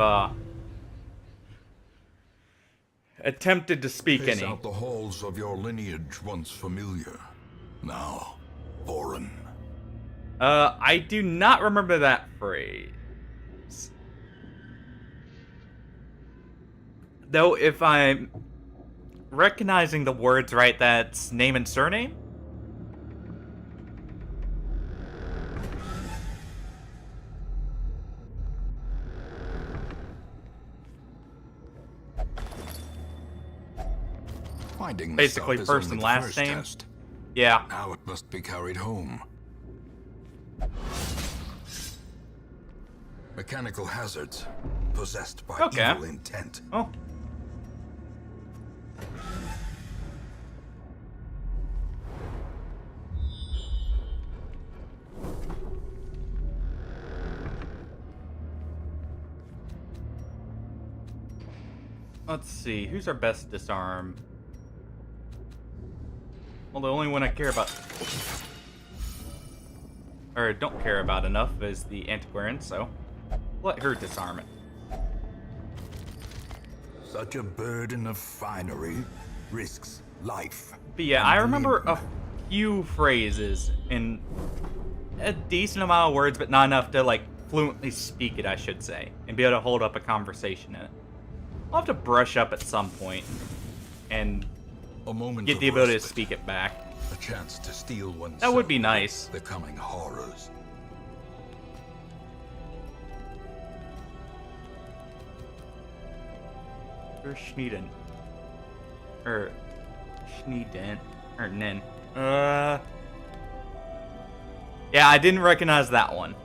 attempted to speak Pace any. out the halls of your lineage once familiar, now foreign. I do not remember that phrase. Though if I'm recognizing the words right, that's name and surname? Finding Basically stuff is first only and the last first name. test. Yeah. Now it must be carried home. Mechanical hazards possessed by Okay. evil intent. Oh. Let's see, who's our best disarm? Well, the only one I care about, or don't care about enough, is the Antiquarian, so let her disarm it. Such a burden of finery risks life. But yeah, I remember a few phrases in a decent amount of words, but not enough to, like, fluently speak it, I should say, and be able to hold up a conversation in it. I'll have to brush up at some point and A moment get of the ability to respite. speak it back. A chance to steel oneself. That would be nice. The coming horrors. Or Schneeden. Or Schneeden. Or Nin. Yeah, I didn't recognize that one.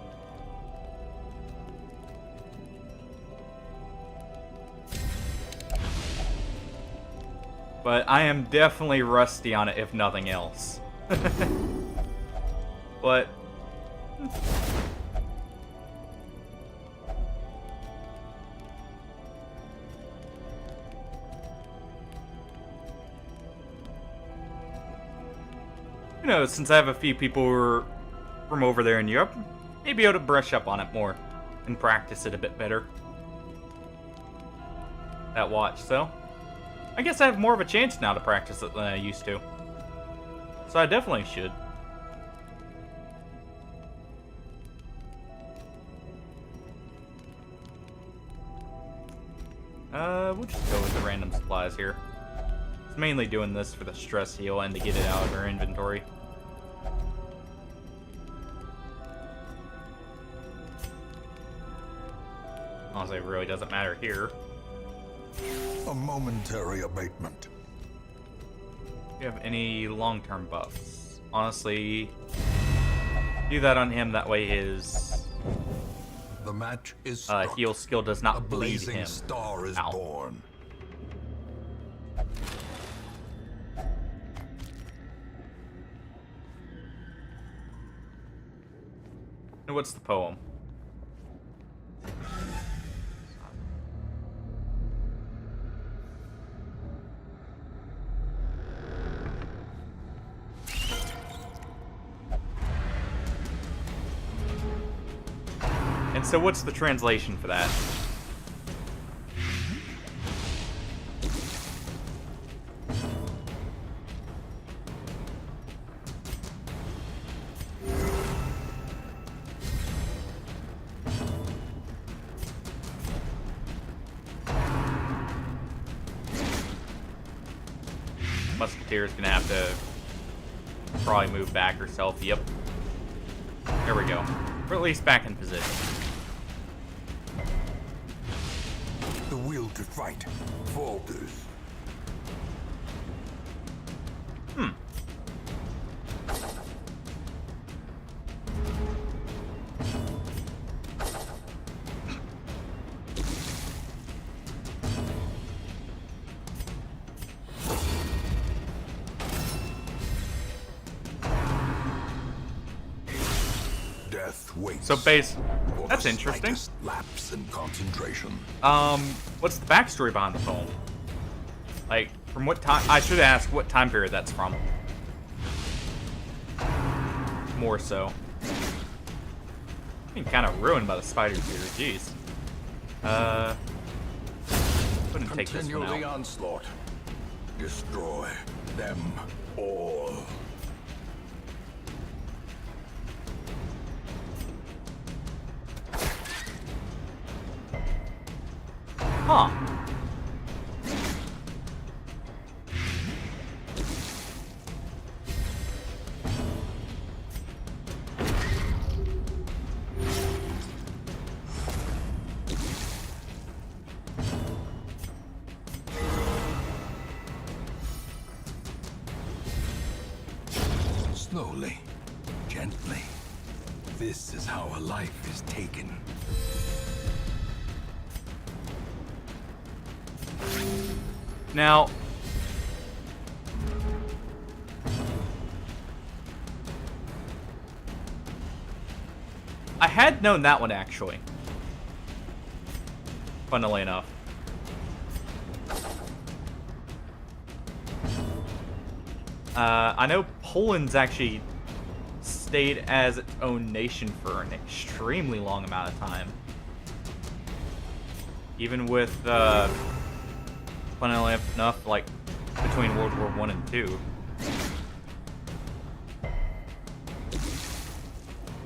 But I am definitely rusty on it, if nothing else. But you know, since I have a few people who are from over there in Europe, maybe able to brush up on it more and practice it a bit better. That watch, so I guess I have more of a chance now to practice it than I used to. So I definitely should. We'll just go with the random supplies here. It's mainly doing this for the stress heal and to get it out of our inventory. Honestly, it really doesn't matter here. A momentary abatement. Do you have any long-term buffs? Honestly, do that on him. That way his The match is struck. heal skill does not A bleed blazing him star is out. born. And what's the poem? And so what's the translation for that? Musketeer's gonna have to probably move back herself. Yep. There we go. Or at least back in position. The will to fight falters. Death waits. So base. for That's the interesting. slightest lapse in concentration. What's the backstory behind the poem? Like, from what time? I should ask what time period that's from. More so. Being kind of ruined by the spiders here. Jeez. Couldn't take this Continue one the out. onslaught. Destroy them all. Huh. Slowly, gently. This is how a life is taken. Now, I had known that one actually. Funnily enough. I know Poland's actually stayed as its own nation for an extremely long amount of time. Even with funnily enough, like, between World War I and II.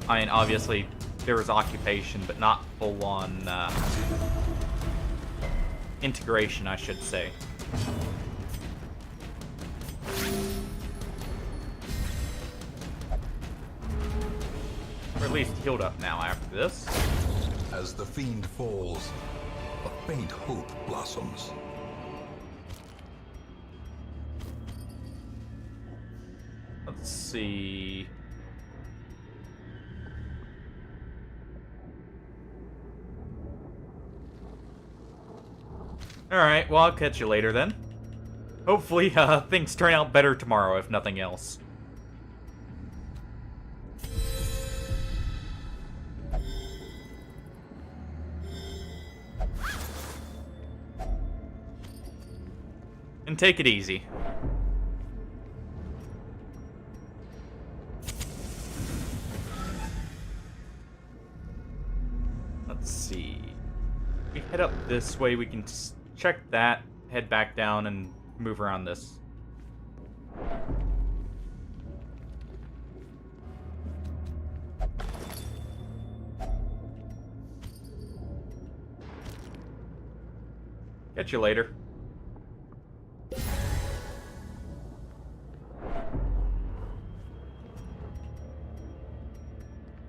I mean, obviously, there was occupation, but not full-on integration, I should say. Or at least healed up now after this. As the fiend falls, a faint hope blossoms. Let's see. Alright, well, I'll catch you later then. Hopefully, things turn out better tomorrow, if nothing else. And take it easy. Let's see. We head up this way, we can check that, head back down, and move around this. Catch you later.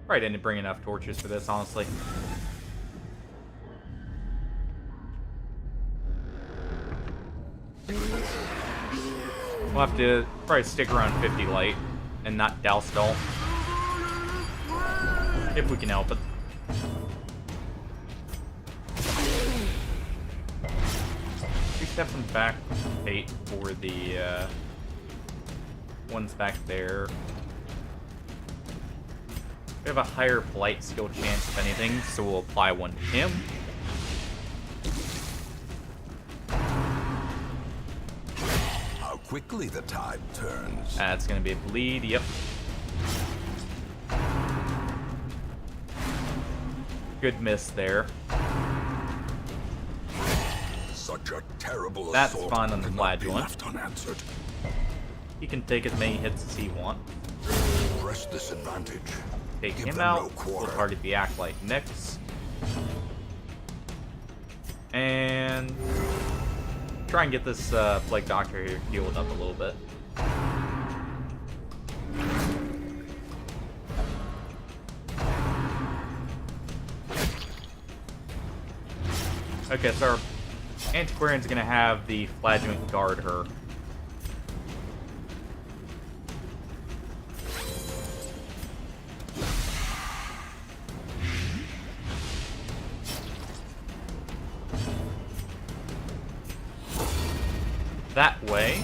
Probably didn't bring enough torches for this, honestly. We'll have to probably stick around 50 light and not douse it all. If we can help it. We have some back bait for the ones back there. We have a higher blight skill chance, if anything, so we'll apply one to him. How quickly the tide turns. That's gonna be a bleed, yep. Good miss there. Such a terrible That's assault fine on the cannot be Flagellant. left unanswered. He can take as many hits as he wants. Press this advantage. Take Give him them out. no quarter. We'll target the Acolyte next. And try and get this Plague Doctor here healed up a little bit. Okay, so our Antiquarian's gonna have the Flagellant guard her. That way,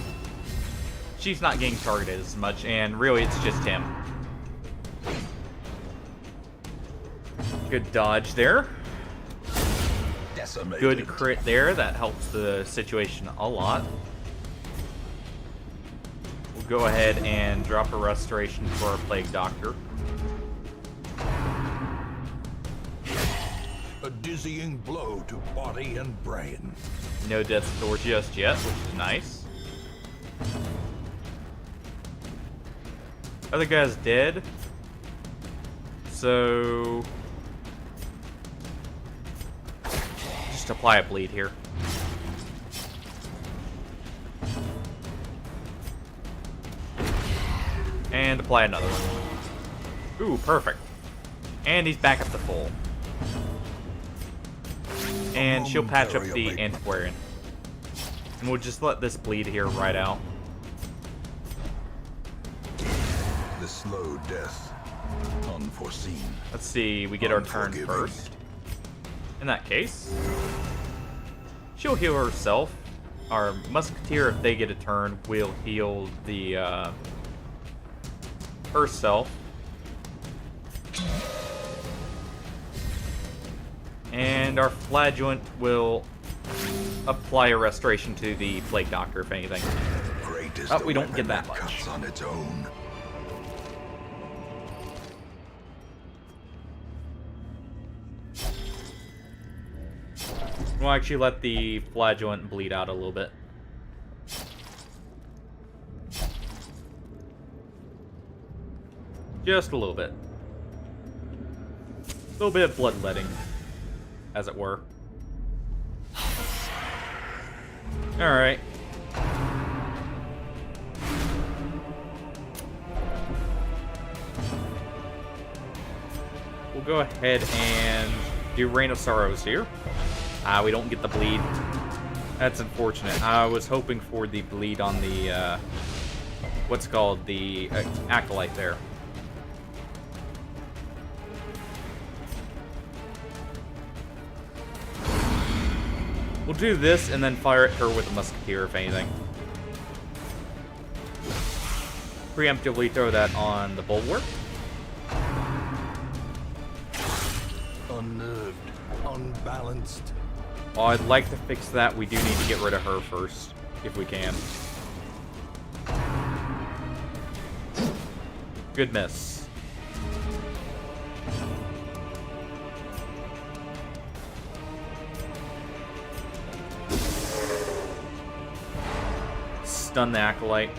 she's not getting targeted as much, and really it's just him. Good dodge there. Decimated. Good crit there. That helps the situation a lot. We'll go ahead and drop a restoration for our Plague Doctor. A dizzying blow to body and brain. No death's door just yet, which is nice. Other guy's dead. So just apply a bleed here. And apply another one. Ooh, perfect. And he's back up to full. And she'll patch up the Antiquarian. And we'll just let this bleed here right out. The slow death. Unforeseen. Let's see, we get our turn Unforgiving. first. In that case, she'll heal herself. Our Musketeer, if they get a turn, will heal the herself. And our Flagellant will apply a restoration to the Plague Doctor, if anything. Great is Oh, the we don't weapon get that much. cuts on its own. We'll actually let the flagellant bleed out a little bit. Just a little bit. A little bit of bloodletting, as it were. Alright. We'll go ahead and do Reign of Sorrows here. We don't get the bleed. That's unfortunate. I was hoping for the bleed on the, what's called the Acolyte there. We'll do this and then fire at her with a Musketeer, if anything. Preemptively throw that on the Bulwark. Unnerved, unbalanced. While I'd like to fix that, we do need to get rid of her first, if we can. Good miss. Stun the Acolyte.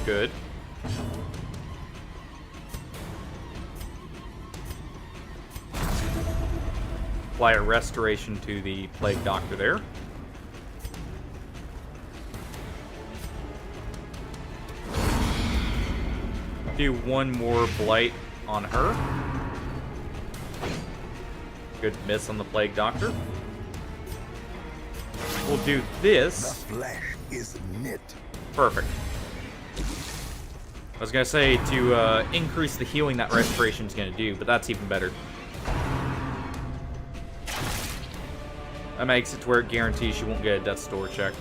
Good. Apply a restoration to the Plague Doctor there. Do one more Blight on her. Good miss on the Plague Doctor. We'll do this. The flesh is knit. Perfect. I was gonna say to increase the healing that restoration's gonna do, but that's even better. That makes it to where it guarantees she won't get a Death's Door check.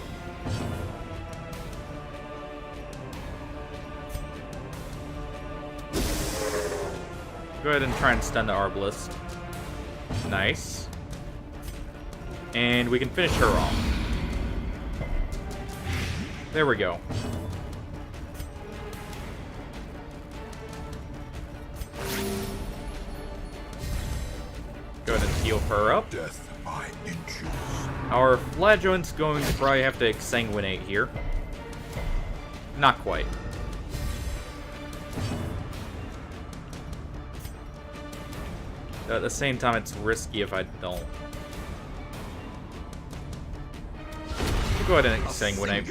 Go ahead and try and stun the Arbalist. Nice. And we can finish her off. There we go. Go ahead and heal her up. Death by inches. Our Flagellant's going to probably have to exsanguinate here. Not quite. At the same time, it's risky if I don't. We'll go ahead and exsanguinate.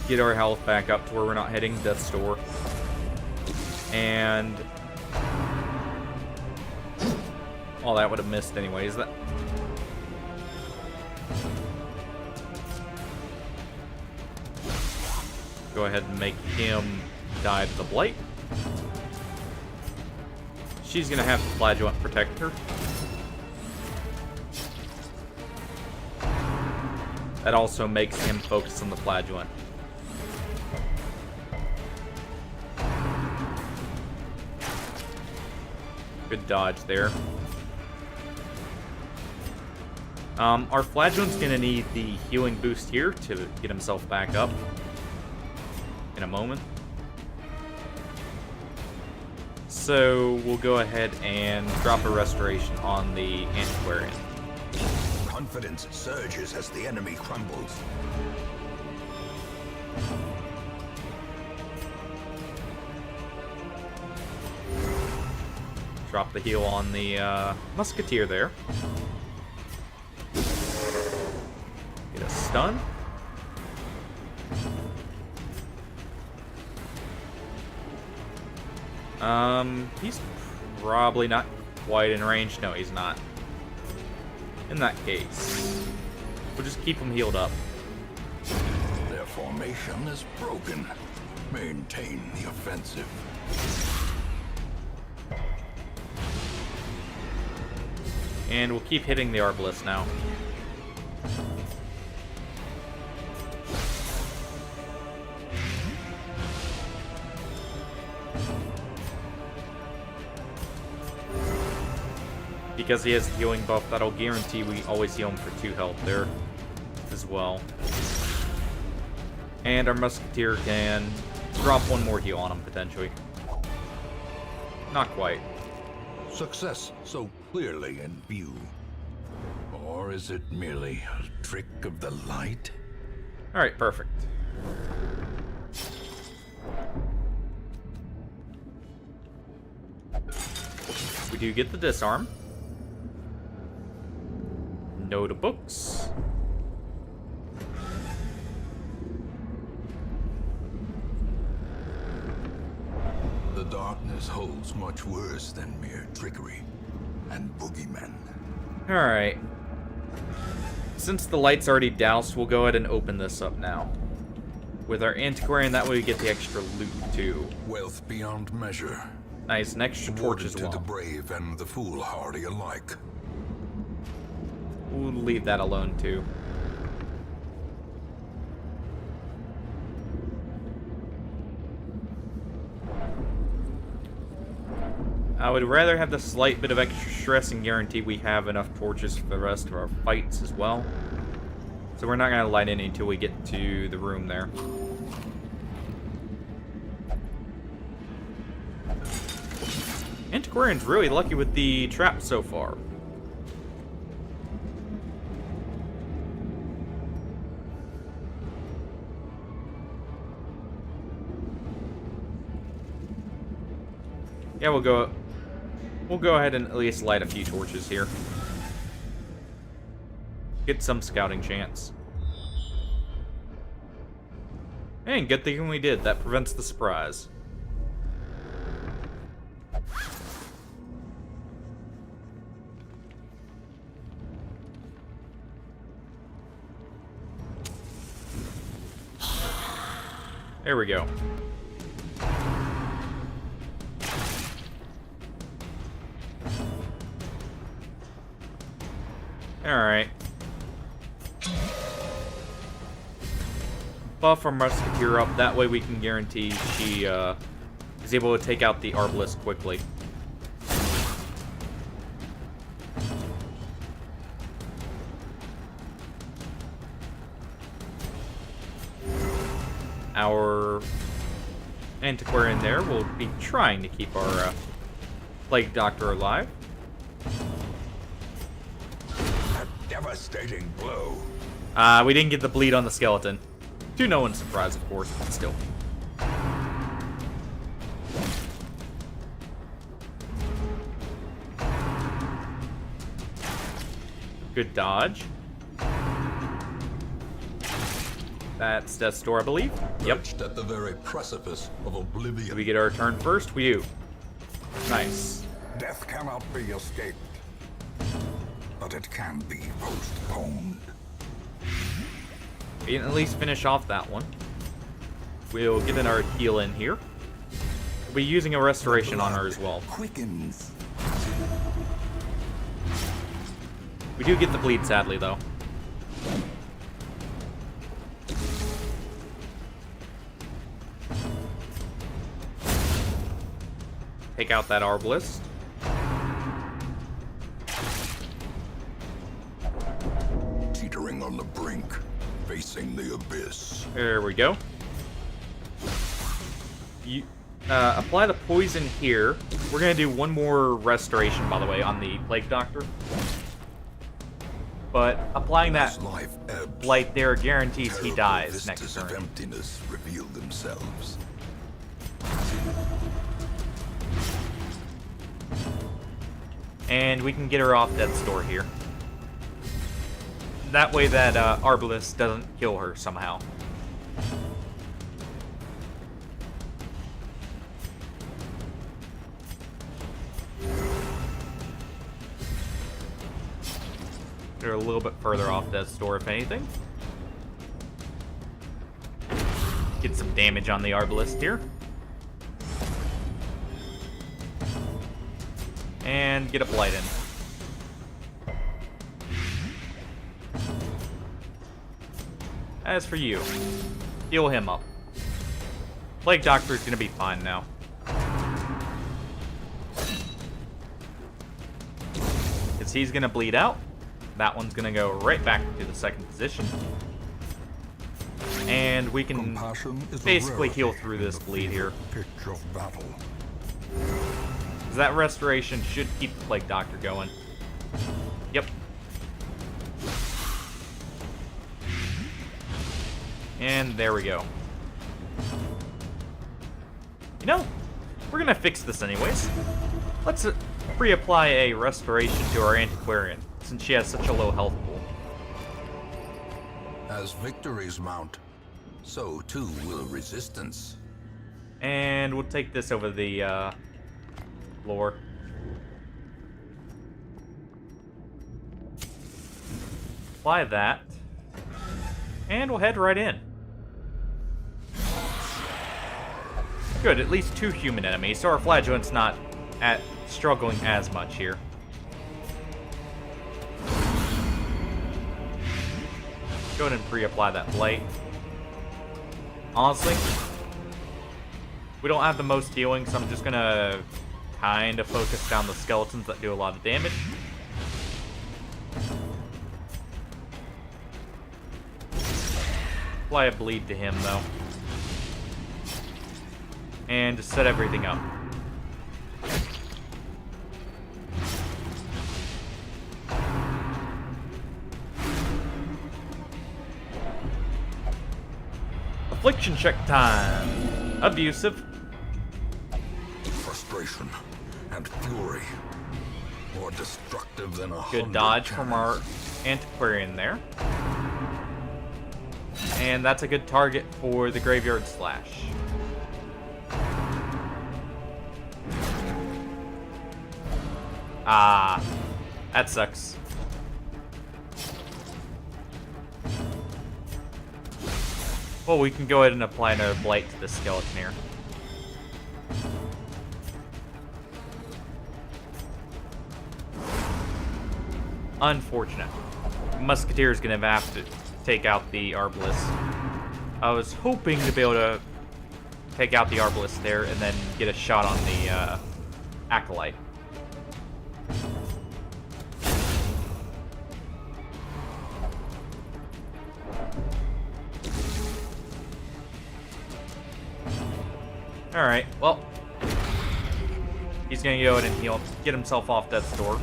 Get our health back up to where we're not hitting Death's Door. And... oh, that would have missed anyways. That... go ahead and make him die to the Blight. She's gonna have the Flagellant protect her. That also makes him focus on the Flagellant. Good dodge there. Our Flagellant's gonna need the healing boost here to get himself back up in a moment. So we'll go ahead and drop a restoration on the Antiquarian. Confidence surges as the enemy crumbles. Drop the heal on the Musketeer there. Get a stun. He's probably not quite in range. No, he's not. In that case, we'll just keep him healed up. Their formation is broken. Maintain the offensive. And we'll keep hitting the Arbalist now. Because he has the healing buff, that'll guarantee we always heal him for 2 health there as well. And our Musketeer can drop 1 more heal on him, potentially. Not quite. Success, so clearly in view. Or is it merely a trick of the light? Alright, perfect. We do get the disarm. No to books. The darkness holds much worse than mere trickery and boogeymen. Alright. Since the light's already doused, we'll go ahead and open this up now. With our antiquarian, that way we get the extra loot too. Wealth beyond measure. Nice, an extra torch as Awarded well. to the brave and the foolhardy alike. We'll leave that alone too. I would rather have the slight bit of extra stress and guarantee we have enough torches for the rest of our fights as well. So we're not going to light any until we get to the room there. Antiquarian's really lucky with the trap so far. Yeah, we'll go ahead and at least light a few torches here. Get some scouting chance. And good thing we did. That prevents the surprise. There we go. Alright. Buff our musketeer up, that way we can guarantee she is able to take out the arbalist quickly. Our antiquarian there will be trying to keep our plague doctor alive. Devastating blow. We didn't get the bleed on the skeleton. To no one's surprise, of course, but still. Good dodge. That's Death's Door, I believe. Yep. Perched at the very precipice of oblivion. Do we get our turn first? We do. Nice. Death cannot be escaped, but it can be postponed. We can at least finish off that one. We'll get in our heal in here. We'll be using a restoration on her as well. Quickens. We do get the bleed, sadly, though. Take out that arbalist. Teetering on the brink, facing the abyss. There we go. You apply the poison here. We're gonna do one more restoration, by the way, on the plague doctor. But applying that Life ebbs, light there guarantees he terrible dies next vistas of turn. emptiness reveal themselves. And we can get her off Death's Door here. That way that arbalist doesn't kill her somehow. Get her a little bit further off Death's Door, if anything. Get some damage on the arbalist here. And get a blight in. As for you, heal him up. Plague Doctor's gonna be fine now. Because he's gonna bleed out. That one's gonna go right back to the second position. And we can Compassion is a basically heal rarity through in this the bleed here. pitch of battle. 'Cause that restoration should keep the Plague Doctor going. Yep. And there we go. You know, we're gonna fix this anyways. Let's reapply a restoration to our antiquarian, since she has such a low health pool. As victories mount, so too will resistance. And we'll take this over the floor. Apply that. And we'll head right in. Good, at least 2 human enemies, so our flagellant's not struggling as much here. Go ahead and pre-apply that blight. Honestly, we don't have the most healing, so I'm just gonna kind of focus down the skeletons that do a lot of damage. Apply a bleed to him, though. And just set everything up. Affliction check time. Abusive. Frustration and fury, more destructive than a Good dodge from our antiquarian there. And that's a good target for the Graveyard Slash. Ah, that sucks. Well, we can go ahead and apply another blight to the skeleton here. Unfortunate. Musketeer's gonna have to take out the Arbalest. I was hoping to be able to take out the Arbalest there and then get a shot on the Acolyte. Alright, well. He's gonna go ahead and heal, get himself off death's door.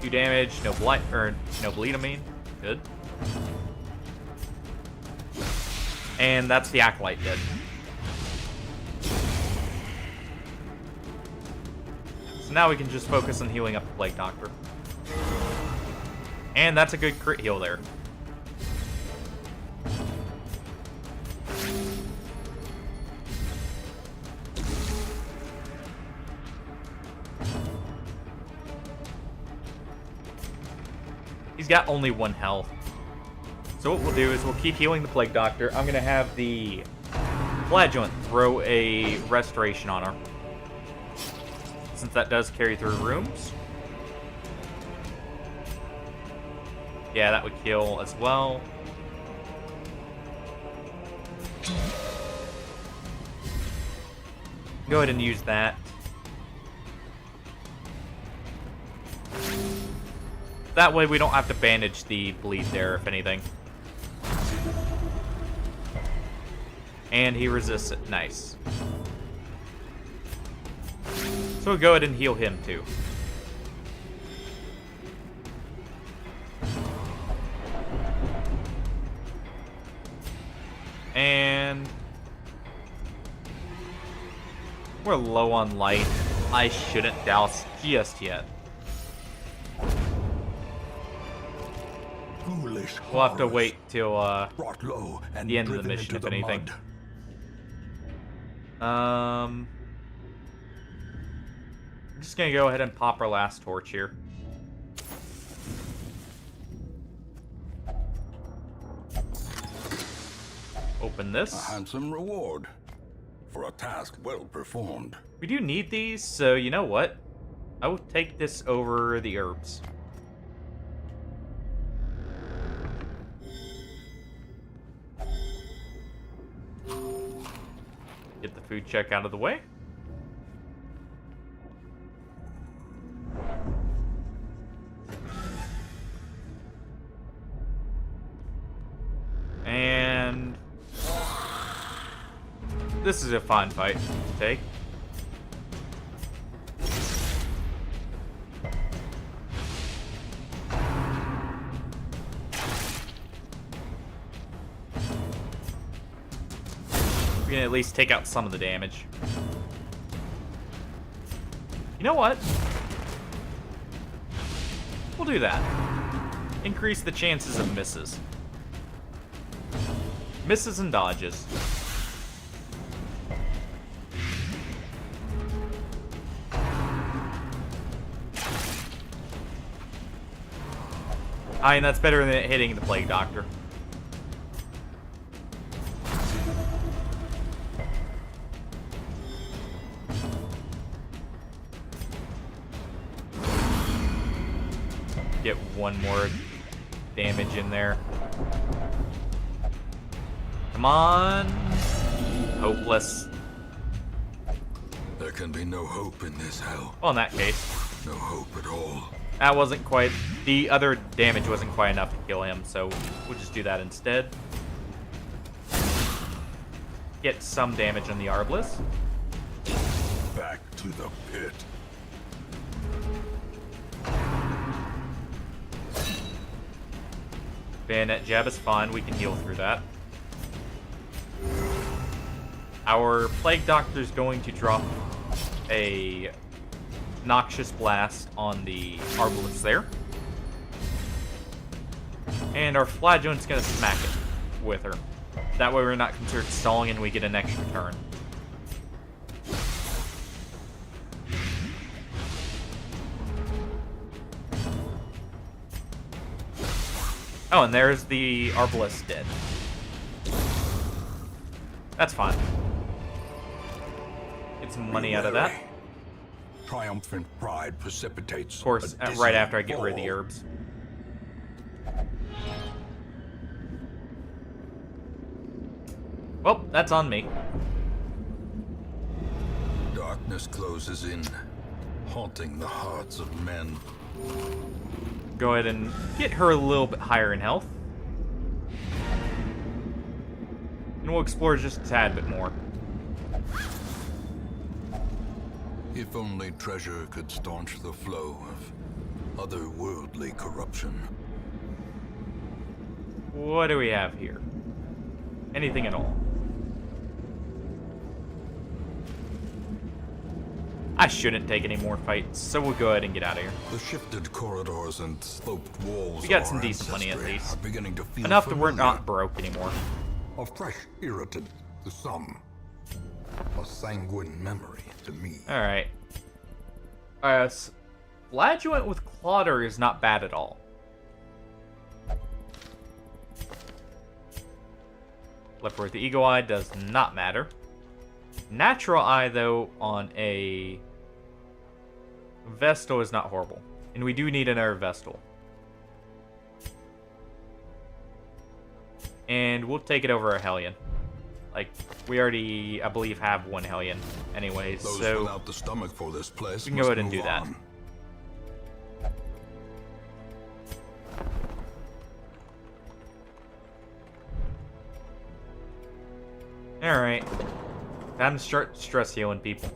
Do damage, no blight, or no bleed, I mean. Good. And that's the Acolyte dead. So now we can just focus on healing up the Plague Doctor. And that's a good crit heal there. He's got only 1 health. So what we'll do is we'll keep healing the Plague Doctor. I'm going to have the Flagellant throw a restoration on her, since that does carry through rooms. Yeah, that would kill as well. Go ahead and use that. That way we don't have to bandage the bleed there, if anything. And he resists it. Nice. So we'll go ahead and heal him too. And we're low on light. I shouldn't douse just yet. We'll have to wait till the end of the mission, if anything. I'm just gonna go ahead and pop our last torch here. Open this. A handsome reward for a task well performed. We do need these, so you know what? I will take this over the herbs. Get the food check out of the way. And this is a fine fight to take. We can at least take out some of the damage. You know what? We'll do that. Increase the chances of misses. Misses and dodges. I mean, that's better than hitting the Plague Doctor. Get one more damage in there. Come on. Hopeless. There can be no hope in this hell. Well, in that case. No hope at all. That wasn't quite... The other damage wasn't quite enough to kill him, so we'll just do that instead. Get some damage on the Arbalest. Back to the pit. Bayonet jab is fine. We can heal through that. Our Plague Doctor is going to drop a Noxious Blast on the Arbalest there. And our Flagellant's going to smack it with her. That way we're not considered stalling and we get an extra turn. Oh, and there's the Arbalest dead. That's fine. Get some money out of that. Triumphant pride precipitates. Of course, right after I get rid of the herbs. Well, that's on me. Darkness closes in, haunting the hearts of men. Go ahead and get her a little bit higher in health. And we'll explore just a tad bit more. If only treasure could staunch the flow of otherworldly corruption. What do we have here? Anything at all? I shouldn't take any more fights, so we'll go ahead and get out of here. The shifted corridors and sloped walls. We got of some our decent money at ancestry least. are beginning to feel Enough that we're familiar. not broke anymore. A fresh irritant to some. A sanguine memory to me. Alright. Flagellant with Clodder is not bad at all. Leper with the Eagle Eye does not matter. Natural Eye, though, on a Vestal is not horrible. And we do need another Vestal. And we'll take it over a Hellion. Like, we already, I believe, have one Hellion anyways, Those so without the stomach for this place we can go ahead and do that. on. Alright. Time to start stress healing people.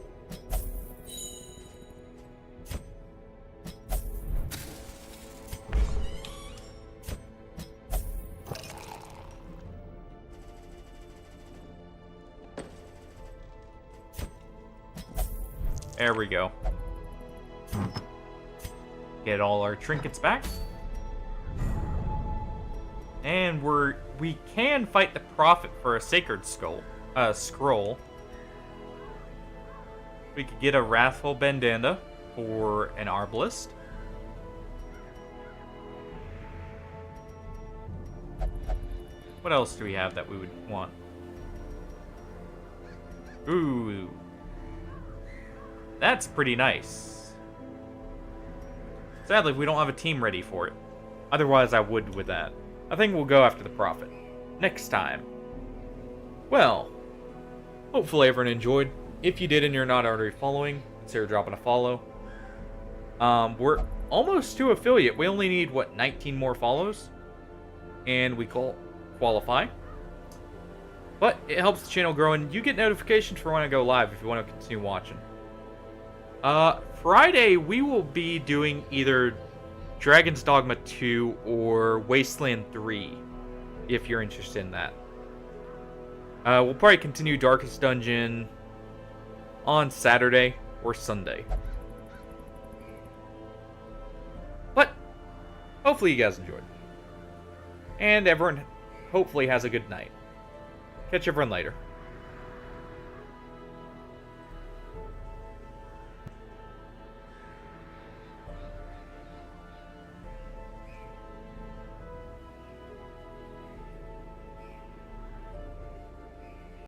There we go. Get all our trinkets back. And we can fight the Prophet for a Sacred Scroll. We could get a Wrathful Bandana for an Arbalest. What else do we have that we would want? Ooh. That's pretty nice. Sadly, we don't have a team ready for it. Otherwise, I would with that. I think we'll go after the Prophet. Next time. Well, hopefully everyone enjoyed. If you did and you're not already following, consider dropping a follow. We're almost to affiliate. We only need, what, 19 more follows? And we qualify. But it helps the channel grow, and you get notifications for when I go live if you want to continue watching. Friday, we will be doing either Dragon's Dogma 2 or Wasteland 3, if you're interested in that. We'll probably continue Darkest Dungeon on Saturday or Sunday. But hopefully you guys enjoyed. And everyone hopefully has a good night. Catch everyone later.